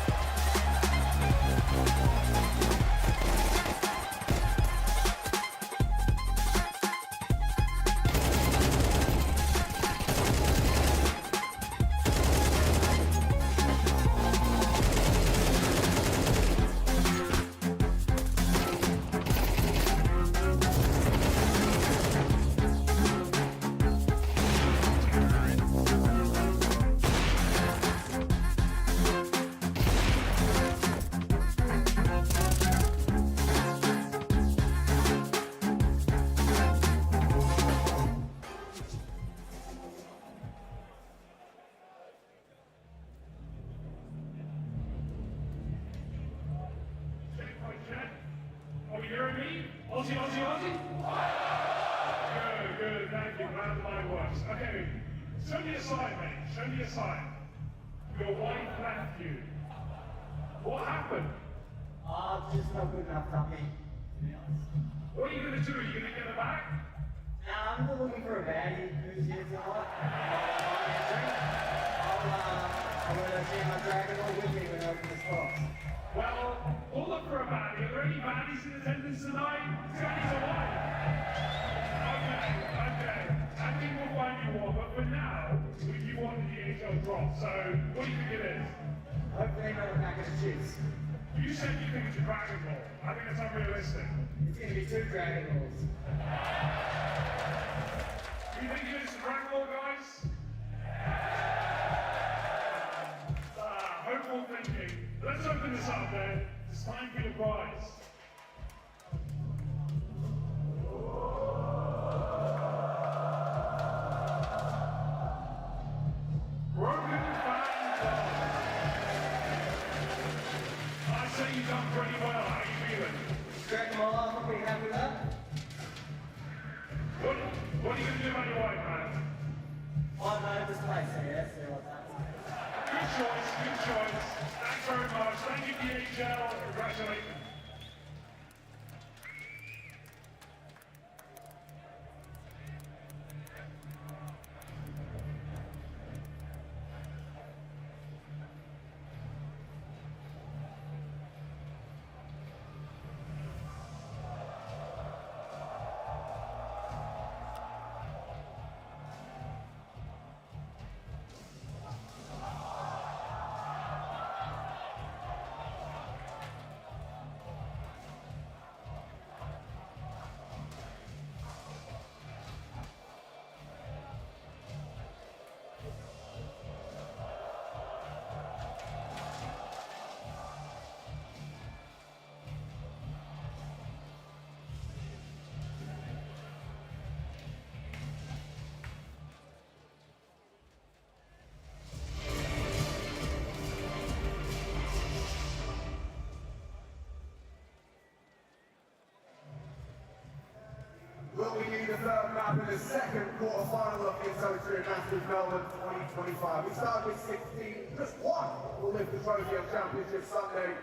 Will we need a third map in the second quarterfinal of MESA Originals Melbourne 2025? We start with 16. Just one will lift the trophy of Championship Sunday.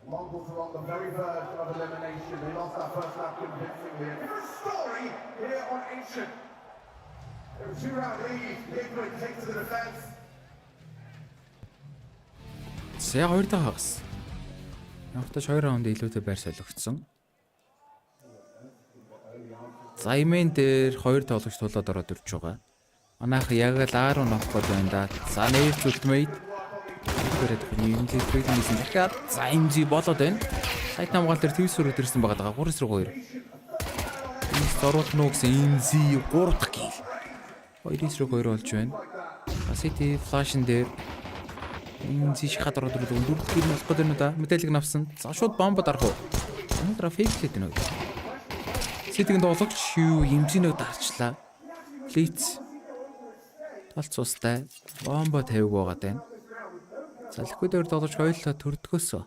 Mongols are on the very verge of elimination. They lost that first map convincingly. A different story here on Ancient. There was a 2-round lead. Liquid takes to the defense. Сая 2 дахь хагас. Явтаж 2 раунд илүүтэй байр солигдсон. За имэн дээр 2 тоглогч тулаад ороод ирж байгаа. Манайх яг л R нөх гээд байна да. За нэр зүлтмэйд. Тэрээд юм хэлбэрийн дахиад за имзи болоод байна. Сайт хамгаалт дээр твис рүү ирсэн байгаа даа 3-2. Имс зоруулт нуу гэсэн имзи 3 дахь гил. 2-2 болж байна. City Flash-ын дээр Энэ зишхад ороод дөрөв гэр болох гэдэг нь да. Мэдээлэл авсан. За шууд бомбод арах уу? Андра фейклээд байна уу? Сэтгэн доологч юу хэмжээнөө дарчлаа. Плиц. Толцуустай бомбо тавиг байгаад байна. За ликвидээр доологч хоёулаа төрдгөөсөө.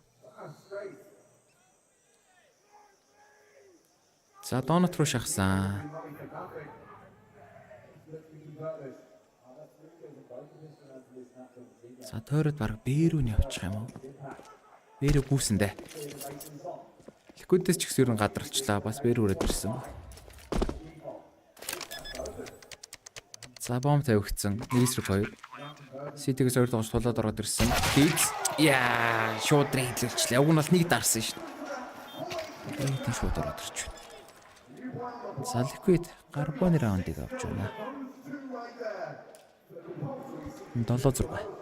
За донот руу шахсан. За тойроод баг бэрүү нь явчих юм уу? Бэрүү гүйсэндэ. Ликвидээс ч гэсэн ер нь гадралчлаа. Бас бэрүүрээд ирсэн. За бомб тавигдсан. 1-2. Ситигээс хоёр тоглож тулаад ороод ирсэн. Хийц. Яа, шууд рейдлүүлчлээ. Уг нь бол нэг дарсан шин. Энд шууд ороод ирч байна. За ликвид гарбоны раундыг авч байна. 7-6.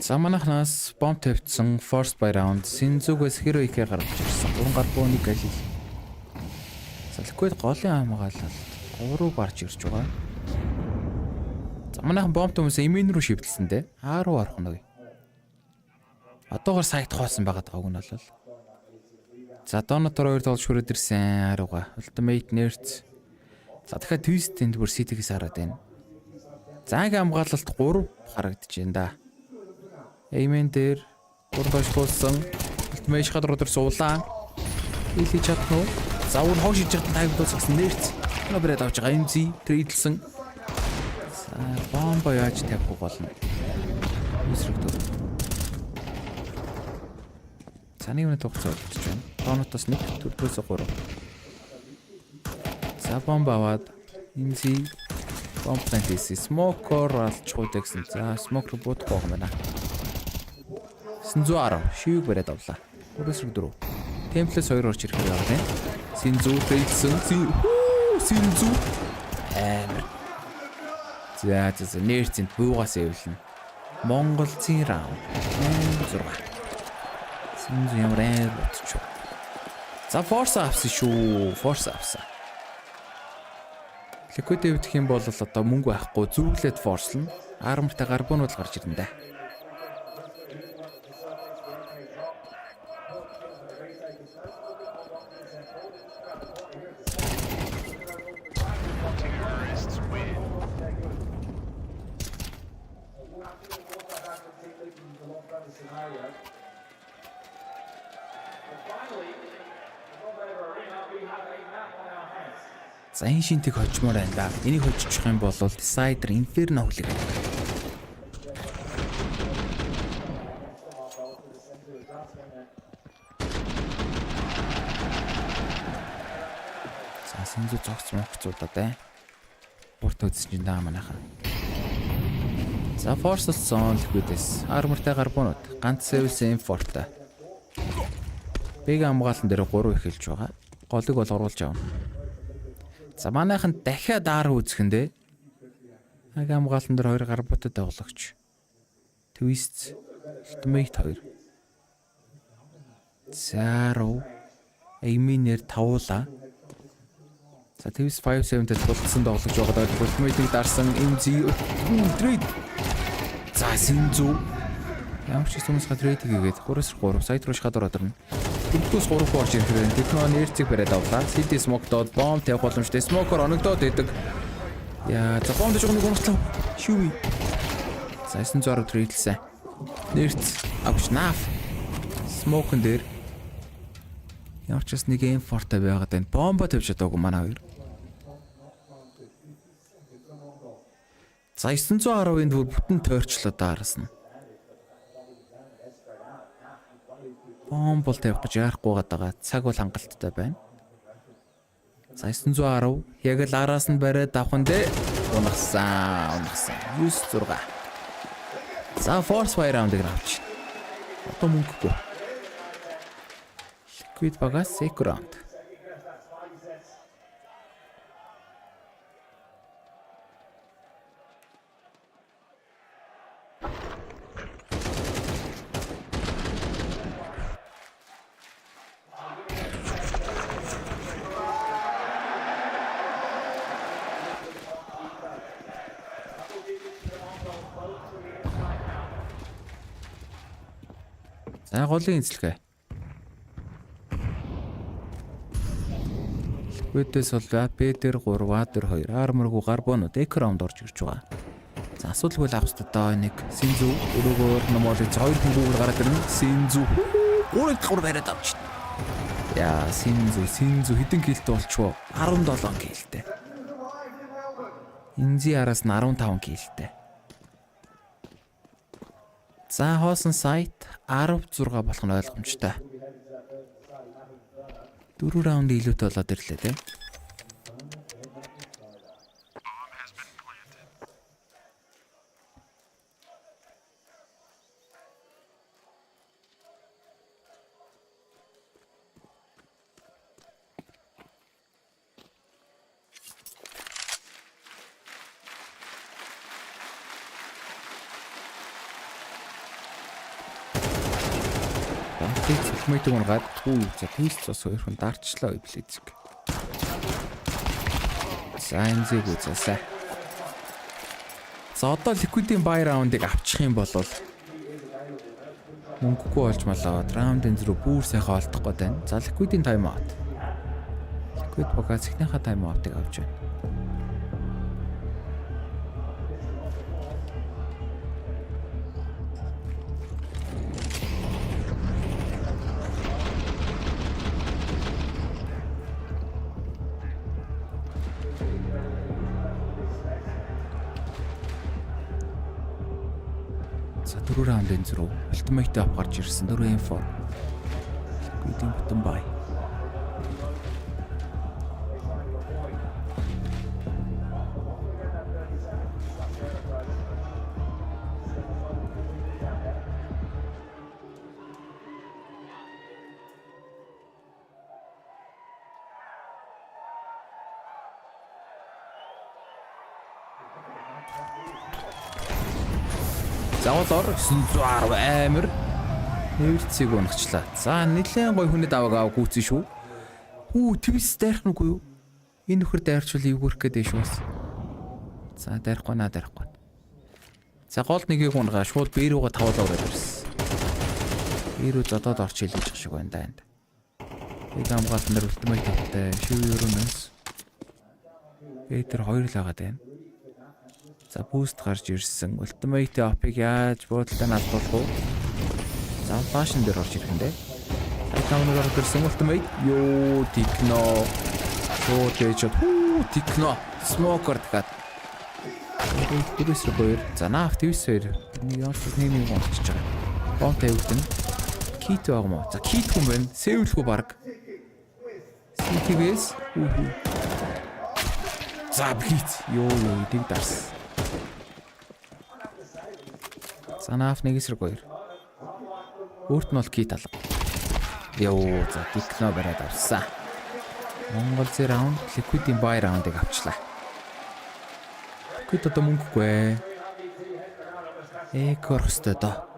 За манайхнаас бомб тавьсан force by round синзүгээс heroic-ээр гарч ирсэн. 3 гарбоны галил. За ликвид голын хамгаалалт 3 гарч ирж байгаа. За манайхан бомб төмөөс эмин рүү шивдэлсэн дээ. А руу орох нь. Одоогоор сайт хоосон байгаа уг нь бол. За донотор 2 тоглож хүрээд ирсэн арууга. Ultimate nerds. За дахиад twist энд бүр ситигээс хараад байна. Зааг хамгаалалт 3 харагдаж байна да. Эймен дээр 3 тошгуулсан. Ultimate шахад руу суулаа. Илий чадна уу? За уг хоо шиж чадсан тайвдуулсан гэсэн нэрц. Нобрээд авч байгаа MZ трейдлсэн. За бомбо яаж тавих болно? Эсрэгдөө. За нэг минут хугацаа болчихж байна. Тонотос 1 төрдөөс 3. За бомбо аваад MZ бомб тантис смокер алчгүй гэсэн. За смокер бодох байгаа юм байна. 910 шивэг бариад авлаа. 4-4. Темплес 2 орч ирэх байгаа тийм. Синзүү трейдсэн. Синзүү. За нэрцэнд буугаас эвлэн. MongolZ раунд 6. Синзүү ямар бодчих. За force авсан шүү. Force авсан. Liquid дэвдэх юм бол одоо мөнгө байхгүй зүрглээд force-лно. Армортай гарбонууд гарч ирнэ дээ. За энэ шинтийг хожмоор байна да. Энийг хожчих юм бол Decider Inferno хүлээг. За синзүү зогц мохцуудаа бай. Бурт үзсэн чинь даа манайхаа. За Force Zone Liquidээс армортай гарбонууд ганц Sevils Import. Бэг хамгаалсан дээр 3 эхэлж байгаа. Голыг бол оруулж авна. За манайхан дахиад аар үзэхэндээ аг хамгаалсан дээр 2 гарбутад тоглогч. Twist Ultimate 2. Zero Эйминээр тавуула. За Twist 57-д тулцсан тоглож байгаа. Ultimate-ийг дарсан MZ трейд. За Синзүү ямар ч хүмүүс трейд хийгээд 3-3 сайт руу шахаад ороод ирнэ. Дөрөвдөөс 3 руу орж ирэх хэрэг техно нэрцэг бариад авлаа. CD smoke-дод бомб тавих боломжтой. Smoker оногдоод идэг. Яа, за бомб дэжгүй нэг өмчлөө. Шүүи. За 900 трейдлсэн. Нэрц авч наф. Smoke-н дээр ямар ч нэг M4-тай байгаад байна. Бомбо тавьж чадаагүй манай хоёр. За 910-ын бүр бүтэн тойрчлоо даарсан. Бомбол тавих гэж яарахгүй байгаа. Цаг бол хангалттай байна. За 910 яг л араас нь бариад авах нь дээ. Унагсан. 9-6. За force fire раундыг авч. Одоо мөнгөгүй. Liquid багаас second round. За голын эзлэгээ. Liquid-с бол B дээр 3, A дээр 2, armor-гүй гарбонууд экранд орж ирж байгаа. За асуудалгүй авах ёстой нэг Синзу өрөөгөөр номолж 2 хүн гүүр гараад ирнэ. Синзу 3-р бариад авч. Яа Синзу хэдэн килтэй болчихвоо? 17 килтэй. Инзи араас нь 15 килтэй. За хоосон сайт 16 болох нь ойлгомжтой. 4 раунд илүүтэй болоод ирлээ те. Мэйтэг унгаад за твист цос хоёрхан дарчлаа блэзэг. За энзэг үзээсэ. За одоо Liquid-ийн buy раундыг авчих юм бол мөнгөгүй болж малаа. Раундын зөрүү бүр сайхан олдохгүй байна. За Liquid-ийн тайм аут. Liquid багаас ихнийхээ тайм аутыг авч байна. За 4 раундын зөрүү ультимейт ап гарч ирсэн 4 инфо. Liquid-ийн бүтэн бай. Заавал 910 амир нэрцгийг унагчлаа. За нэлээд гой хүнэд аваа гүйцэн шүү. Твис дайрах нүгүй юу? Энэ нөхөр дайрчвал эвгүрх гэдэг шүүс. За дайрахгүй. За гол нэгийг унгаа шууд B руугаа тавуулаа ороод ирсэн. B руу зодоод орч хэлж шиг байна даа. Нэг хамгаалт нар ультимейт тавтай шив өрөөнөөс. B дээр 2 л байгаа даа. За boost гарч ирсэн. Ultimate up-ыг яаж буудлаа алдуулах вэ? За фашн дээр орж ирэх юм дээ. Айтамнаар орж ирсэн Ultimate. Йоо, Techno. Шууд ээж. Techno. Smoker гад. Тэрээс хоёр. За наав твис хоёр. Нэг яаж нэг онцож байгаа. Бомт тавьдэн. Kit байгаа мó. За kit хүн байна. Сэвлэхгүй баг. CTVS. За блиц. Йоо, эдийг дарс. Санаaf нэг эсрэг хоёр. Өөрт нь бол кит алга. Йоо, за Techno бариад авсан. MongolZ раунд Liquid-ийн buy раундыг авчлаа. Liquid одоо мөнгөгүй. Корхстой доо.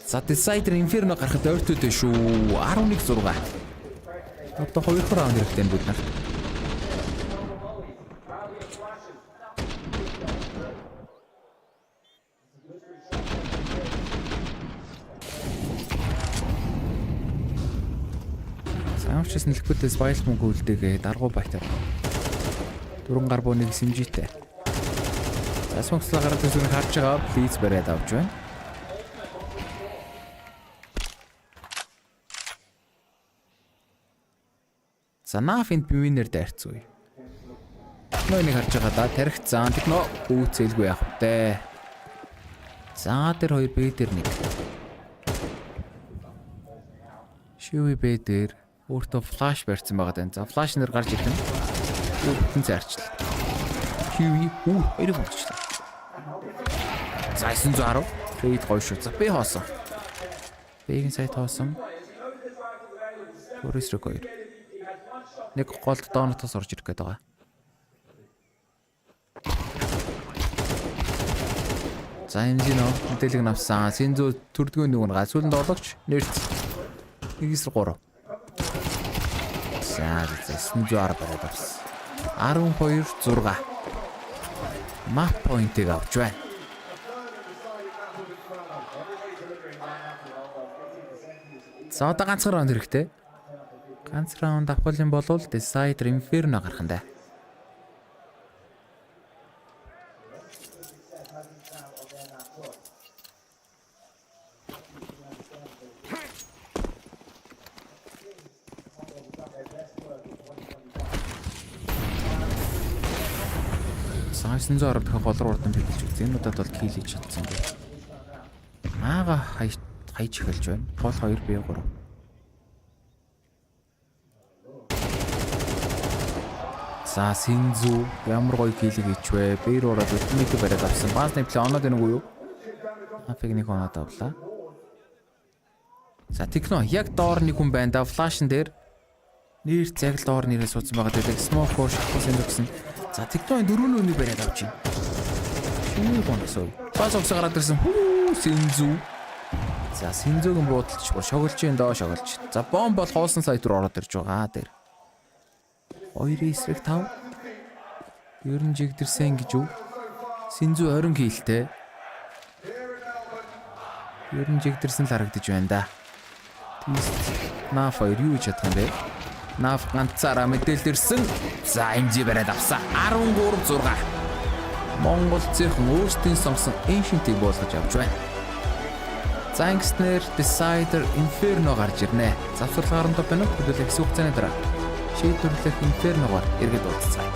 За Decider Inferno гарахад ойртойдөө шүү. 11-6. Одоо 2 раунд хэрэгтэй бид нарт. Авчсан Liquid-с баял мөнгө үлдээгээ даргуу байтаа. 4 гар буу нэг симжитэй. За сонслоо гараад төсвөр харж байгаа please бариад авч байна. За нафинд бивинер дайрцгүй. Нойныг харж байгаа да тарихт заан Techno үүцэлгүй явах вэ. За тэр 2 Б дээр нэг. Шиви Б дээр өөртөө флаш барьсан байгаа даа. За флаш нэр гарч ирэх нь. Бүтэн зарчлаа. QE хоёрыг болгочлаа. За 910. Трейд гоё шүү. За B хоосон. B-ийн сайт хоосон. Өөрөөсөө гоё. Нэг голд доонотоос орж ирэх гээд байгаа. За эмзинөө мэдээлэг навсан. Синзүү төрдгөө нэг нь сүүлд олгоч нэрц. 1-3. За 910 бараад авсан. 12-6. Map point-ыг авч байна. За одоо ганц раунд хэрэгтэй. Ганц раунд авах юм бол Decider Inferno гарах нь даа. Сайн зөөр дэх голруу урдан бэлдэж үз. Энэ удаад бол kill хийж чадсан юм. Аага хайж эхэлж байна. Гол 2B3. За Синзүү ямар гоё kill хийж вэ? Бэр ураад ultimate бариад авсан. Баасны плей оноод байна уу юу? Афиг нэг оноод авлаа. За Техно яг доор нэг хүн байна да. Флашн дээр нэр цаг л доор нэрээ суудсан байгаа гэдэг. Smoke-оор шахсан гэсэн. За Техногийн 4-1 бариад авч байна. Юу гонсоо. Баасогс гараад ирсэн. Синзүү. За Синзүүгийн буудалч шоглож юм доо шоглож. За бомб бол хоосон сайт руу ороод ирж байгаа дээр. 2-5. Ер нь жигдэрсэн гэж үү? Синзүү 20 киллтэй. Ер нь жигдэрсэн л харагдаж байна да. Наф 2 юу хийж чадах юм бэ? Наф ганцаараа мэдээлэл ирсэн. За MG бариад авсан. 13-6. Монгол зэхэн өөрсдийн сонгосон Ancient-ийг буулгаж авч байна. За ингэснээр Decider Inferno гарч ирнэ. Завсарлага харамт байна уу? Хөдөлгөх хэсэг хугацааны дараа шийдвэрлэх Inferno-гоор эргээд уулзцгаая.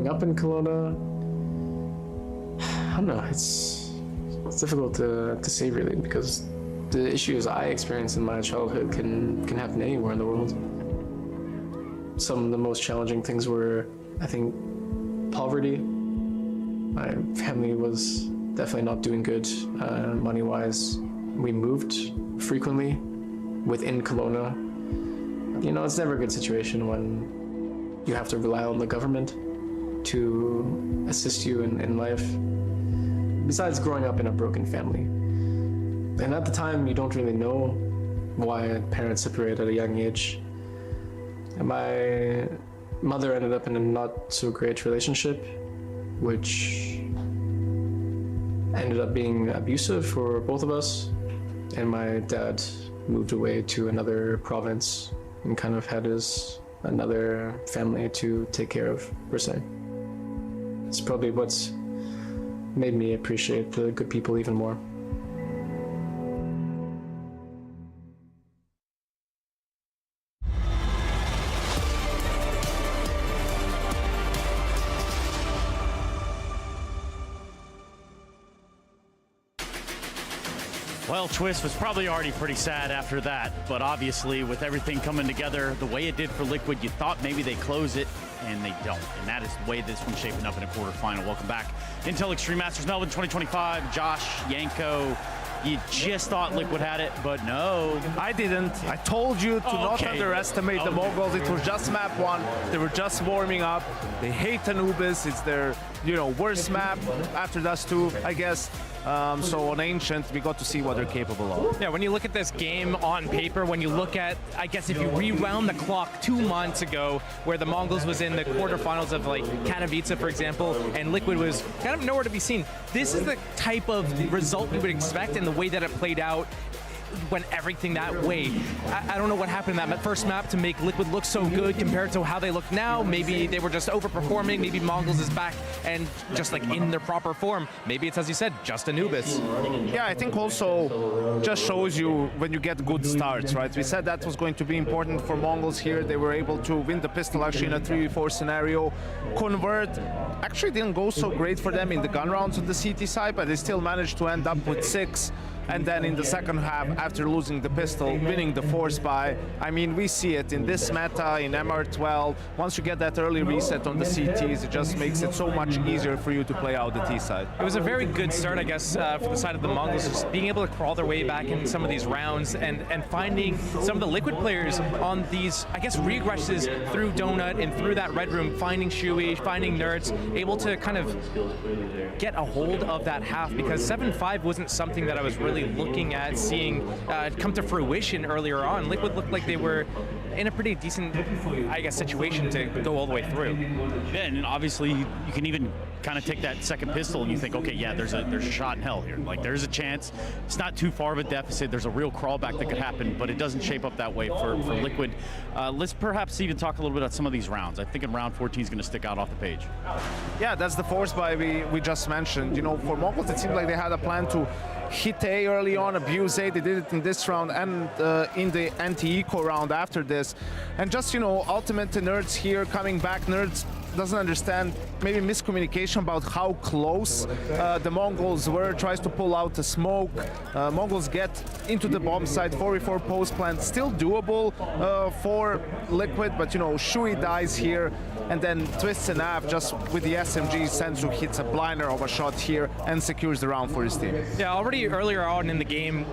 Up in Kelowna, I don't know, it's difficult to say really, because the issues I experienced in my childhood can happen anywhere in the world. Some of the most challenging things were, I think, poverty. My family was definitely not doing good money-wise. We moved frequently within Kelowna. You know, it's never a good situation when you have to rely on the government to assist you in life, besides growing up in a broken family. And at the time, you don't really know why parents separate at a young age. And my mother ended up in a not so great relationship, which ended up being abusive for both of us. And my dad moved away to another province and kind of had another family to take care of, per se. It's probably what's made me appreciate the good people even more. Well, Twist was probably already pretty sad after that, but obviously with everything coming together the way it did for Liquid, you thought maybe they close it, and they don't. And that is the way this one's shaping up in a quarterfinal. Welcome back. Intel Extreme Masters Melbourne 2025. Josh, Yanko, You just thought Liquid had it, but no. I didn't. I told you to not underestimate the Mongols. It was just map 1. They were just warming up. They hate Anubis. It's their, worst map after Dust 2, I guess. So on Ancient, we got to see what they're capable of. Yeah, when you look at this game on paper, when you look at, I guess if you rewound the clock 2 months ago, where the Mongols was in the quarterfinals of like Katowice, for example, and Liquid was kind of nowhere to be seen. This is the type of result we would expect, and the way that it played out went everything that way. I don't know what happened in that first map to make Liquid look so good compared to how they look now. Maybe they were just overperforming. Maybe Mongols is back and just like in their proper form. Maybe it's, as you said, just Anubis. Yeah, I think also just shows you when you get good starts, right? We said that was going to be important for Mongols here. They were able to win the pistol actually in a 3v4 scenario. Convert actually didn't go so great for them in the gun rounds on the CT side, but they still managed to end up with 6. And then in the second half, after losing the pistol, winning the force buy. I mean, we see it in this meta, in MR12. Once you get that early reset on the CTs, it just makes it so much easier for you to play out the T side. It was a very good start, I guess, for the side of the Mongols, just being able to crawl their way back in some of these rounds and finding some of the Liquid players on these, I guess, regresses through Donut and through that Red Room, finding Shui, finding Nerds, able to kind of get a hold of that half, because 7-5 wasn't something that I was really looking at seeing come to fruition earlier on. Liquid looked like they were in a pretty decent, I guess, situation to go all the way through. Yeah, and obviously you can even kind of take that second pistol and you think, okay, yeah, there's a shot in hell here. Like, there's a chance. It's not too far of a deficit. There's a real crawlback that could happen, but it doesn't shape up that way for Liquid. Let's perhaps even talk a little bit about some of these rounds. I think in round 14 is going to stick out off the page. Yeah, that's the force buy we just mentioned. For Mongols, it seemed like they had a plan to hit A early on, abuse A. They did it in this round and in the anti-eco round after this. And just, ultimate to Nerds here coming back. Nerds doesn't understand maybe miscommunication about how close the Mongols were, tries to pull out the smoke. Mongols get into the bomb site, 4v4 post plant, still doable for Liquid, but Shui dies here, and then Twists and Av just with the SMG, Senzu hits a blinder of a shot here and secures the round for his team. Yeah, already earlier on in the game,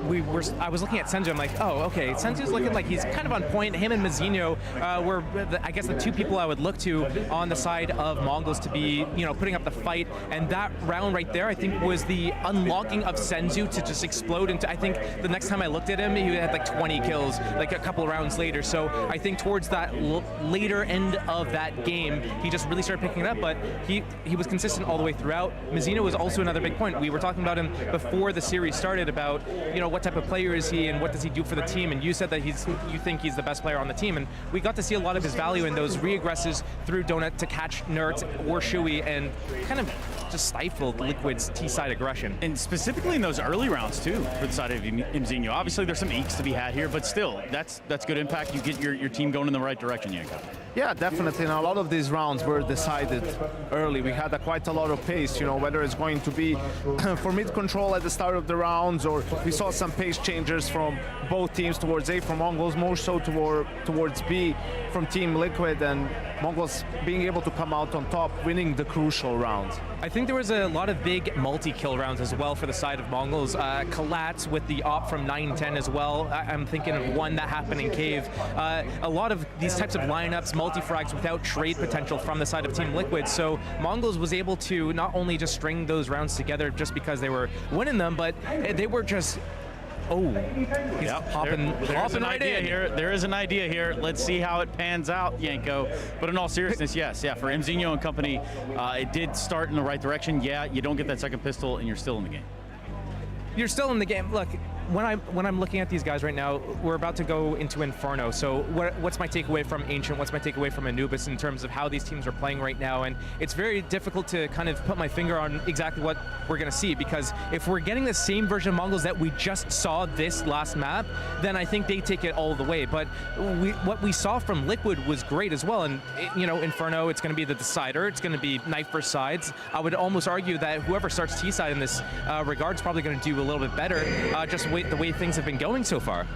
I was looking at Senzu, I'm like, oh, okay, Senzu's looking like he's kind of on point. Him and Mizzino were, I guess, the two people I would look to on the side of Mongols to be, putting up the fight. And that round right there, I think, was the unlocking of Senzu to just explode into, I think the next time I looked at him, he had like 20 kills, like a couple of rounds later. So I think towards that later end of that game, he just really started picking it up, but he was consistent all the way throughout. Mizzino was also another big point. We were talking about him before the series started about, what type of player is he and what does he do for the team, and you said that you think he's the best player on the team, and we got to see a lot of his value in those re-aggresses through Donut to catch Nerds or Shui and kind of just stifled Liquid's T-side aggression. And specifically in those early rounds too, for the side of Imzinho. Obviously there's some eeks to be had here, but still, that's good impact. You get your team going in the right direction, Yanko. Yeah, definitely. And a lot of these rounds were decided early. We had quite a lot of pace, whether it's going to be for mid control at the start of the rounds, or we saw some pace changes from both teams towards A from Mongols, more so towards B from Team Liquid, and Mongols being able to come out on top, winning the crucial rounds. I think there was a lot of big multi-kill rounds as well for the side of Mongols. Colats with the op from 9-10 as well. I'm thinking of one that happened in Cave. A lot of these types of lineups, multi-frags without trade potential from the side of Team Liquid. So Mongols was able to not only just string those rounds together just because they were winning them, but they were just... Oh, he's hopping right in. There is an idea here. Let's see how it pans out, Yanko. But in all seriousness, yes, for Imzinho and company, it did start in the right direction. Yeah, you don't get that second pistol, and you're still in the game. You're still in the game. Look, when I'm looking at these guys right now, we're about to go into Inferno. So what's my takeaway from Ancient? What's my takeaway from Anubis in terms of how these teams are playing right now? And it's very difficult to kind of put my finger on exactly what we're going to see, because if we're getting the same version of Mongols that we just saw this last map, then I think they take it all the way. But what we saw from Liquid was great as well. And Inferno, it's going to be the decider. It's going to be knife for sides. I would almost argue that whoever starts T-side in this regard is probably going to do a little bit better. Just the way things have been going so far.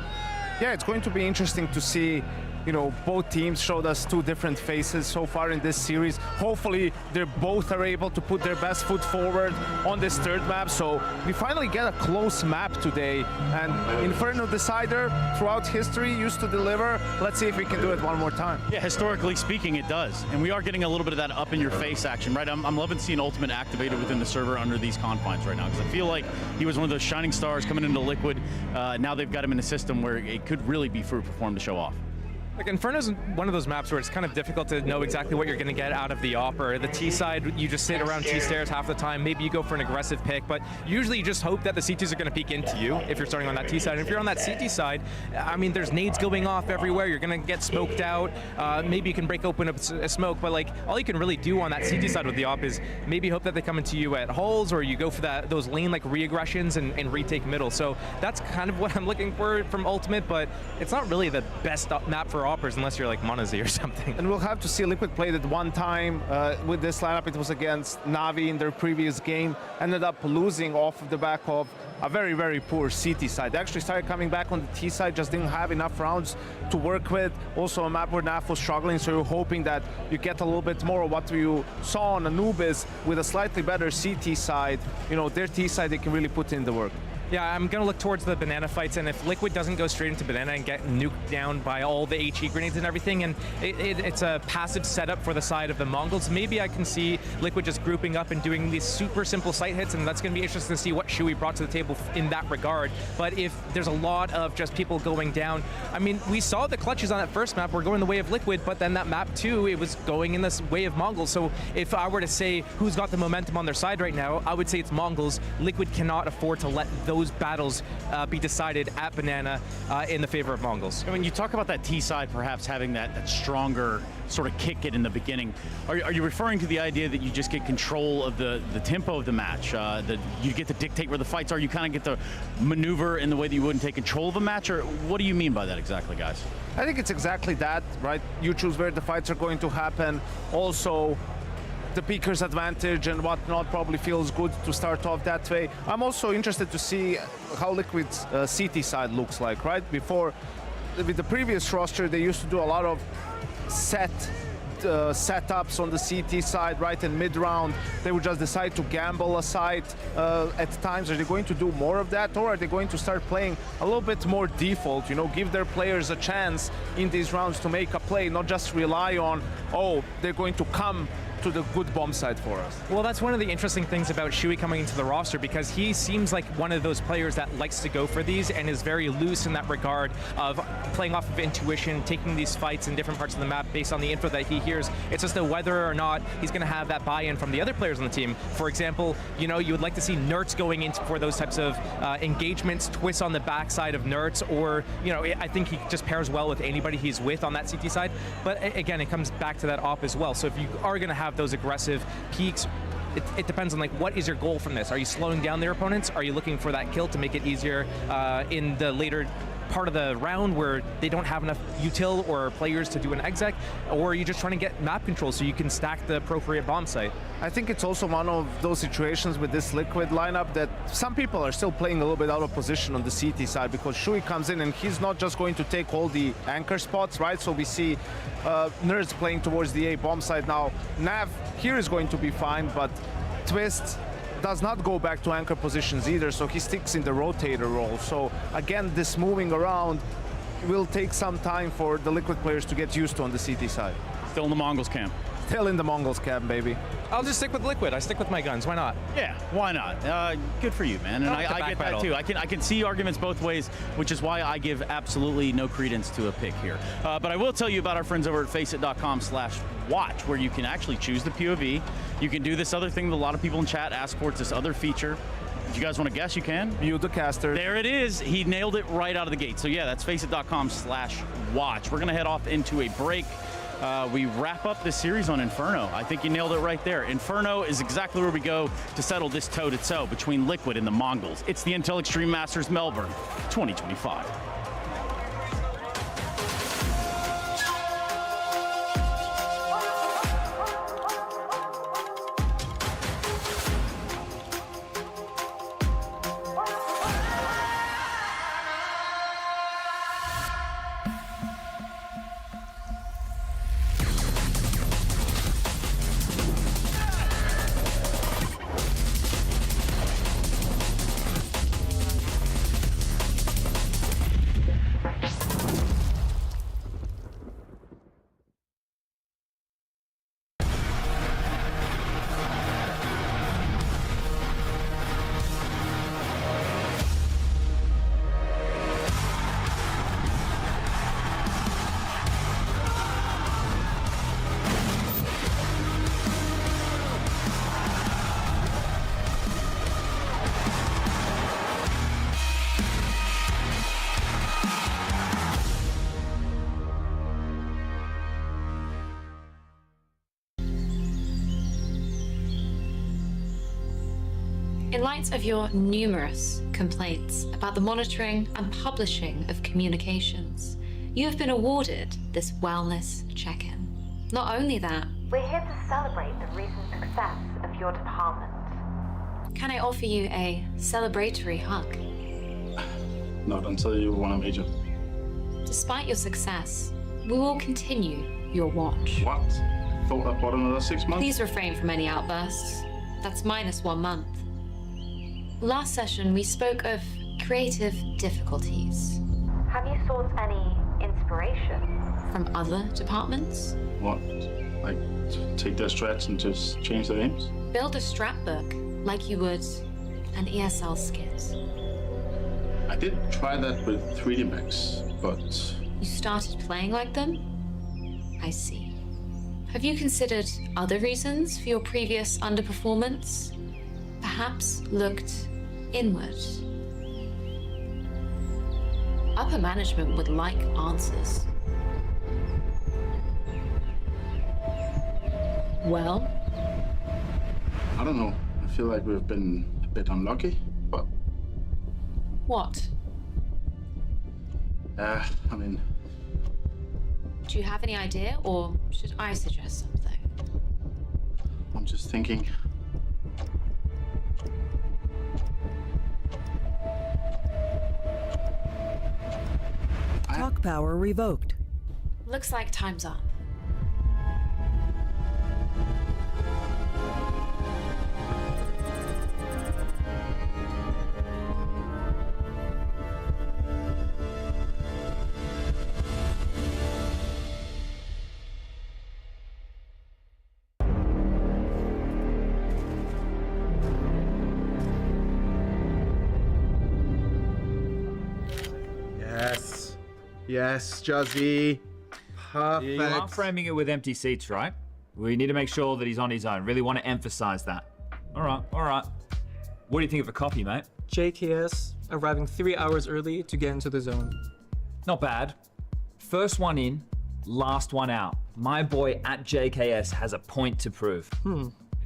Yeah, it's going to be interesting to see you know, both teams showed us two different faces so far in this series. Hopefully, they both are able to put their best foot forward on this third map. So we finally get a close map today. And Inferno Decider, throughout history, used to deliver. Let's see if we can do it one more time. Yeah, historically speaking, it does. And we are getting a little bit of that up-in-your-face action, right? I'm loving seeing Ultimate activated within the server under these confines right now, because I feel like he was one of those shining stars coming into Liquid. Now they've got him in a system where it could really be fruitful for him to show off. Like Inferno's one of those maps where it's kind of difficult to know exactly what you're going to get out of the opper. The T side, you just sit around T stairs half the time. Maybe you go for an aggressive pick, but usually you just hope that the C2s are going to peek into you if you're starting on that T side. And if you're on that CT side, I mean, there's nades going off everywhere. You're going to get smoked out. Maybe you can break open a smoke, but like all you can really do on that CT side with the op is maybe hope that they come into you at holes, or you go for those lane like re-aggressions and retake middle. So that's kind of what I'm looking for from Ultimate, but it's not really the best map for oppers unless you're like MongolZ or something. And we'll have to see. Liquid played it one time with this lineup. It was against Navi in their previous game. Ended up losing off of the back of a very, very poor CT side. They actually started coming back on the T side, just didn't have enough rounds to work with. Also a map where NAF was struggling, so you're hoping that you get a little bit more of what you saw on Anubis with a slightly better CT side. You know, their T side, they can really put in the work. Yeah, I'm going to look towards the banana fights, and if Liquid doesn't go straight into banana and get nuked down by all the HE grenades and everything, and it's a passive setup for the side of the Mongols, maybe I can see Liquid just grouping up and doing these super simple sight hits, and that's going to be interesting to see what Shui brought to the table in that regard. But if there's a lot of just people going down, I mean, we saw the clutches on that first map were going the way of Liquid, but then that map too, it was going in this way of Mongols. So if I were to say who's got the momentum on their side right now, I would say it's Mongols. Liquid cannot afford to let those battles be decided at banana in the favor of Mongols. When you talk about that T side perhaps having that stronger sort of kick it in the beginning, are you referring to the idea that you just get control of the tempo of the match, that you get to dictate where the fights are, you kind of get to maneuver in the way that you wouldn't take control of a match, or what do you mean by that exactly, guys? I think it's exactly that, right? You choose where the fights are going to happen. Also, the peaker's advantage and whatnot probably feels good to start off that way. I'm also interested to see how Liquid's CT side looks like, right? Before, with the previous roster, they used to do a lot of setups on the CT side, right? In mid-round, they would just decide to gamble a site at times. Are they going to do more of that, or are they going to start playing a little bit more default, you know, give their players a chance in these rounds to make a play, not just rely on, oh, they're going to come to the good bomb side for us? Well, that's one of the interesting things about Shui coming into the roster, because he seems like one of those players that likes to go for these and is very loose in that regard of playing off of intuition, taking these fights in different parts of the map based on the info that he hears. It's just whether or not he's going to have that buy-in from the other players on the team. For example, you know, you would like to see Nerds going in for those types of engagements, twists on the backside of Nerds, or, you know, I think he just pairs well with anybody he's with on that CT side. But again, it comes back to that op as well. So if you are going to have those aggressive peaks, it depends on like what is your goal from this. Are you slowing down their opponents? Are you looking for that kill to make it easier in the later part of the round where they don't have enough util or players to do an exec, or are you just trying to get map control so you can stack the appropriate bomb site? I think it's also one of those situations with this Liquid lineup that some people are still playing a little bit out of position on the CT side, because Shui comes in and he's not just going to take all the anchor spots, right? So we see Nerds playing towards the A bomb side now. Nav here is going to be fine, but Twist does not go back to anchor positions either, so he sticks in the rotator role. So again, this moving around will take some time for the Liquid players to get used to on the CT side. Still in the Mongols camp. Still in the Mongols camp, baby. I'll just stick with Liquid. I stick with my guns. Why not? Yeah, why not? Good for you, man. And I get that too. I can see arguments both ways, which is why I give absolutely no credence to a pick here. But I will tell you about our friends over at faceit.com/watch, where you can actually choose the POV. You can do this other thing that a lot of people in chat ask for. It's this other feature. If you guys want to guess, you can. Mute the caster. There it is. He nailed it right out of the gate. So yeah, that's faceit.com/watch. We're going to head off into a break. We wrap up this series on Inferno. I think you nailed it right there. Inferno is exactly where we go to settle this toe-to-toe between Liquid and the Mongols. It's the Intel Extreme Masters Melbourne 2025. In light of your numerous complaints about the monitoring and publishing of communications, you have been awarded this wellness check-in. Not only that, we're here to celebrate the recent success of your department. Can I offer you a celebratory hug? Not until you won a major. Despite your success, we will continue your watch. What? Thought about another 6 months? Please refrain from any outbursts. That's minus 1 month. Last session, we spoke of creative difficulties. Have you sought any inspiration from other departments? What? Like, take their strats and just change their names? Build a scrapbook like you would an ESL skit. I did try that with 3D Max, but... You started playing like them? I see. Have you considered other reasons for your previous underperformance? Perhaps looked inward? Upper management would like answers. Well? I don't know. I feel like we've been a bit unlucky, but... What? I mean... Do you have any idea, or should I suggest something? I'm just thinking... Talk power revoked. Looks like time's up. Yes, Juzzy. Perfect. You are framing it with empty seats, right? We need to make sure that he's on his own. Really want to emphasize that. All right, all right. What do you think of a copy, mate? JKS arriving 3 hours early to get into the zone. Not bad. First one in, last one out. My boy at JKS has a point to prove.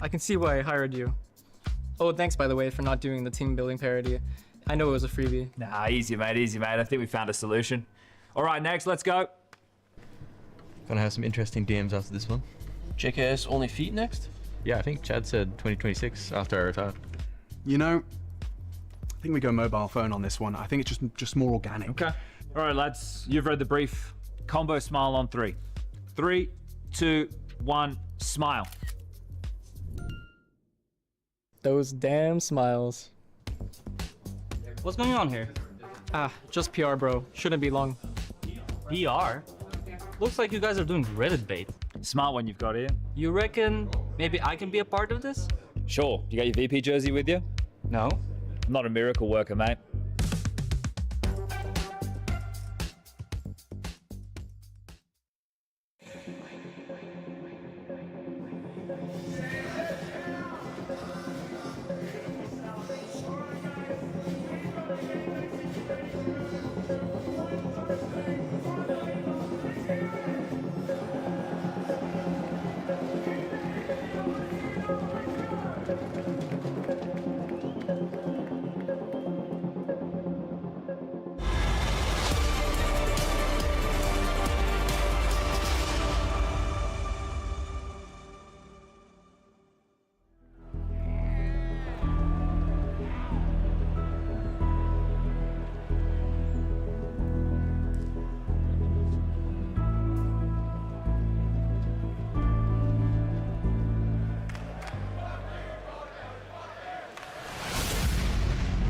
I can see why I hired you. Oh, thanks, by the way, for not doing the team building parody. I know it was a freebie. Nah, easy, mate, easy, mate. I think we found a solution. All right, next, let's go. Gonna have some interesting DMs after this one. JKS only feet next? Yeah, I think Chad said 2026 after I retire. You know, I think we go mobile phone on this one. I think it's just more organic. Okay. All right, lads, you've read the brief. Combo smile on 3. 3, 2, 1, smile. Those damn smiles. What's going on here? Just PR, bro. Shouldn't be long. PR? Looks like you guys are doing Reddit bait. Smart one you've got here. You reckon maybe I can be a part of this? Sure. You got your VP jersey with you? No. I'm not a miracle worker, mate.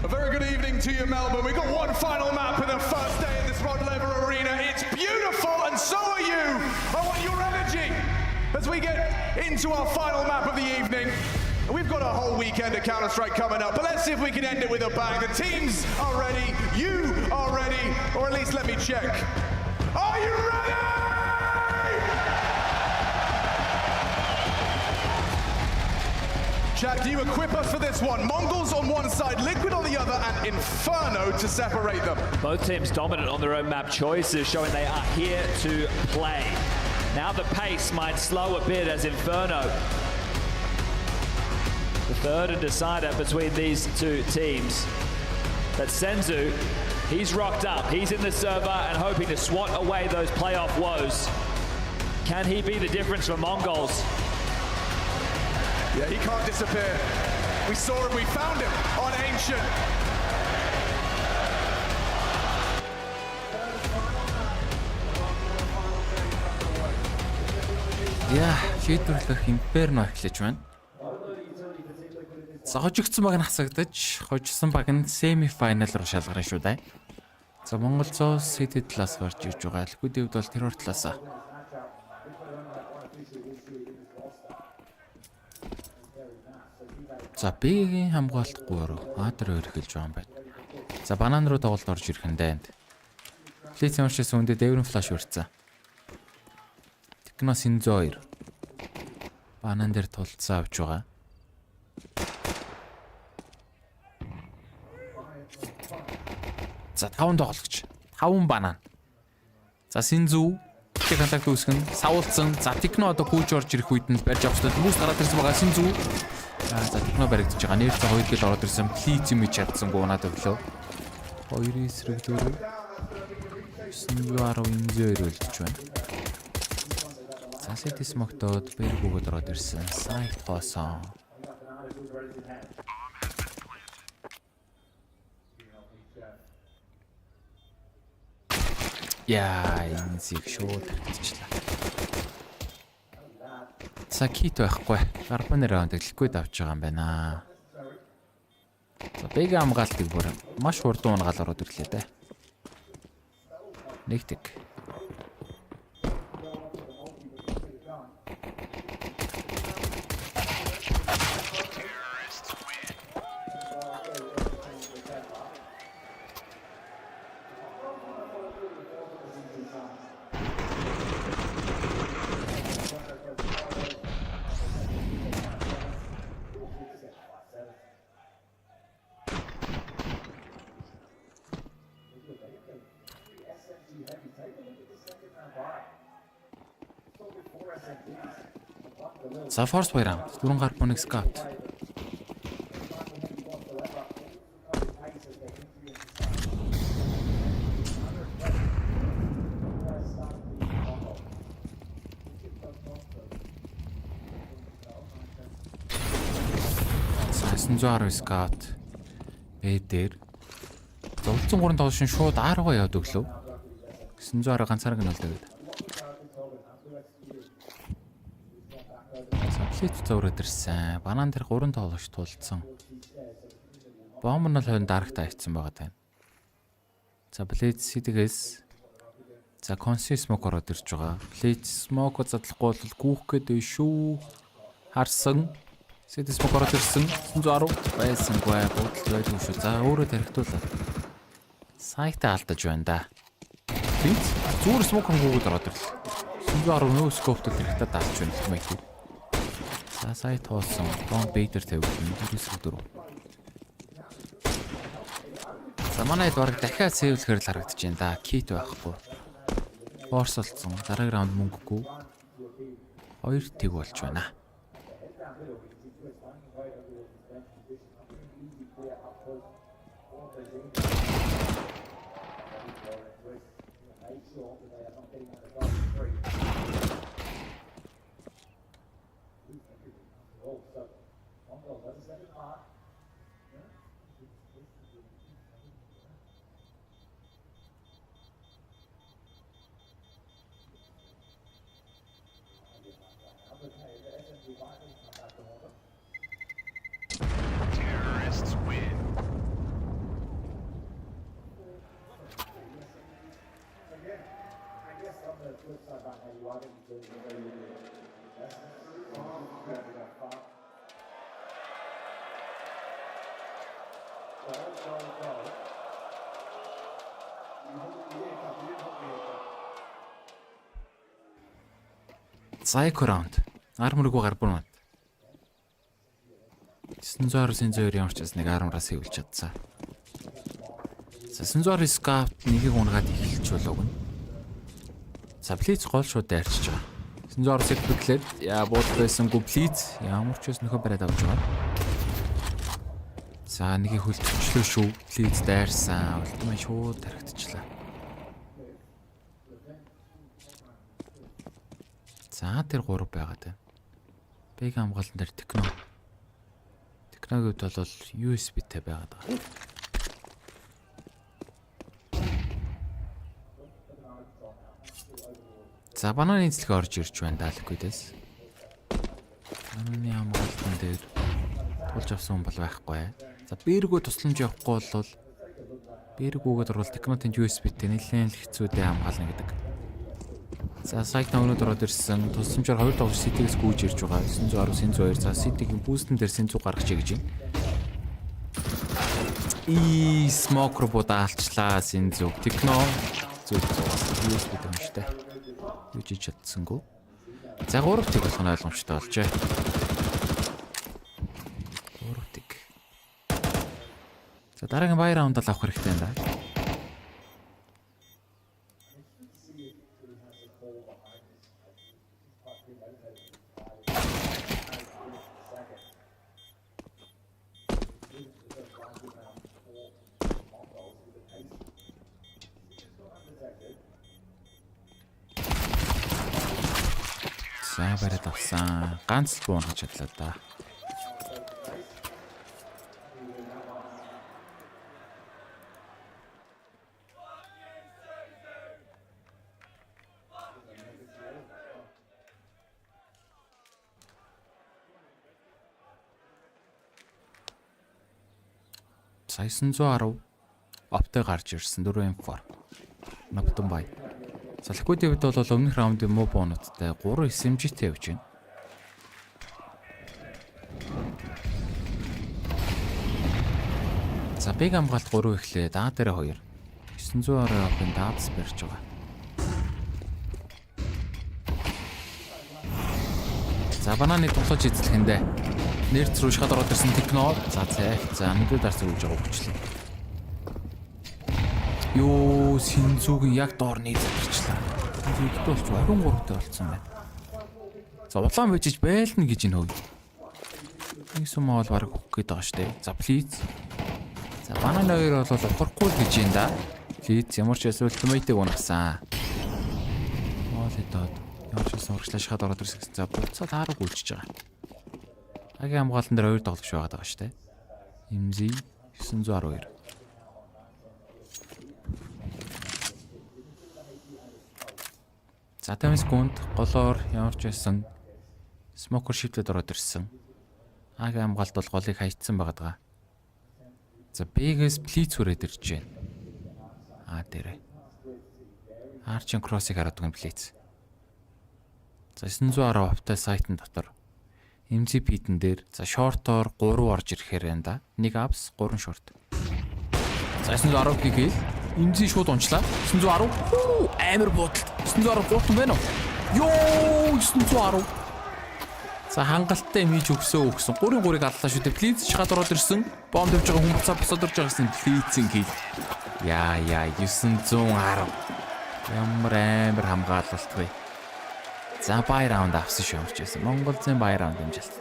A very good evening to you, Melbourne. We've got one final map in the first day in this Rod Laver Arena. It's beautiful, and so are you. I want your energy as we get into our final map of the evening. We've got a whole weekend of Counter-Strike coming up, but let's see if we can end it with a bang. The teams are ready, you are ready, or at least let me check. Are you ready? Chat, do you equip us for this one? Mongols on one side, Liquid on the other, and Inferno to separate them. Both teams dominant on their own map choices, showing they are here to play. Now the pace might slow a bit as Inferno, the third and decider between these two teams. But Senzu, he's rocked up. He's in the server and hoping to swat away those playoff woes. Can he be the difference for Mongols? Yeah, he can't disappear. We saw him, we found him on Ancient. Яа, шийдвэрлэх Inferno эхлэж байна. За хожигдсон баг нь хасагдаж, хожсон баг нь semi-final руу шалгарна шүү дээ. За MongolZ City талаас гарч ирж байгаа. Ликвидийн хувьд бол тэрээр талаасаа. За Б-гийн хамгаалт 3, А-дөр өрхөлж байгаа юм байна. За банан руу тоглолт орж ирэх нь дайнд. Флиц ямарчаас үндэ дээврэн флаш өрцөн. Технос Инзоир. Банан дээр тулцсан авч байгаа. За 5 тоглогч. 5 банан. За Синзүү контакт үүсгэн савуулсан. За Техно одоо гүйж орж ирэх үед нь барьж авчихсан. Хүмүүс гараад ирсэн байгаа Синзүү. За Техно баригдаж байгаа. Нэрцээ 2 гэл ороод ирсэн. Флиц юм чадсангүй надад өглөө. 2 эсрэг 4. Синзүү 10 Инзоир үлдэж байна. За City Smoke-дод бэргүүгд ороод ирсэн. Сайт хоосон. Яа, энэ зиг шууд тавьчихлаа. За кит байхгүй. Гарбаны раунд ликвид авч байгаа юм байна. За Б-гийн хамгаалтыг бүр маш хурдан унгаал ороод ирлээ дээ. Нэгтэг. За Force by round 4 гарбоныг scout. За 910 scout. Б дээр. Зовлцсон 3 тоглолт шууд А руугаа яваад өглөө. 910 ганцаараа гэнэ л дээд. Флиц зураад ирсэн. Банан дээр 3 тоглогч тулцсан. Бомб нь бол хойно дарагт авчихсан байгаа тань. За Blade City-гээс за Consi Smoke ороод ирж байгаа. Blade Smoke задлахгүй бол гүүх гээд байна шүү. Харсан. City Smoke ороод ирсэн. 910 байсангүй бодол байдаг шүү. За өөрөө тархитуулаа. Сайта алдаж байна да. Blade зүгээр Smoke-ын гүүгд ороод ирлээ. 910 нөө scope-д тархитаа даалж байна гэх мэт. За сайт хоосон. Бомб бейдер тавьсан. 4-4. За манайд бараг дахиад сейвлэхээр л харагдаж байна да. Кит байхгүй. Форс олцсон. Дараагийн раунд мөнгөгүй. 2 тэг болж байна. Psycho round. Арморгүй гарбуунаад. 920 ямарчаас нэг 10-аас хэвлж чадсан. За 920 scout нэгийг унгаад эхэлж болов. За Blitz гол шууд дайрчиж байгаа. 920 секвэклээд яа бууд байсангүй Blitz ямар ч бас нөхө бариад авч байгаа. За нэгийг хөлтөчлөө шүү. Плиз дайрсан. Ультман шууд тархитчлаа. За тэр 3 байгаад байна. Бэг хамгаалалтан дээр техно. Техногийн хувьд бол USB-тэй байгаад байгаа. За бананы эзлэгээ орж ирж байна даалгүйдээс. Бананы хамгаалалтан дээр тулж авсан хүн бол байхгүй. За бэргүү тусламж явахгүй бол бэргүүгээд орвол технотын USB-тэй нэлээд л хэцүүдээ хамгаална гэдэг. За сайтна өнөөдөр ороод ирсэн тусламжаар 2 давж CT-гээс гүйж ирж байгаа. 910 902 за CT-гийн бүүстэн дээр 100 гаргаж ий гэж байна. Smoke руу будаалчлаа 100. Техно зүг USB дэмжтэй. Юу ч чадсангүй. За 3 тэг болох нь ойлгомжтой болжээ. 3 тэг. За дараагийн бай раунд л авах хэрэгтэй юм да. За бараад авсан. Ганц л буунгаж чадлаа да. За 910 оптэй гарч ирсэн 4M4. Наптан бай. Салхикуудын хувьд бол өмнөх раундын муу боонуудтай 3 SMG-тэй явж байна. За бэг хамгаалт 3 ихлээ даа дээр 2. 920 опын даадс барьж байгаа. За бананы тоглож эзлэхэндээ нэрц рүү шахаад ороод ирсэн техно. За цайх. За нүдүүд арц үрж байгаа хүчлээ. Ёо синзүүгийн яг доор нийлэрчлээ. Тэгт болж 23-тай болцсон байна. За улаан бижиж байлна гэж энэ хөөе. Нэг сум бол баг хөх гээд байгаа штэ. За плиз. За бананы 2 бол ухрахгүй гэж юм да. Плиз ямар ч эсвэл ультимейтыг унагсан. Моол идээд ямар ч байсан урагшлаа шахаад ороод ирсэн. За буцаад хаараг үлчиж байгаа. Агийн хамгаалалтан дээр 2 тоглогч байгаад байгаа штэ. MZ 912. За 50 секунд голоор ямар ч байсан смокер шифтэд ороод ирсэн. Агийн хамгаалт бол голыг хайцсан байгаа. За Б-гээс плиц хүрээд ирж байна. Дээрээ. Арчин кроссыг хараад байгаа плиц. За 910 автаа сайтн дотор MCP-дэн дээр за шортоор 3 орж ирэхээр байна да. 1 апс 3 шорт. За 910 гигээл MZ шууд унчлаа. 910 амар бодолт. 910 гутан байна уу? Йоо 910. За хангалттай имиж өгсөн. 3-3-ыг аллаа шүү дээ. Плиз шахаад ороод ирсэн. Бомб тавьж байгаа хүн буцаад босоод ирж байгаасэн плизэн хэл. Яа 910. Ямар амар хамгаалалт вэ? За бай раунд авсан шүү юмч байсан. MongolZ бай раунд амжилт.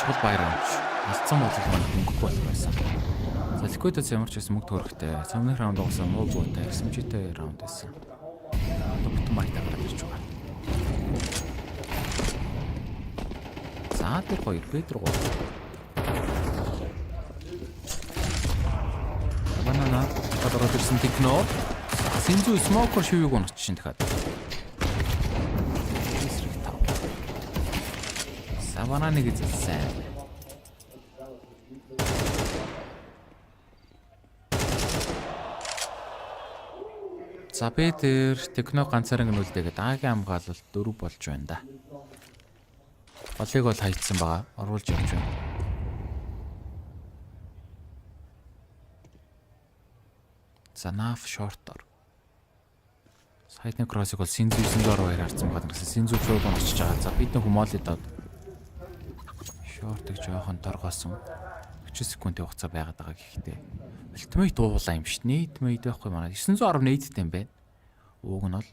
Чухал бай раунд. Алдсан бодлого маань хөнгөхгүй болох байсан. За ликвидээс ямар ч байсан мөнгө төрөхтэй. Цомны раунд угсаа муу буутай SMG-тэй раунд байсан. Бүтэн байтаа гараад ирж байгаа. За тэр 2 Петр 3. Банана гадараад ирсэн техно. Синзүү смокер шивийг унагч шин дахиад. Бананыг эзэлсэн. За Петр техно ганцаараа гинүүлдэ гэдэг Агийн хамгаалалт 4 болж байна да. Голыг бол хайцсан байгаа. Оруулж явж байна. За наф шортор. Сайдны кроссыг бол Синзу 9-2 харцсан байгаа гэсэн. Синзу шууд очиж байгаа. За бид нэг Моли доод. Шортыг жоохон торгоосон. 30 секундын хугацаа байгаад байгаа гэхдээ ультимейт дуулаа юм шүү. Нийтмейт байхгүй манай 910 нейдтэй юм байна. Ууг нь бол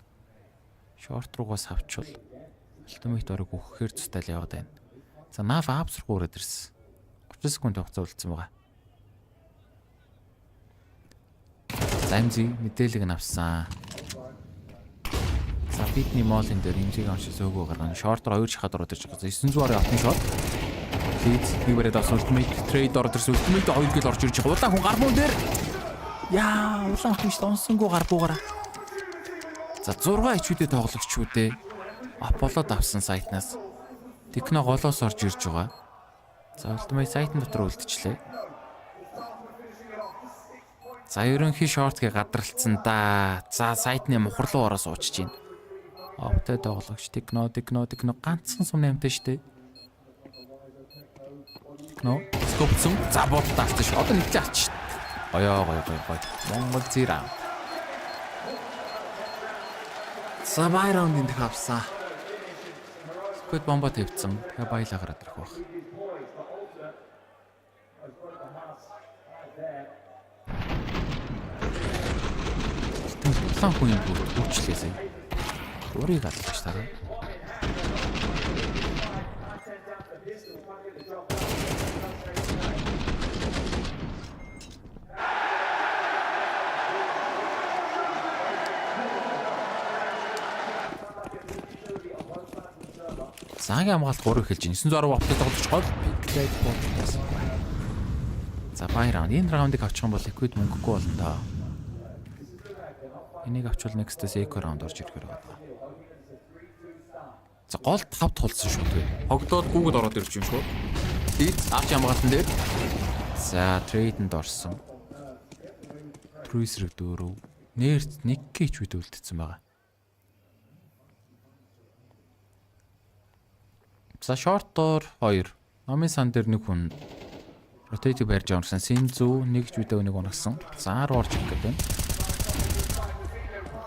шорт руугаас авчвал ультимейт орог өгөхээр цустал яваад байна. За нав апс руу ороод ирсэн. 30 секундын хугацаа үлдсэн байгаа. Замзи мэдээлэл нь авсан. За бидний молын дээр имзийг оншил сөөгөө гаргана. Шорт руу 2 шахаад ороод ирж байгаа. 900-аар автын шот. Лидс нивэрэд ас ультимейт трейд ороод ирсэн. Ультимейт 2 гэл орж ирж байгаа. Улаан хүн гармуун дээр. Яа, улаан хүн шүү онсонгоо гарбуугаараа. За 6 HP-тэй тоглогчдээ Аполлод авсан сайтнаас Техно голоос орж ирж байгаа. За ультимейт сайтн дотор үлдчихлээ. За ерөнхий шортыг гадралцсан да. За сайтны мухар руу ороо суучж байна. Оптэй тоглогч Техно ганцхан сум нэмтэй штэ. Техно скопцсон. За бот таалцсан ш. Одоо нэг л ач. Гоё. MongolZ раунд. За бай раундын дэх авсан. Сквад бомба тавьсан. Тэгээ баялаа гараад ирэх байх. Улаан хүн бүрчлээсэй. Өөрийг алгаж таараа. Цагаан хамгаалт 3 эхэлж байна. 910 ваттай тоглож гол пиклээд болчихсон. За бай раунд. Энэ раундыг авчих юм бол liquid мөнгөгүй болно доо. Энийг авчвал next-с eco round орж ирэхээр байна. За гол 5 тулсан шүү дээ. Хогдоод гүгэд ороод ирж юм шүү. Лидс авч хамгаалтан дээр. За трейдэнд орсон. Трюсрэг 4. Нэрт 1 гэж үд үлдсэн байгаа. За шортоор 2. Номын сан дээр нэг хүн rotate барьж орсон. Синзу 1 гэж үдээ нэг унагсан. За 10 орж ирэх гэдэг.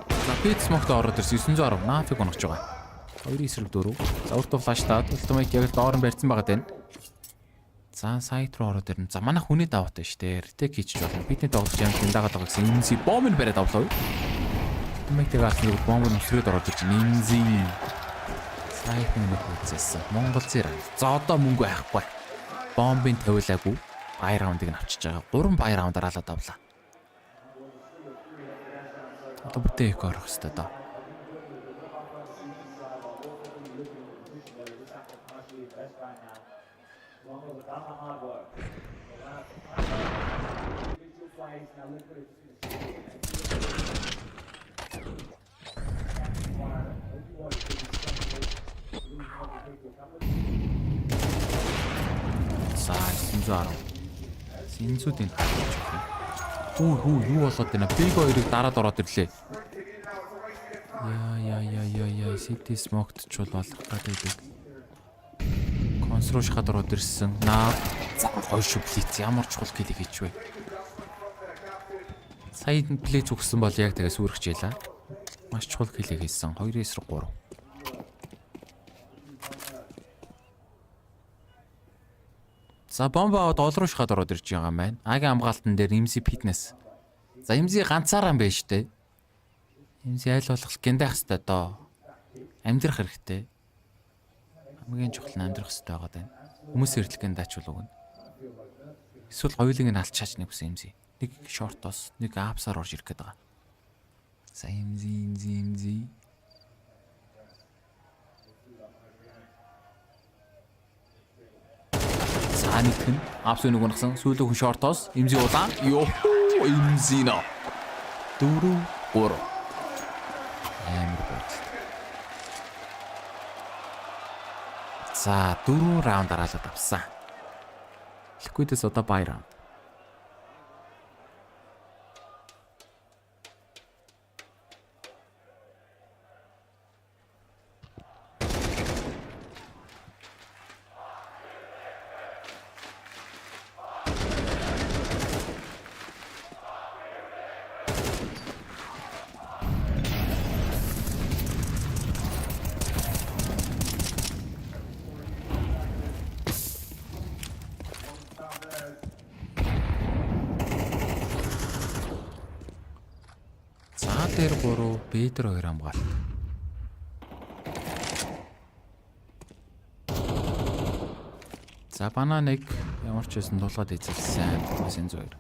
За пит смокт ороод ирсэн 910 нафиг унагч байгаа. 2 эсрэг 4. За өөртөө флаштаад ультимейт яг доор нь барьсан байгаа тань. За сайт руу ороод ирнэ. За манай хүний даваатай штэ. Ретек хийчих болно. Бидний тоглож юм дагаад байгаа гэсэн инзи бомб бариад авлаа. Ультимейтийг алсан нэг бомб нөсрөөд ороод ирж инзи. Сайт нэг үзсэн. MongolZ. За одоо мөнгө байхгүй. Бомбын тавилаагүй. Бай раундыг нь авчиж байгаа. 3 бай раунд дараалаад авлаа. Одоо бүтээ их орох хэвээр даа. За Синзүүдийн юу болоод байна? Big 2-ыг дараад ороод ирлээ. Яа City Smoked ч бол болох гэдэг. Консруу шахаад ороод ирсэн. За гоё шүү плиц ямар чухал кил хийж вэ? Сая плиц өгсөн бол яг тэгээс үүрхжээлаа. Маш чухал кил хийсэн. 2-3. За бомба аваад ол руу шахаад ороод ирж байгаа юм байна. Агийн хамгаалтан дээр MC фитнес. За MC ганцаараа юм байна штэ. MC айл болох гиндах хэвээр доо. Амьдрах хэрэгтэй. Хамгийн чухал нь амьдрах хэвээр байгаа даа. Хүмүүс эрдэл гиндач болов уу? Эсвэл хоёулыг нь алчаач нэг үсэн MC. Нэг шортоос, нэг апсаар орж ирэх гээд байгаа. За MC. Нэг нь апс нэг унагсан сүүлөө хүн шортоос имзи улаан ёо имзино 4-3 амар бодол. За 4 раунд дараалаад авсан. Liquid-с одоо бай раунд. дээр 3, B дээр 2 хамгаалт. За бананыг ямар ч байсан дуулгаад эзэлсэн. Сензо 2.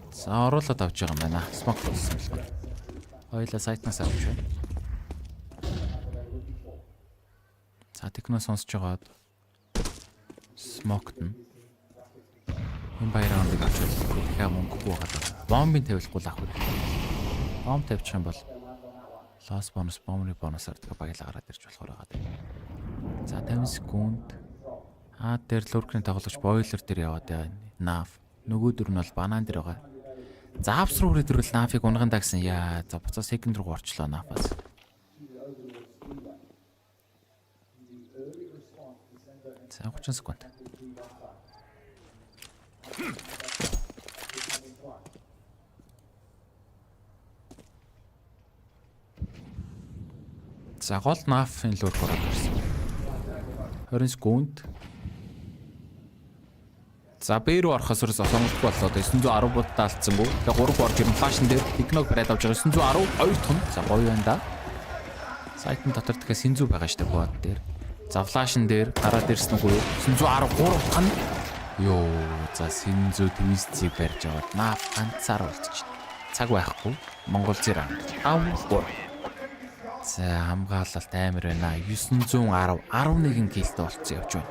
За оруулаад авч байгаа юм байна. Смок болсон болохоор. Хоёлаа сайтнаас авч байна. За техно сонсож байгаад смокт нь энэ баярандыг авч байгаа. Дахиад мөнгөгүй байгаа. Бомбын тавилахгүй л авах хэрэгтэй. Бомб тавьчих юм бол лос бонус, бомбны бонусаар дахиад баялаа гараад ирж болохоор байгаа. За 50 секунд. Дээр луркны тоглогч бойлер дээр яваад байгаа. Наф. Нөгөөдөр нь бол банан дээр байгаа. За апс руу ирвэл нафыг унган дагсан. Яа, за буцаа секонд руу орчлоо нафаас. За 30 секунд. За гол нафын лурк ороод ирсэн. 20 секунд. За Б руу орохоос өрөөс сонголтгүй боллоо. 910 будаа алдсангүй. Тэгээ 3 бор гэрн флашн дээр техног бариад авч байгаа. 910 2 том. За гоё байна да. Сайтн дотор тэгэхээр синзүү байгаа штэ бод дээр. За флашн дээр гараад ирсэн үгүй. 910 3 тань. Йоо, за синзүү твистийг барьж аваад наф ганцаар болчих. Цаг байхгүй. MongolZ раунд. За хамгаалалт амар байна. 910 11 киллтэй болцсон явж байна.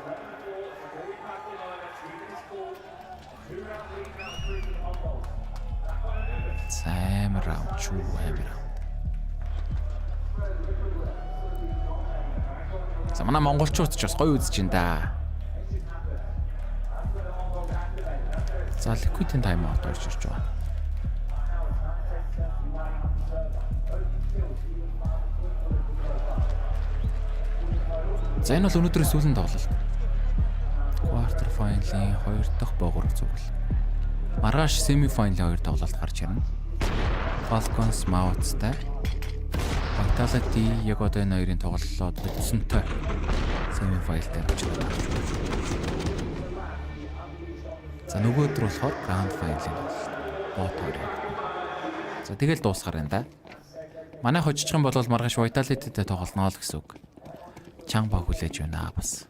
За амар раунд чуу амар раунд. За манай монголчууд ч бас гоё үзэж байна да. За liquid-ийн тайм аут орж ирж байгаа. За энэ бол өнөөдрийн сүүлийн тоглолт. Quarterfinal-ийн 2 дахь боогоор зүгэл. Маргааш semi-final-ийн 2 тоглолт гарч ирнэ. Falcons Mouthsтай. Vitality яг одоо энэ хоёрын тоглолтод өдсөнтэй semi-final дээр очиж байна. За нөгөөдөр болохоор grand final-ийн бот хоёр. За тэгэл дуусгаар байна да. Манай хожчих юм бол маргааш Vitality-тэй тоглоно л гэсэн үг. Чанга баг хүлээж байна бас.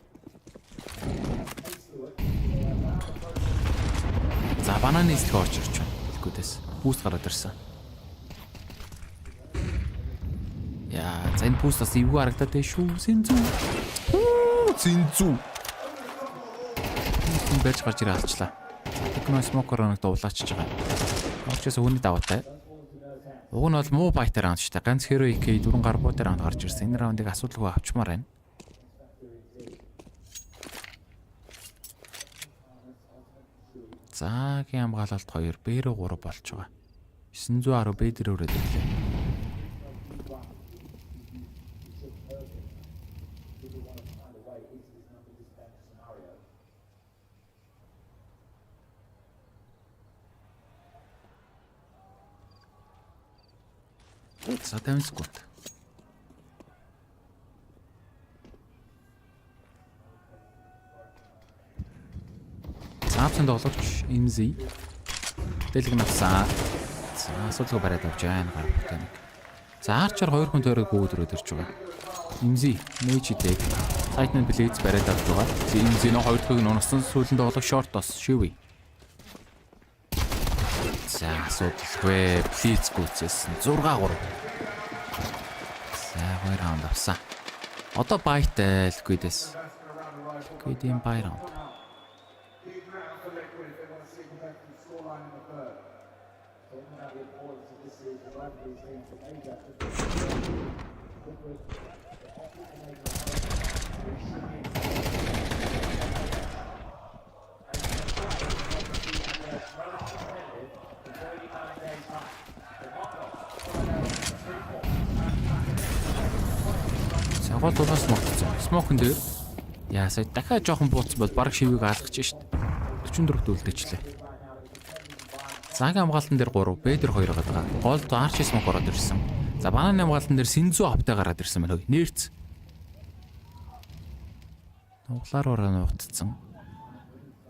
За бананы эслэг орж ирж байна. Liquid-ээс boost гараад ирсэн. Яа, за энэ boost-аас эвгүй харагдаад байна шүү. Синзүү. Синзүү. Энэ байж гарч ирээ алчлаа. Техно смокер-ыг дуулаачж байгаа. Орчээс хүний даваатай. Уг нь бол муу байтер раунд шүү дээ. Ганц hero EK 4 гар буу дээр раунд гарч ирсэн. Энэ раундыг асуудалгүй авчмаар байна. За гийн хамгаалалт 2 Б рүү 3 болж байгаа. 910 Б дээр өрөөд ирлээ. За 50 секунд. Цаапсан тоглогч MZ дэлгэн авсан. За асуудалгүй бариад авч байна гар бүтэнийг. За арчаар 2 хүн тойрог гүйдрөөд ирж байгаа. MZ мэйжтэй сайтны блейз бариад авч байгаа. MZ нөө 2 дахь нь унасан сүүлэн тоглох шорт тос шивэ. За асуудалгүй блейз гүйцээсэн 6-3. За 2 раунд авсан. Одоо байт Liquid-ээс. Liquid-ийн бай раунд. Гол дулаас могцсон. Смокн дээр яа сая дахиад жоохон бууцсан бол баг шивийг алгаж шít. 44-т үлдээчлээ. Цагаан хамгаалтан дээр 3, Б дээр 2 байгаа. Голд арч смок ороод ирсэн. За бананы хамгаалтан дээр синзүү автай гараад ирсэн байна. Нэрц. Нуглаар ороо нуугдсан.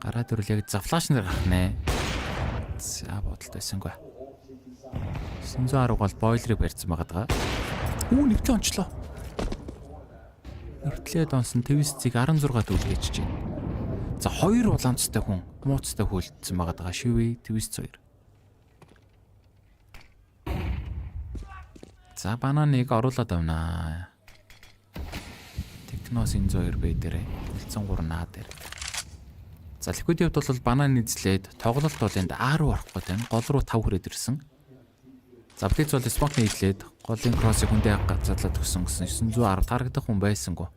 Гараад ирвэл яг за флаш нэр гарах нэ. За бодолтой байсангүй. 910 бол бойлерыг барьсан байгаа. Нэвтлээ онцлоо. Нэвтлээд онсон твистийг 16-д үлгээж чинь. За 2 улаанцтай хүн мууцтай хөлдсөн байгаа. Шиви твист 2. За бананыг оруулаад авнаа. Технос энэ 2 бай дээрээ. Хэлцэн 3 наа дээр. За ликвид явд бол банан эзлээд тоглолт бол энд А руу орох гэдэг нь гол руу 5 хүрээд ирсэн. За блиц бол смокны хийлээд голын кроссыг хүндээ газарлаад өгсөн гэсэн 910 тарагдах хүн байсангүй.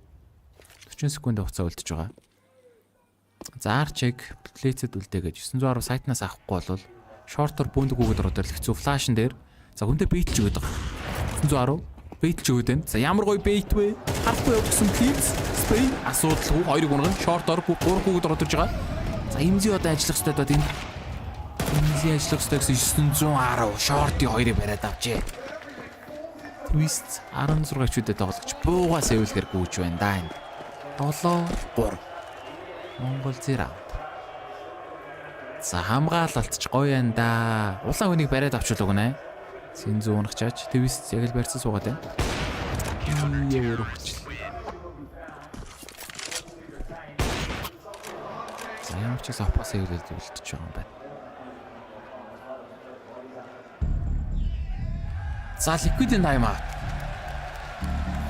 40 секунд хугацаа үлдэж байгаа. За арчиг блицэд үлдээгээд 910 сайтнаас авахгүй бол шортор бүүндэг өгöd ороод хэцүү флашн дээр. За хүндээ бейтж өгöd байгаа. 910 бейтж өгöd энэ. За ямар гоё бейт вэ? Харахгүй явуулсан блиц спрей асуудалгүй 2-ыг унган шортор 3 өгöd ороод ирж байгаа. За имзи одоо ажиллах хэрэгтэй доо энэ. Имзи ажиллах хэрэгтэй гэсэн 910 шортын 2-ыг бариад авчээ. Твист 16 чүдэд тоглогч буугаас эвлэхэр гүйж байна да энэ. 7-3. MongolZ раунд. За хамгаалалтч гоё энэ да. Улаан хүнийг бариад авчул өгнэ. Синзүү унах чаач твист яг л барьсан суугаад байна. Өөрөөгч. За ямар ч сапас эвлэлд үлдчихэж байгаа юм байна. За ликвидийн тайм аут.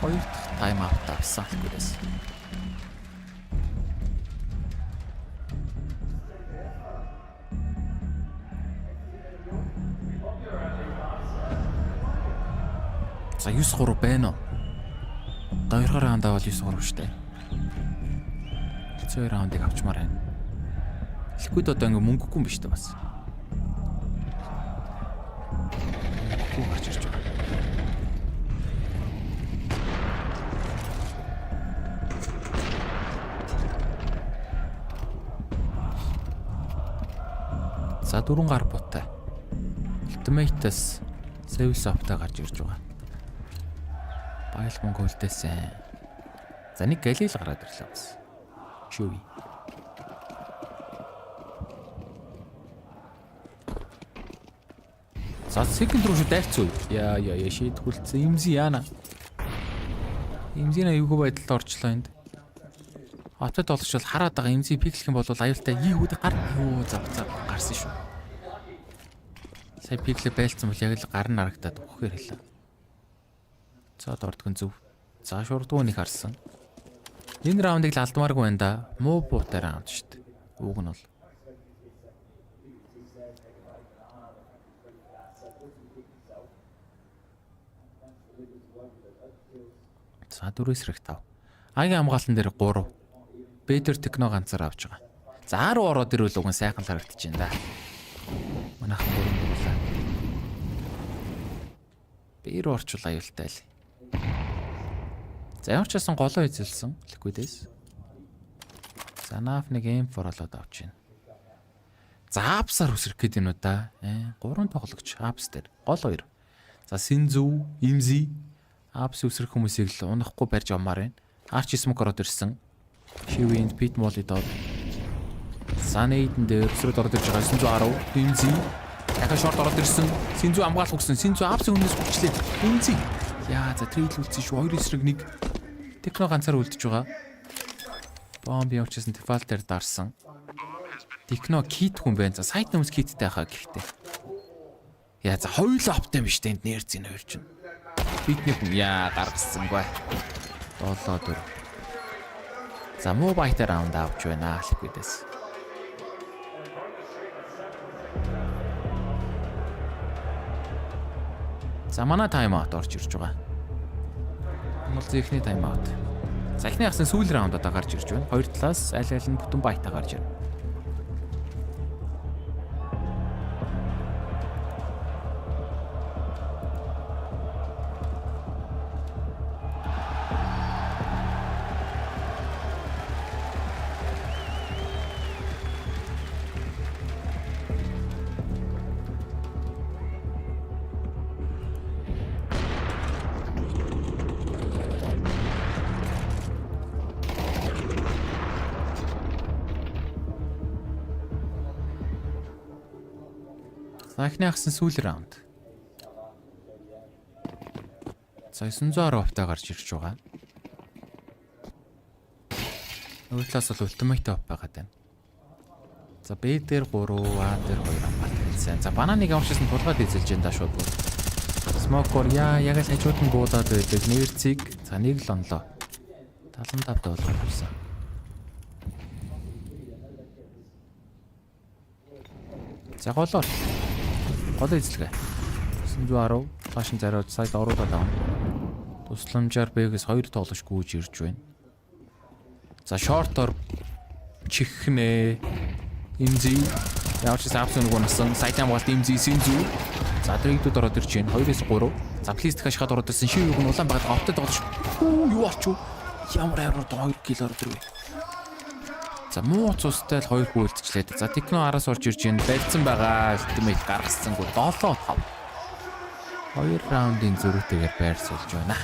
2 дахь тайм аут авсан ликвидээс. За 9-3 байна уу? Хоёроор раундаа бол 9-3 штэ. 2 раундыг авчмаар байна. Ликвид одоо ингээ мөнгөгүй юм биш үү бас. Хүү гарч ирж байгаа. За 4 гар буутай. Ultimate-с Sevil Soft-а гарч ирж байгаа. Баял MongolZ-сэн. За нэг галил гараад ирлээ бас. Шүви. За second руу дайрцгүй. Яа шийдгүүлсэн имзи яана. Имзина эвгүй байдалд орчлоо энд. Хотод олж бол хараад байгаа имзи пиклэх юм бол аюултай ийгүүд гар зав гарсан шүү. Сая пиклээ байлцсан бол яг л гар нь харагдаад өгөхээр хэлээ. За дордгон зөв. За шурдгуу нэг харсан. Энэ раундыг л алдмааргүй байна да. Муу буутай раунд шүү дээ. Уг нь бол. За 4-5. Агийн хамгаалтан дээр 3. Бэдэр техно ганцаар авч байгаа. За 10 ороод ирвэл уг нь сайхан харагдаж байна да. Манайхан 3 болоо. Бэр орчул аюултай л. За ямар ч байсан голоо эзэлсэн ликвидээс. За наф нэг M4 олоод авч байна. За апсаар үсрэх гээд юм уу да. 3 тоглогч апс дээр гол 2. За Синзүү, Имзи апс үсрэх хүмүүсийг л унахгүй барьж авмаар байна. Арч смок ороод ирсэн. Шивэнд пит молли доод. Санейдэн дээр өсрөд ороод ирж байгаа 910 Имзи. Дахиад шорт ороод ирсэн. Синзүү хамгаалах өгсөн. Синзүү апсын хүнээс хүчлээ. Имзи. Яа за трейл үлдсэн шүү. 2 эсрэг 1. Техно ганцаар үлдэж байгаа. Бомб явуулчихсан дефолт дээр дарсан. Техно кит хүн байна. За сайт нэмс киттэй хаа гэхдээ. Яа за хоёулаа оптом биш тэнд нэрцэн хоёр чинь. Бидний хүн яа гаргасангүй. 7-4. За мобайт раунд авч байна ликвидээс. За манай тайм аут орж ирж байгаа. MongolZ ихний тайм аут. За эхний хасны сүүл раунд одоо гарч ирж байна. Хоёр талаас аль аль нь бүтэн байтаа гарч ирнэ. Эхний хасны сүүл раунд. За 910 оптаа гарч ирж байгаа. Нөгөө талаас бол ультимейт оп байгаад байна. За B дээр 3, A дээр 2 хамгаалт хэлсэн. За бананыг амшигс нь тулгаад эзэлж энэ даа шууд. Смокор яг л хажууд нь буудаад байдаг. Нэрцийг за нэг л онлоо. 75 доллар авсан. За голоор. Гол эзлэгээ. 910 фашин зариуд сайд оруулаад авна. Тусламжаар Б-гээс 2 тоглож гүйж ирж байна. За шортор чихнэ. Имзи явж сапсан нөгөө насан сайтан болт имзи синзүү. За дрэгдүүд ороод ирж байна. 2-3. За плист хашихад ороод ирсэн шив юг нь улаан байгаад оптод тоглож. Юу болчих вэ? Ямар 2 кил ороод ирвэ. За муу цустай л 2 гүйлдчихлээ. За техно араас орж ирж байна. Барьсан байгаа. Ультимейт гаргацсангүй 7-5. 2 раундын зөрүүтэйгээр байр суулж байна.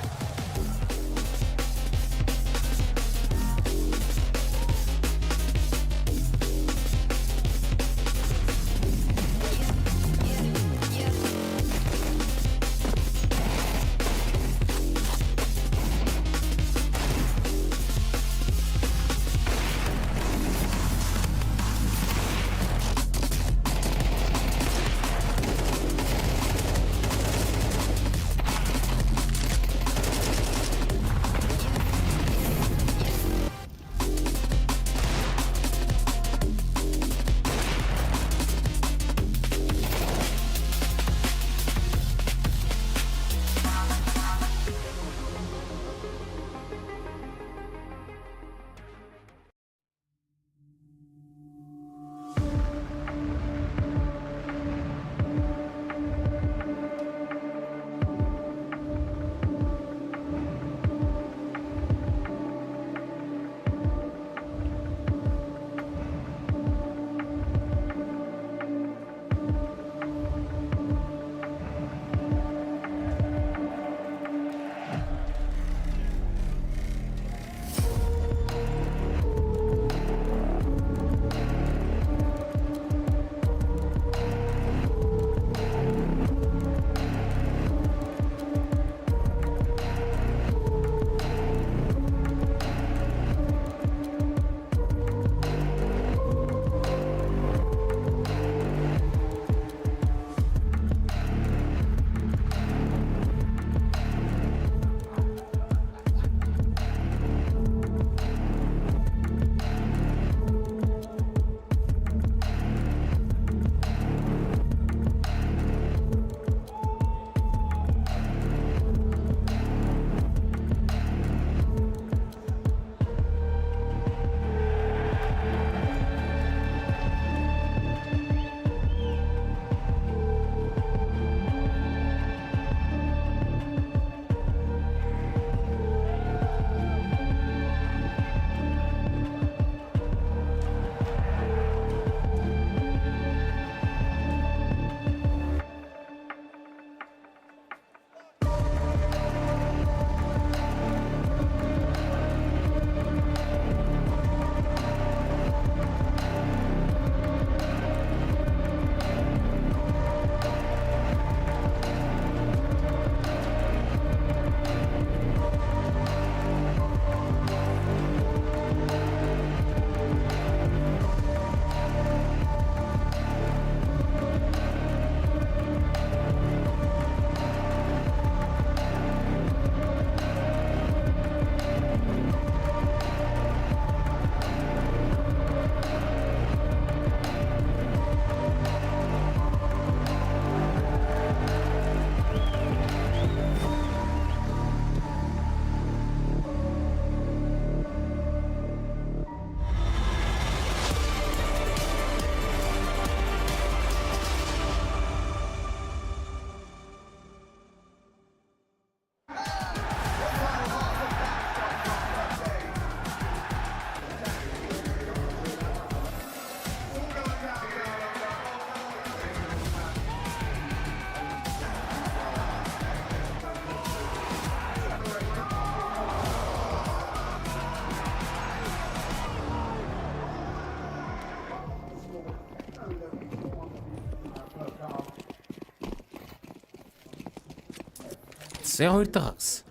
C2 дагаас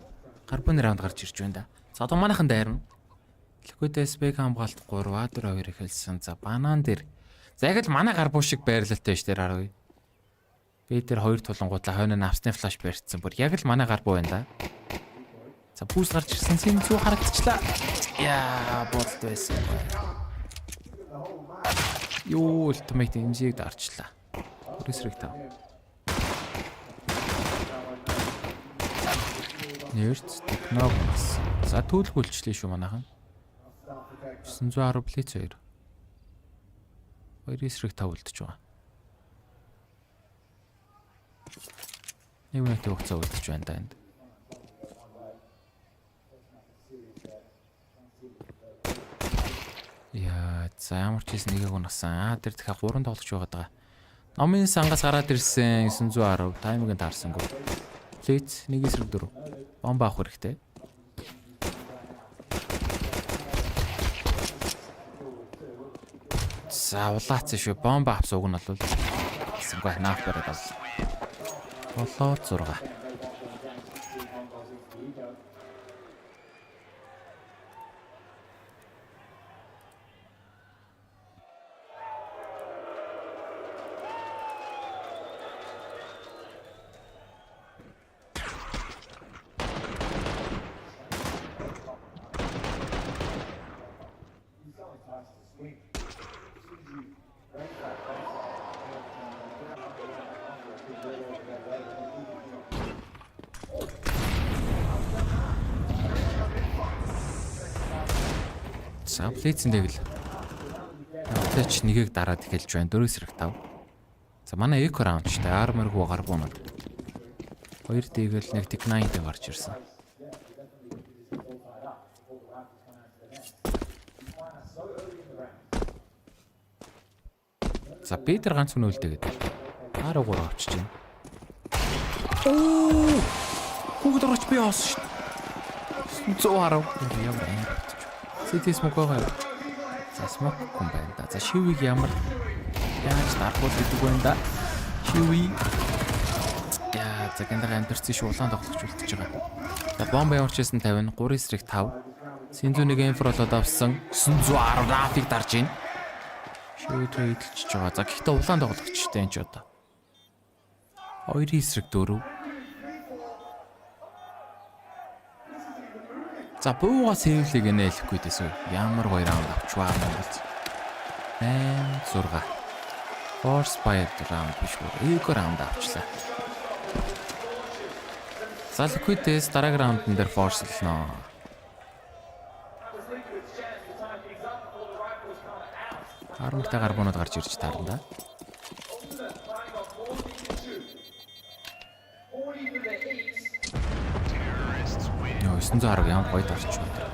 гарбон раунд гарч ирж байна да. За одоо манайхан дайрна. Liquid-с бэг хамгаалт 3 А4 2 эхэлсэн. За банан дээр. За яг л манай гарбуу шиг байрлалтай ш дээр харъя. Би дээр 2 тулангуудлаа хойно навсны флаш барьцсан. Бүр яг л манай гарбуу байна да. За бүүс гарч ирсэн сэнзүү харагдчихлаа. Яа, болд байсан. Юу ультимейт инжиг дарчлаа. Өсрэг тав. Нэрц технологиос. За төлөвлөлчлээ шүү манайхан. 910 плиц 2. 2 эсрэг тав үлдэж байгаа. Нэг минут хугацаа үлдэж байна да энд. Яа, за ямар ч хэс нэгийг унасан. Тэр дахиад 3 тоглож байгаа даа. Номын сангаас гараад ирсэн 910 таймыг нь таарсангүй. Плиц 1 эсрэг 4. Бомба авах хэрэгтэй. За улаац шүү. Бомба авсан уг нь бол хэсэггүй наaf бараад бол. Болоо 6. Плейцэн дээгэл. Тэч нэгийг дараад эхэлж байна. 4 эсрэг 5. За манай эко раундчтай армор хуу гарбуунад. 2 дээгэл нэг тик 9 дээр гарч ирсэн. За Петр ганц хүн үлдээгээд. 13 авчиж байна. Оо! Хүүхэд орч би оос шүү. 110. Ямар айн. City smoke байгаа. За smoke юм байна да. За шивийг ямар яаж дарахуул гэдэг вэ да? Шиви. Яа, за гэнэ амтэрсэн шүү улаан тоглож үлдчихэж байгаа. За бомба ямарчсэн 50, 3 эсрэг 5. Синзүүнийг инфр болоод авсан. 910 рафик дарж байна. Шиви трейдлж байгаа. За гэхдээ улаан тоглогчтой энэ ч одоо. 2 эсрэг 4. За бууга сэвлийг нээлэхгүй дэсүү. Ямар гоё раунд авчваа Монголз. 8 6. Force fire раунд биш үү? Эко раунд авчлаа. За Liquid-с дараагийн раундын дээр force-лноо. Армтай гарбонод гарч ирж таарна да. Нөө 910 ямар гоё дарч байна.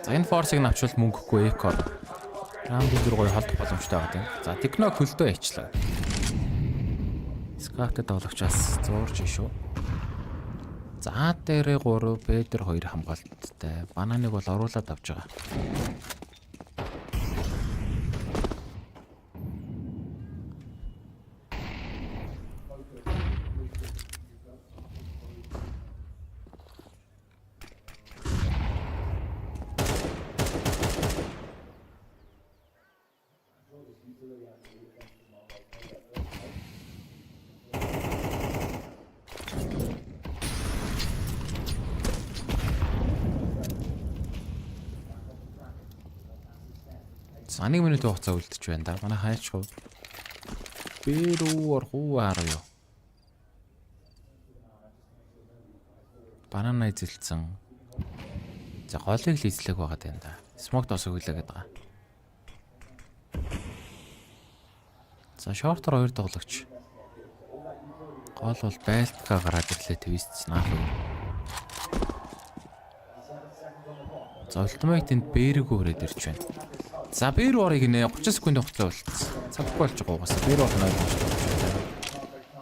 За энэ форсыг навчвал мөнгөгүй экор. Раундын зур гоё холдох боломжтой байгаа тийм. За техно хөлдөө ячлаа. Скафтад тоглогчаас зуурж шүү. За А дээрээ 3, Б дээр 2 хамгаалттай. Бананыг бол оруулаад авч байгаа. За 1 минут хугацаа үлдэж байна да. Манай хайч хов. Бэрүүр хууаар юу. Банана эзэлсэн. За голыг л эзлэх байгаа юм да. Смок дос өглөөгээд байгаа. За шортор 2 тоглогч. Гол бол байлтгаа гараад ирлээ твист наах. За ультимейтэнд бэрэг өрөөд ирж байна. За бэр орыг нэ 30 секунд хугацаа болчихсон. Цаггүй болж байгаа угаасаа бэр ор нойрч.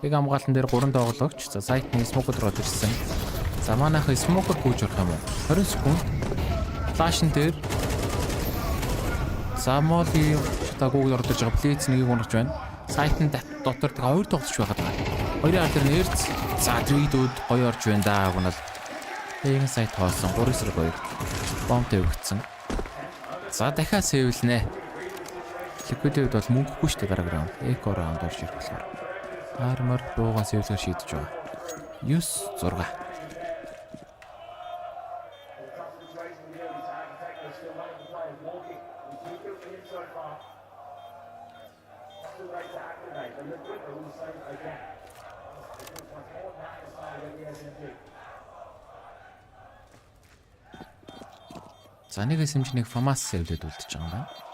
Биг амгаалтан дээр 3 тоглогч. За сайтны смокер ороод ирсэн. За манайх смокер гүйж орох юм уу? 20 секунд. Флашн дээр. За моли шатагууг ороод ирж байгаа. Блиц нэгийг унагч байна. Сайтн дотор тэгээ 2 тоглож байгаад байгаа. Хоёрын аль дээр нэрц. За тридүүд гоё орж байна да гунал. Тэгэн сайт хоосон 3 эсрэг 2. Бомб тавигдсан. За дахиад сэвэлнэ. Liquid-д бол мөнгөгүй шүү дээ дараа раунд. Эко раунд орж ирэх болохоор. Армор дууган сэвэлгээр шийдэж байгаа. 9-6. За нэг эсэмжнийг фамас сэвлээд үлдчихэж байгаа юм байна.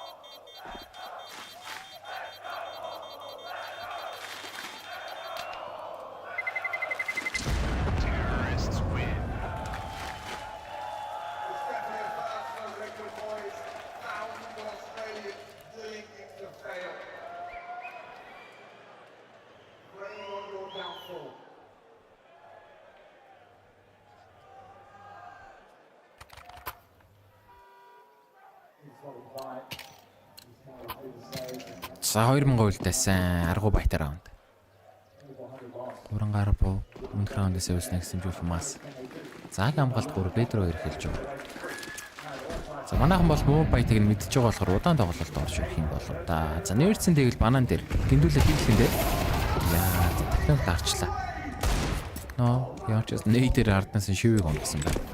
За 2000 үлдээсэн аргу баятар раунд. 3 гар буу өмнөх раундээс өвснэ гэсэн жуулмаас. За хамгаалт 3 бэдрөө эрхэлж байгаа. За манайхан бол муу баятыг нь мэдчихэж байгаа болохоор удаан тоглолт орж ирэх юм болов да. За нэрцэн тэгэл банан дээр гиндүүлээ хийлгэндээ. Яа дахин гарчлаа. Ноо яач нээдэр арднаас шивийг онгосон байна.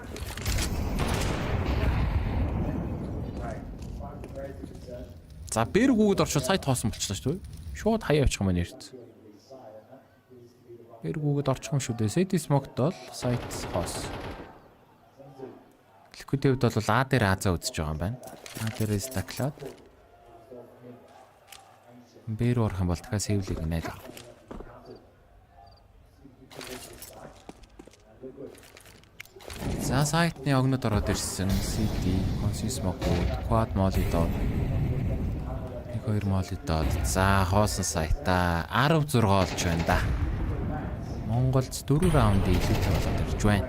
За бэр гүгэд орчод сайт хоосон болчихлоо шүү дээ. Шууд хаяа явчих юм байна нэрт. Бэр гүгэд орчих юм шүү дээ. Set smoke бол сайт хоос. Liquid-д бол А дээр Азаа үзэж байгаа юм байна. А дээрээс таклаад. Бэр орох юм бол дахиад сэвлийг найлаа. За сайтны огнод ороод ирсэн. CD, Conscious Smoke, Quad Molly доо. 2 молли доод. За хоосон сайтаа 16 олж байна да. Монголз 4 раунд илүүтэй болоод ирж байна.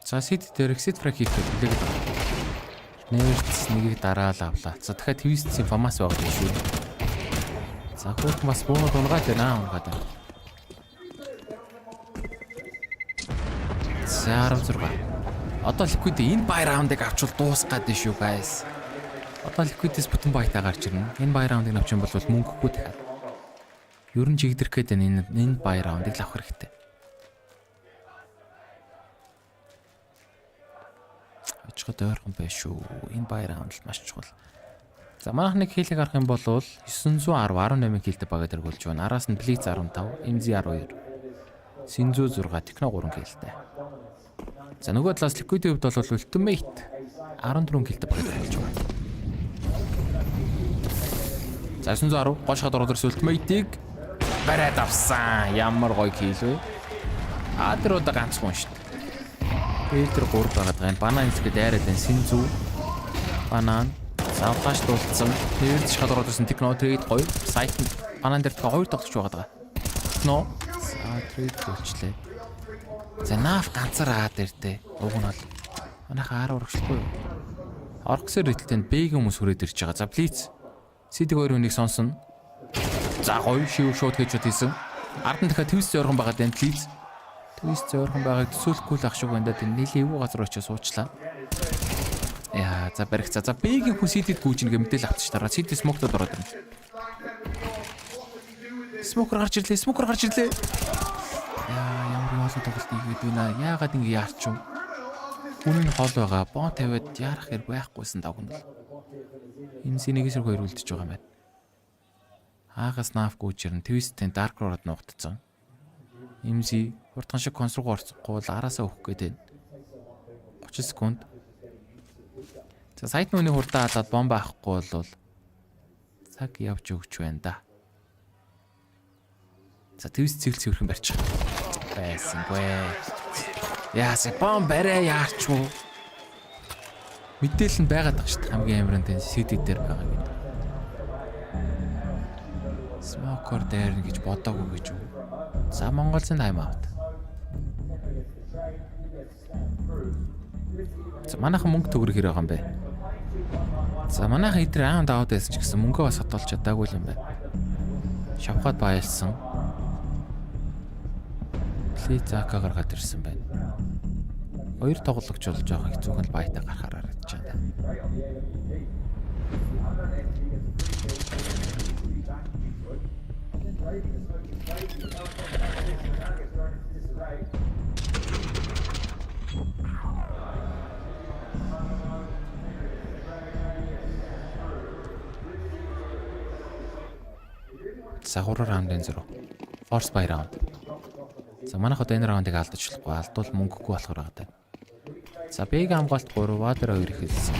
За сид дээр exit frag хийх гэдэг үлээгээд байна. Нэрц нэгийг дараал авлаа. За дахиад твистийн фамас байгаа юм шүү. За хүүхэн бас бөөнөд унгаад байна унгаад байна. За 16. Одоо Liquid энэ бай раундыг авчвал дуусгаад байна шүү guys. Одоо Liquid-с бүтэн байтаа гарч ирнэ. Энэ бай раундыг авчих юм бол мөнгөгүй дахиад. Ер нь жигдэрх гээд энэ бай раундыг л авах хэрэгтэй. Очгод ойрхон байна шүү. Энэ бай раунд л маш чухал. За манайх нэг хилийг харах юм бол 910 18 хилтэй багаар дэргүүлж байна. Араас нь Blitz 15, MZ 12, Sinzu 6, Techno 3 хилтэй. За нөгөө талаас Liquid-ийн хувьд бол Ultimate 14 хилтэй багаар дэргүүлж байна. За 910 гош хад ороод ирсэн Ultimate-ийг бариад авсан. Ямар гоё хил вэ? Тэр удаа ганцхан шүү дээ. Элдэр 3 байгаад байгаа. Банан хэлгээд дайраад байна. Sinzu, банан, савлаш дуулсан. Нэрч хад ороод ирсэн Techno trade 2. Сайт банан дээр тэгээ 2 тоглож байгаа. Techno trade болчлээ. За наф ганцаар дээр дээ. Уг нь бол манайхаа 10 урагшлахгүй. Орксэр рэтэлтэнд бэгийн хүмүүс хүрээд ирж байгаа. За Blitz CD 2 хүнийг сонсон. За гоё шив шууд хийж хийсэн. Ард нь дахиад твист зорхон байгаад байна. Blitz твист зорхон байгааг төсөөлөхгүй л ах шиг байна да. Нийлээ эвгүй газар очиж суучлаа. Яа, за барих. За бэгийн хүн CD-д гүйж нэг мэдээл авчих дараа CD smoke-тод ороод байна. Смокер гарч ирлээ. хоолой тоглолт хийгээд байна. Яагаад ингэ яарч юм? Үнэн хоол байгаа. Бон тавиад яарах хэрэг байхгүйсэн давгнал. Имзи нэгээс хоёр үлдчихэж байгаа юм байна. Хаагас наф гүүчэрн твистийн дарк роод нугтцсан. Имзи хурдхан шиг консруу орцохгүй бол араасаа өөх гээд байна. 30 секунд. За сайд нүуний хурдаа халаад бомб авахгүй бол цаг явж өгч байна да. За твист цэвэрхэн барьчих. Байсангүй. Яасаа бомб барай яарч уу. Мэдээлэл нь байгаад байгаа шүү дээ. Хамгийн амархан тэн CD дээр байгаа юм. Smoker дээр гэж бодоогүй гэж үү. За Mongols-ын тайм аут. За манайхан мөнгө төгрөх хэрэг байгаа юм бэ. За манайхан эдгээр раунд аваад байсан ч гэсэн мөнгөө бас хатуулж чадаагүй юм байна. Шавхаад баялсан. Плейзака гаргаад ирсэн байна. Хоёр тоглогч болж байгаа хэцүүхэн байтаа гарахаар харагдаж байна. Сагуур раундын 0. Force by round. За манайх одоо энэ раундыг алдчихлахгүй. Алдвал мөнгөгүй болохоор байгаа даа. За бэг хамгаалт 3 вадер 2 ихэлсэн.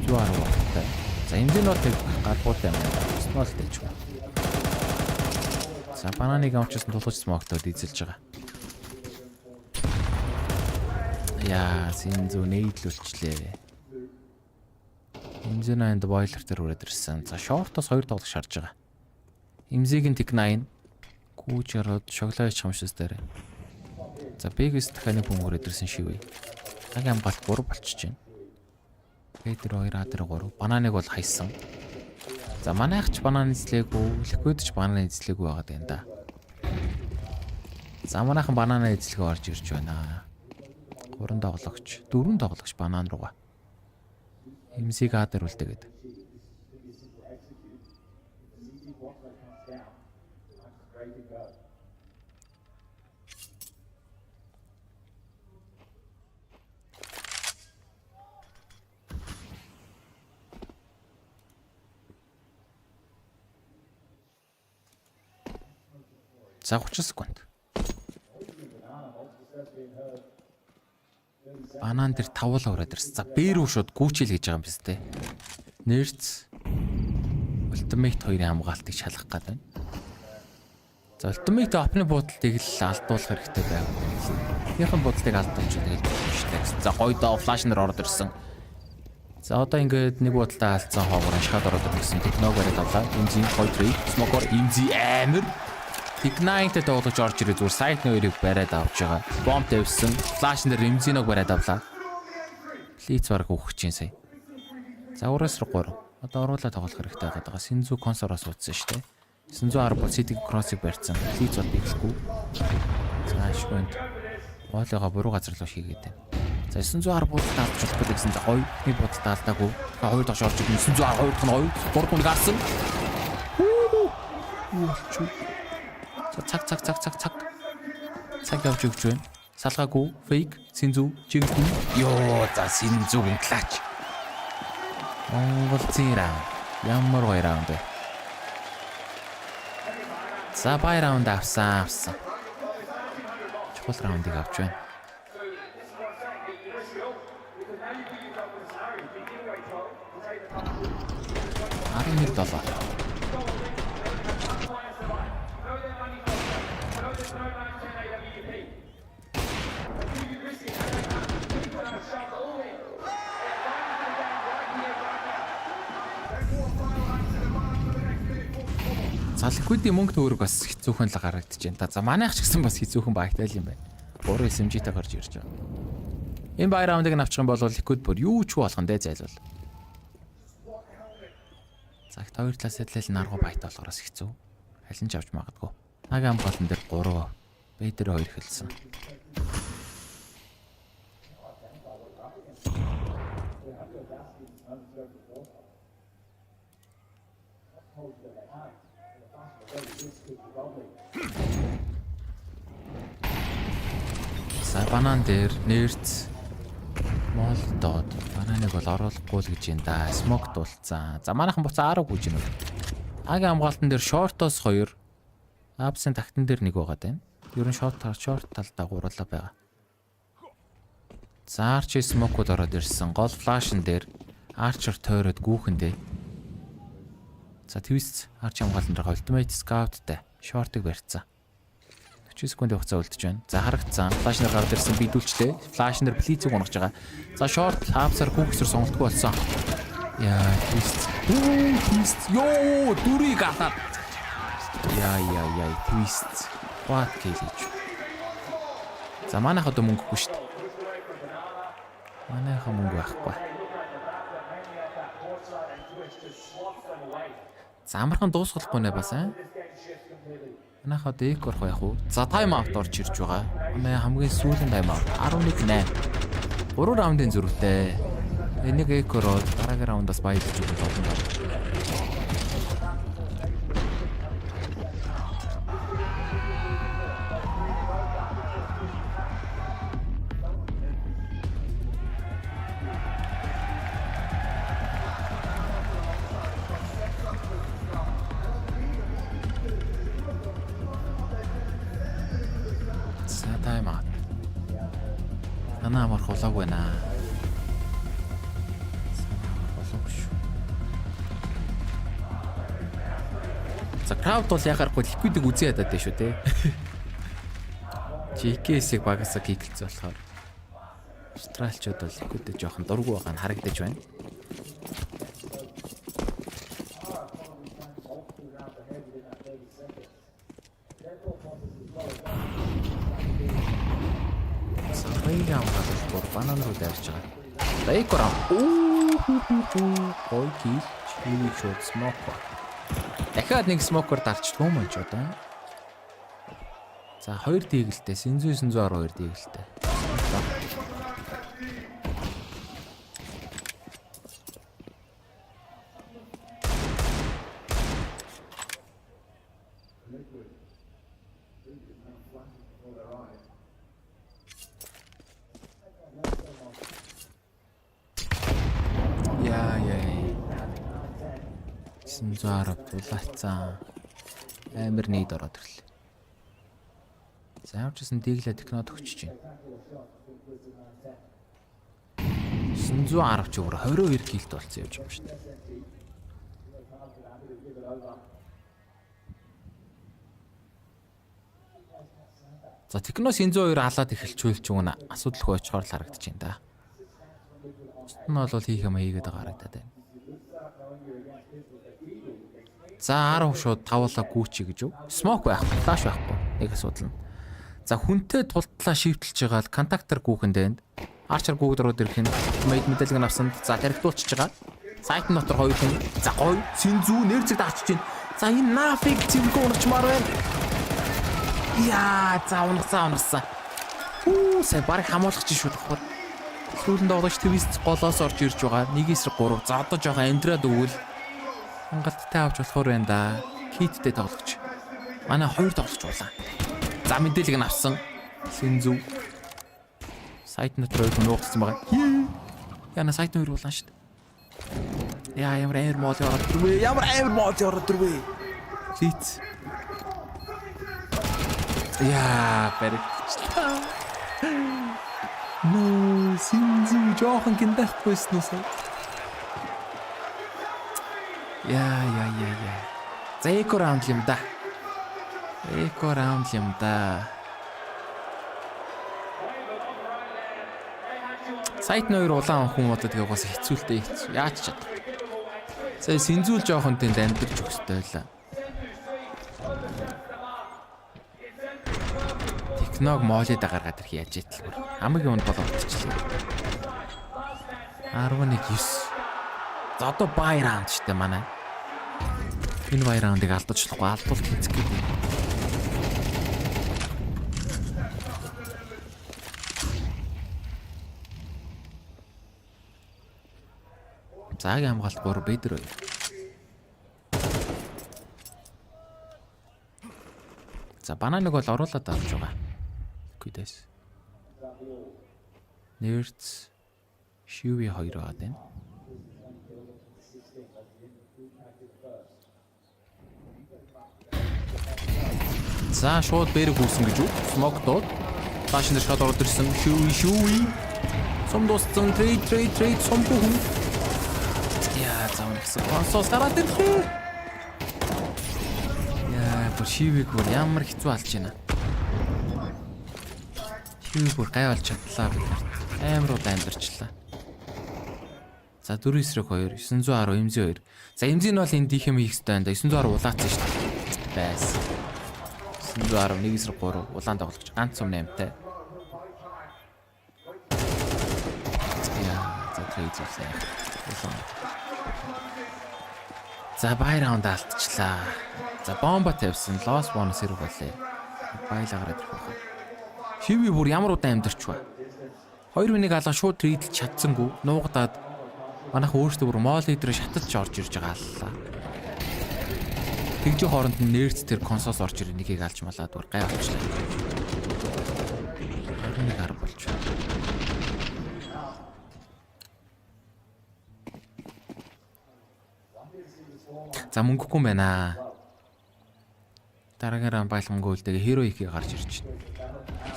910 ваттай. За эмзэнүүдийг гаргуултай юм байна. Small дэж байна. За бананыг авчихсан тулгаж смогтод эзэлж байгаа. Яа, синзүү нээдлүүлчлээ. Эмзэнэнд бойлер дээр үрээд ирсэн. За шортоос 2 тоглох шарж байгаа. Имзигийн тик 9 гүүжрод шоглооч хамшис дээр. За бэгээс дахианы хүн өрөөд ирсэн шивээ. Цаг хамгаалт 3 болчихж байна. Петр 2 адэр 3. Бананыг бол хайсан. За манайхч банан эзлээгүй, ликвидч банан эзлээгүй байгаа юм да. За манайхан банана эзлэгээ орж ирж байна. 3 тоглогч, 4 тоглогч банан руугаа. Имзиг адэр үлдээгээд. За 30 секунд. Банан дээр тавуул ураад ирсэн. За бээр шууд гүүчил гэж байгаа юм биз дээ. Нэрц Ultimate 2-ын хамгаалтыг шалгах гэдэг байна. За Ultimate опны буудалтыг л алдуулах хэрэгтэй байв. Тэрхэн буудалтыг алдуулж тэгэл шүү. За гоё доо флаш нэр ороод ирсэн. За одоо ингээд нэг буудалтаа алдсан хоогоор шахаад ороод ирсэн. Техног бариад авлаа. Имзийн 2-3 Smoker имзи амир Тик 9-тэй тоглож орж ирээ зүгээр сайт нэрийг бариад авч байгаа. Бомб тавьсан. Флаш нэр имзиног бариад авлаа. Плиц бараг өгч чинь сая. За ураас руу 3. Одоо оруулаад тоглох хэрэгтэй байгаа. Синзүү консороос утсан шүү дээ. Синзүү 10 бол ситиг кроссыг барьсан. Плиц бол биелэхгүй. За швэнд. Боолойгоо буруу газар руу хийгээд байна. За 910 буудалтай алдж болохгүй гэсэн. За гоё нэг буудалтай алдаагүй. Хоёр доош орж ирсэн. 912 дахь нь гоё. 3 хүн гарсан. Цаг явж өгч байна. Салгаагүй, фейк, синзүү, жигдэн. Йоо, за синзүүгийн клач. Монголзын раунд. Ямар гоё раунд вэ? За бай раунд авсан. Чухал раундыг авч байна. Армиг долоо. Залхүйдийн мөнгө төгрөг бас хэцүүхэн л гарагдаж байна. За манайх ч гэсэн бас хэцүүхэн багтайл юм байна. 3 SMG-тэй гарч ирж байгаа. Энэ бай раундыг авчих юм бол ликвид бүр юу ч болох нь дээ зайлвал. Цагт хоёр талаас адилхан наргуу байт болохоос хэцүү. Алин ч авч магадгүй. Нагаан болон дээр 3, Б дээр 2 хэлсэн. банан дээр нэрц молдод бананыг бол оруулахгүй л гэж юм да. Смок дулцсан. За манайхан буцаа 10 гүйж гэнэ. Агийн хамгаалтан дээр шортоос 2, абсент тактан дээр 1 байгаа тань. Ер нь шорт талдаа гурлаа байгаа. За арчи смокуд ороод ирсэн. Гол флашн дээр арчер тойроод гүүхэндээ. За твист арчи хамгаалтан дээр ультимейт скауттай шортыг барьцсан. 40 секундын хугацаа үлдэж байна. За харагдсан. Флашнер гараад ирсэн бидүүлчлээ. Флашнер плизиг унагч байгаа. За шорт хавсаар хүүхсэр сонголтгүй болсон. Яа, твист. Йоо, дүрийг алаад. Яа, твист. What кэлж. За манайхад мөнгөгүй шүү дээ. Манайхаа мөнгө байхгүй. За амархан дуусгахгүй нэ бас аа. Манайхаа дэк орох байх уу? За тайм аут орж ирж байгаа. Манай хамгийн сүүлийн тайм аут 11-8. 3 раундын зөрүүтэй. Энийг эк ороод дараагийн раундаас баялж өгөх болно. Танаа амар хулааг байна. За крауд бол яхахгүй ликвидийг үзье ядаад шүү те. JKS-ийг багасаа киклц болохоор австралчууд бол ликвидээ жоохон дургу байгаа нь харагдаж байна. Банан руу дайрч байгаа. За экора. Ой кий чиний шууд смок. Дахиад нэг смокер дарчдгүй юм ч одоо. За 2 дийгэлтэй 912 дийгэлтэй. Дулаацсан. Амар нийт ороод ирлээ. Заавчсан дэглээ технод өгчөж байна. 910 ч өөр 22 килт болсон явж байгаа шүү дээ. За техноос 902 халаад эхэлчихвэл ч үн асуудалгүй очихоор л харагдаж байна да. Энэ бол хийх юм хийгээд байгаа харагдаад байна. За 10 шууд тавуулаа гүүчи гэж юу? Смок байхгүй, флаш байхгүй. Нэг асуудал нь. За хүнтэй тултлаа шивтэлж байгаа л контактор гүүхэнд арчер гүүгдрүүд ирэх нь мэд мэдээлэл авсан. За директуулчихж байгаа. Сайт нь дотор 2 хүн. За гоё синзүү нэрцэг даачж байна. За энэ нафиг цэвэрхүү унагчмаар байна. Яа, за унагсан. Сая барыг хамуулах чинь шүү дээ. Сүүлд тоглогч твист голоос орж ирж байгаа. 1-3. За одоо жоохон амдраад өгвөл хангалттай авч болохоор байна да. Киттэй тоглогч. Манай 2 тоглогч болоо. За мэдээлэл нь авсан. Синзүү. Сайт дотор нуугдсан байгаа. Яна сайт нөр болоо шүү дээ. Яа ямар амар мод ороод дөрвөө. Лиц. Яа баригчлаа. Нөө синзүү жоохон гиндахгүй сая. Яа. За эко раунд юм да. Сайт нөр улаан хүн удаад яваас хэцүүлтэй хэцүү. Яаж чад. Сая синзүүл жоохон тэнд амьдэрч өгстэй байлаа. Техног моолида гаргаад ирэх яаж итэл. Хамгийн унд бол орчихлаа. 11-9. За одоо бай раунд штэ манай. Энэ бай раундыг алдчихлахгүй алдвал тэнцэх гэдэг. Цагийн хамгаалт 3 бэдэр бай. За бананыг бол оруулаад авч байгаа. Гүйдээс. Нэрц Шиви 2 аваад байна. За шууд бэрэг үүсэн гэж үү? Смок доод. Фашин дээр шууд ороод ирсэн. Шиви. Сум дууссан. Трейд сум хүн. Яа, заавал гэсэн. Сонсоо гараад ирлээ. Яа, бүр Шивиг бүр ямар хэцүү алж байна. Шивиг бүр гай болж чадлаа бид нарт. Амар удаа амьдарчлаа. За 4-2 910 MZ2. За MZ нь бол энэ DHM хийх хэрэгтэй байна да. 910 улаацсан шүү дээ. Байс. 910 1-3 улаан тоглогч ганц сум 8-тай. За трейд хийсэн. За бай раунд алдчихлаа. За бомба тавьсан. Лос бонус хэрэг болъё. Байлагаараа ирэх байна. Шиви бүр ямар удаан амьдарчваа. 2-1 алга шууд трейдл чадсангүй. Нуугдаад манайх өөртөө бүр мол лидерээ шаталж орж ирж байгаа аллаа. Тэгжи хооронд нь нэрц тэр консоос орж ирээ нэгийг алж малаад бүр гай болчихлаа. Нэг арга болж байна. За мөнгөгүй юм байна. Дараагаар байлгамгүй л тэгээ hero хийг гарч ирж байна.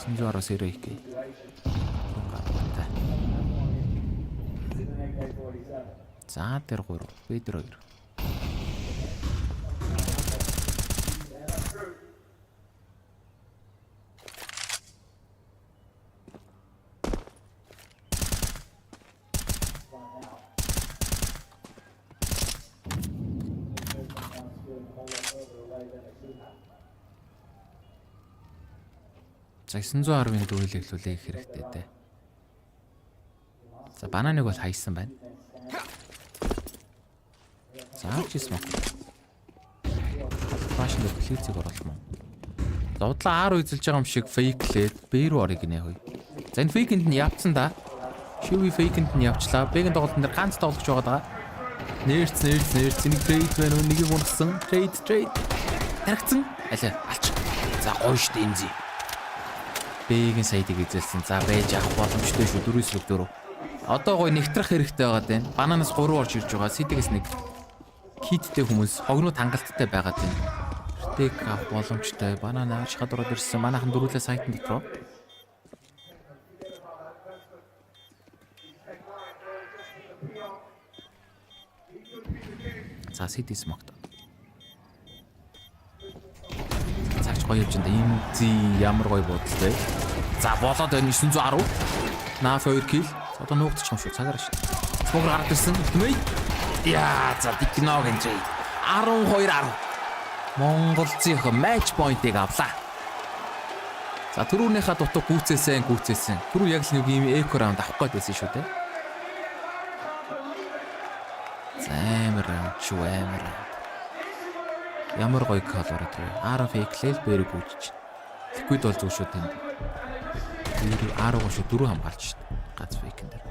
910-аас hero хийг. За тэр 3 бид 2. За 910-ын дүүрэл эхлүүлэх хэрэгтэй дээ. За бананыг бол хайсан байна. За чисмок. Фашин дээр плейцийг оруулмаа. За удлаа R үзэлж байгаа юм шиг фейклээд B руу орё гинэ хөөе. За энэ фейкэнд нь явцсан да. Шиви фейкэнд нь явчлаа. Б-ийн тоглолтын дээр ганц тоглож байгаа даа. Нэрц нэг трейд байна уу? Нэгийг унагсан. Трейд. Тарагцсан. Алаа алч. За гоё штэ энзи. Б-ийн сайтыг эзэлсэн. За байж авах боломжтой шүү. 4-4. Одоо гоё нэгтрах хэрэгтэй байгаад байна. Бананаас 3 орж ирж байгаа. Ситигээс нэг киттэй хүмүүс хогнууд хангалттай байгаад байна. Эрхтэйг авах боломжтой. Банана шахаад ороод ирсэн. Манайхан дөрүүлээ сайтн дотроо. За сити смогт. Цаач гоё явж энэ зи ямар гоё бодолтой. За болоод байна 910. Наф 2 килл. Одоо нуугдчих юм шүү. Цагаар шүү. Смогр гараад ирсэн. Тэмээ. Яа, за дикног энэ 12-10. MongolZ матч поинтыг авлаа. За түрүүнийхээ дутуу гүцээсэн. Түрүү яг л нэг юм эко раунд авах гээд байсан шүү дээ. Амар шүү. Ямар гоё колор вэ? RF эклэл бэрэг үүсч. Liquid бол зүг шүү тэнд. R гоо шүү 4 хамгаалж шүү. Гац фейкэн дээр.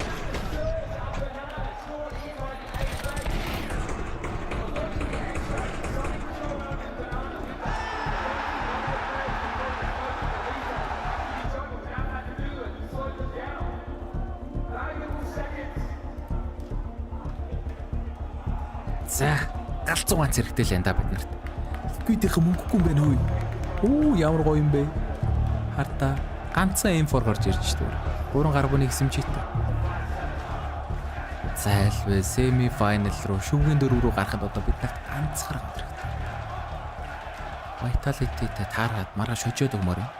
За, галзуу ганц хэрэгтэй л энэ да бид нарт. Liquid-ийнх мөнгөгүй юм байна хөөе. Оо, ямар гоё юм бэ? Хартаа ганцхан M4 гарч ирж шүү. 3 гарбоныг эсэмжийтэй. Зайлвэ семи файнал руу шүвгийн 4 рүү гарахад одоо бид нарт ганцхан хэрэгтэй. Vitality-тэй тааргаад маргааш хожоод өгмөр юм.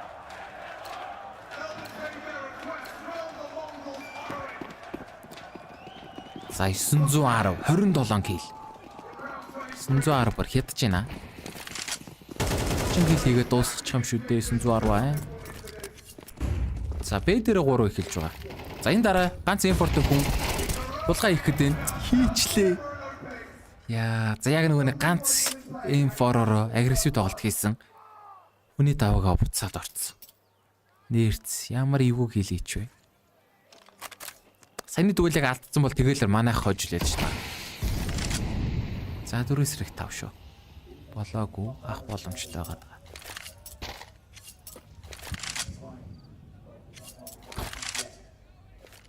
За 910 27 килл. 910 бүр хятаж байна. Чингил хийгээд дуусчих юм шүү дээ 910 аа. За Б дээр 3 эхэлж байгаа. За энэ дараа ганц импорт хүн булгаа их гэдэг хийчлээ. Яа, за яг нэг ганц M4-оор агрессив тоглолт хийсэн. Хүний даваагаа буцаад орцсон. Нэрц ямар эвгүй хийлээч вэ? Саяны дүүлийг алдсан бол тэгэлэр манайх хожил яж та. За 4-5 шүү. Болоогүй ах боломжтой байгаа.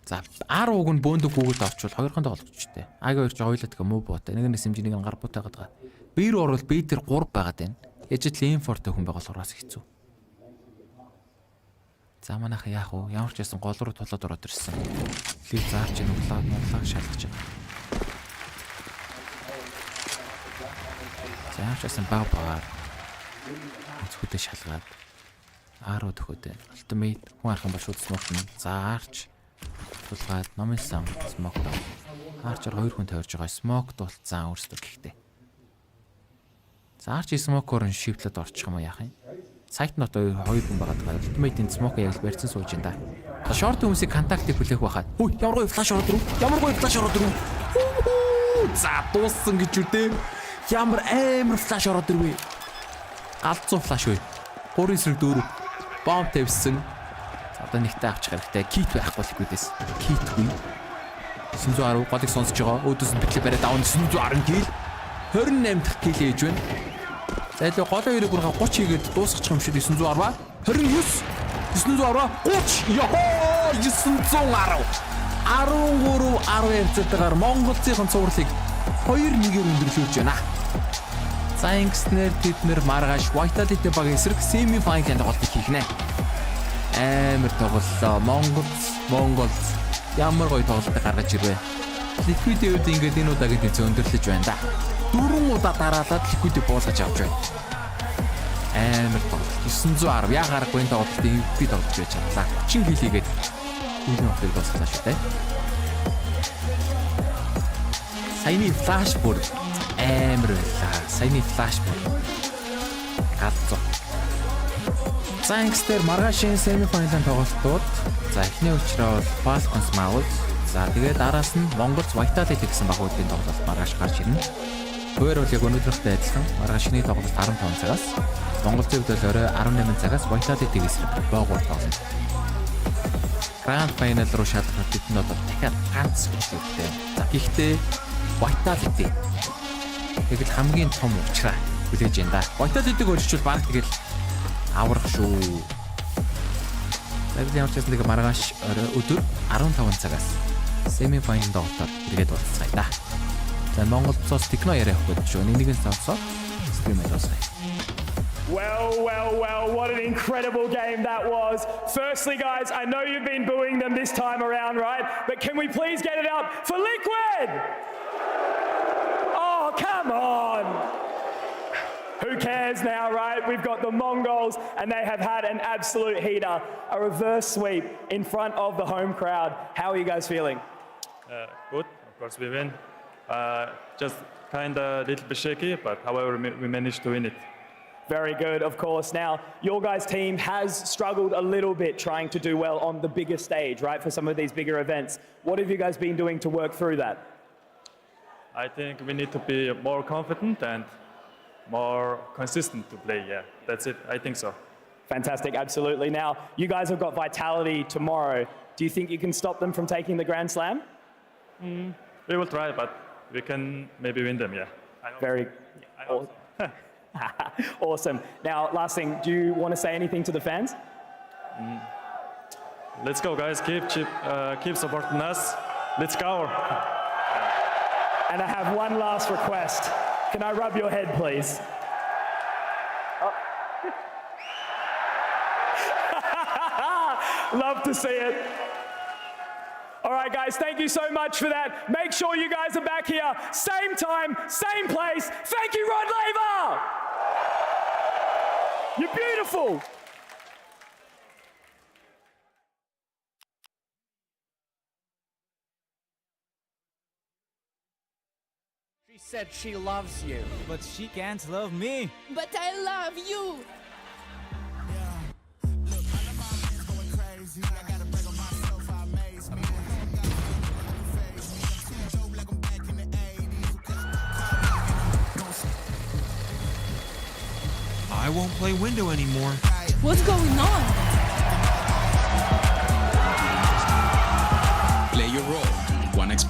За R-ууг нь бөөндө гүгд авчвал хоёрхан тоглогчтой. А2 ч хоёулаа тэгээ муу буутай. Нэг нь сэмжиг нэг нь гар буутай байгаа. B рүү орвол B дээр 3 байгаад байна. Ежил инфортой хүн байгуулахаас хэцүү. За манайха яах вэ? Ямар ч байсан гол руу тулаад ороод ирсэн. Лиг заарч нуглаа шалгаж байгаа. За ямар ч байсан баа. Зөвхөдөө шалгаад R-уу төхөөдөө. Ultimate хүн арах юм бол шууд смок нь заарч тулгаад номын сан смок даа. Арчаар 2 хүн тавьж байгаа смок дулцсан өөрсдөө гэхдээ. За арч смокоор нь шивтлээд орчих юм яах юм? Сайт нь одоо 2 хүн байгаа даа. Ultimate-ийн смок яг л барьсан сууж энэ да. Шорт хүмүүсийг контактыг хүлээх байхад. Хүй ямар гоё флаш ороод ирв. Ямар гоё флаш ороод ирв. За дууссан гэж үтэй. Ямар амар флаш ороод ирвэ. Галзуу флаш вэ. 3 эсрэг 4 бомб тавьсан. Одоо нэгтэй авчих хэрэгтэй. Кит байхгүй ликвидээс. Китгүй. 910 голыг сонсож байгаа. Өөдөөс нь битлээ бариад аав 910 кил. 28 дахь кил ээж байна. За илүү голын хоёрыг бүр 30 хийгээд дуусгачих юм шиг 910. 29 910 30 ёо 910 13 10-аар Монголын цувралыг 2-1-ээр өндөрлүүлж байна. За ингэснээр тэд нэр маргааш Vitality багийн эсрэг semi final тоглолтыг хийхнэ. Амар тоглолоо. Mongols ямар гоё тоглолтыг гаргаж ирвэ. Liquid-үүд ингээд энэ удаагийн тэмцээн өндөрлөж байна да. 4 удаа дараалаад Liquid буулгаж авч байна. Амар тоглолт. 910 яа гарахгүй энэ тоглолтыг би тоглож байж чадлаа. 30 кил хийгээд энэ удааг дуусгалаа шүү дээ. Саяны флаш бүр амар байлаа. Саяны флаш бүр галзуу. Заангстер маргаашийн semi-final тоглолтууд. За эхний учраас бол Falcons Mouse. За тэгээд араас нь Mongols Vitality гэсэн багуудын тоглолт маргааш гарч ирнэ. Өөр бол яг өнөөдрийнхтэй адилхан маргааш шиний тоглолт 15 цагаас, Mongols-ийн хувьд бол орой 18 цагаас Vitality-г эсрэг боогоор тоглоно. Grand Final руу шалгах бид нь одоо дахиад ганц хүчтэй. За гэхдээ Vitality тэгэл хамгийн том уучраа хүлээж энэ да. Vitality-г өөрчилж баг тэгэл аврах шүү. Тэгээд ямар ч гэсэн нэг маргааш өдөр 15 цагаас semi-final тоглолтод ирээд уулзцгаая да. За Монголцоос техно яриах гэж шүү. Нэгэн сонсоод стрим хийлээ. Well, what an incredible game that was. Firstly, guys, I know you've been booing them this time around, right? But can we please get it up for Liquid? Oh, come on. Who cares now, right? We've got the Mongols, and they have had an absolute heater, a reverse sweep in front of the home crowd. How are you guys feeling? Good, of course we win. Just kind of a little bit shaky, but however, we managed to win it. Very good, of course. Now, your guys' team has struggled a little bit trying to do well on the bigger stage, right, for some of these bigger events. What have you guys been doing to work through that? I think we need to be more confident and more consistent to play, yeah. That's it, I think so. Fantastic, absolutely. Now, you guys have got Vitality tomorrow. Do you think you can stop them from taking the Grand Slam? We will try, but we can maybe win them, yeah. Very awesome. Now, last thing, do you want to say anything to the fans? Let's go, guys. Keep supporting us. Let's go. And I have one last request. Can I rub your head, please? Love to see it. All right, guys, thank you so much for that. Make sure you guys are back here, same time, same place. Thank you, Rod Laver. You're beautiful. She said she loves you, but she can't love me. But I love you. I won't play window anymore. What's going on? Play your role. One expect.